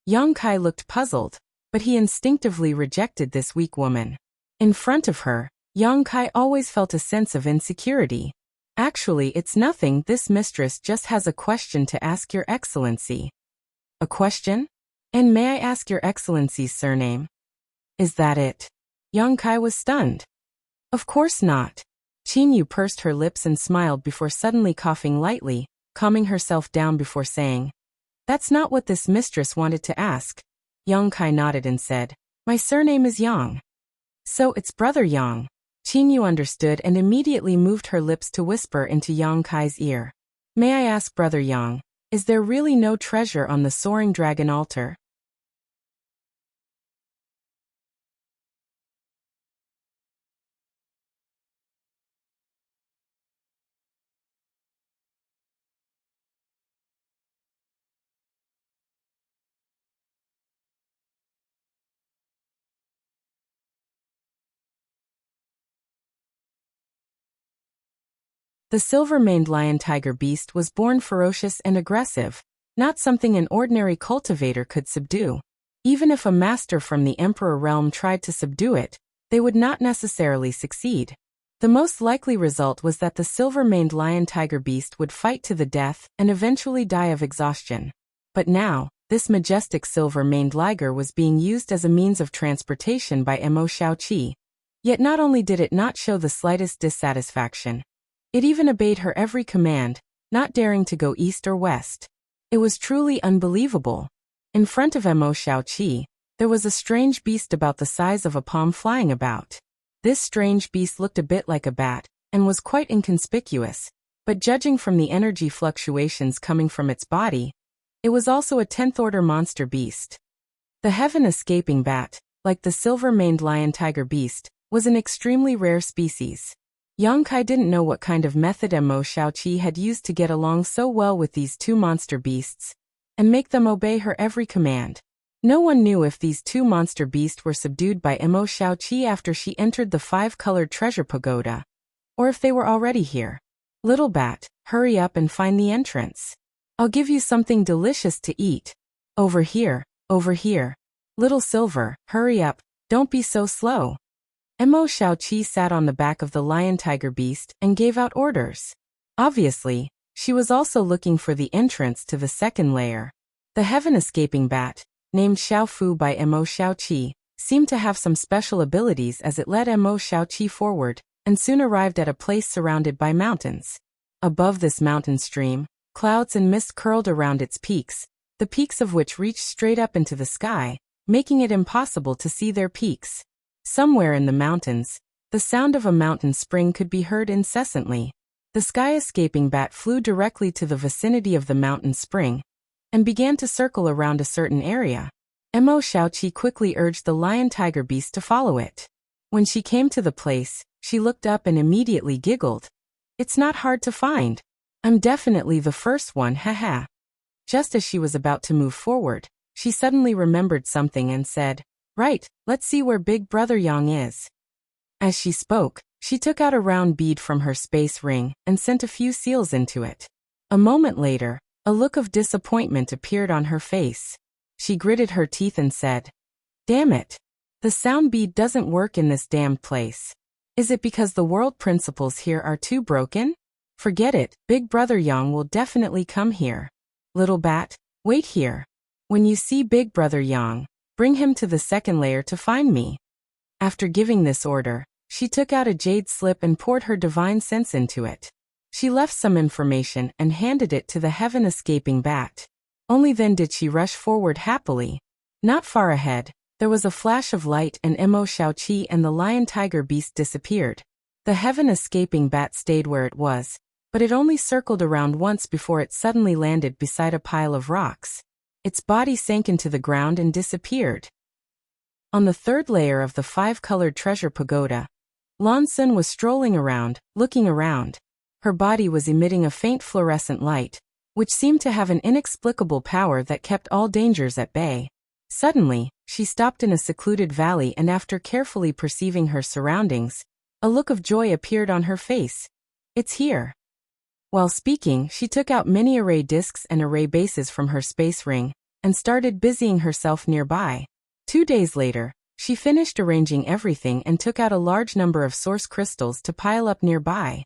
[SPEAKER 1] Yang Kai looked puzzled, but he instinctively rejected this weak woman. In front of her, Yang Kai always felt a sense of insecurity. Actually, it's nothing, this mistress just has a question to ask your excellency. A question? And may I ask your excellency's surname? Is that it? Yang Kai was stunned. Of course not. Qin Yu pursed her lips and smiled before suddenly coughing lightly, calming herself down before saying, That's not what this mistress wanted to ask. Yang Kai nodded and said, My surname is Yang. So it's Brother Yang. Qin Yu understood and immediately moved her lips to whisper into Yang Kai's ear. May I ask Brother Yang, is there really no treasure on the soaring dragon altar? The silver-maned lion-tiger beast was born ferocious and aggressive, not something an ordinary cultivator could subdue. Even if a master from the Emperor realm tried to subdue it, they would not necessarily succeed. The most likely result was that the silver-maned lion-tiger beast would fight to the death and eventually die of exhaustion. But now, this majestic silver-maned liger was being used as a means of transportation by Mo Xiaoqi. Yet not only did it not show the slightest dissatisfaction, it even obeyed her every command, not daring to go east or west. It was truly unbelievable. In front of Mo Xiaoqi, there was a strange beast about the size of a palm flying about. This strange beast looked a bit like a bat, and was quite inconspicuous, but judging from the energy fluctuations coming from its body, it was also a 10th-order monster beast. The heaven-escaping bat, like the silver-maned lion-tiger beast, was an extremely rare species. Yang Kai didn't know what kind of method Mo Xiaoqi had used to get along so well with these two monster beasts, and make them obey her every command. No one knew if these two monster beasts were subdued by Mo Xiaoqi after she entered the 5-colored treasure pagoda, or if they were already here. Little bat, hurry up and find the entrance. I'll give you something delicious to eat. Over here, over here. Little silver, hurry up, don't be so slow. Mo Xiaoqi sat on the back of the lion-tiger beast and gave out orders. Obviously, she was also looking for the entrance to the second layer. The heaven-escaping bat, named Xiaofu by Mo Xiaoqi, seemed to have some special abilities as it led Mo Xiaoqi forward, and soon arrived at a place surrounded by mountains. Above this mountain stream, clouds and mist curled around its peaks, the peaks of which reached straight up into the sky, making it impossible to see their peaks. Somewhere in the mountains, the sound of a mountain spring could be heard incessantly. The sky-escaping bat flew directly to the vicinity of the mountain spring, and began to circle around a certain area. Mo Xiaoqi quickly urged the lion-tiger beast to follow it. When she came to the place, she looked up and immediately giggled. It's not hard to find. I'm definitely the first one, haha. Just as she was about to move forward, she suddenly remembered something and said, Right, let's see where Big Brother Yang is. As she spoke, she took out a round bead from her space ring and sent a few seals into it. A moment later, a look of disappointment appeared on her face. She gritted her teeth and said, Damn it. The sound bead doesn't work in this damned place. Is it because the world principles here are too broken? Forget it, Big Brother Yang will definitely come here. Little bat, wait here. When you see Big Brother Yang, bring him to the second layer to find me. After giving this order, she took out a jade slip and poured her divine sense into it. She left some information and handed it to the heaven-escaping bat. Only then did she rush forward happily. Not far ahead, there was a flash of light and Mo Xiaoqi and the lion-tiger beast disappeared. The heaven-escaping bat stayed where it was, but it only circled around once before it suddenly landed beside a pile of rocks. Its body sank into the ground and disappeared. On the third layer of the 5-colored treasure pagoda, Lan Sun was strolling around, looking around. Her body was emitting a faint fluorescent light, which seemed to have an inexplicable power that kept all dangers at bay. Suddenly, she stopped in a secluded valley and after carefully perceiving her surroundings, a look of joy appeared on her face. It's here. While speaking, she took out many array discs and array bases from her space ring and started busying herself nearby. 2 days later, she finished arranging everything and took out a large number of source crystals to pile up nearby.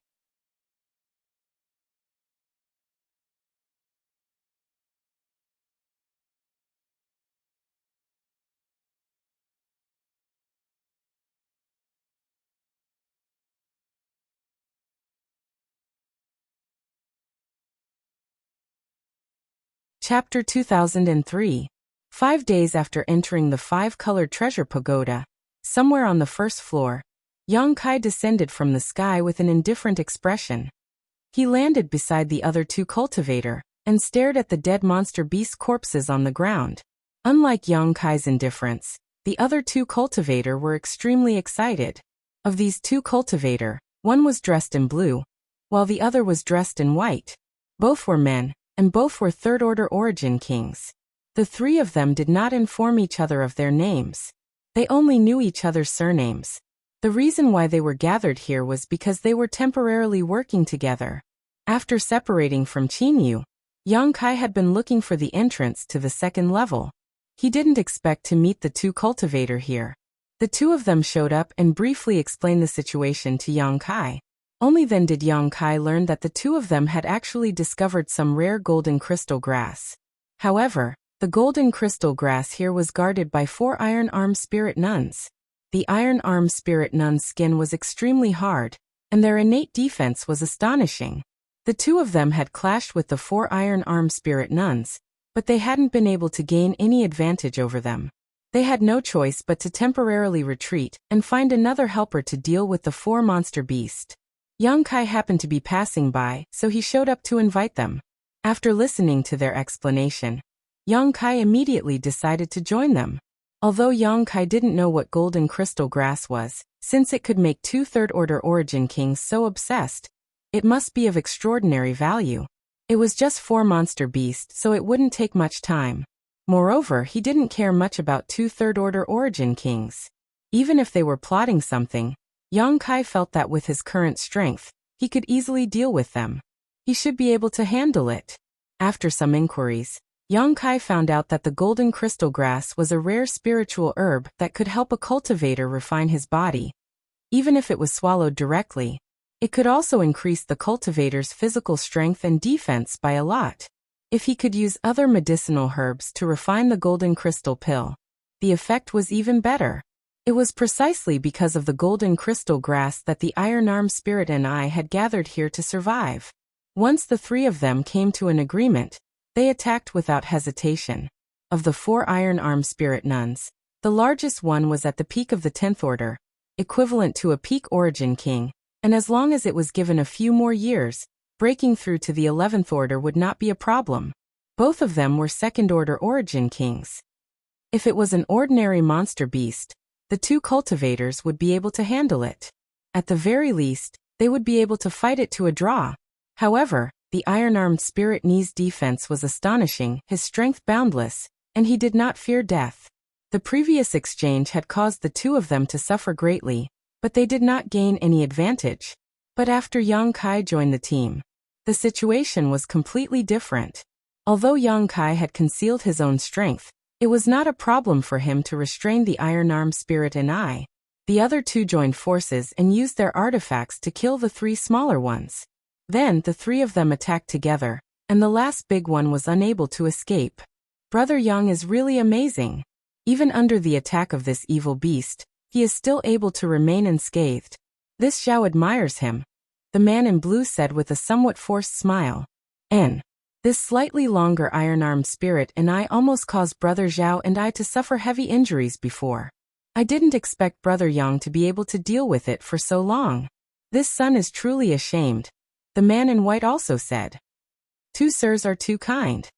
[SPEAKER 1] Chapter 2003. 5 days after entering the 5-colored treasure pagoda, somewhere on the first floor, Yang Kai descended from the sky with an indifferent expression. He landed beside the other 2 cultivator and stared at the dead monster beast corpses on the ground. Unlike Yang Kai's indifference, the other 2 cultivator were extremely excited. Of these 2 cultivator, one was dressed in blue, while the other was dressed in white. Both were men, and both were third-order origin kings. The 3 of them did not inform each other of their names. They only knew each other's surnames. The reason why they were gathered here was because they were temporarily working together. After separating from Qinyu, Yang Kai had been looking for the entrance to the 2nd level. He didn't expect to meet the 2 cultivator here. The 2 of them showed up and briefly explained the situation to Yang Kai. Only then did Yang Kai learn that the 2 of them had actually discovered some rare golden crystal grass. However, the golden crystal grass here was guarded by 4 iron-armed spirit nuns. The iron-armed spirit nuns' skin was extremely hard, and their innate defense was astonishing. The 2 of them had clashed with the 4 iron-armed spirit nuns, but they hadn't been able to gain any advantage over them. They had no choice but to temporarily retreat and find another helper to deal with the 4 monster beast. Yang Kai happened to be passing by, so he showed up to invite them. After listening to their explanation, Yang Kai immediately decided to join them. Although Yang Kai didn't know what golden crystal grass was, since it could make 2 third-order origin kings so obsessed, it must be of extraordinary value. It was just 4 monster beasts, so it wouldn't take much time. Moreover, he didn't care much about 2 third-order origin kings. Even if they were plotting something, Yang Kai felt that with his current strength, he could easily deal with them. He should be able to handle it. After some inquiries, Yang Kai found out that the golden crystal grass was a rare spiritual herb that could help a cultivator refine his body. Even if it was swallowed directly, it could also increase the cultivator's physical strength and defense by a lot. If he could use other medicinal herbs to refine the golden crystal pill, the effect was even better. It was precisely because of the golden crystal grass that the iron-armed spirit and I had gathered here to survive. Once the 3 of them came to an agreement, they attacked without hesitation. Of the 4 iron-armed spirit nuns, the largest one was at the peak of the 10th order, equivalent to a peak origin king, and as long as it was given a few more years, breaking through to the 11th order would not be a problem. Both of them were 2nd-order origin kings. If it was an ordinary monster beast, the 2 cultivators would be able to handle it. At the very least, they would be able to fight it to a draw. However, the iron-armed spirit Ni's defense was astonishing, his strength boundless, and he did not fear death. The previous exchange had caused the 2 of them to suffer greatly, but they did not gain any advantage. But after Yang Kai joined the team, the situation was completely different. Although Yang Kai had concealed his own strength, it was not a problem for him to restrain the iron-armed spirit and I. The other 2 joined forces and used their artifacts to kill the 3 smaller ones. Then the 3 of them attacked together, and the last big one was unable to escape. Brother Yang is really amazing. Even under the attack of this evil beast, he is still able to remain unscathed. This Zhao admires him, the man in blue said with a somewhat forced smile. This slightly longer iron-armed spirit and I almost caused Brother Zhao and I to suffer heavy injuries before. I didn't expect Brother Yang to be able to deal with it for so long. This son is truly ashamed, the man in white also said. 2 sirs are too kind.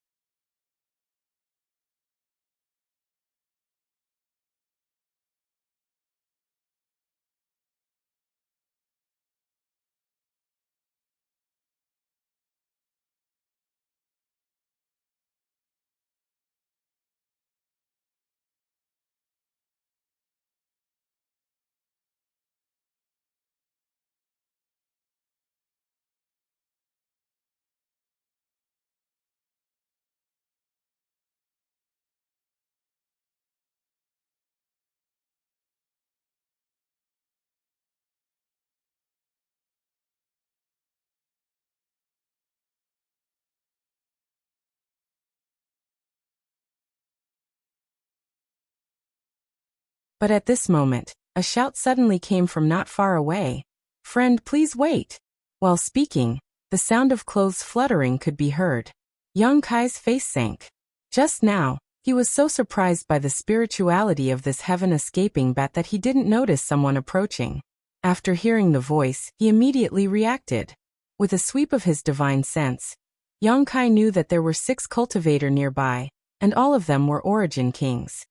[SPEAKER 1] But at this moment, a shout suddenly came from not far away. "Friend, please wait." While speaking, the sound of clothes fluttering could be heard. Young Kai's face sank. Just now, he was so surprised by the spirituality of this heaven-escaping bat that he didn't notice someone approaching. After hearing the voice, he immediately reacted. With a sweep of his divine sense, Yang Kai knew that there were 6 cultivators nearby, and all of them were origin kings.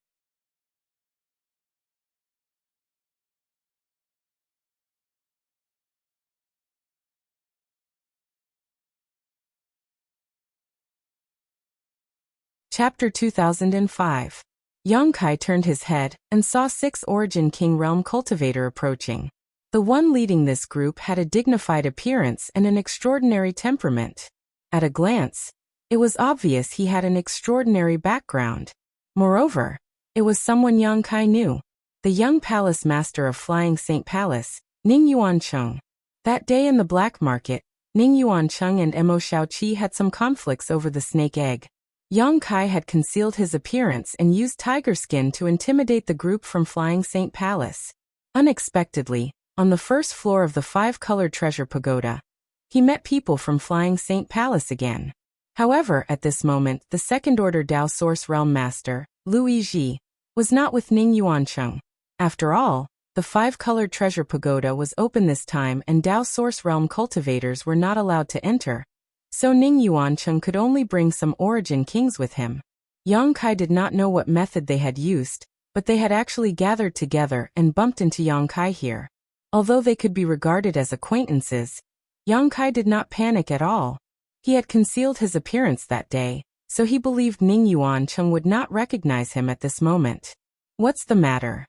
[SPEAKER 1] Chapter 2005. Yang Kai turned his head and saw 6 Origin King Realm cultivator approaching. The one leading this group had a dignified appearance and an extraordinary temperament. At a glance, it was obvious he had an extraordinary background. Moreover, it was someone Yang Kai knew, the young palace master of Flying Saint Palace, Ning Yuancheng. That day in the black market, Ning Yuancheng and Mo Shaoqi had some conflicts over the snake egg. Yang Kai had concealed his appearance and used tiger skin to intimidate the group from Flying Saint Palace. Unexpectedly, on the first floor of the 5-colored treasure pagoda, he met people from Flying Saint Palace again. However, at this moment, the second-order Dao Source Realm Master, Lu Yizhi, was not with Ning Yuancheng. After all, the 5-colored treasure pagoda was open this time and Dao Source Realm cultivators were not allowed to enter, so Ning Yuancheng could only bring some origin kings with him. Yang Kai did not know what method they had used, but they had actually gathered together and bumped into Yang Kai here. Although they could be regarded as acquaintances, Yang Kai did not panic at all. He had concealed his appearance that day, so he believed Ning Yuancheng would not recognize him at this moment. "What's the matter?"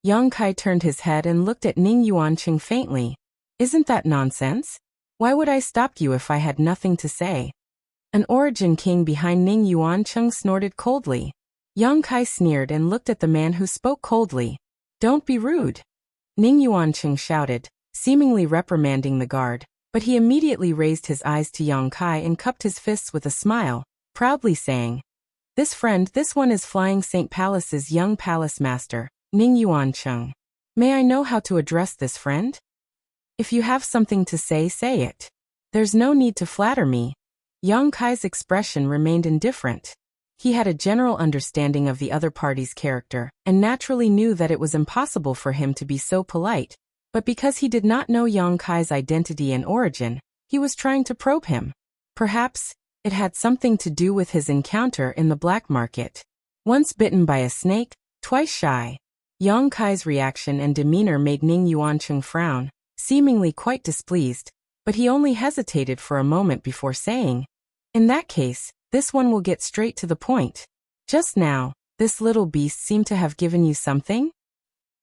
[SPEAKER 1] Yang Kai turned his head and looked at Ning Yuancheng faintly. "Isn't that nonsense? Why would I stop you if I had nothing to say?" An origin king behind Ning Yuancheng snorted coldly. Yang Kai sneered and looked at the man who spoke coldly. "Don't be rude." Ning Yuancheng shouted, seemingly reprimanding the guard, but he immediately raised his eyes to Yang Kai and cupped his fists with a smile, proudly saying, "This friend, this one is Flying Saint Palace's young palace master, Ning Yuancheng. May I know how to address this friend? If you have something to say, say it. There's no need to flatter me." Yang Kai's expression remained indifferent. He had a general understanding of the other party's character, and naturally knew that it was impossible for him to be so polite, but because he did not know Yang Kai's identity and origin, he was trying to probe him. Perhaps it had something to do with his encounter in the black market. Once bitten by a snake, twice shy. Yang Kai's reaction and demeanor made Ning Yuancheng frown, seemingly quite displeased, but he only hesitated for a moment before saying, "In that case, this one will get straight to the point. Just now, this little beast seemed to have given you something?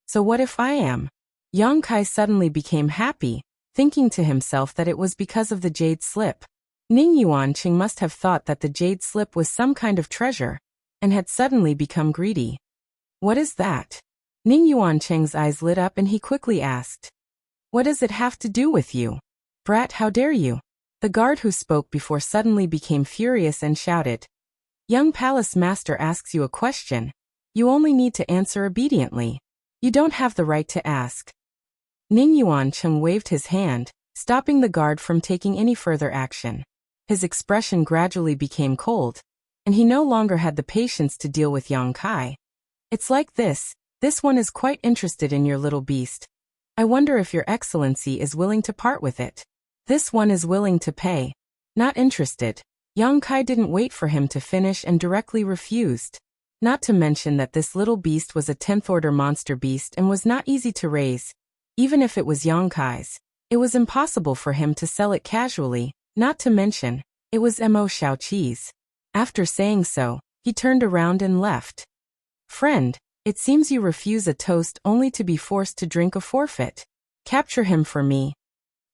[SPEAKER 1] So what if I am?" Yang Kai suddenly became happy, thinking to himself that it was because of the jade slip. Ning Yuancheng must have thought that the jade slip was some kind of treasure, and had suddenly become greedy. "What is that?" Ning Yuancheng's eyes lit up and he quickly asked, "What does it have to do with you? Brat, how dare you?" The guard who spoke before suddenly became furious and shouted, "Young palace master asks you a question. You only need to answer obediently. You don't have the right to ask." Ning Yuancheng waved his hand, stopping the guard from taking any further action. His expression gradually became cold, and he no longer had the patience to deal with Yang Kai. "It's like this one is quite interested in your little beast. I wonder if your excellency is willing to part with it. This one is willing to pay. Not interested." Yang Kai didn't wait for him to finish and directly refused. Not to mention that this little beast was a 10th-order monster beast and was not easy to raise. Even if it was Yang Kai's, it was impossible for him to sell it casually, not to mention, it was Mo Shaoqi's. After saying so, he turned around and left. "Friend, it seems you refuse a toast only to be forced to drink a forfeit. Capture him for me."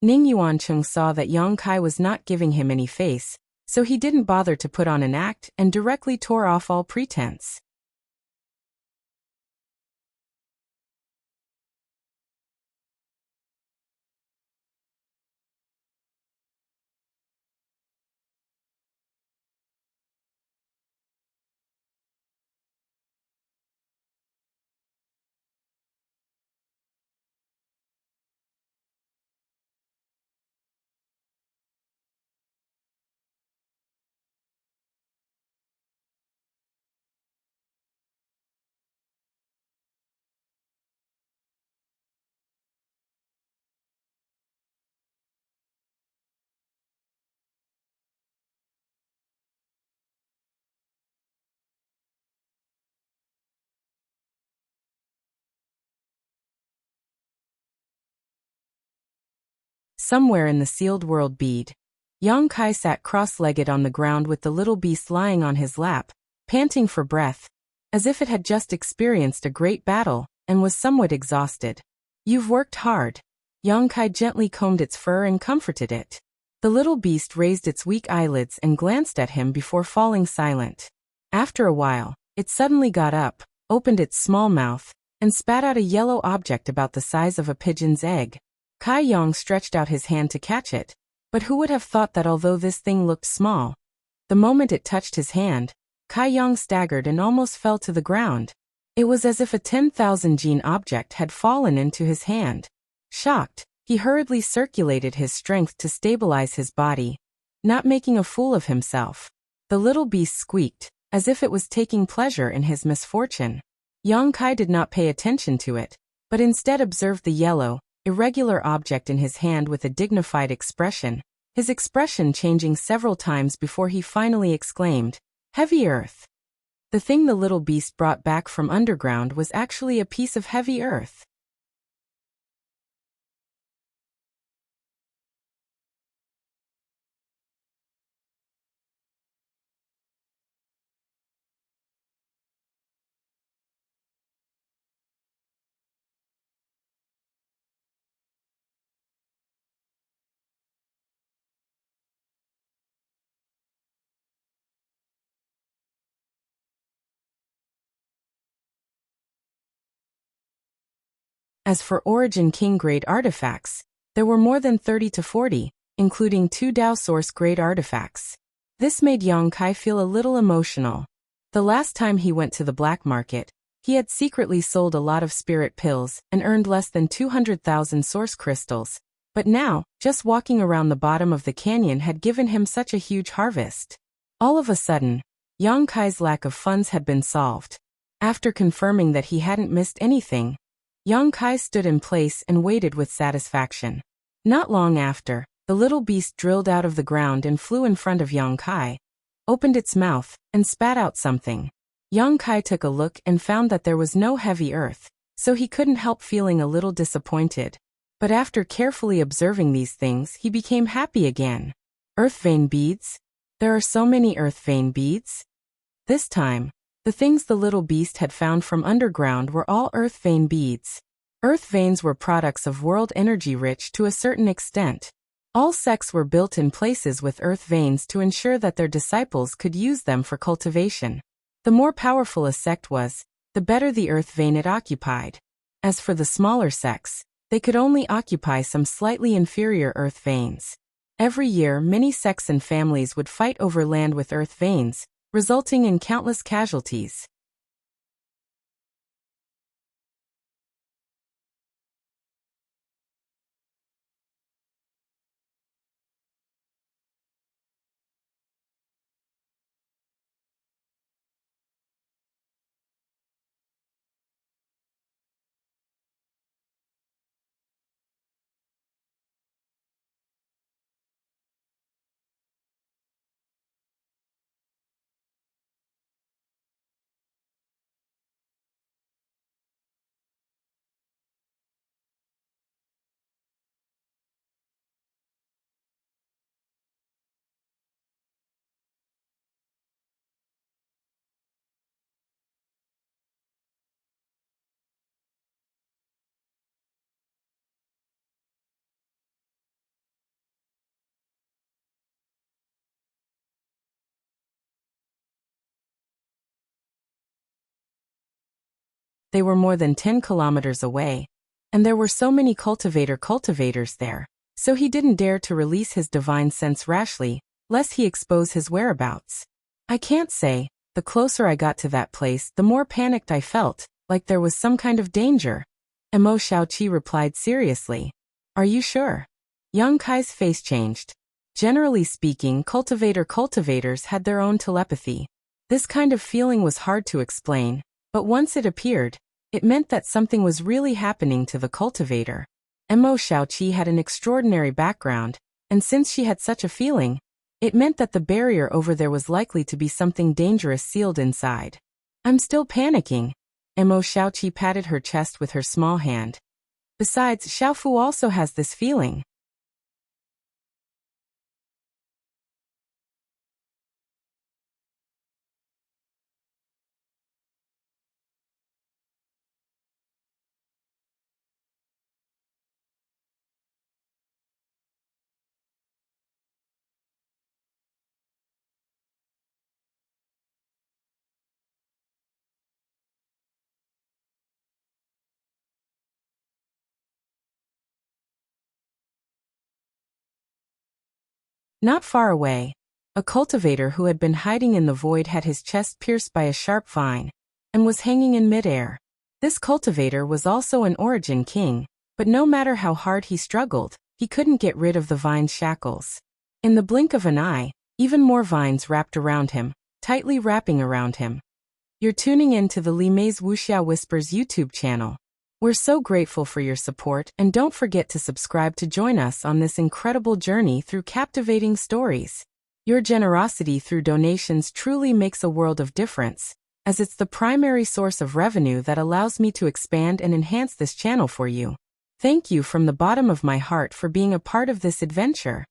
[SPEAKER 1] Ning Yuancheng saw that Yang Kai was not giving him any face, so he didn't bother to put on an act and directly tore off all pretense. somewhere in the sealed world bead. Yang Kai sat cross-legged on the ground with the little beast lying on his lap, panting for breath, as if it had just experienced a great battle, and was somewhat exhausted. "You've worked hard." Yang Kai gently combed its fur and comforted it. The little beast raised its weak eyelids and glanced at him before falling silent. After a while, it suddenly got up, opened its small mouth, and spat out a yellow object about the size of a pigeon's egg. Kai Yang stretched out his hand to catch it, but who would have thought that although this thing looked small, the moment it touched his hand, Kai Yang staggered and almost fell to the ground. It was as if a 10,000 gene object had fallen into his hand. Shocked, he hurriedly circulated his strength to stabilize his body, not making a fool of himself. The little beast squeaked, as if it was taking pleasure in his misfortune. Yang Kai did not pay attention to it, but instead observed the yellow, irregular object in his hand with a dignified expression, his expression changing several times before he finally exclaimed, "Heavy earth." The thing the little beast brought back from underground was actually a piece of heavy earth. As for Origin King grade artifacts, there were more than 30 to 40, including 2 Dao Source grade artifacts. This made Yang Kai feel a little emotional. The last time he went to the black market, he had secretly sold a lot of spirit pills and earned less than 200,000 source crystals, but now, just walking around the bottom of the canyon had given him such a huge harvest. All of a sudden, Yang Kai's lack of funds had been solved. After confirming that he hadn't missed anything, Yang Kai stood in place and waited with satisfaction. Not long after, the little beast drilled out of the ground and flew in front of Yang Kai, opened its mouth, and spat out something. Yang Kai took a look and found that there was no heavy earth, so he couldn't help feeling a little disappointed. But after carefully observing these things, he became happy again. Earth vein beads? There are so many earth vein beads? This time, the things the little beast had found from underground were all earth vein beads. Earth veins were products of world energy rich to a certain extent. All sects were built in places with earth veins to ensure that their disciples could use them for cultivation. The more powerful a sect was, the better the earth vein it occupied. As for the smaller sects, they could only occupy some slightly inferior earth veins. Every year, many sects and families would fight over land with earth veins, resulting in countless casualties. They were more than 10 kilometers away, and there were so many cultivators there, so he didn't dare to release his divine sense rashly, lest he expose his whereabouts. I can't say, the closer I got to that place, the more panicked I felt, like there was some kind of danger. Mo Xiaoqi replied seriously. Are you sure? Yang Kai's face changed. Generally speaking, cultivators had their own telepathy. This kind of feeling was hard to explain, but once it appeared, it meant that something was really happening to the cultivator. Mo Xiaoqi had an extraordinary background, and since she had such a feeling, it meant that the barrier over there was likely to be something dangerous sealed inside. I'm still panicking. Mo Xiaoqi patted her chest with her small hand. Besides, Xiaofu also has this feeling. Not far away, a cultivator who had been hiding in the void had his chest pierced by a sharp vine and was hanging in midair. This cultivator was also an origin king, but no matter how hard he struggled, he couldn't get rid of the vine's shackles. In the blink of an eye, even more vines wrapped around him, tightly wrapping around him. You're tuning in to the Li Mei's Wuxia Whispers YouTube channel. We're so grateful for your support, and don't forget to subscribe to join us on this incredible journey through captivating stories. Your generosity through donations truly makes a world of difference, as it's the primary source of revenue that allows me to expand and enhance this channel for you. Thank you from the bottom of my heart for being a part of this adventure.